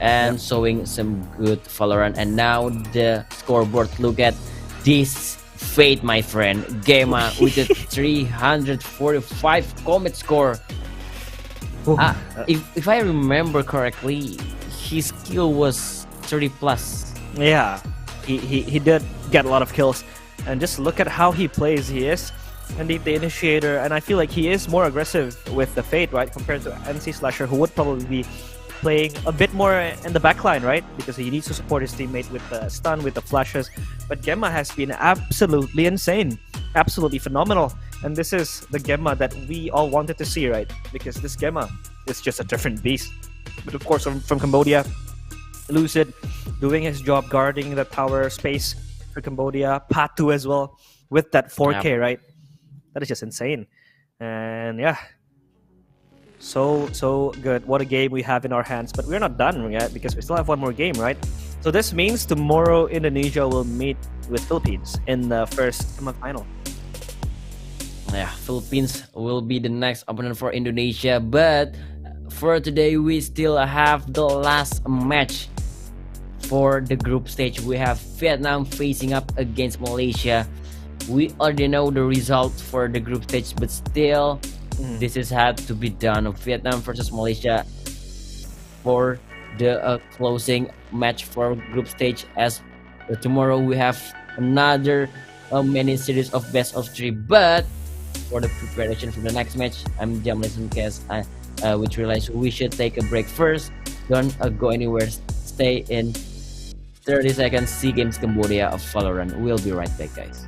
and showing some good Valorant. And now the scoreboard. Look at this fate, my friend. Gamma with a 345 comet score. If I remember correctly, his kill was 30 plus. Yeah, he did get a lot of kills. and just look at how he plays. He is indeed the initiator, and I feel like he is more aggressive with the Fate, right, compared to NC Slasher, who would probably be playing a bit more in the backline, right, because he needs to support his teammate with the stun, with the flashes. But Gemma has been absolutely insane, absolutely phenomenal, and this is the Gemma that we all wanted to see, right, because this Gemma is just a different beast. But of course, from Cambodia, Lucid doing his job guarding the tower space for Cambodia, Patu as well with that 4K, right? That is just insane. And yeah, so good. What a game we have in our hands. But we're not done yet because we still have one more game, right? So this means tomorrow Indonesia will meet with Philippines in the first semifinal. Yeah, Philippines will be the next opponent for Indonesia. But for today, we still have the last match for the group stage. We have Vietnam facing up against Malaysia. We already know the result for the group stage, but still, this has had to be done. Vietnam versus Malaysia for the closing match for group stage. As tomorrow we have another mini series of best of 3. But for the preparation for the next match, I'm Jamlis and Kes, which realized we should take a break first. Don't go anywhere. Stay in 30 seconds. SEA Games Cambodia of Valorant. We'll be right back, guys.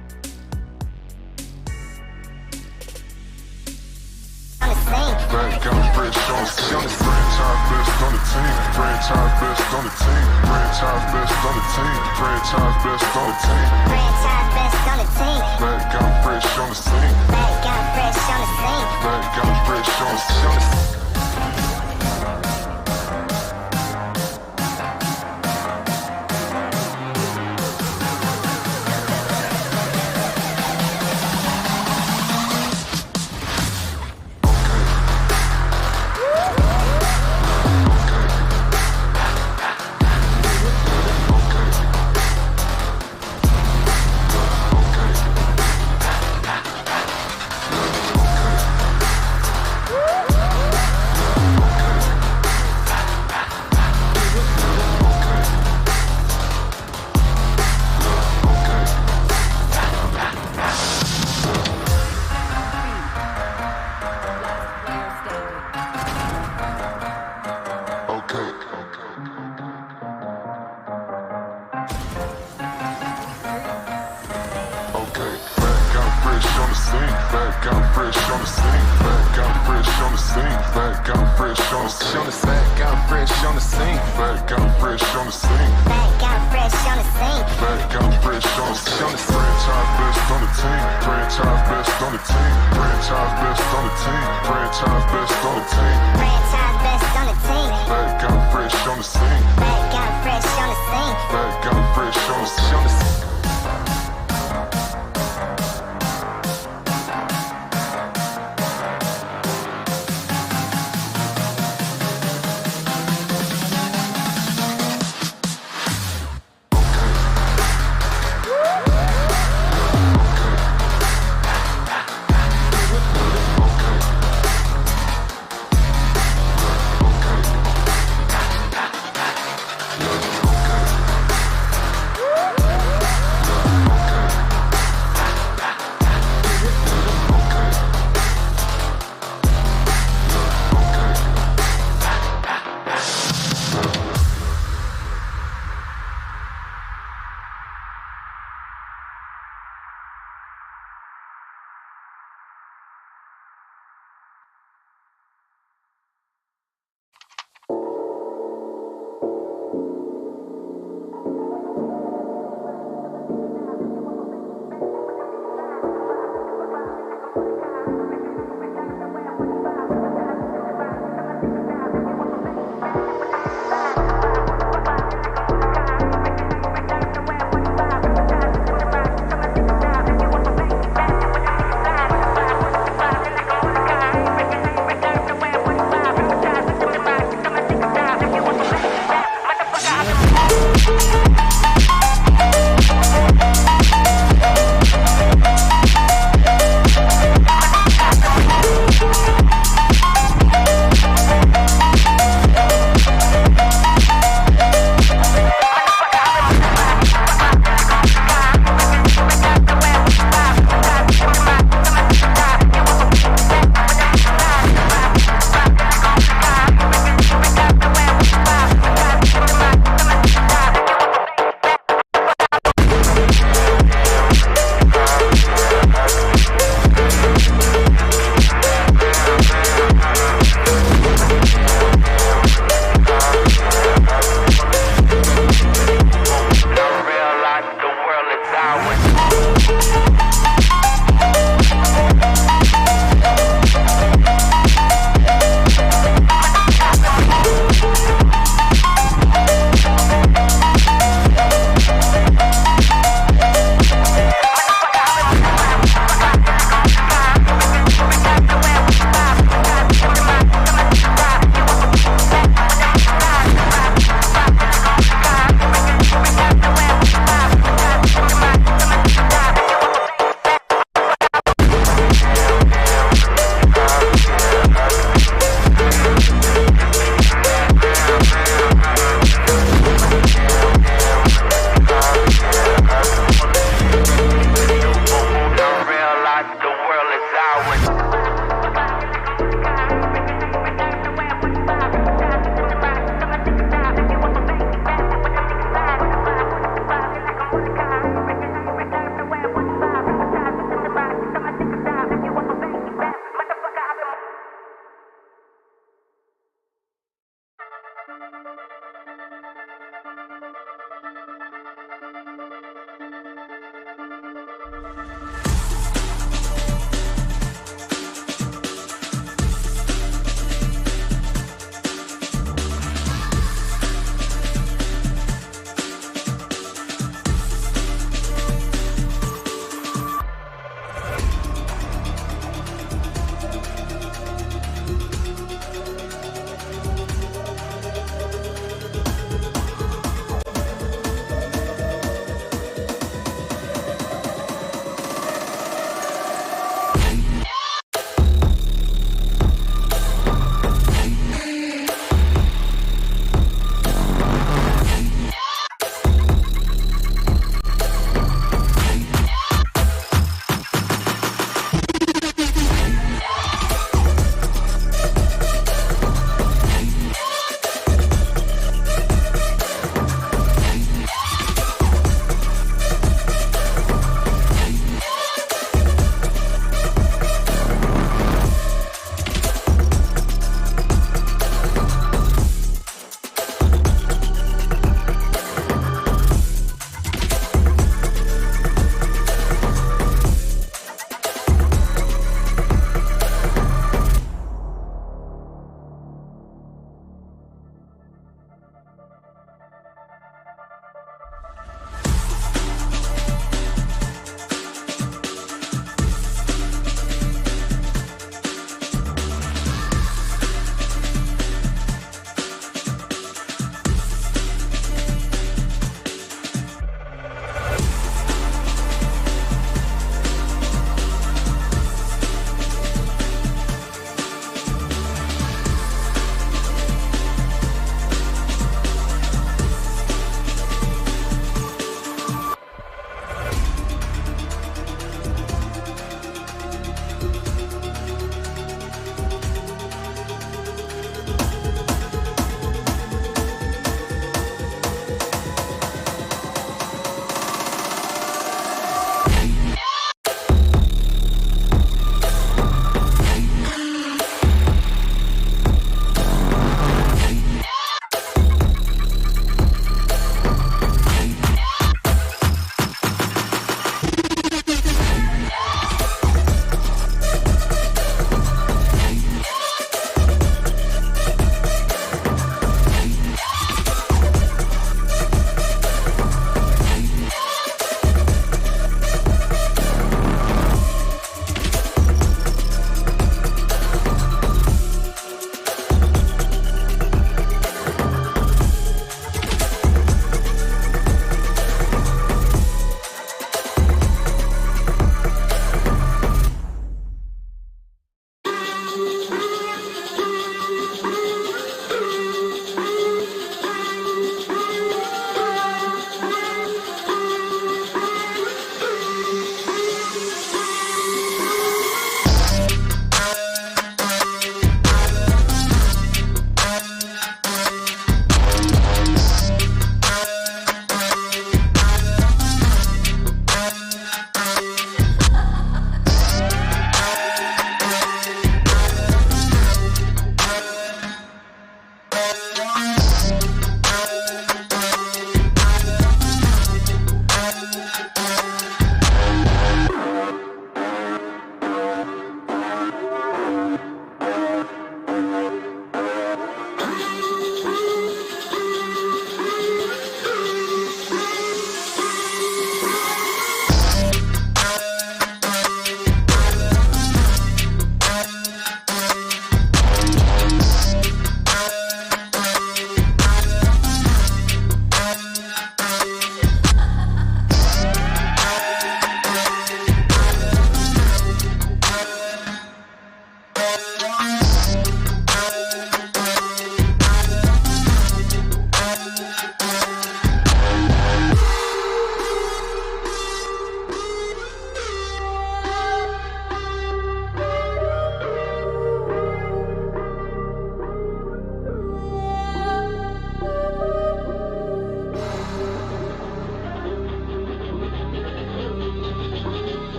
Back out fresh on the scene. Franchise best on the team. Franchise best on the team. Franchise best on the team. Franchise best on the team. Franchise best on the team. Back out fresh on the scene. Back out fresh on the scene. Back out fresh on the scene.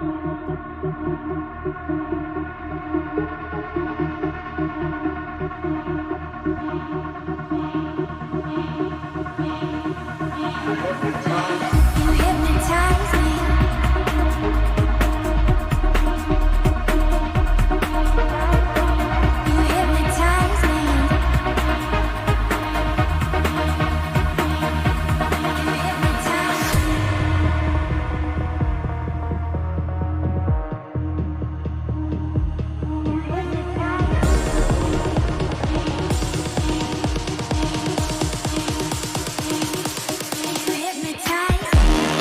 hypnotize me. You hypnotize me. You hypnotize me. You hypnotize me. You hypnotize me.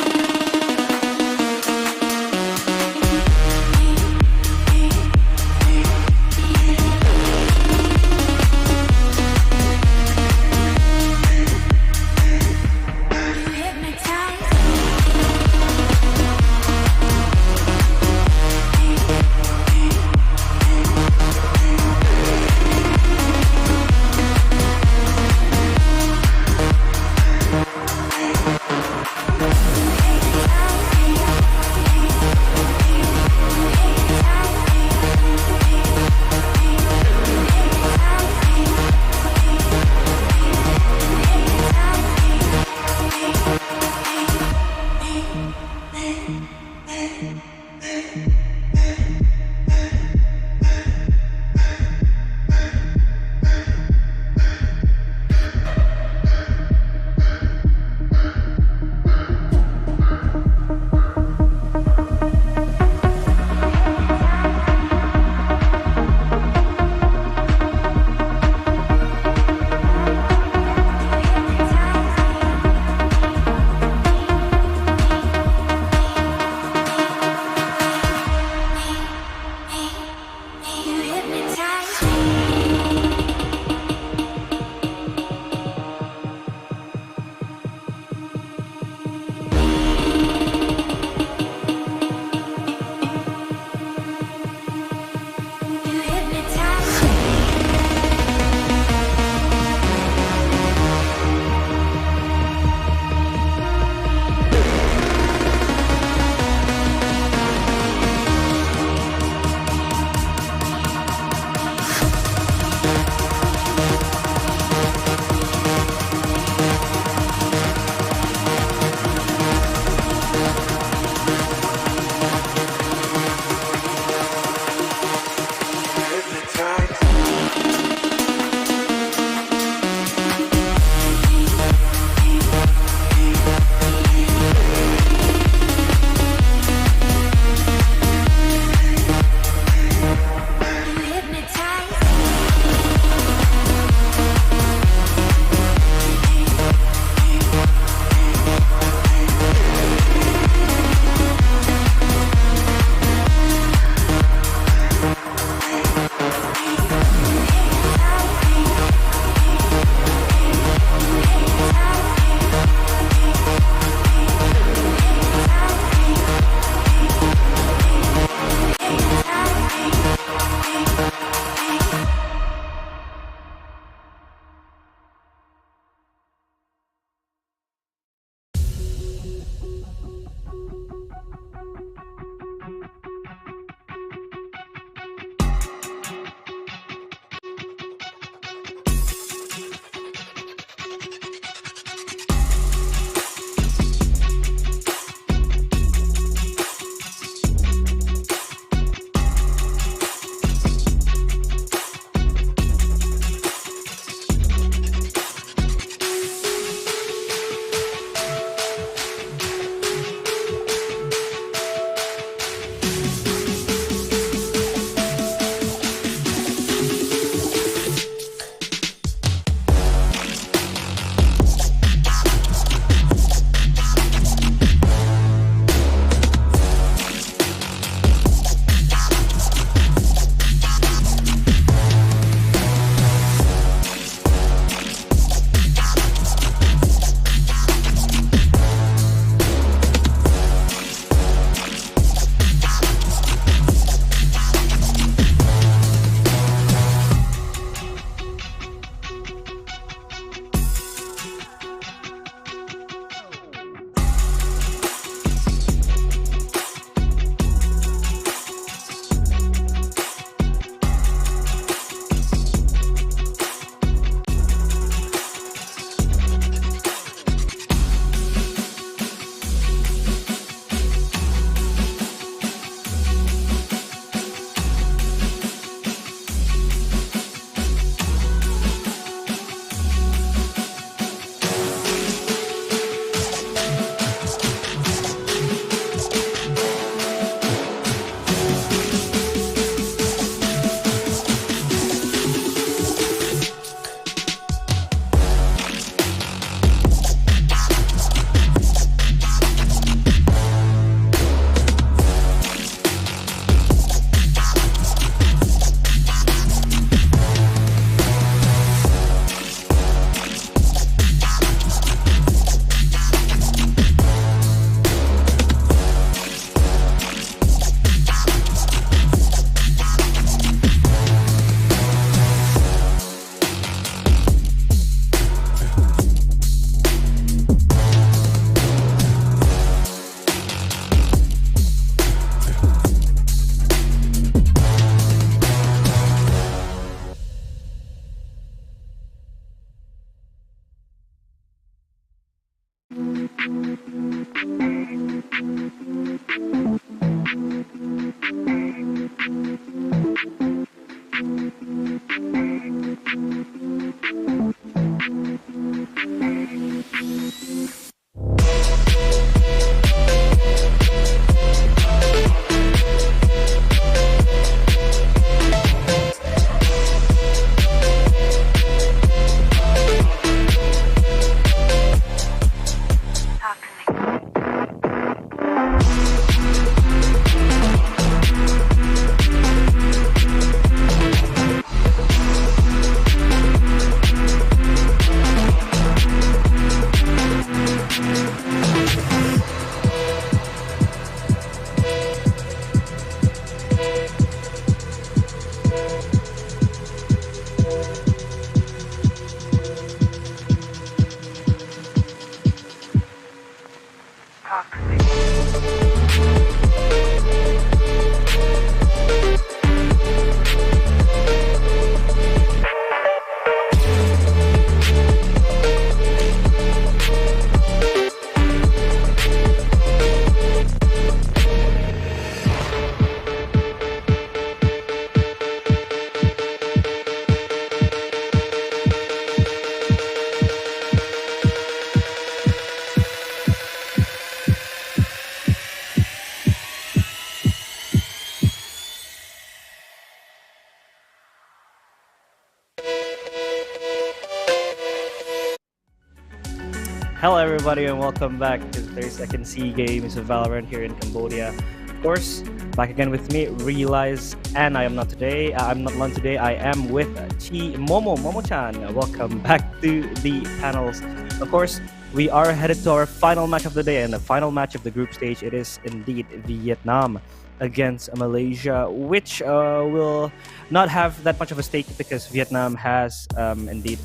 Hello, everybody, and welcome back to the 32nd SEA Games Valorant here in Cambodia. Of course, back again with me, Realize, and I'm not alone today. I am with Chi Momo-chan. Welcome back to the panels. Of course, we are headed to our final match of the day, and the final match of the group stage. It is indeed Vietnam against Malaysia, which will not have that much of a stake because Vietnam has indeed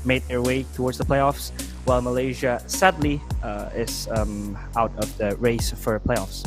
made their way towards the playoffs, while Malaysia sadly is out of the race for playoffs.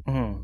Mhm.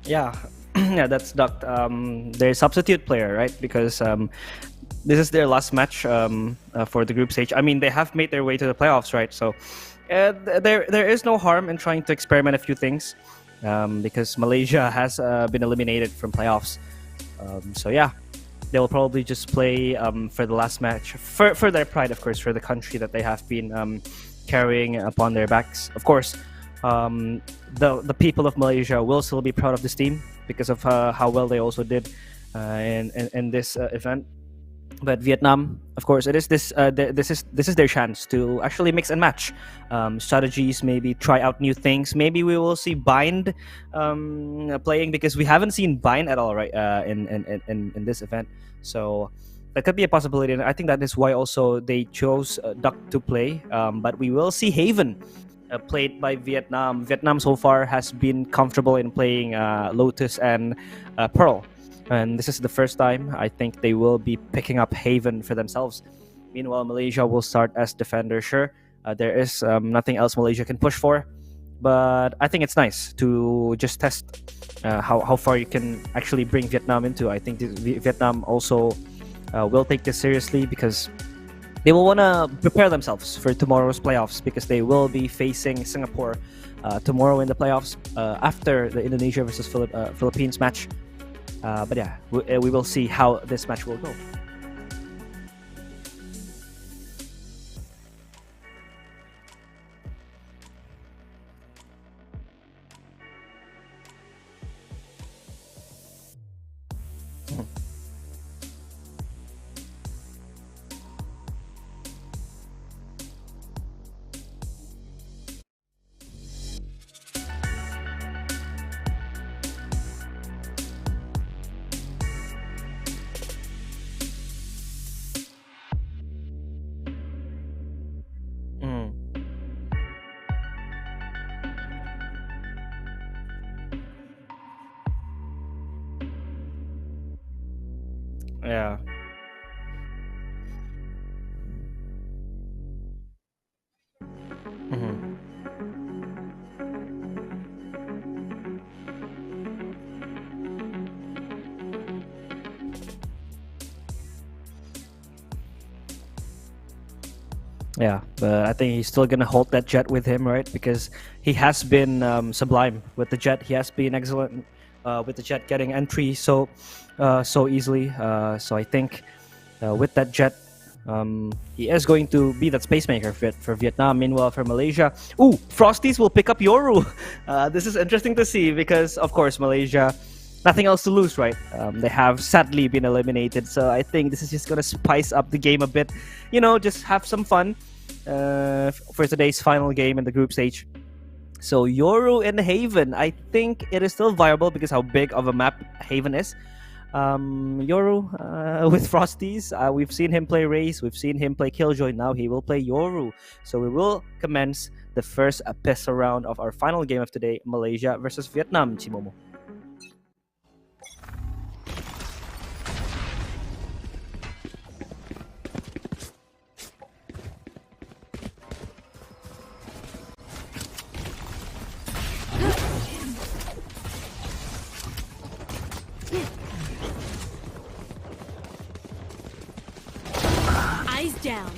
Yeah, yeah, that's ducked. Their substitute player, right? Because this is their last match for the group stage. I mean, they have made their way to the playoffs, right? So there is no harm in trying to experiment a few things, because Malaysia has been eliminated from playoffs. So yeah, they will probably just play for the last match for their pride, of course, for the country that they have been carrying upon their backs. Of course, the people of Malaysia will still be proud of this team because of how well they also did in this event. But Vietnam, of course, it is this is their chance to actually mix and match strategies, maybe try out new things. Maybe we will see Bind playing because we haven't seen Bind at all, right? In this event, so that could be a possibility, and I think that is why also they chose Duck to play. But we will see Haven played by Vietnam. Vietnam so far has been comfortable in playing Lotus and Pearl. And this is the first time I think they will be picking up Haven for themselves. Meanwhile, Malaysia will start as defender. Sure, there is nothing else Malaysia can push for, but I think it's nice to just test how far you can actually bring Vietnam into. I think Vietnam also will take this seriously because they will want to prepare themselves for tomorrow's playoffs because they will be facing Singapore tomorrow in the playoffs after the Indonesia versus Philippines match. But yeah, we will see how this match will go. Mm. Yeah. Mhm. Yeah, but I think he's still gonna hold that jet with him, right? Because he has been sublime with the jet. He has been excellent with the jet, getting entry so easily. So I think with that jet, he is going to be that space maker for Vietnam. Meanwhile, for Malaysia, Frosties will pick up Yoru. This is interesting to see because, of course, Malaysia, nothing else to lose, right? They have sadly been eliminated, so I think this is just gonna spice up the game a bit. You know, just have some fun for today's final game in the group stage. So Yoru in Haven, I think it is still viable because how big of a map Haven is. Yoru with Frosties, we've seen him play Raze, we've seen him play Killjoy, now he will play Yoru. So we will commence the first PESA round of our final game of today, Malaysia versus Vietnam, Chimomo. Eyes down.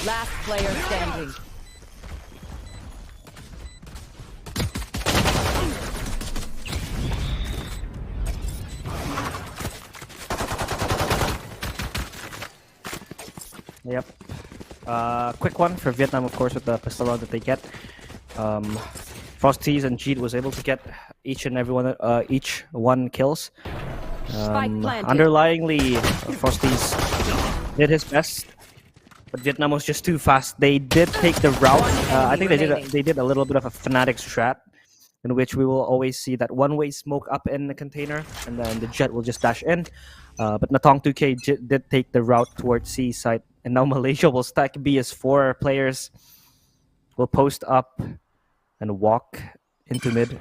Last player standing. Yep. Quick one for Vietnam, of course, with the pistol round that they get. Frosties and Jeet was able to get each one kills. Underlyingly, Frosties did his best, but Vietnam was just too fast. They did take the route. I think they did a little bit of a fanatic strat, in which we will always see that one-way smoke up in the container, and then the jet will just dash in. But Natong 2K did take the route towards C side, and now Malaysia will stack B as 4 players will post up and walk into mid.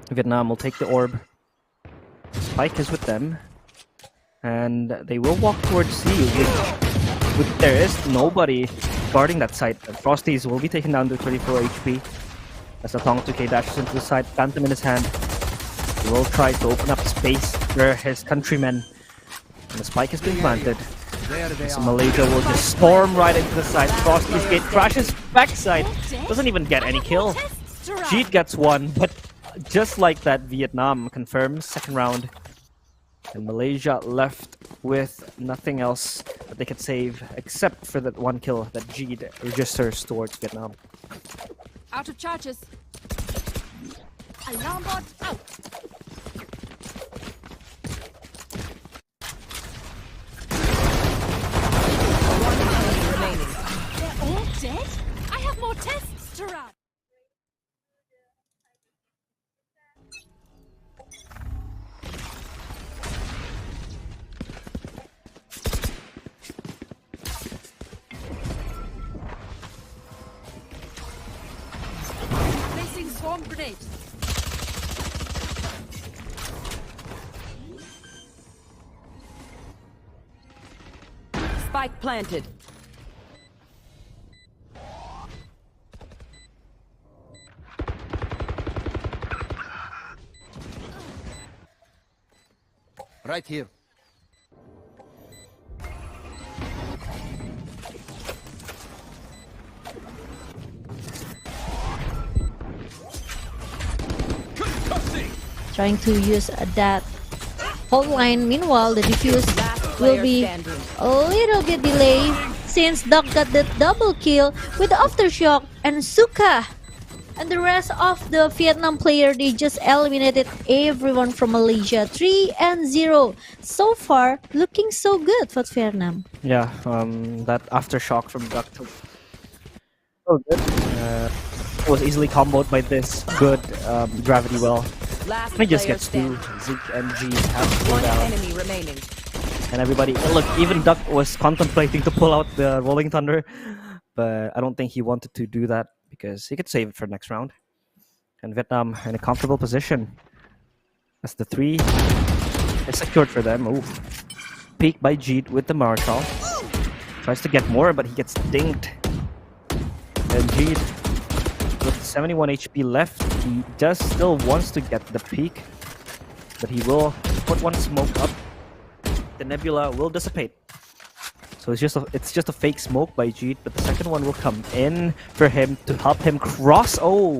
Vietnam will take the orb. Spike is with them, and they will walk towards C. There is nobody guarding that side. Frosties will be taken down to 34 HP as Natong 2K dashes into the side, Phantom in his hand. He will try to open up space for his countrymen. And the spike has been planted. So Malaysia will just storm right into the side. Frosty's gate crashes backside. Doesn't even get any kill. Jeet gets one, but just like that, Vietnam confirms second round. And Malaysia left with nothing else that they could save except for that one kill that Jeet registers towards Vietnam. Out of charges. Alarm bot out. Remaining. They're all dead? I have more tests to run. Placing swarm grenade. Spike planted. Right here. Trying to use that hold line. Meanwhile, the defuse will be a little bit delayed since Doc got the double kill with the aftershock and Suka. And the rest of the Vietnam player, they just eliminated everyone from Malaysia. 3-0. So far, looking so good for Vietnam. Yeah, that aftershock from Duck so good. Was easily comboed by this good gravity well. Last He just player gets 2. standing. Zeke and G have to go One down. enemy remaining. And everybody, look, even Duck was contemplating to pull out the Rolling Thunder, but I don't think he wanted to do that because he could save it for next round. And Vietnam in a comfortable position as the 3 is secured for them. Ooh. Peek by Jeet with the Marshall. Tries to get more, but he gets dinged. And Jeet, with 71 HP left, he just still wants to get the peak. But he will put one smoke up. The nebula will dissipate. So it's just a fake smoke by Jeet, but the second one will come in for him to help him cross. Oh!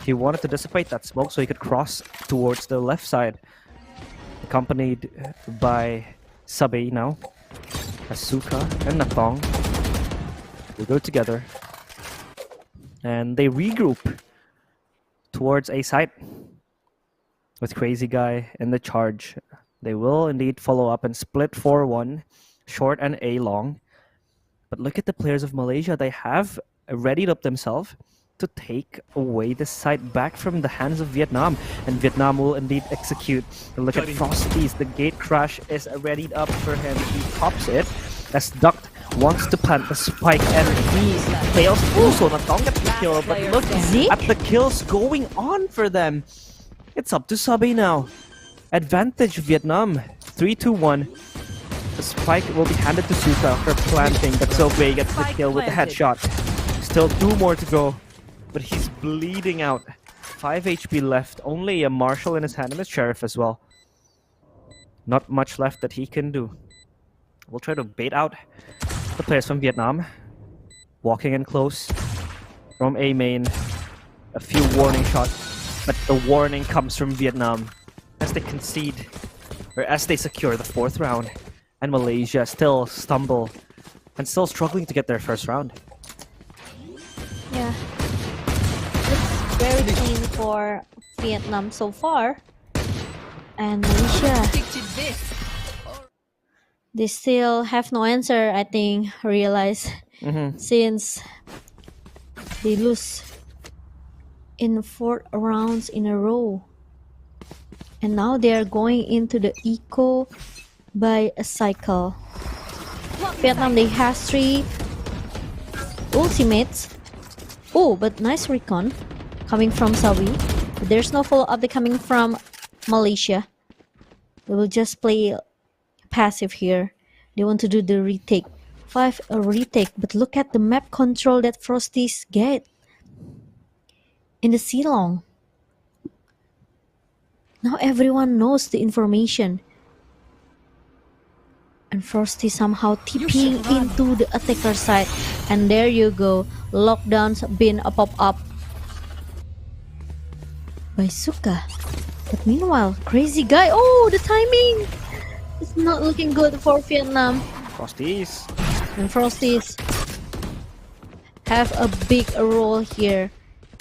He wanted to dissipate that smoke so he could cross towards the left side. Accompanied by Sabe now. Asuka and Natong will go together. And they regroup towards A site. With Crazy Guy in the charge. They will indeed follow up and split 4-1. Short and A long. But look at the players of Malaysia. They have readied up themselves to take away the site back from the hands of Vietnam. And Vietnam will indeed execute. And look at Frosties. The gate crash is readied up for him. He pops it as Duct wants to plant the spike and he fails to do so. Natong gets the kill, but look at the kills going on for them. It's up to Sabe now. Advantage Vietnam. 3-2-1. The spike will be handed to Suka for planting, but Sabe gets the kill with the headshot. Still 2 more to go. But he's bleeding out. 5 HP left. Only a Marshal in his hand and a Sheriff as well. Not much left that he can do. We'll try to bait out the players from Vietnam. Walking in close from A main. A few warning shots. But the warning comes from Vietnam as they concede. Or as they secure the 4th round. And Malaysia still stumble. And still struggling to get their first round. Yeah. Very clean for Vietnam so far. And Malaysia, they still have no answer, I think, realize. Since they lose in 4 rounds in a row. And now they are going into the eco by a cycle. Vietnam, they have 3 ultimates. Oh, but nice recon coming from Sabi. But there's no follow-up coming from Malaysia. They will just play passive here. They want to do the retake. 5 a retake, but look at the map control that Frosties get in the Silong. Now everyone knows the information. And Frosty somehow tipping into the attacker side. And there you go. Lockdown's been a pop-up by Suka. But meanwhile, Crazy Guy. Oh, the timing! It's not looking good for Vietnam. Frosties. And Frosties have a big role here.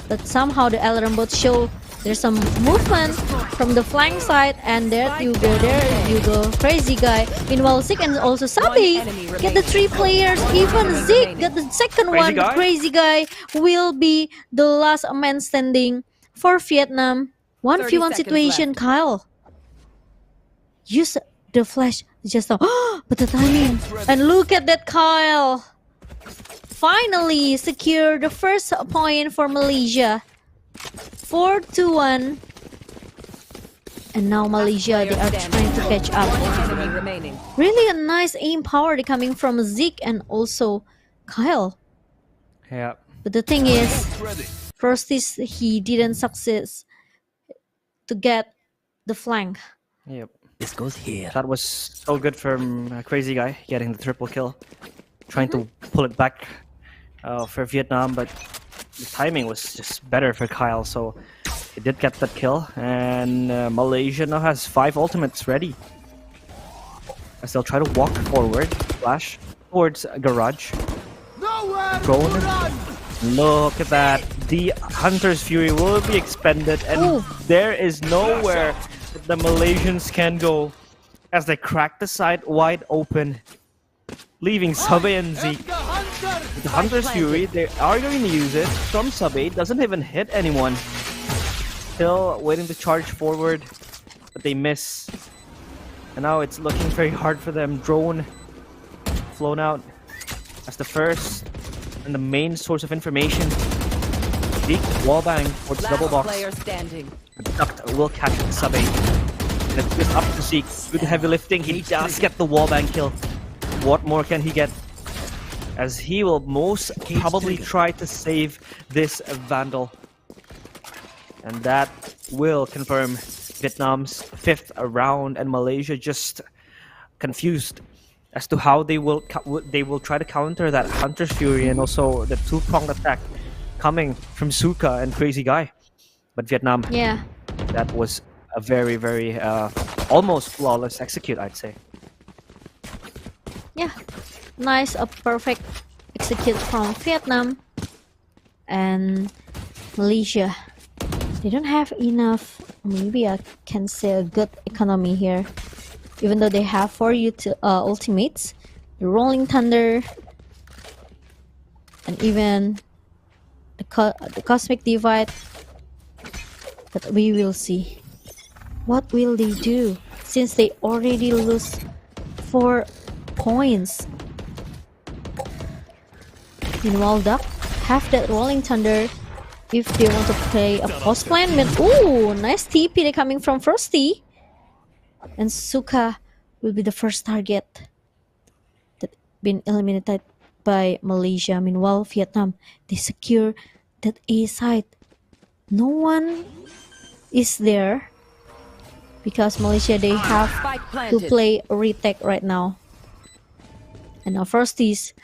But somehow the alarm bot show there's some movement from the flank side, and there you go, Crazy Guy. Meanwhile, Zeke and also Sabi get the 3 players. Even Zeke got the second one. Crazy Guy will be the last man standing for Vietnam. 1v1 situation, left. Kyle. Use the flash just now. But the timing. And look at that, Kyle. Finally secure the first point for Malaysia. 4-1. And now Malaysia, they are trying to catch up. Really a nice aim power coming from Zeke and also Kyle. Yeah. But the thing is, Frosties, he didn't succeed to get the flank. Yep. This goes here. That was so good from Crazy Guy, getting the triple kill. Trying to pull it back for Vietnam, but the timing was just better for Kyle, so he did get that kill. And Malaysia now has 5 ultimates ready. As they'll try to walk forward, flash towards Garage. Drone. Look at that. The Hunter's Fury will be expended, and there is nowhere that the Malaysians can go as they crack the side wide open, leaving Sabe and Zeke. The Hunter's Fury, they are going to use it from Sabe. Doesn't even hit anyone. Still waiting to charge forward, but they miss. And now it's looking very hard for them. Drone flown out as the first and the main source of information. Zeke wallbang towards double box. The Duct will catch Sabe. And it's just up to Zeke. Good heavy lifting. He does get the wallbang kill. What more can he get? as he will most probably try to save this Vandal. And that will confirm Vietnam's 5th round, and Malaysia just confused as to how they will try to counter that Hunter's Fury and also the two-pronged attack coming from Suka and Crazy Guy. But Vietnam, Yeah. that was a very, very almost flawless execute, I'd say. Yeah, nice, a perfect execute from Vietnam. And Malaysia, they don't have enough, maybe I can say a good economy here, even though they have 4 ultimates, the Rolling Thunder, and even the Cosmic Divide. But we will see. What will they do since they already lose 4 points? Meanwhile, Duck have that Rolling Thunder if they want to play a post plan. Ooh, nice TP they're coming from Frosty. And Suka will be the first target that been eliminated by Malaysia. Meanwhile, Vietnam, they secure that A side. No one is there because Malaysia, they have to play a retake right now. And now Frosty's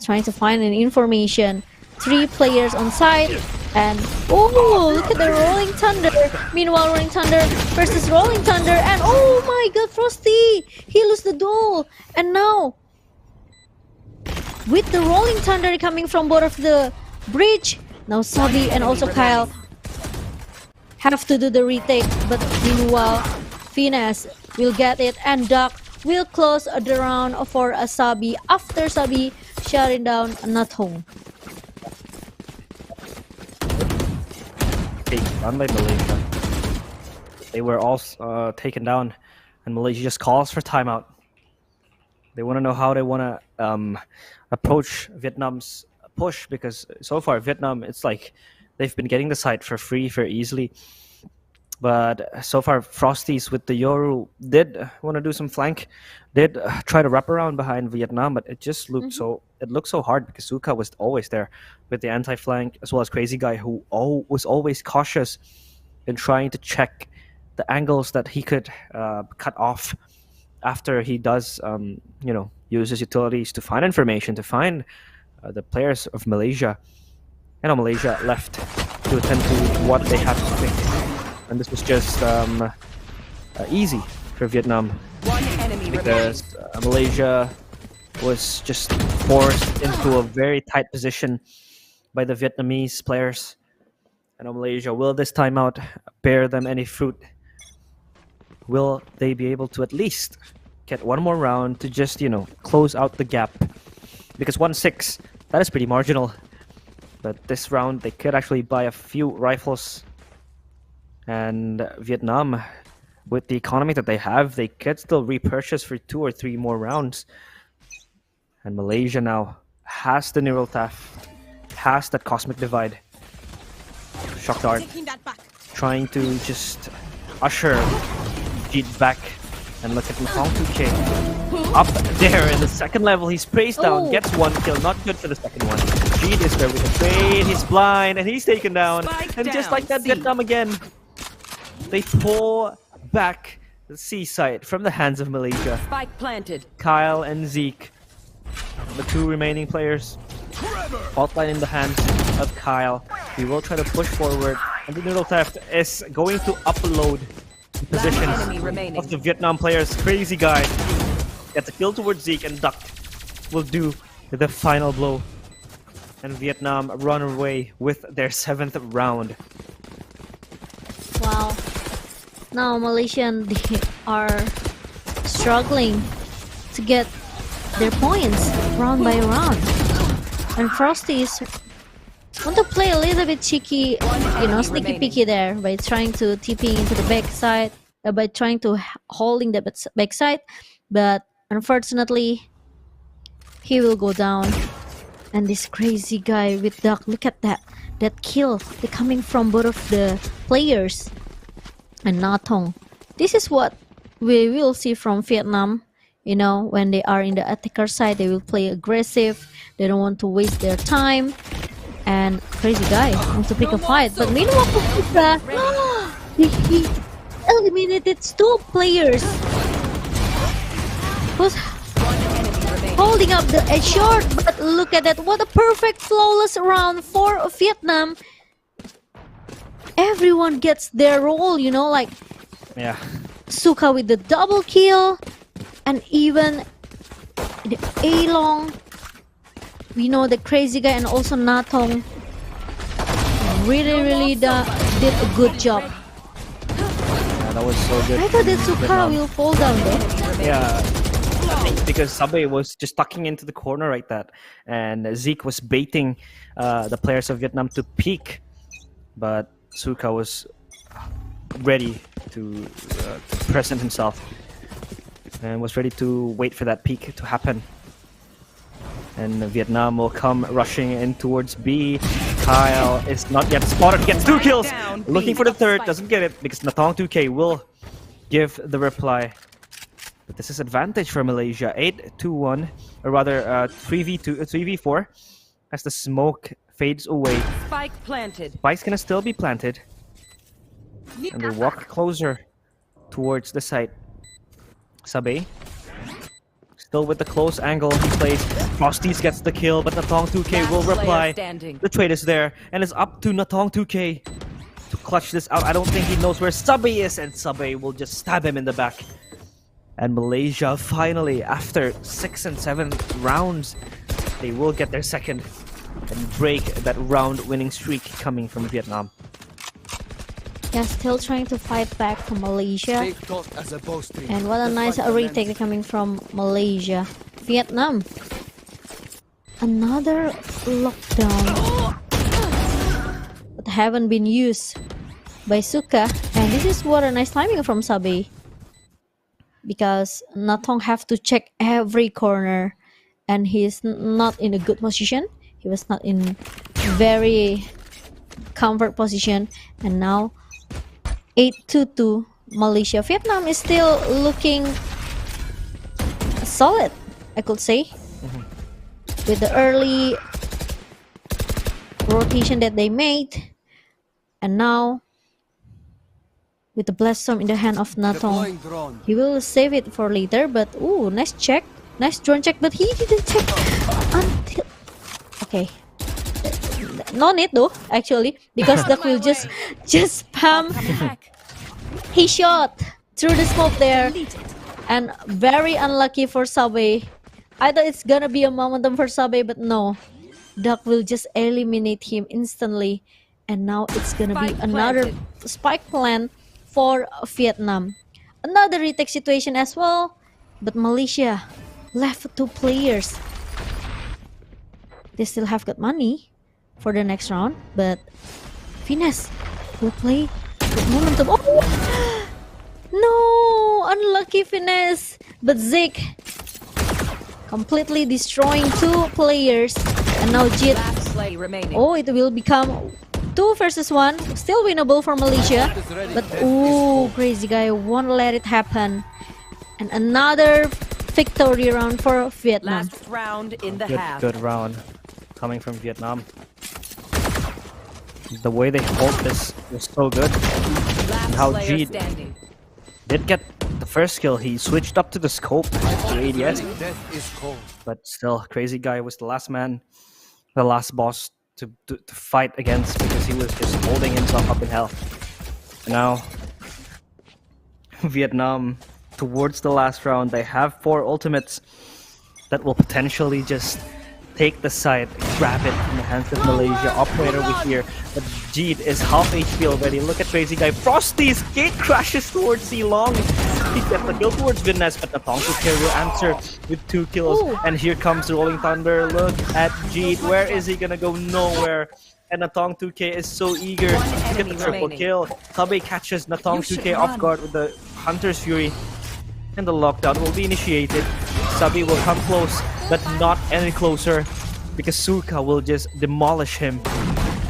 trying to find an information. 3 players on site, and oh, look at the Rolling Thunder. Meanwhile, Rolling Thunder versus Rolling Thunder, and oh my god, Frosty, he lost the duel. And now with the Rolling Thunder coming from both of the bridge, now Sabi and also Kyle have to do the retake, but meanwhile Finesse will get it, and Duck will close the round for Sabi after Sabi shutting down Nathong. Run by Malaysia. They were all taken down, and Malaysia just calls for timeout. They want to know how they want to approach Vietnam's push, because so far Vietnam, it's like they've been getting the site for free very easily. But so far, Frosties with the Yoru did want to do some flank, did try to wrap around behind Vietnam, but it just looked so hard because Suka was always there with the anti-flank, as well as Crazy Guy, who was always cautious in trying to check the angles that he could cut off after he does, use his utilities to find information, to find the players of Malaysia. Malaysia left to attend to what they have to think. And this was just easy for Vietnam because Malaysia was just forced into a very tight position by the Vietnamese players. And Malaysia, will this timeout bear them any fruit? Will they be able to at least get one more round to just, close out the gap? Because 1-6, that is pretty marginal. But this round, they could actually buy a few rifles. And Vietnam, with the economy that they have, they could still repurchase for 2 or 3 more rounds. And Malaysia now has the Neural Taff, has that Cosmic Divide. Shock Dart, trying to just usher Jeet back. And look at Mukong 2K. Up there in the second level, he's praised down, gets 1 kill, not good for the second one. Jeet is there with a trade, he's blind, and he's taken down. And just like that, Vietnam again. They pull back the seaside from the hands of Malaysia. Spike planted. Kyle and Zeke, the 2 remaining players. Fault line in the hands of Kyle. He will try to push forward, and the Noodle Theft is going to upload the positions of the Vietnam players. Crazy Guy gets a kill towards Zeke, and Duck will do the final blow. And Vietnam run away with their 7th round. Wow. Now Malaysian, they are struggling to get their points round by round. And Frosties want to play a little bit cheeky, sneaky peeky there by trying to TP into the backside, by trying to holding the backside. But unfortunately, he will go down. And this Crazy Guy with Duck, look at that kill, they're coming from both of the players. And Nathong, this is what we will see from Vietnam, You know, when they are in the attacker side, they will play aggressive. They don't want to waste their time. And crazy guy wants to pick a fight. But meanwhile, Puka, he eliminated 2 players. Who's holding up the edge short? But look at that! What a perfect, flawless round for Vietnam. Everyone gets their role, you know, like Yeah. Suka with the double kill, and even the A-Long. We know the crazy guy and also Natong really did a good job. Yeah, that was so good. I thought that from Suka Vietnam. will fall down there. Yeah, I think because Sabe was just tucking into the corner like that, and Zeke was baiting the players of Vietnam to peek, but Suka was ready to present himself and was ready to wait for that peek to happen. And Vietnam will come rushing in towards B. Kyle is not yet spotted, gets 2 kills. Looking for the third, doesn't get it because Natong 2K will give the reply. But this is advantage for Malaysia, 8-2-1, or rather 3v2, 3v4, as the smoke fades away. Spike planted. Spike's gonna still be planted, and they walk closer towards the site. Sabe, still with the close angle, he plays. Frosties gets the kill, but Natong 2K will reply. The trade is there, and it's up to Natong 2K to clutch this out. I don't think he knows where Sabe is, and Sabe will just stab him in the back. And Malaysia finally, after 6 and 7 rounds, they will get their second and break that round-winning streak coming from Vietnam. Yeah, still trying to fight back from Malaysia. And what a nice retake coming from Malaysia. Vietnam. Another lockdown. But haven't been used by Suka. And this is what a nice timing from Sabe. Because Natong have to check every corner. And he's not in a good position. He was not in very comfort position. And now 8-2 Malaysia. Vietnam is still looking solid, I could say. With the early rotation that they made. And now with the blast storm in the hand of Natong, he will save it for later. But ooh, nice check. Nice drone check, but he didn't check until... Okay. No need though, actually, because Duck will just spam. He shot through the smoke there, and very unlucky for Sabe. I thought it's gonna be a momentum for Sabe, but no. Duck will just eliminate him instantly, and now it's gonna be another spike plan for Vietnam. Another retake situation as well, but Malaysia left 2 players. They still have got money for the next round, but Finesse will play with momentum. Oh! No! Unlucky Finesse! But Zeke completely destroying 2 players. And now Jit. Oh, it will become 2 versus 1. Still winnable for Malaysia. But ooh, crazy guy won't let it happen. And another victory round for Vietnam. Last round in the half. Good round coming from Vietnam. The way they hold this was so good. And how G did get the first kill. He switched up to the scope to ADS. But still, crazy guy was the last man, the last boss to fight against, because he was just holding himself up in hell. Now, Vietnam, towards the last round, they have 4 ultimates that will potentially just take the side, grab it in the hands of Malaysia. Operator we hear, but Jeet is half HP already. Look at crazy guy. Frosty's gate crashes towards C-Long. He gets the kill towards Viness, but Natong 2K will answer with 2 kills. Ooh. And here comes Rolling Thunder. Look at Jeet. Where is he gonna go? Nowhere. And Natong 2K is so eager to get the triple kill. Sabe catches Natong 2K off guard with the Hunter's Fury. And the lockdown will be initiated. Sabe will come close, but not any closer, because Suka will just demolish him.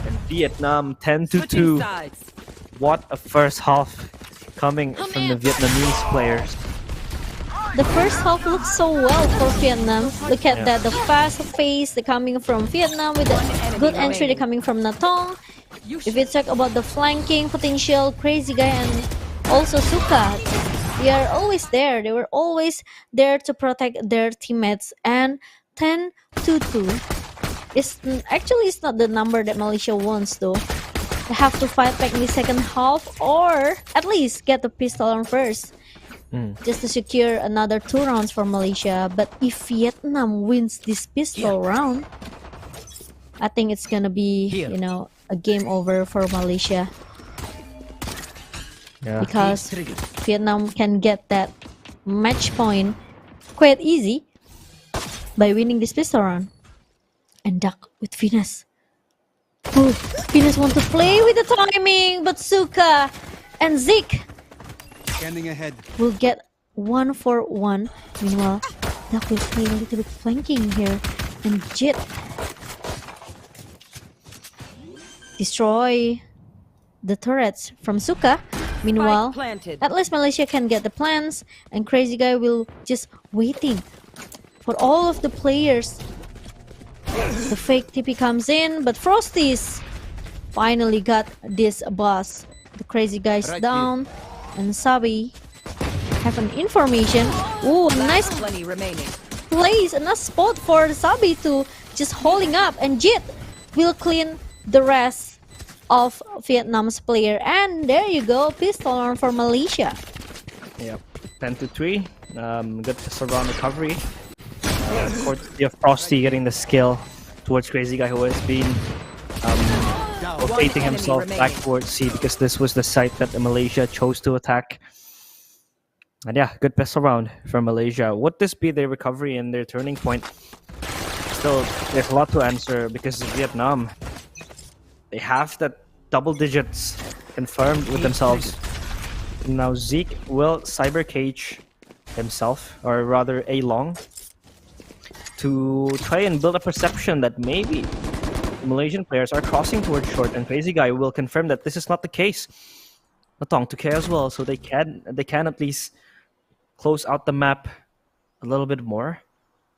And Vietnam 10-2. What a first half coming from the Vietnamese players. the first half looks so well for Vietnam. Look at that, the fast pace coming from Vietnam with the good entry coming from Natong. If we talk about the flanking potential, Crazy Guy and also Suka, they are always there. They were always there to protect their teammates. And 10-2 is actually it's not the number that Malaysia wants though. They have to fight back in the second half or at least get the pistol on first. Just to secure another 2 rounds for Malaysia. But if Vietnam wins this pistol round, I think it's gonna be, you know, a game over for Malaysia. Because Vietnam can get that match point quite easy by winning this pistol round. And Duck with Venus. Oh, Venus want to play with the timing, but Suka and Zeke will get 1-for-1. Meanwhile, Duck will play a little bit flanking here. And Jit destroy the turrets from Suka. Meanwhile, at least Malaysia can get the plans. And Crazy Guy will just waiting for all of the players. The fake TP comes in, but Frosty's finally got this boss. The Crazy Guy's down. And Sabi have an information. Ooh, nice place, a nice spot for Sabi to just holding up, and Jit will clean the rest of Vietnam's player. And there you go, pistol on for Malaysia. Yep, 10-3. Good surround recovery. Courtesy of Frosty getting the skill towards Crazy Guy, who has been rotating himself back towards C because this was the site that Malaysia chose to attack. And yeah, good pistol round from Malaysia. Would this be their recovery and their turning point? Still, there's a lot to answer because Vietnam, they have that double digits confirmed with themselves. Now Zeke will cyber cage himself, or rather A Long, to try and build a perception that maybe Malaysian players are crossing towards short, and Crazy Guy will confirm that this is not the case. Natong to care as well, so they can at least close out the map a little bit more.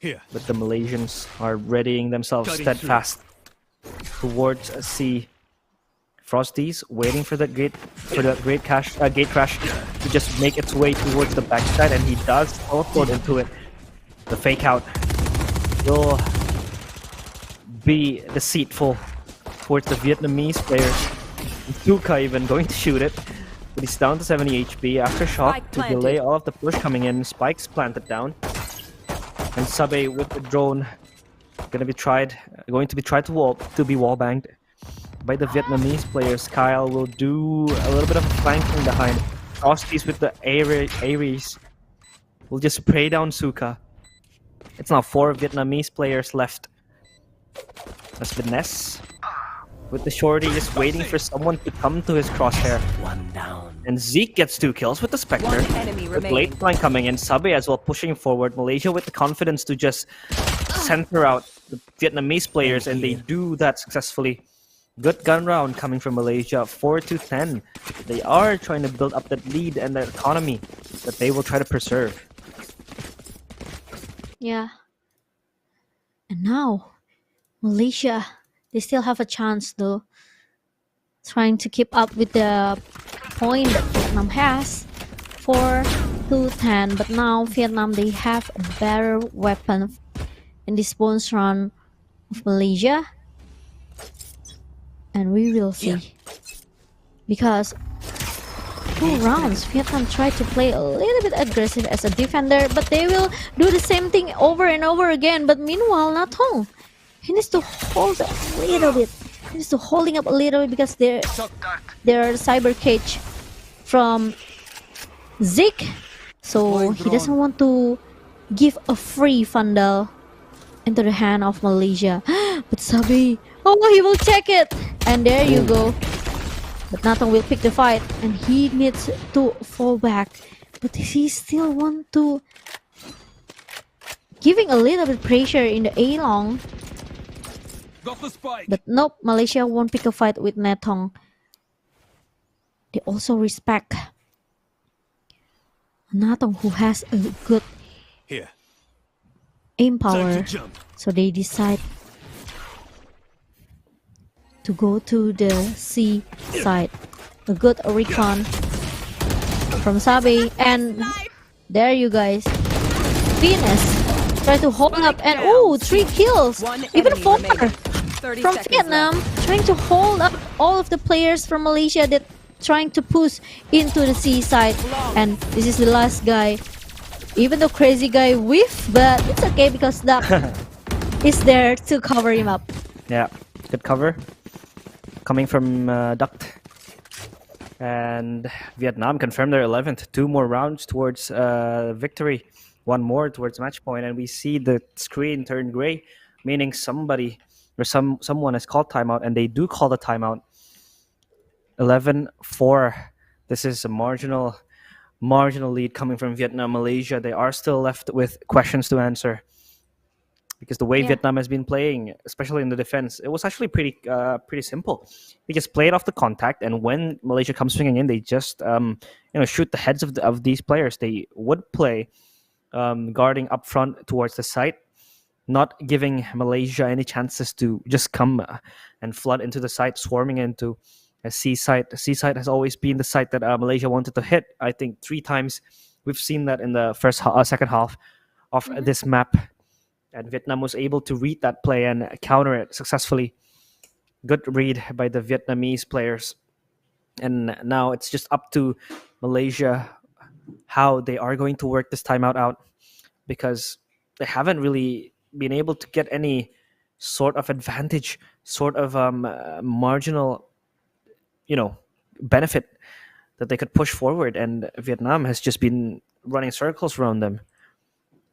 But the Malaysians are readying themselves steadfast towards C. Frosty's waiting for that gate crash to just make its way towards the backside, and he does teleport into it. The fake out will be deceitful towards the Vietnamese players. Suka even going to shoot it, but he's down to 70 HP after shock to delay all of the push coming in. Spikes planted down, and Sabe with the drone going to be tried to be wall banged by the Vietnamese players. Kyle will do a little bit of flanking behind. Frosties with the Ares will just spray down Suka. It's now 4 Vietnamese players left. That's Vanessa with the shorty just waiting for someone to come to his crosshair. One down. And Zeke gets 2 kills with the Spectre. With late flank coming in, Sabe as well pushing forward. Malaysia with the confidence to just center out the Vietnamese players, and they do that successfully. Good gun round coming from Malaysia, 4-10. They are trying to build up that lead and that economy that they will try to preserve. Yeah. And now, Malaysia, they still have a chance though. Trying to keep up with the point that Vietnam has. 4-10. But now, Vietnam, they have a better weapon in this bonus run of Malaysia. And we will see. Because 2 rounds, Vietnam tried to play a little bit aggressive as a defender, but they will do the same thing over and over again. But meanwhile, Natong, he needs to hold a little bit. He needs to holding up a little bit because there are cyber cage from Zeke. So he doesn't want to give a free Vandal into the hand of Malaysia. But Sabi, oh, he will check it. And there you go. But Natong will pick the fight, and he needs to fall back. But he still want to giving a little bit pressure in the A-long. But nope, Malaysia won't pick a fight with Natong. They also respect Natong, who has a good Here. aim Time power. to jump. So they decide to go to the sea side. A good recon from Sabe, and there you guys. Venus try to hold up, and oh, 3 kills, One even enemy 4 remaining. 30 from seconds Vietnam, left. trying to hold up all of the players from Malaysia that trying to push into the seaside. And this is the last guy. Even though crazy guy whiff, but it's okay because Duck is there to cover him up. Yeah, good cover coming from Duct. And Vietnam confirmed their 11th. 2 more rounds towards victory. 1 more towards match point, and we see the screen turn gray, meaning somebody or someone has called timeout, and they do call the timeout. 11-4. This is a marginal lead coming from Vietnam. Malaysia, they are still left with questions to answer because the way Vietnam has been playing, especially in the defense, it was actually pretty simple. They just played off the contact, and when Malaysia comes swinging in, they just shoot the heads of these players. They would play guarding up front towards the site, not giving Malaysia any chances to just come and flood into the site, swarming into a sea site. The sea site has always been the site that Malaysia wanted to hit. I think 3 times we've seen that in the second half of this map, and Vietnam was able to read that play and counter it successfully. Good read by the Vietnamese players, and now it's just up to Malaysia how they are going to work this timeout out, because they haven't really been able to get any sort of advantage, sort of marginal, benefit that they could push forward, and Vietnam has just been running circles around them.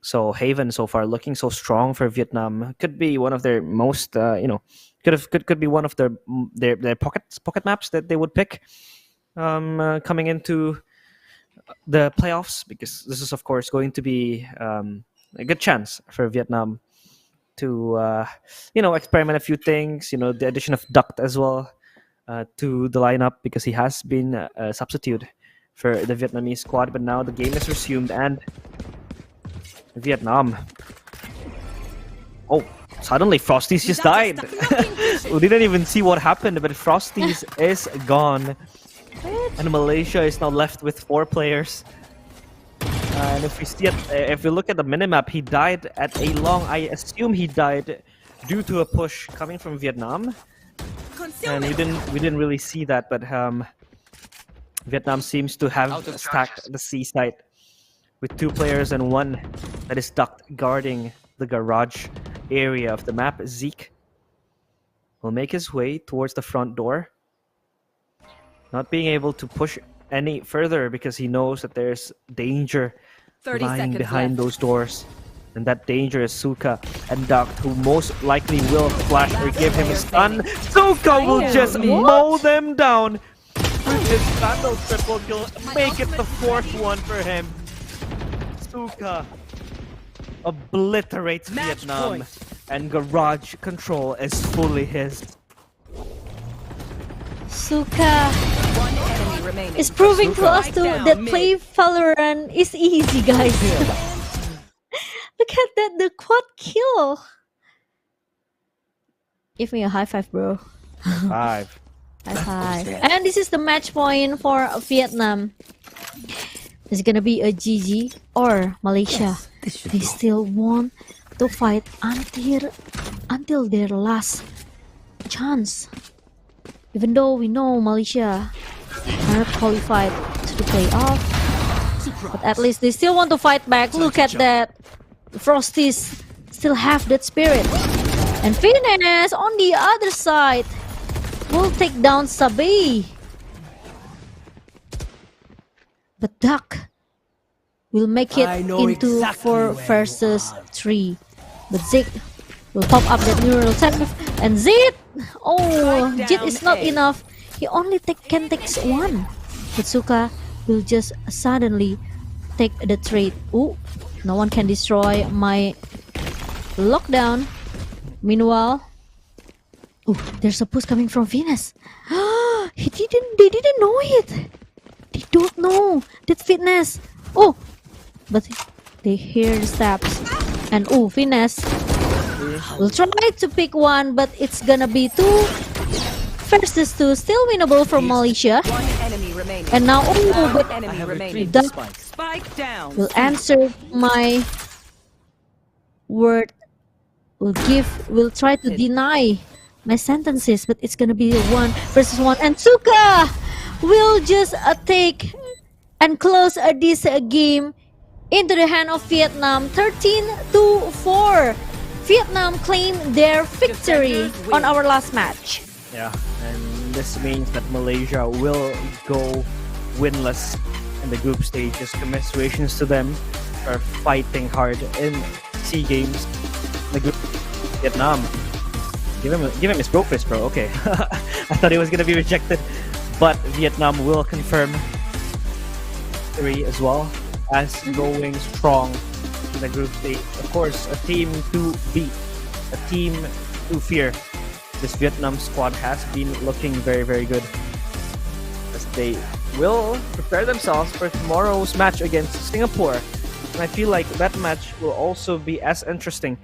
So Haven so far looking so strong for Vietnam. Could be one of their most, could be one of their pocket maps that they would pick coming into the playoffs, because this is of course going to be a good chance for Vietnam to experiment a few things. The addition of Duct as well to the lineup, because he has been a substitute for the Vietnamese squad. But now the game is resumed, and Vietnam. Oh, suddenly Frosty's just died. We didn't even see what happened, but Frosty's is gone. And Malaysia is now left with 4 players. And if we look at the minimap, he died at a long. I assume he died due to a push coming from Vietnam. And we didn't really see that, but Vietnam seems to have stacked the sea site with 2 players and 1 that is Duct guarding the garage area of the map. Zeke will make his way towards the front door, not being able to push any further because he knows that there's danger lying behind those doors. And that danger is Suka and Duct, who most likely will flash or give him a stun. Suka will just mow them down with his battle triple kill, make it the 4th one for him. Suka obliterates Vietnam, and garage control is fully his. Suka is proving to us too that play Valorant is easy, guys. Look at that, the quad kill. Give me a high five, bro. 5. High five. And this is the match point for Vietnam. Is it gonna be a GG or Malaysia? They still want to fight until their last chance. Even though we know Malaysia are not qualified to the playoff, but at least they still want to fight back. Look at that. The Frosties still have that spirit. And Finesse on the other side will take down Sabi. But Duck will make it into 4 versus 3. But Zeke will pop up that neural tech, and Zed, Zed is not enough. He only can take 1. But Suka will just suddenly take the trade. Ooh, no one can destroy my lockdown. Meanwhile, there's a push coming from Venus. They didn't know it. They don't know that Fitness. Oh, but They hear the steps. And Finesse will try to pick one, but it's gonna be 2 versus 2. Still winnable for Malaysia. One enemy remaining. And now, but One enemy remaining. Duck Spike down. will answer my word. Will try to deny my sentences, but it's gonna be 1 versus 1. And Suka will just take and close this game into the hand of Vietnam. 13-4. Vietnam claimed their victory on our last match. Yeah, and this means that Malaysia will go winless in the group stages. Commiserations to them for fighting hard in SEA Games. The group Vietnam. Give him his bro fist, bro. Okay. I thought he was gonna be rejected, but Vietnam will confirm victory as well as going strong in the group stage. Of course, a team to beat, a team to fear. This Vietnam squad has been looking very, very good as they will prepare themselves for tomorrow's match against Singapore. And I feel like that match will also be as interesting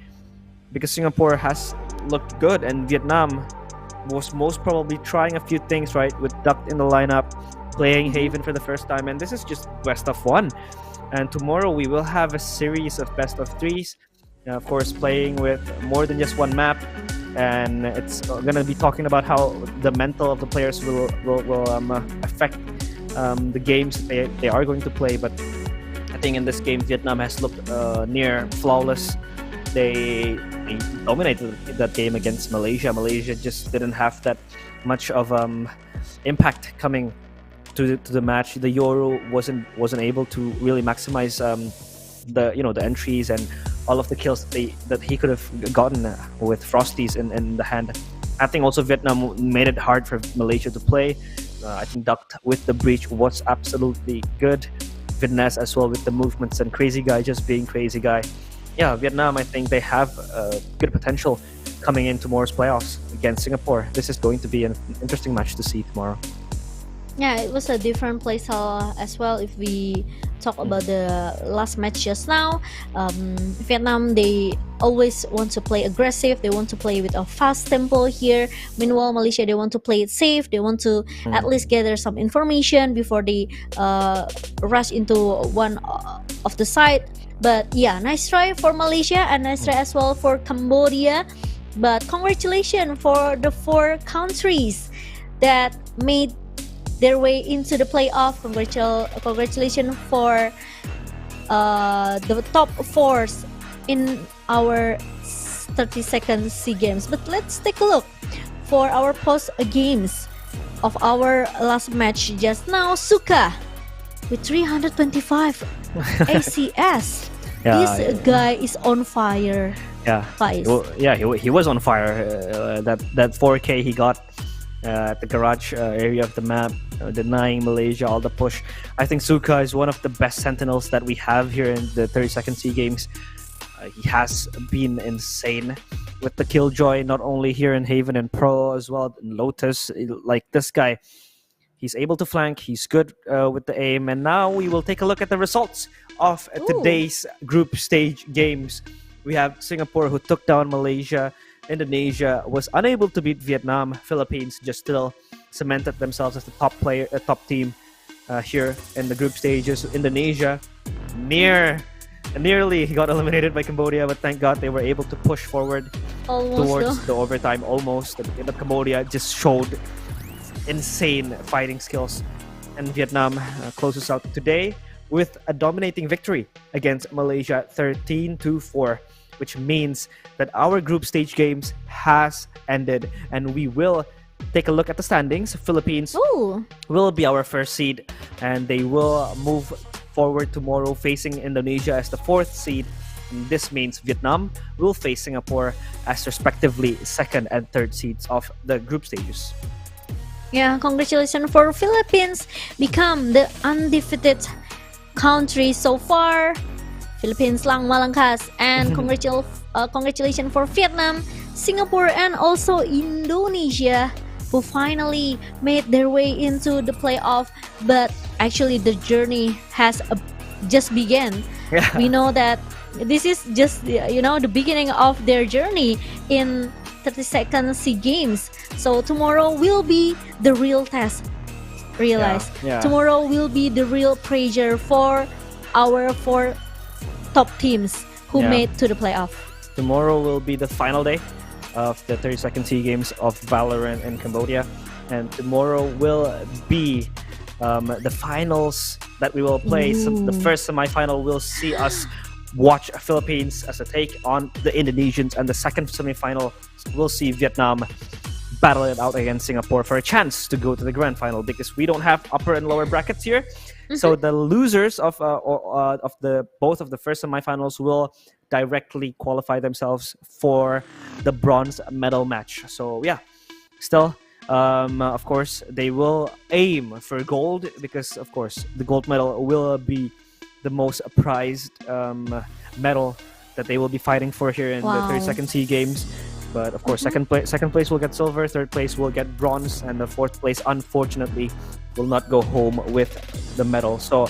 because Singapore has looked good and Vietnam was most probably trying a few things, right, with Duck in the lineup, playing Haven for the first time, and this is just best of 1. And tomorrow we will have a series of best of 3s, of course playing with more than just 1 map, and it's gonna be talking about how the mental of the players will affect the games they are going to play. But I think in this game Vietnam has looked near flawless. They dominated that game against Malaysia. Malaysia just didn't have that much of impact coming to the match. The Yoru wasn't able to really maximize the entries and all of the kills that he could have gotten with Frosties in the hand. I think also Vietnam made it hard for Malaysia to play. I think Duck with the breach was absolutely good. Finesse as well with the movements and Crazy Guy just being Crazy Guy. Yeah, Vietnam, I think they have good potential coming in tomorrow's playoffs against Singapore. This is going to be an interesting match to see tomorrow. Yeah, it was a different playstyle as well. If we talk about the last match just now, Vietnam, they always want to play aggressive. They want to play with a fast tempo here. Meanwhile, Malaysia, they want to play it safe. They want to at least gather some information before they rush into one of the side. But yeah, nice try for Malaysia and nice try as well for Cambodia. But congratulations for the 4 countries that made their way into the playoff. Congratulations for the top 4s in our 32nd SEA Games. But let's take a look for our post games of our last match just now. Suka with 325 ACS. This guy is on fire. Yeah, he was on fire. That 4K he got at the garage area of the map, denying Malaysia all the push. I think Suka is one of the best sentinels that we have here in the 32nd SEA Games. He has been insane with the Killjoy, not only here in Haven and Pro as well in Lotus. Like this guy, he's able to flank, he's good with the aim. And now we will take a look at the results of today's group stage games. We have Singapore, who took down Malaysia. Indonesia was unable to beat Vietnam. Philippines just still cemented themselves as the top team here in the group stages. Indonesia nearly got eliminated by Cambodia, but thank God they were able to push forward towards the overtime. Almost. But Cambodia just showed insane fighting skills, and Vietnam closes out today with a dominating victory against Malaysia, 13-4. Which means that our group stage games has ended, and we will take a look at the standings. Philippines will be our first seed, and they will move forward tomorrow facing Indonesia as the 4th seed. And this means Vietnam will face Singapore as respectively 2nd and 3rd seeds of the group stages. Yeah, congratulations for Philippines, become the undefeated country so far. Philippines lang malangkas. And congratulations for Vietnam, Singapore, and also Indonesia, who finally made their way into the playoff. But actually the journey has just began. Yeah. We know that this is just the beginning of their journey in 32nd SEA Games. So tomorrow will be the real test. Realize Yeah. tomorrow will be the real pressure for our four top teams who Yeah. made to the playoff. Tomorrow will be the final day of the 32nd SEA Games of Valorant in Cambodia, and tomorrow will be the finals that we will play. So the first semifinal will see us watch Philippines as a take on the Indonesians, and the second semifinal will see Vietnam battle it out against Singapore for a chance to go to the grand final, because we don't have upper and lower brackets here. So the losers of the both of the first semifinals will directly qualify themselves for the bronze medal match. So yeah, still, of course, they will aim for gold, because of course the gold medal will be the most prized medal that they will be fighting for here in the 32nd SEA Games. But of course, second place will get silver, third place will get bronze, and the fourth place, unfortunately, will not go home with the medal. So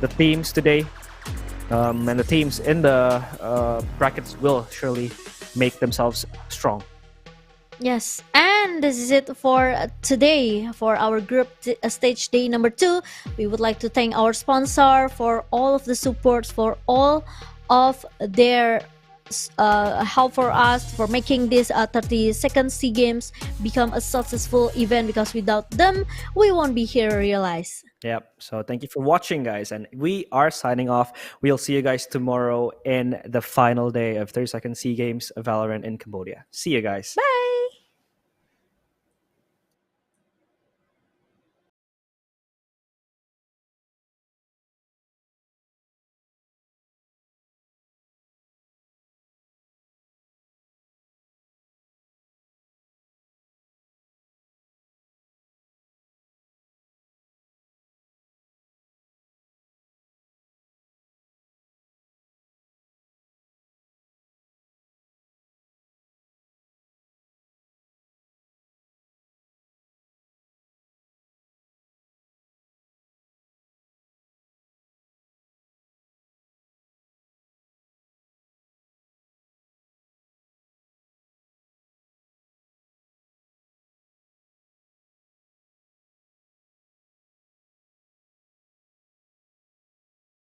the teams today and the teams in the brackets will surely make themselves strong. Yes, and this is it for today for our group stage day number 2. We would like to thank our sponsor for all of the support, for all of their help for us for making this 32nd SEA Games become a successful event, because without them we won't be here. Realize. Yep. So thank you for watching, guys, and we are signing off. We'll see you guys tomorrow in the final day of 32nd SEA Games Valorant in Cambodia. See you guys. Bye.